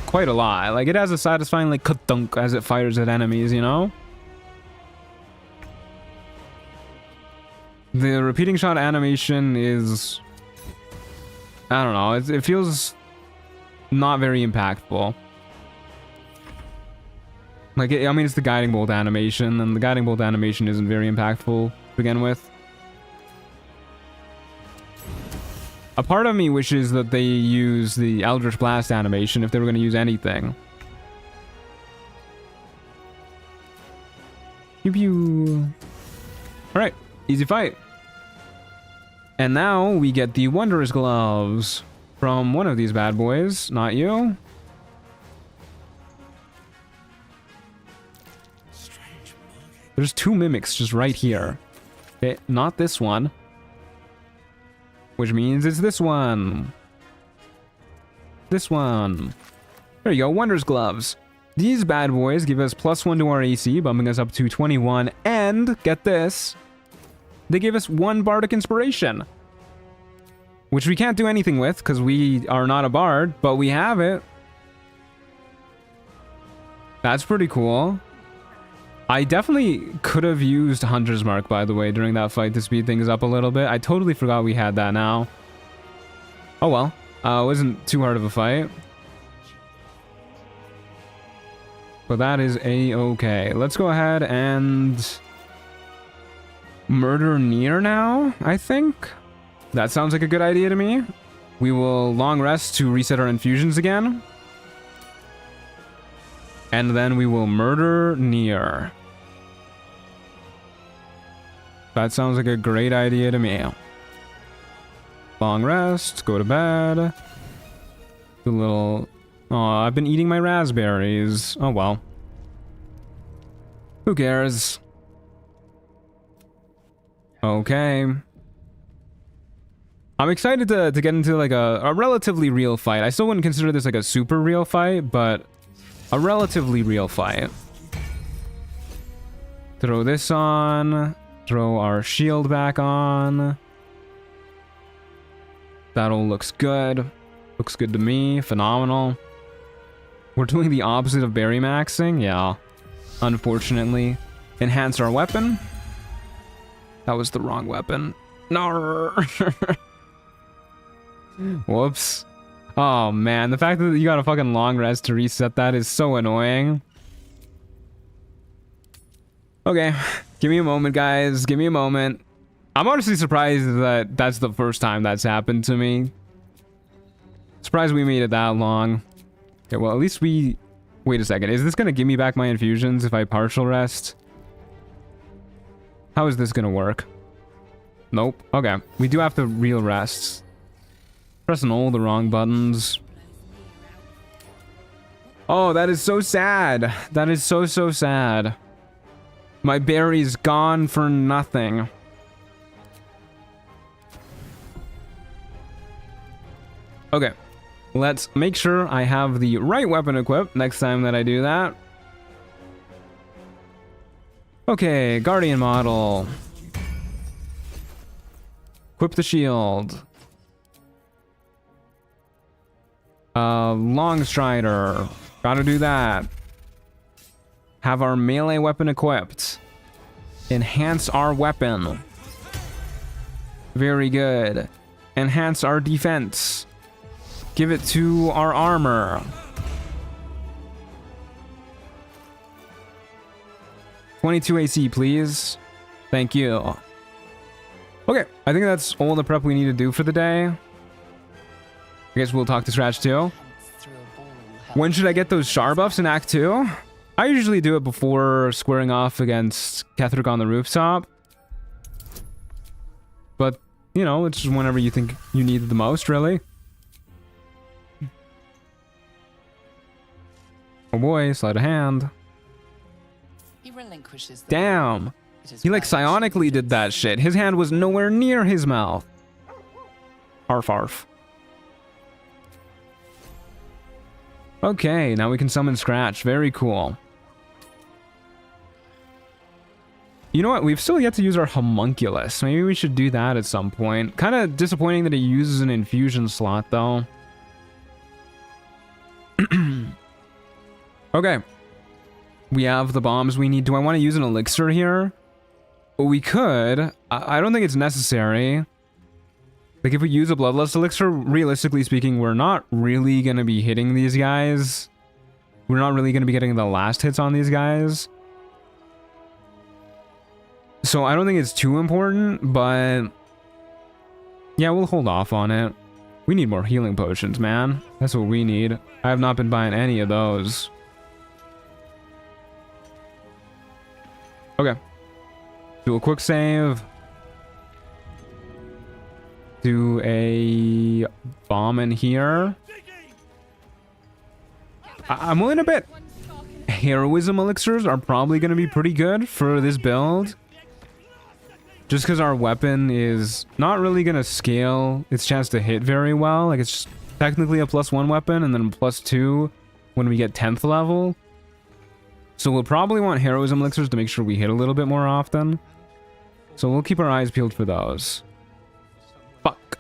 quite a lot. Like, it has a satisfying like ka-dunk as it fires at enemies, you know? The repeating shot animation is... I don't know, it feels not very impactful. Like, I mean, it's the guiding bolt animation, and the guiding bolt animation isn't very impactful to begin with. A part of me wishes that they use the Eldritch Blast animation if they were going to use anything. Pew pew. Alright, easy fight. And now we get the Wondrous Gloves from one of these bad boys, not you. There's two mimics just right here. Okay, not this one. Which means it's this one. This one. There you go, Wondrous Gloves. These bad boys give us +1 to our AC, bumping us up to 21. And, get this, they give us 1 Bardic Inspiration. Which we can't do anything with, because we are not a bard, but we have it. That's pretty cool. I definitely could have used Hunter's Mark, by the way, during that fight to speed things up a little bit. I totally forgot we had that now. Oh well. It wasn't too hard of a fight. But that is a-okay. Let's go ahead and murder Nere now, I think. That sounds like a good idea to me. We will long rest to reset our infusions again. And then we will murder Nere. That sounds like a great idea to me. Long rest, go to bed. Do a little... Oh, I've been eating my raspberries. Oh well. Who cares? Okay. I'm excited to get into like a relatively real fight. I still wouldn't consider this like a super real fight, but a relatively real fight. Throw this on. Throw our shield back on. That all looks good. Looks good to me. Phenomenal. We're doing the opposite of berry maxing. Yeah. Unfortunately. Enhance our weapon. That was the wrong weapon. No. Whoops. Oh man, the fact that you got a fucking long rest to reset that is so annoying. Okay, give me a moment, guys. Give me a moment. I'm honestly surprised that that's the first time that's happened to me. Surprised we made it that long. Okay, well, at least we... Wait a second. Is this going to give me back my infusions if I partial rest? How is this going to work? Nope. Okay. We do have to real rest. Pressing all the wrong buttons. Oh, that is so sad. That is so sad. My berry's gone for nothing. Okay. Let's make sure I have the right weapon equipped next time that I do that. Okay, Guardian model. Equip the shield. Long strider. Gotta do that. Have our melee weapon equipped. Enhance our weapon. Very good. Enhance our defense. Give it to our armor. 22 AC, please. Thank you. Okay, I think that's all the prep we need to do for the day. I guess we'll talk to Scratch too. When should I get those Char buffs in Act 2? I usually do it before squaring off against Ketheric on the rooftop. But, you know, it's just whenever you think you need it the most, really. Oh boy, sleight of hand. He relinquishes the Damn! He like psionically did that shit. His hand was nowhere near his mouth. Arf arf. Okay, now we can summon Scratch. Very cool. You know what? We've still yet to use our homunculus. Maybe we should do that at some point. Kind of disappointing that it uses an infusion slot, though. Okay. We have the bombs we need. Do I want to use an elixir here? Well, we could. I don't think it's necessary. Like, if we use a Bloodlust Elixir, realistically speaking, we're not really going to be hitting these guys. We're not really going to be getting the last hits on these guys. So I don't think it's too important, but... yeah, we'll hold off on it. We need more healing potions, man. That's what we need. I have not been buying any of those. Okay. Do a quick save. Do a bomb in here. I'm willing to bet heroism elixirs are probably going to be pretty good for this build. Just because our weapon is not really going to scale its chance to hit very well. Like, it's technically a +1 weapon and then +2 when we get 10th level. So we'll probably want heroism elixirs to make sure we hit a little bit more often. So we'll keep our eyes peeled for those. Fuck.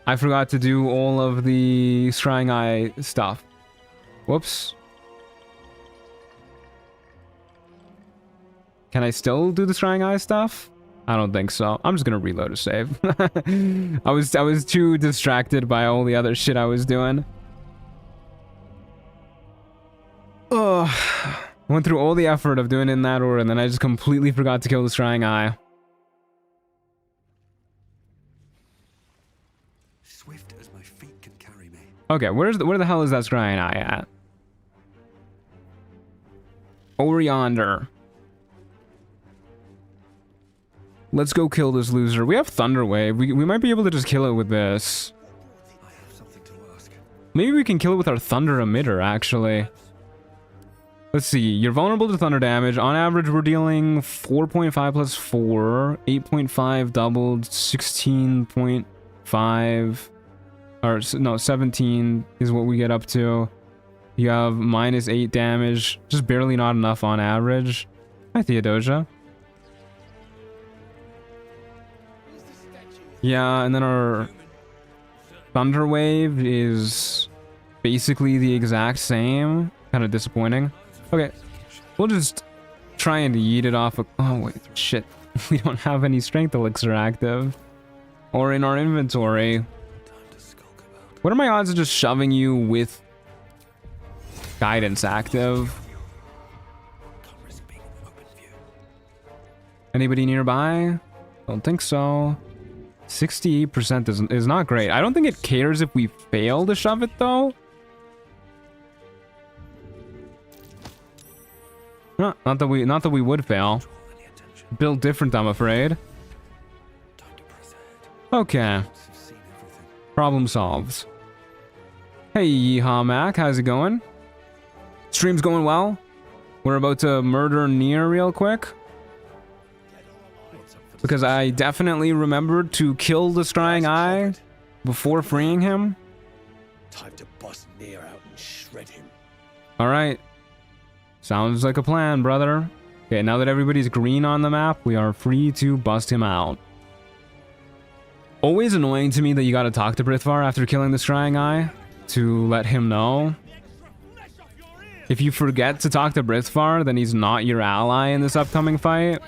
I forgot to do all of the Scrying Eye stuff. Whoops. Can I still do the Scrying Eye stuff? I don't think so. I'm just gonna reload a save. I was too distracted by all the other shit I was doing. Ugh. I went through all the effort of doing it in that order, and then I just completely forgot to kill the Scrying Eye. Swift as my feet can carry me. Okay, where the hell is that Scrying Eye at? Over yonder. Let's go kill this loser. We have Thunderwave. We might be able to just kill it with this. Maybe we can kill it with our Thunder Emitter, actually. Let's see. You're vulnerable to thunder damage. On average, we're dealing 4.5 plus 4. 8.5 doubled. 16.5. Or, no, 17 is what we get up to. You have -8 damage. Just barely not enough on average. Hi, Theodosia. Yeah, and then our Thunder Wave is basically the exact same. Kind of disappointing. Okay, we'll just try and yeet it off. Oh, wait, shit. We don't have any Strength Elixir active. Or in our inventory. What are my odds of just shoving you with Guidance active? Anybody nearby? Don't think so. 68% is not great. I don't think it cares if we fail to shove it, though. Not that we would fail. Built different, I'm afraid. Okay. Problem solved. Hey, Yeehaw Mac, how's it going? Stream's going well. We're about to murder Nere real quick. Because I definitely remembered to kill the Scrying Eye before freeing him. Time to bust Nere out and shred him. Alright. Sounds like a plan, brother. Okay, now that everybody's green on the map, we are free to bust him out. Always annoying to me that you gotta talk to Brithvar after killing the Scrying Eye to let him know. If you forget to talk to Brithvar, then he's not your ally in this upcoming fight.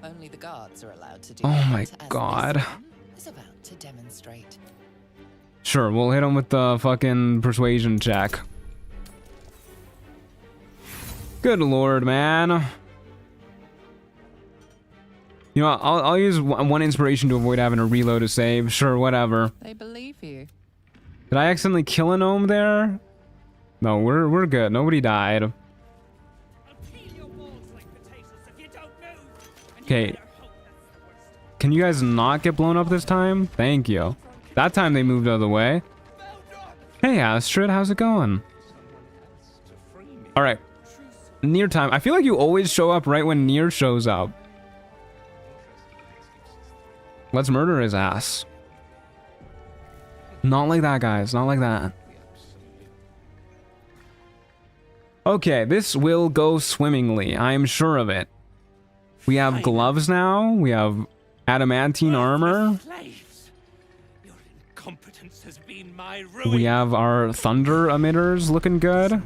Only the guards are allowed to do Oh that, my as god. this one is about to demonstrate. Sure, we'll hit him with the fucking persuasion check. Good lord, man. You know, I'll use one inspiration to avoid having to reload a save. Sure, whatever. They believe you. Did I accidentally kill a gnome there? No, we're good. Nobody died. Okay. Can you guys not get blown up this time? Thank you. That time they moved out of the way. Hey, Astrid, how's it going? Alright. Nere time. I feel like you always show up right when Nere shows up. Let's murder his ass. Not like that, guys. Not like that. Okay, this will go swimmingly. I am sure of it. We have gloves now. We have adamantine armor. We have our thunder emitters looking good.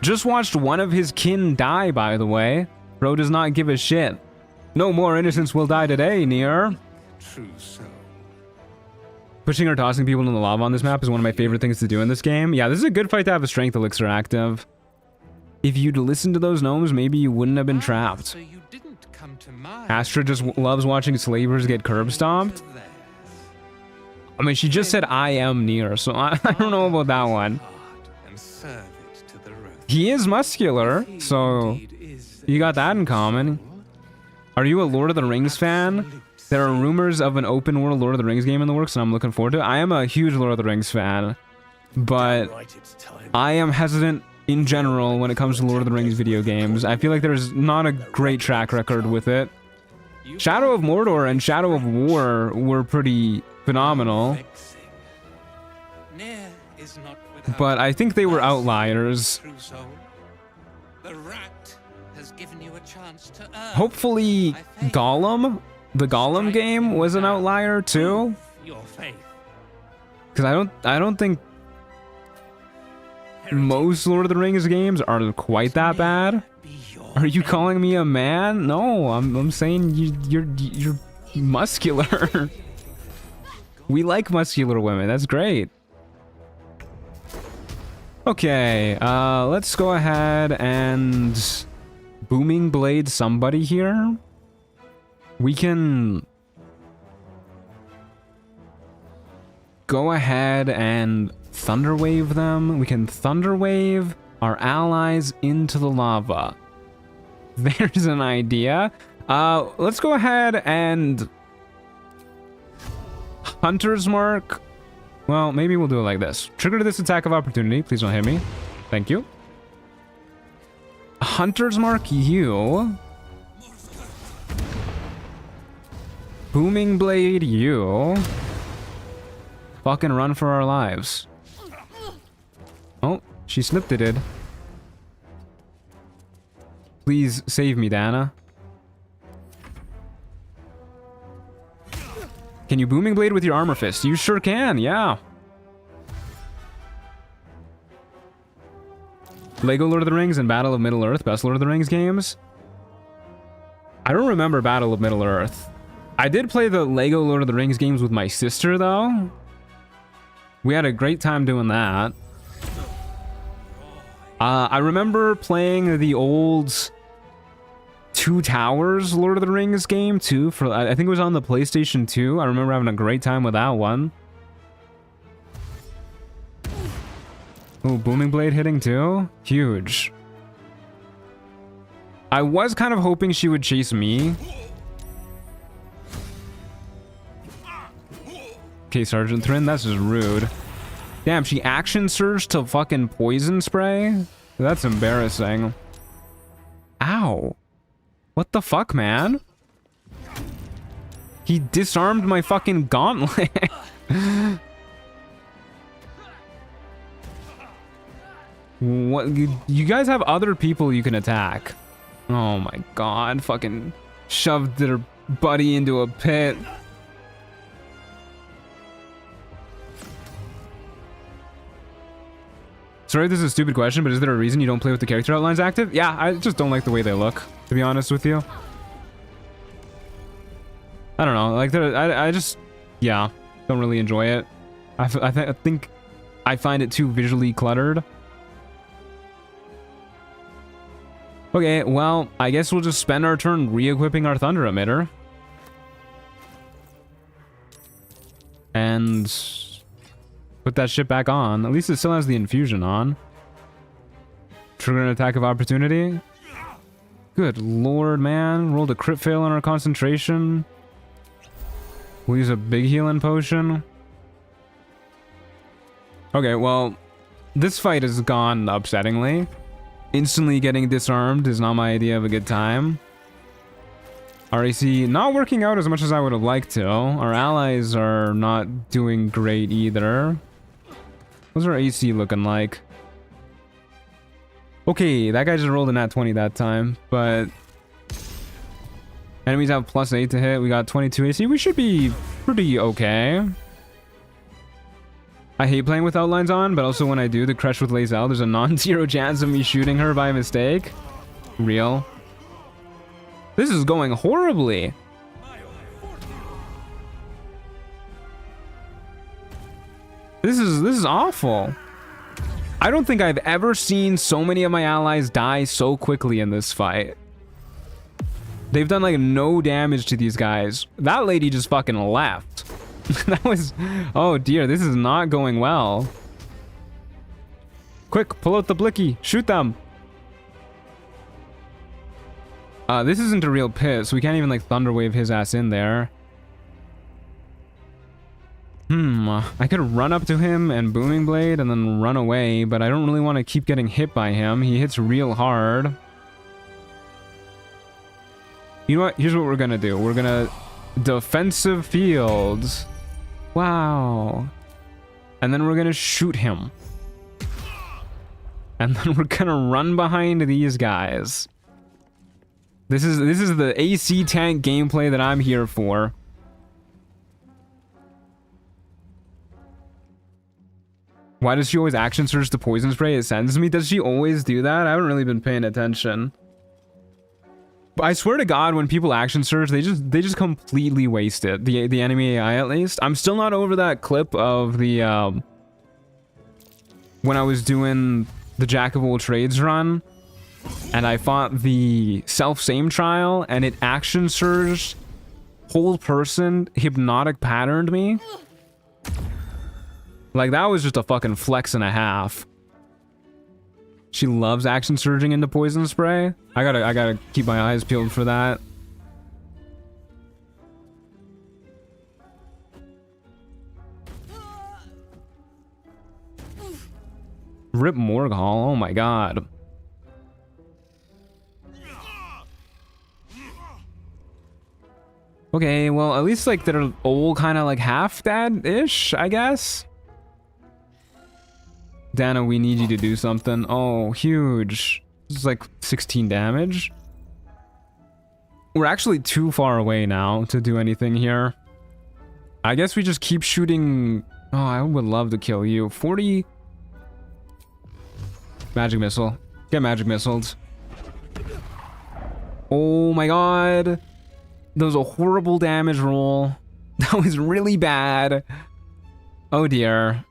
Just watched one of his kin die, by the way. Bro does not give a shit. No more innocents will die today, Nere. True so. Pushing or tossing people in the lava on this map is one of my favorite things to do in this game. Yeah, this is a good fight to have a strength elixir active. If you'd listened to those gnomes, maybe you wouldn't have been trapped. So you didn't come to mind. Astra just loves watching slavers get curb stomped. I mean, she just said I am Nere, so I don't know about that one. And serve it to the road. He is muscular, so you got that in common. Are you a Lord of the Rings fan? There are rumors of an open world Lord of the Rings game in the works, and I'm looking forward to it. I am a huge Lord of the Rings fan, but I am hesitant in general when it comes to Lord of the Rings video games. I feel like there's not a great track record with it. Shadow of Mordor and Shadow of War were pretty phenomenal, but I think they were outliers. The rat has given you a chance to earn. Hopefully Gollum, the Gollum game, was an outlier too. Your faith. Because I don't think most Lord of the Rings games are quite that bad. Are you calling me a man? No, I'm saying you're muscular. We like muscular women. That's great. Okay, let's go ahead and booming blade somebody here. We can go ahead and thunderwave them. We can thunderwave our allies into the lava. There's an idea. Let's go ahead and Hunter's Mark. Well, maybe we'll do it like this. Trigger this attack of opportunity. Please don't hit me. Thank you. Hunter's Mark you. Booming Blade you. Fucking run for our lives. Oh, she snipped it. Please save me, Dana. Can you Booming Blade with your Armor Fist? You sure can, yeah. Lego Lord of the Rings and Battle of Middle-earth, best Lord of the Rings games. I don't remember Battle of Middle-earth. I did play the Lego Lord of the Rings games with my sister, though. We had a great time doing that. I remember playing the old Two Towers Lord of the Rings game too. For I think it was on the PlayStation 2. I remember having a great time with that one. Oh, Booming Blade hitting too? Huge. I was kind of hoping she would chase me. Okay, Sergeant Thrin, that's just rude. Damn, she action surged to fucking poison spray? That's embarrassing. Ow. What the fuck, man? He disarmed my fucking gauntlet. What? You guys have other people you can attack. Oh my god. Fucking shoved their buddy into a pit. Sorry if this is a stupid question, but is there a reason you don't play with the character outlines active? Yeah, I just don't like the way they look, to be honest with you. I don't know, like, I just, yeah, don't really enjoy it. I think I find it too visually cluttered. Okay, well, I guess we'll just spend our turn re-equipping our Thunder Emitter. And put that shit back on. At least it still has the infusion on. Trigger an attack of opportunity. Good lord, man. Rolled a crit fail on our concentration. We'll use a big healing potion. Okay, well, this fight has gone upsettingly. Instantly getting disarmed is not my idea of a good time. RAC not working out as much as I would have liked to. Our allies are not doing great either. What's our AC looking like? Okay, that guy just rolled a nat 20 that time, but enemies have +8 to hit. We got 22 AC. We should be pretty okay. I hate playing with outlines on, but also when I do the crush with Lae'zel, there's a non-zero chance of me shooting her by mistake. Real. This is going horribly. This is awful. I don't think I've ever seen so many of my allies die so quickly in this fight. They've done like no damage to these guys. That lady just fucking left. That was... Oh dear, this is not going well. Quick, pull out the blicky. Shoot them. This isn't a real pit, so we can't even like thunderwave his ass in there. I could run up to him and booming blade and then run away, but I don't really want to keep getting hit by him. He hits real hard. You know what? Here's what we're gonna do. We're gonna defensive fields. Wow. And then we're gonna shoot him. And then we're gonna run behind these guys. This is the AC tank gameplay that I'm here for. Why does she always action surge the poison spray it sends me? Does she always do that? I haven't really been paying attention. But I swear to God, when people action surge, they just completely waste it. The enemy AI at least. I'm still not over that clip of the when I was doing the Jack of all trades run, and I fought the self-same trial, and it action surged, whole person hypnotic patterned me. Like, that was just a fucking flex and a half. She loves action surging into poison spray. I gotta keep my eyes peeled for that. Rip Morghall, oh my god. Okay, well, at least like they're all kind of like half dead-ish, I guess. Dana, we need you to do something. Oh, huge. This is like 16 damage. We're actually too far away now to do anything here. I guess we just keep shooting. Oh, I would love to kill you. 40. Magic missile. Get magic missiles. Oh my god. That was a horrible damage roll. That was really bad. Oh dear.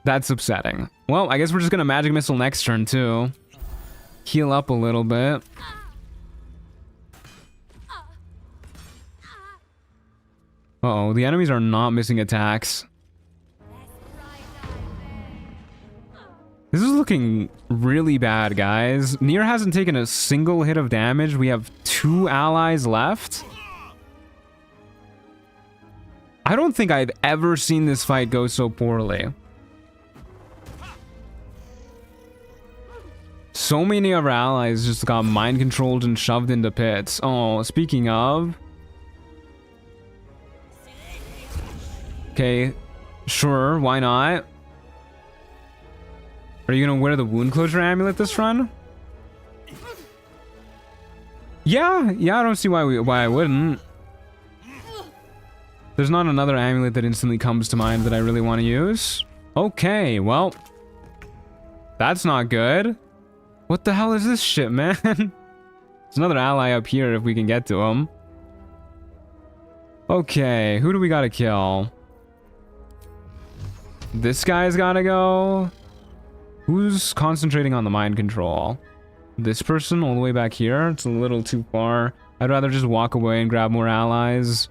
That's upsetting. Well, I guess we're just gonna magic missile next turn too. Heal up a little bit. Uh-oh, the enemies are not missing attacks. This is looking really bad, guys. Nere hasn't taken a single hit of damage. We have 2 allies left. I don't think I've ever seen this fight go so poorly. So many of our allies just got mind controlled and shoved into pits. Oh, speaking of... Okay, sure, why not? Are you gonna wear the wound closure amulet this run? Yeah, I don't see why I wouldn't. There's not another amulet that instantly comes to mind that I really want to use. Okay, well, that's not good. What the hell is this shit, man? There's another ally up here if we can get to him. Okay, who do we gotta kill? This guy's gotta go. Who's concentrating on the mind control? This person all the way back here? It's a little too far. I'd rather just walk away and grab more allies.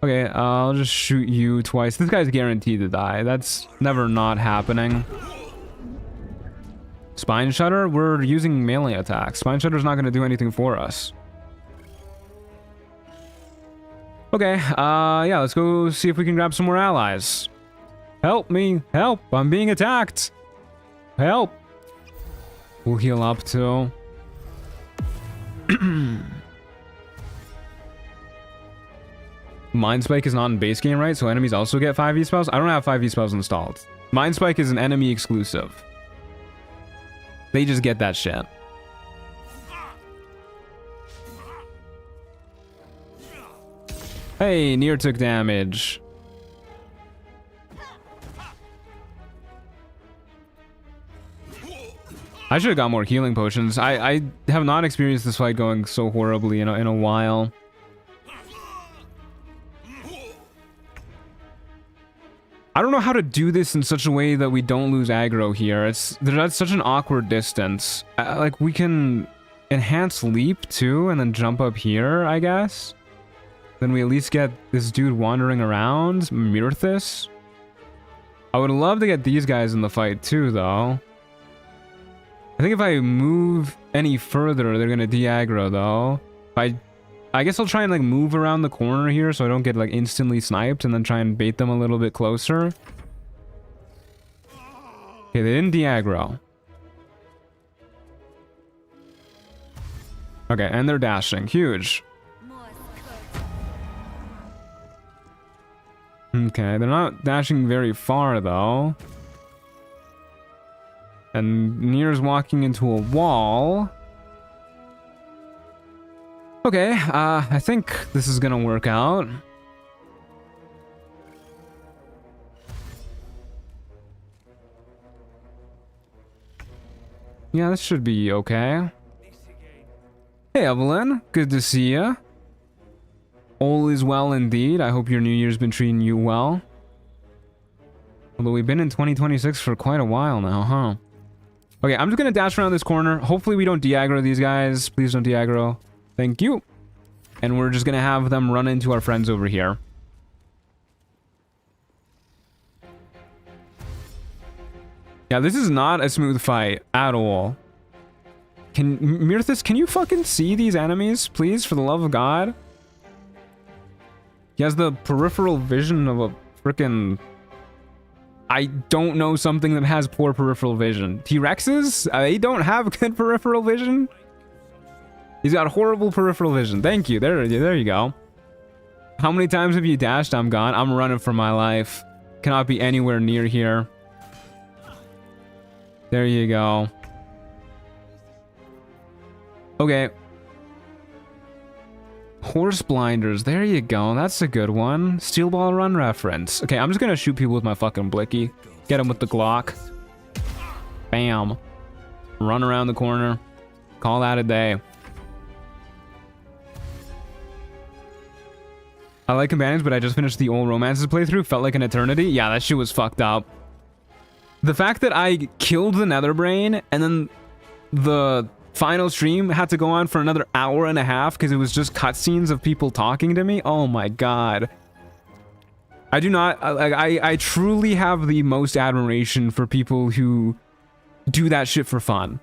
Okay, I'll just shoot you twice. This guy's guaranteed to die. That's never not happening. Spine Shudder? We're using melee attacks. Spine Shudder's not going to do anything for us. Okay, yeah, let's go see if we can grab some more allies. Help me! Help! I'm being attacked! Help! We'll heal up too. Mind Spike is not in base game, right? So enemies also get 5e spells? I don't have 5e spells installed. Mind Spike is an enemy exclusive. They just get that shit. Hey, Nere took damage. I should have got more healing potions. I have not experienced this fight going so horribly in a while. I don't know how to do this in such a way that we don't lose aggro here. That's such an awkward distance. Like, we can enhance leap too and then jump up here, I guess. Then we at least get this dude wandering around, Myrthis. I would love to get these guys in the fight too, though. I think if I move any further, they're gonna de-aggro, though. I guess I'll try and, like, move around the corner here so I don't get, like, instantly sniped and then try and bait them a little bit closer. Okay, they didn't de-aggro. Okay, and they're dashing. Huge. Okay, they're not dashing very far, though. And Nere's walking into a wall. Okay, I think this is gonna work out. Yeah, this should be okay. Hey, Evelyn. Good to see ya. All is well indeed. I hope your New Year's been treating you well. Although we've been in 2026 for quite a while now, huh? Okay, I'm just gonna dash around this corner. Hopefully we don't de-aggro these guys. Please don't de-aggro. Thank you. And we're just gonna have them run into our friends over here. Yeah, this is not a smooth fight at all. Myrthis, can you fucking see these enemies, please, for the love of God? He has the peripheral vision of a frickin'... I don't know something that has poor peripheral vision. T-Rexes? They don't have good peripheral vision? He's got horrible peripheral vision. Thank you. There you go. How many times have you dashed? I'm gone. I'm running for my life. Cannot be anywhere near here. There you go. Okay. Horse blinders. There you go. That's a good one. Steel ball run reference. Okay, I'm just gonna shoot people with my fucking blicky. Get him with the Glock. Bam. Run around the corner. Call that a day. I like companions, but I just finished the old romances playthrough. Felt like an eternity. Yeah, that shit was fucked up. The fact that I killed the Netherbrain and then the final stream had to go on for another hour and a half because it was just cutscenes of people talking to me. Oh my god. I do not... I truly have the most admiration for people who do that shit for fun.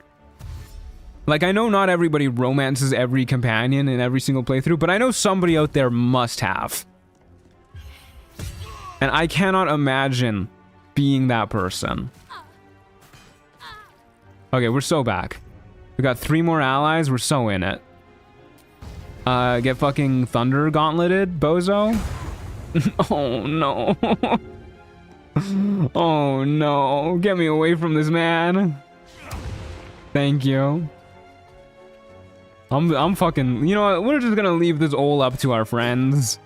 Like, I know not everybody romances every companion in every single playthrough, but I know somebody out there must have. And I cannot imagine being that person. Okay, we're so back. We got 3 more allies. We're so in it. Get fucking thunder gauntleted, bozo. Oh, no. Oh, no. Get me away from this man. Thank you. I'm fucking... You know what? We're just gonna leave this all up to our friends.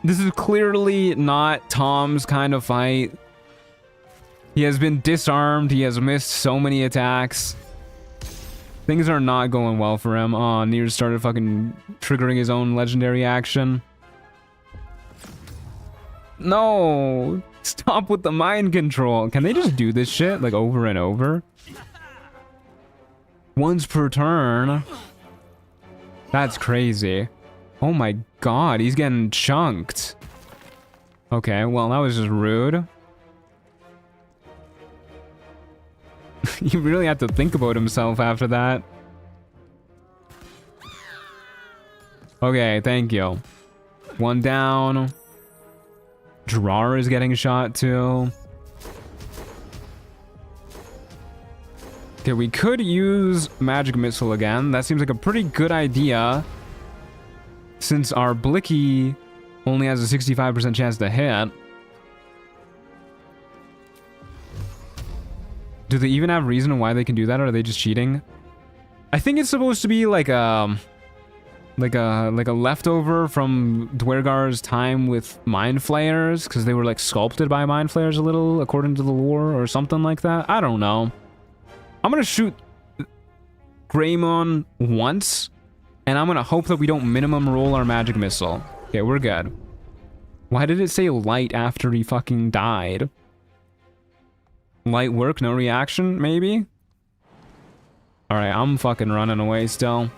This is clearly not Tom's kind of fight. He has been disarmed. He has missed so many attacks. Things are not going well for him. Oh, Nere started fucking triggering his own legendary action. No! Stop with the mind control. Can they just do this shit, like, over and over? Once per turn. That's crazy. Oh my god, he's getting chunked. Okay, well, that was just rude. He really had to think about himself after that. Okay, thank you. One down. Drar is getting shot too. Okay, we could use Magic Missile again. That seems like a pretty good idea. Since our Blicky only has a 65% chance to hit. Do they even have reason why they can do that, or are they just cheating? I think it's supposed to be like a like a leftover from Dwergar's time with mind flayers, because they were like sculpted by mind flayers a little, according to the lore, or something like that. I don't know. I'm gonna shoot Greymon once, and I'm gonna hope that we don't minimum roll our magic missile. Okay, we're good. Why did it say light after he fucking died? Light work, no reaction, maybe? Alright, I'm fucking running away still.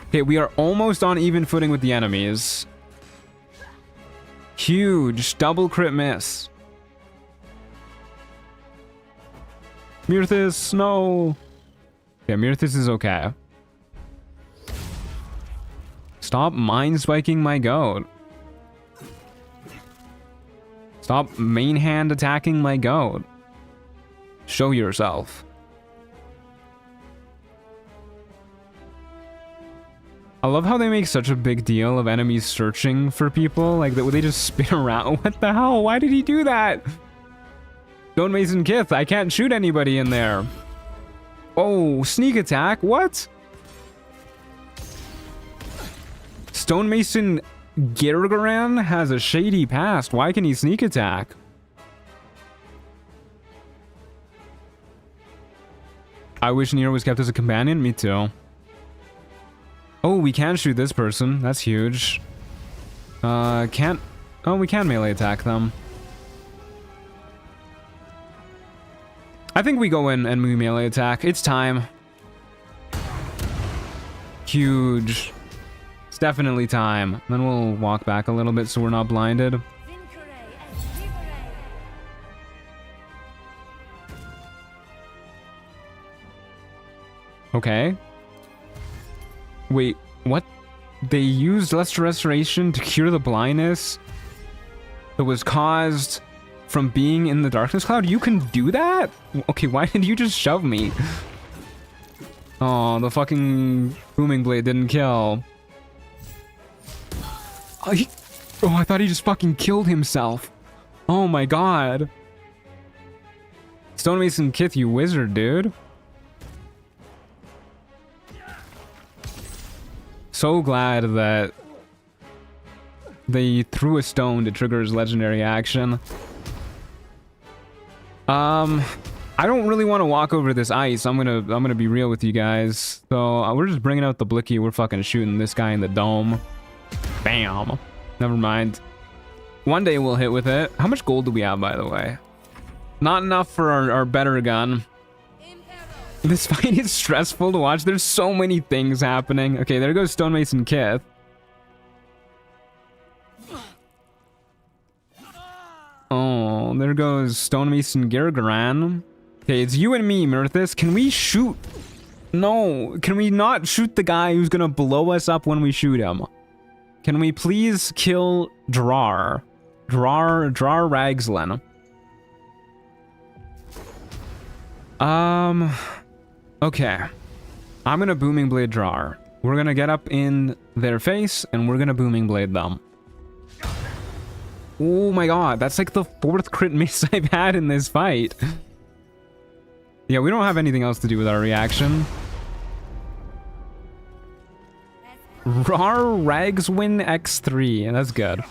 Okay, we are almost on even footing with the enemies. Huge double crit miss. Myrthis, no. Okay, Myrthis is okay. Stop mind spiking my goat. Stop main hand attacking my goat. Show yourself. I love how they make such a big deal of enemies searching for people. Like, they just spin around. What the hell? Why did he do that? Stonemason Kith, I can't shoot anybody in there. Oh, sneak attack? What? Stonemason Girgaran has a shady past. Why can he sneak attack? I wish Nere was kept as a companion. Me too. Oh, we can shoot this person. That's huge. Can't... Oh, we can melee attack them. I think we go in and we melee attack. It's time. Huge. It's definitely time. Then we'll walk back a little bit so we're not blinded. Okay. Wait, what? They used Lesser Restoration to cure the blindness that was caused from being in the darkness cloud? You can do that? Okay, why did you just shove me? Oh, the fucking booming blade didn't kill. Oh, I thought he just fucking killed himself. Oh my god. Stonemason Kith, you wizard, dude. So glad that they threw a stone to trigger his legendary action. I don't really want to walk over this ice. I'm gonna be real with you guys. So we're just bringing out the blicky. We're fucking shooting this guy in the dome. Bam. Never mind. One day we'll hit with it. How much gold do we have, by the way? Not enough for our better gun. This fight is stressful to watch. There's so many things happening. Okay, there goes Stonemason Kith. Oh, there goes Stonemason Girgaran. Okay, it's you and me, Myrthis. Can we shoot? No, can we not shoot the guy who's gonna blow us up when we shoot him? Can we please kill Drar Ragslin? Okay. I'm gonna Booming Blade Drar. We're gonna get up in their face, and we're gonna Booming Blade them. Oh my god, that's like the 4th crit miss I've had in this fight. Yeah, we don't have anything else to do with our reaction. Rar Ragswin X3, that's good.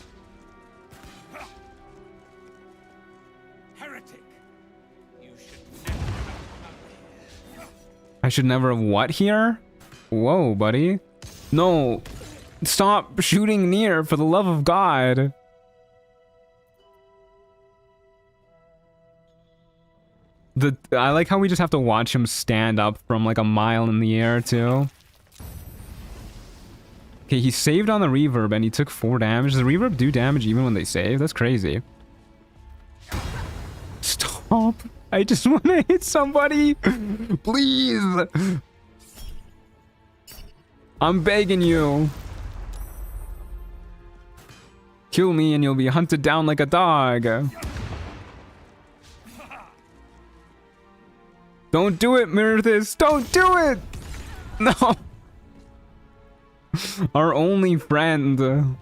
I should never have what here? Whoa, buddy. No. Stop shooting Nere, for the love of God. I like how we just have to watch him stand up from like a mile in the air too. Okay, he saved on the reverb and he took 4 damage. Does the reverb do damage even when they save? That's crazy. Stop. I just want to hit somebody. Please. I'm begging you. Kill me and you'll be hunted down like a dog. Don't do it, Myrthis. Don't do it. No. Our only friend.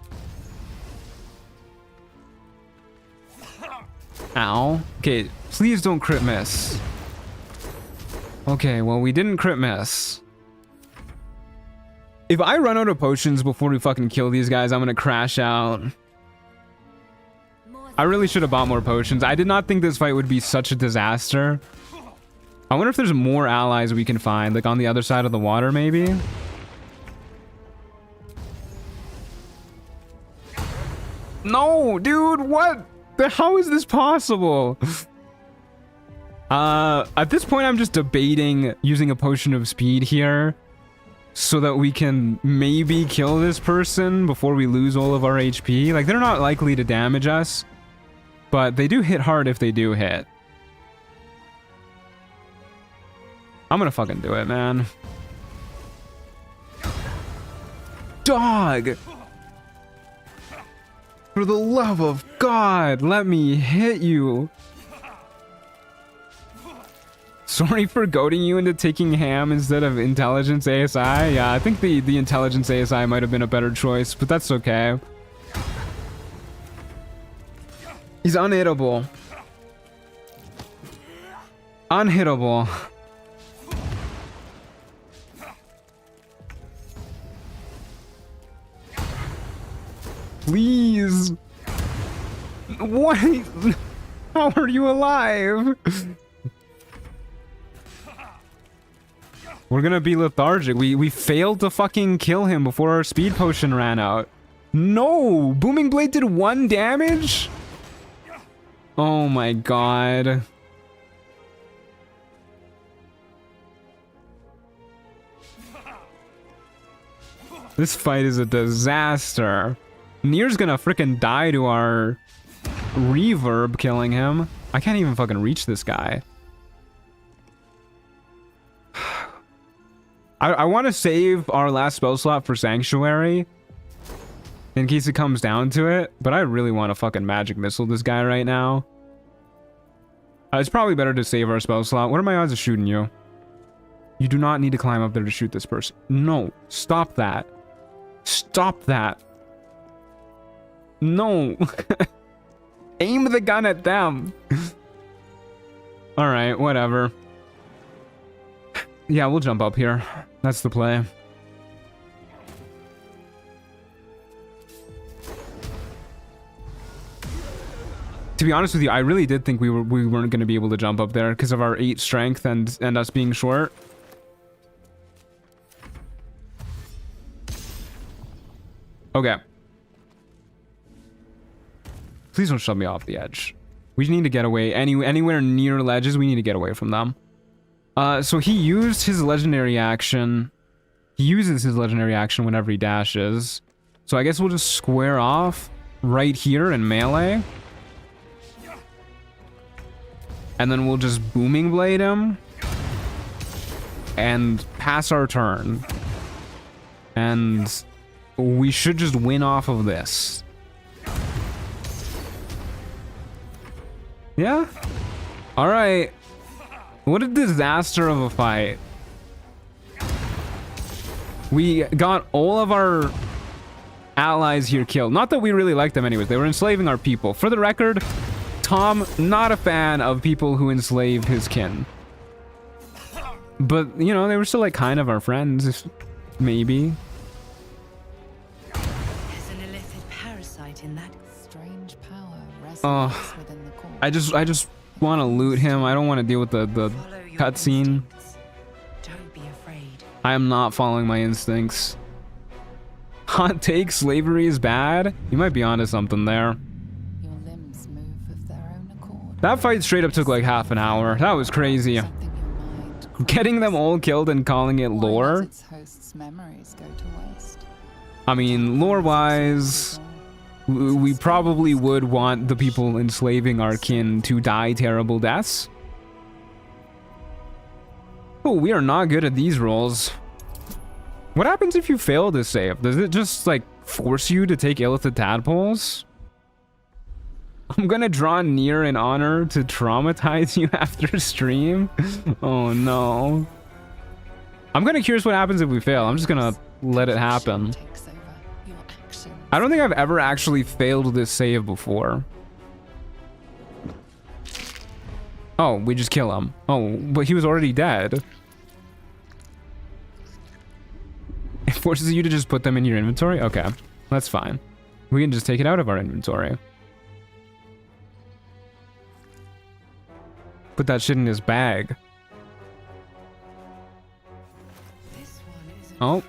Ow. Okay, please don't crit miss. Okay, well, we didn't crit miss. If I run out of potions before we fucking kill these guys, I'm gonna crash out. I really should have bought more potions. I did not think this fight would be such a disaster. I wonder if there's more allies we can find, like on the other side of the water, maybe? No, dude, what? How is this possible? At this point, I'm just debating using a potion of speed here so that we can maybe kill this person before we lose all of our HP. Like, they're not likely to damage us, but they do hit hard if they do hit. I'm gonna fucking do it, man. Dog! For the love of God, let me hit you. Sorry for goading you into taking ham instead of intelligence ASI. Yeah, I think the intelligence ASI might have been a better choice, but that's okay. He's unhittable. Unhittable. Please. What? How are you alive? We're gonna be lethargic. We failed to fucking kill him before our speed potion ran out. No! Booming Blade did 1 damage? Oh my god. This fight is a disaster. Nere's gonna frickin' die to our reverb killing him. I can't even fucking reach this guy. I want to save our last spell slot for Sanctuary in case it comes down to it, but I really want to fucking magic missile this guy right now. It's probably better to save our spell slot. What are my odds of shooting you? You do not need to climb up there to shoot this person. No, stop that. Stop that. No. Aim the gun at them. Alright, whatever. Yeah, we'll jump up here. That's the play. To be honest with you, I really did think we weren't going to be able to jump up there because of our 8 strength and us being short. Okay. Please don't shove me off the edge. We need to get away. Anywhere near ledges, we need to get away from them. So he used his legendary action. He uses his legendary action whenever he dashes. So I guess we'll just square off right here in melee. And then we'll just Booming Blade him. And pass our turn. And we should just win off of this. Yeah? Alright. What a disaster of a fight. We got all of our allies here killed. Not that we really liked them anyways. They were enslaving our people. For the record, Tom, not a fan of people who enslave his kin. But, you know, they were still like kind of our friends, maybe. There's an illithid parasite in that strange power rests within the core. I just want to loot him. I don't want to deal with the cutscene. Don't be afraid. I am not following my instincts. Hot take, slavery is bad? You might be onto something there. Your limbs move of their own accord. That fight straight up took like half an hour. That was crazy. Getting them all killed and calling it lore. Its host's memories go to waste. I mean, lore-wise, we probably would want the people enslaving our kin to die terrible deaths. Oh, we are not good at these rolls. What happens if you fail to save? Does it just, like, force you to take illithid tadpoles? I'm gonna draw near in honor to traumatize you after stream? Oh, no. I'm kinda curious what happens if we fail. I'm just gonna let it happen. I don't think I've ever actually failed this save before. Oh, we just kill him. Oh, but he was already dead. It forces you to just put them in your inventory? Okay, that's fine. We can just take it out of our inventory. Put that shit in his bag. Oh.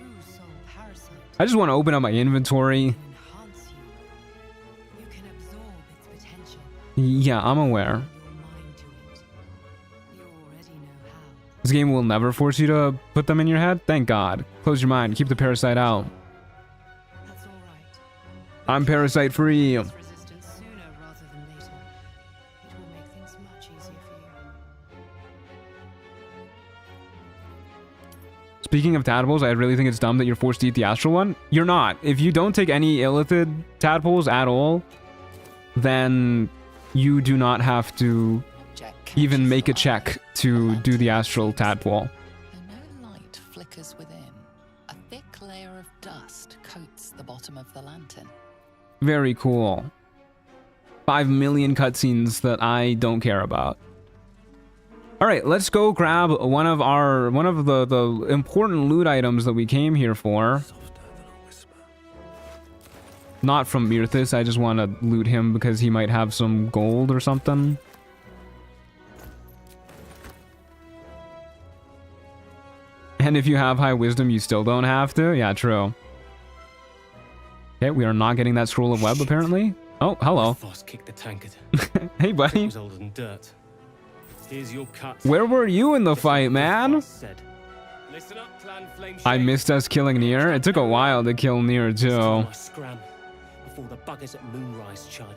I just want to open up my inventory. Yeah, I'm aware. This game will never force you to put them in your head? Thank God. Close your mind. Keep the parasite out. I'm parasite free. Speaking of tadpoles, I really think it's dumb that you're forced to eat the astral one. You're not. If you don't take any illithid tadpoles at all, then you do not have to even make a check to do the astral tadpole. No light flickers within. A thick layer of dust coats the bottom of the lantern. Very cool. 5 million cutscenes that I don't care about. All right, let's go grab one of the important loot items that we came here for. Not from Mirthus, I just want to loot him because he might have some gold or something. And if you have high wisdom, you still don't have to? Yeah, true. Okay, we are not getting that scroll of web, apparently. Oh, hello. Hey, buddy. Here's your cut. Where were you in the fight, man? I missed us killing Nere. It took a while to kill Nere, too.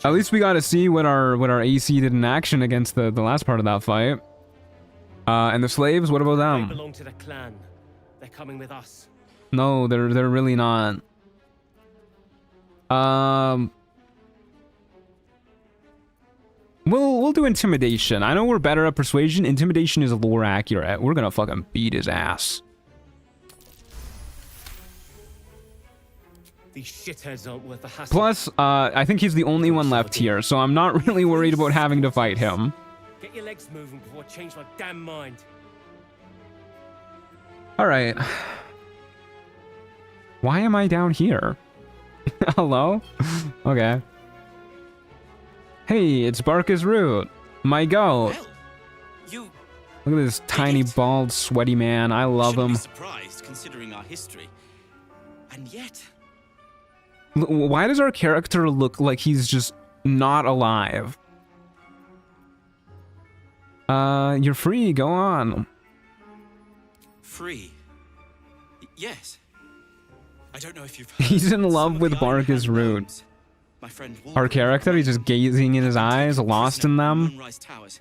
At least we got to see what our AC did in action against the last part of that fight. And the slaves, what about them? They belong to the clan. They're coming with us. No, they're really not. We'll do intimidation. I know we're better at persuasion. Intimidation is lore accurate. We're gonna fucking beat his ass. These shitheads aren't worth the hassle. Plus, I think he's the only one left here, so I'm not really worried about having to fight him. Get your legs moving before I change my damn mind. All right. Why am I down here? Hello? Okay. Hey, it's Barcus Root. My goat. You Look at this tiny, bald, sweaty man. I love him. be surprised considering our history. And yet, Why does our character look like he's just not alive? You're free. Go on. free. Yes. I don't know if you've He's in love with Barcus Root. my friend Our character, he's just gazing in his eyes, lost in them. Moonrise Towers.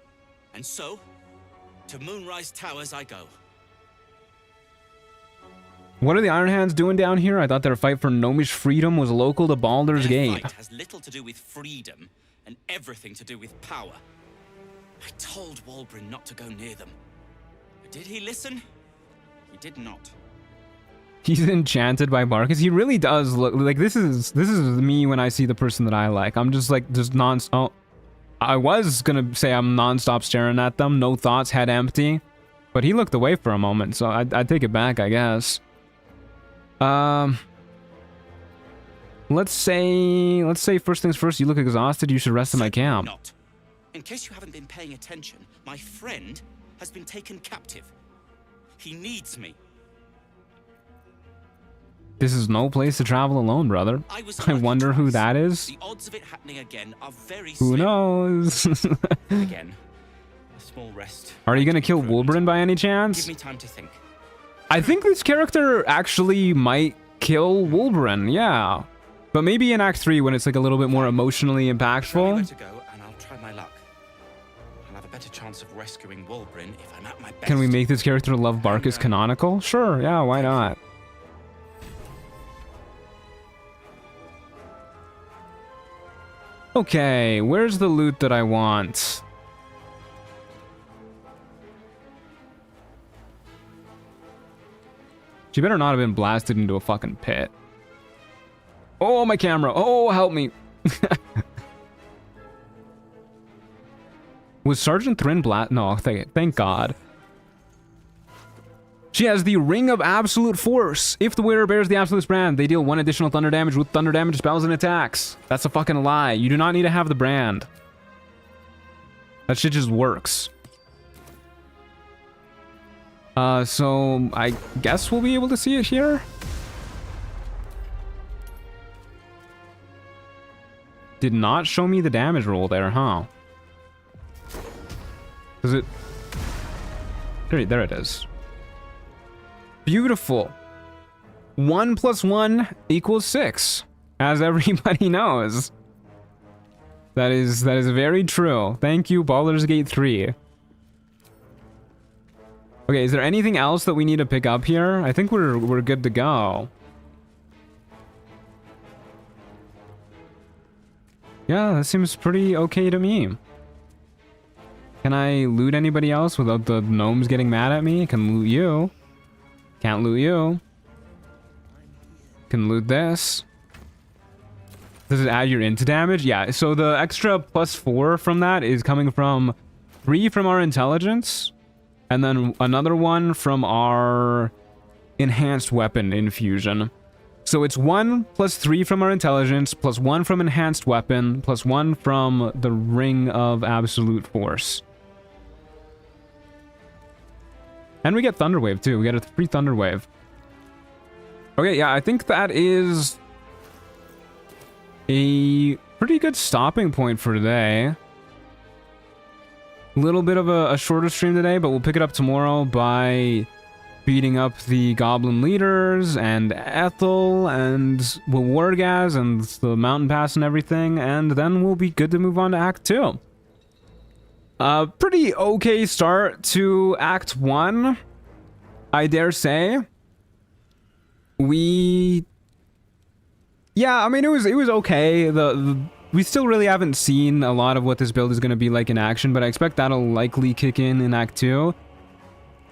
And so, to Moonrise Towers I go. What are the Iron Hands doing down here? I thought their fight for gnomish freedom was local to Baldur's Gate. Fight has little to do with freedom and everything to do with power. I told Walbrin not to go near them. But did he listen? He did not. He's enchanted by Barcus. He really does look like this is me when I see the person that I like. I'm just like non-stop. I was gonna say I'm non-stop staring at them, no thoughts, head empty, but he looked away for a moment, so I take it back, I guess. Let's say first things first. You look exhausted. You should rest in my camp. Not. In case you haven't been paying attention, my friend has been taken captive. He needs me. This is no place to travel alone, brother. I wonder who that is. The odds of it happening again are very Who slim. knows? Again, a small rest. Are you gonna kill Wolverine by any Give chance? me time to think. I think this character actually might kill Wolverine, yeah. But maybe in Act 3 when it's like a little bit more emotionally Show me where impactful. to go, and I'll try my luck. I'll have a better chance of rescuing Wolverine if I'm at my best. Can we make this character love Barcus canonical? Sure, yeah, why not? Okay, where's the loot that I want? She better not have been blasted into a fucking pit. Oh, my camera. Oh, help me. Was Sergeant Thrin blast? No, thank God. She has the Ring of Absolute Force. If the wearer bears the Absolute brand, they deal 1 additional thunder damage with thunder damage spells and attacks. That's a fucking lie. You do not need to have the brand. That shit just works. So I guess we'll be able to see it here. Did not show me the damage roll there, huh? Does it? There it is. Beautiful. 1 + 1 = 6, as everybody knows. That is very true. Thank you, Baldur's Gate 3. Okay, is there anything else that we need to pick up here? I think we're good to go. Yeah, that seems pretty okay to me. Can I loot anybody else without the gnomes getting mad at me? Can loot you. Can't loot you. Can loot this. Does it add your into damage? Yeah, so the extra +4 from that is coming from 3 from our intelligence, and then another 1 from our enhanced weapon infusion. So it's 1 + 3 from our intelligence, +1 from enhanced weapon, +1 from the Ring of Absolute Force. And we get Thunderwave too. We get a free Thunderwave. Okay, yeah, I think that is a pretty good stopping point for today. A little bit of a shorter stream today, but we'll pick it up tomorrow by beating up the goblin leaders and Ethel and Wargaz and the mountain pass and everything, and then we'll be good to move on to Act 2. Pretty okay start to Act 1, I dare say. Yeah, I mean, it was okay. We still really haven't seen a lot of what this build is going to be like in action, but I expect that'll likely kick in Act 2.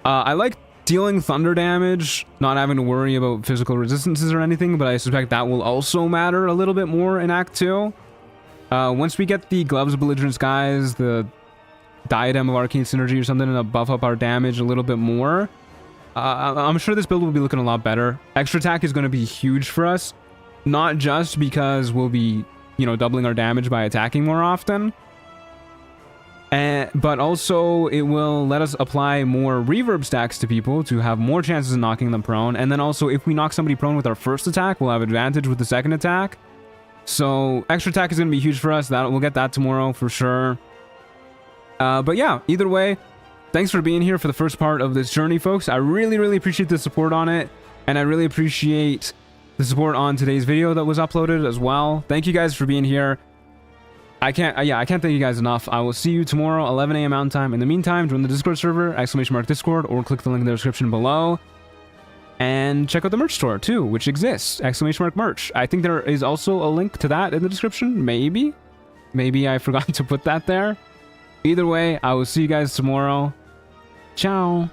I like dealing thunder damage, not having to worry about physical resistances or anything, but I suspect that will also matter a little bit more in Act 2. Once we get the Gloves of Belligerent Skies, the Diadem of Arcane Synergy or something to buff up our damage a little bit more, I'm sure this build will be looking a lot better. Extra attack is going to be huge for us, not just because we'll be, you know, doubling our damage by attacking more often, but also it will let us apply more reverb stacks to people to have more chances of knocking them prone. And then also, if we knock somebody prone with our first attack, we'll have advantage with the second attack. So extra attack is going to be huge for us. We'll get that tomorrow for sure. But yeah, either way, thanks for being here for the first part of this journey, folks. I really, really appreciate the support on it, and I really appreciate the support on today's video that was uploaded as well. Thank you guys for being here. I can't thank you guys enough. I will see you tomorrow, 11 a.m. Mountain Time. In the meantime, join the Discord server, !Discord, or click the link in the description below. And check out the merch store too, which exists, !merch. I think there is also a link to that in the description, maybe. Maybe I forgot to put that there. Either way, I will see you guys tomorrow. Ciao.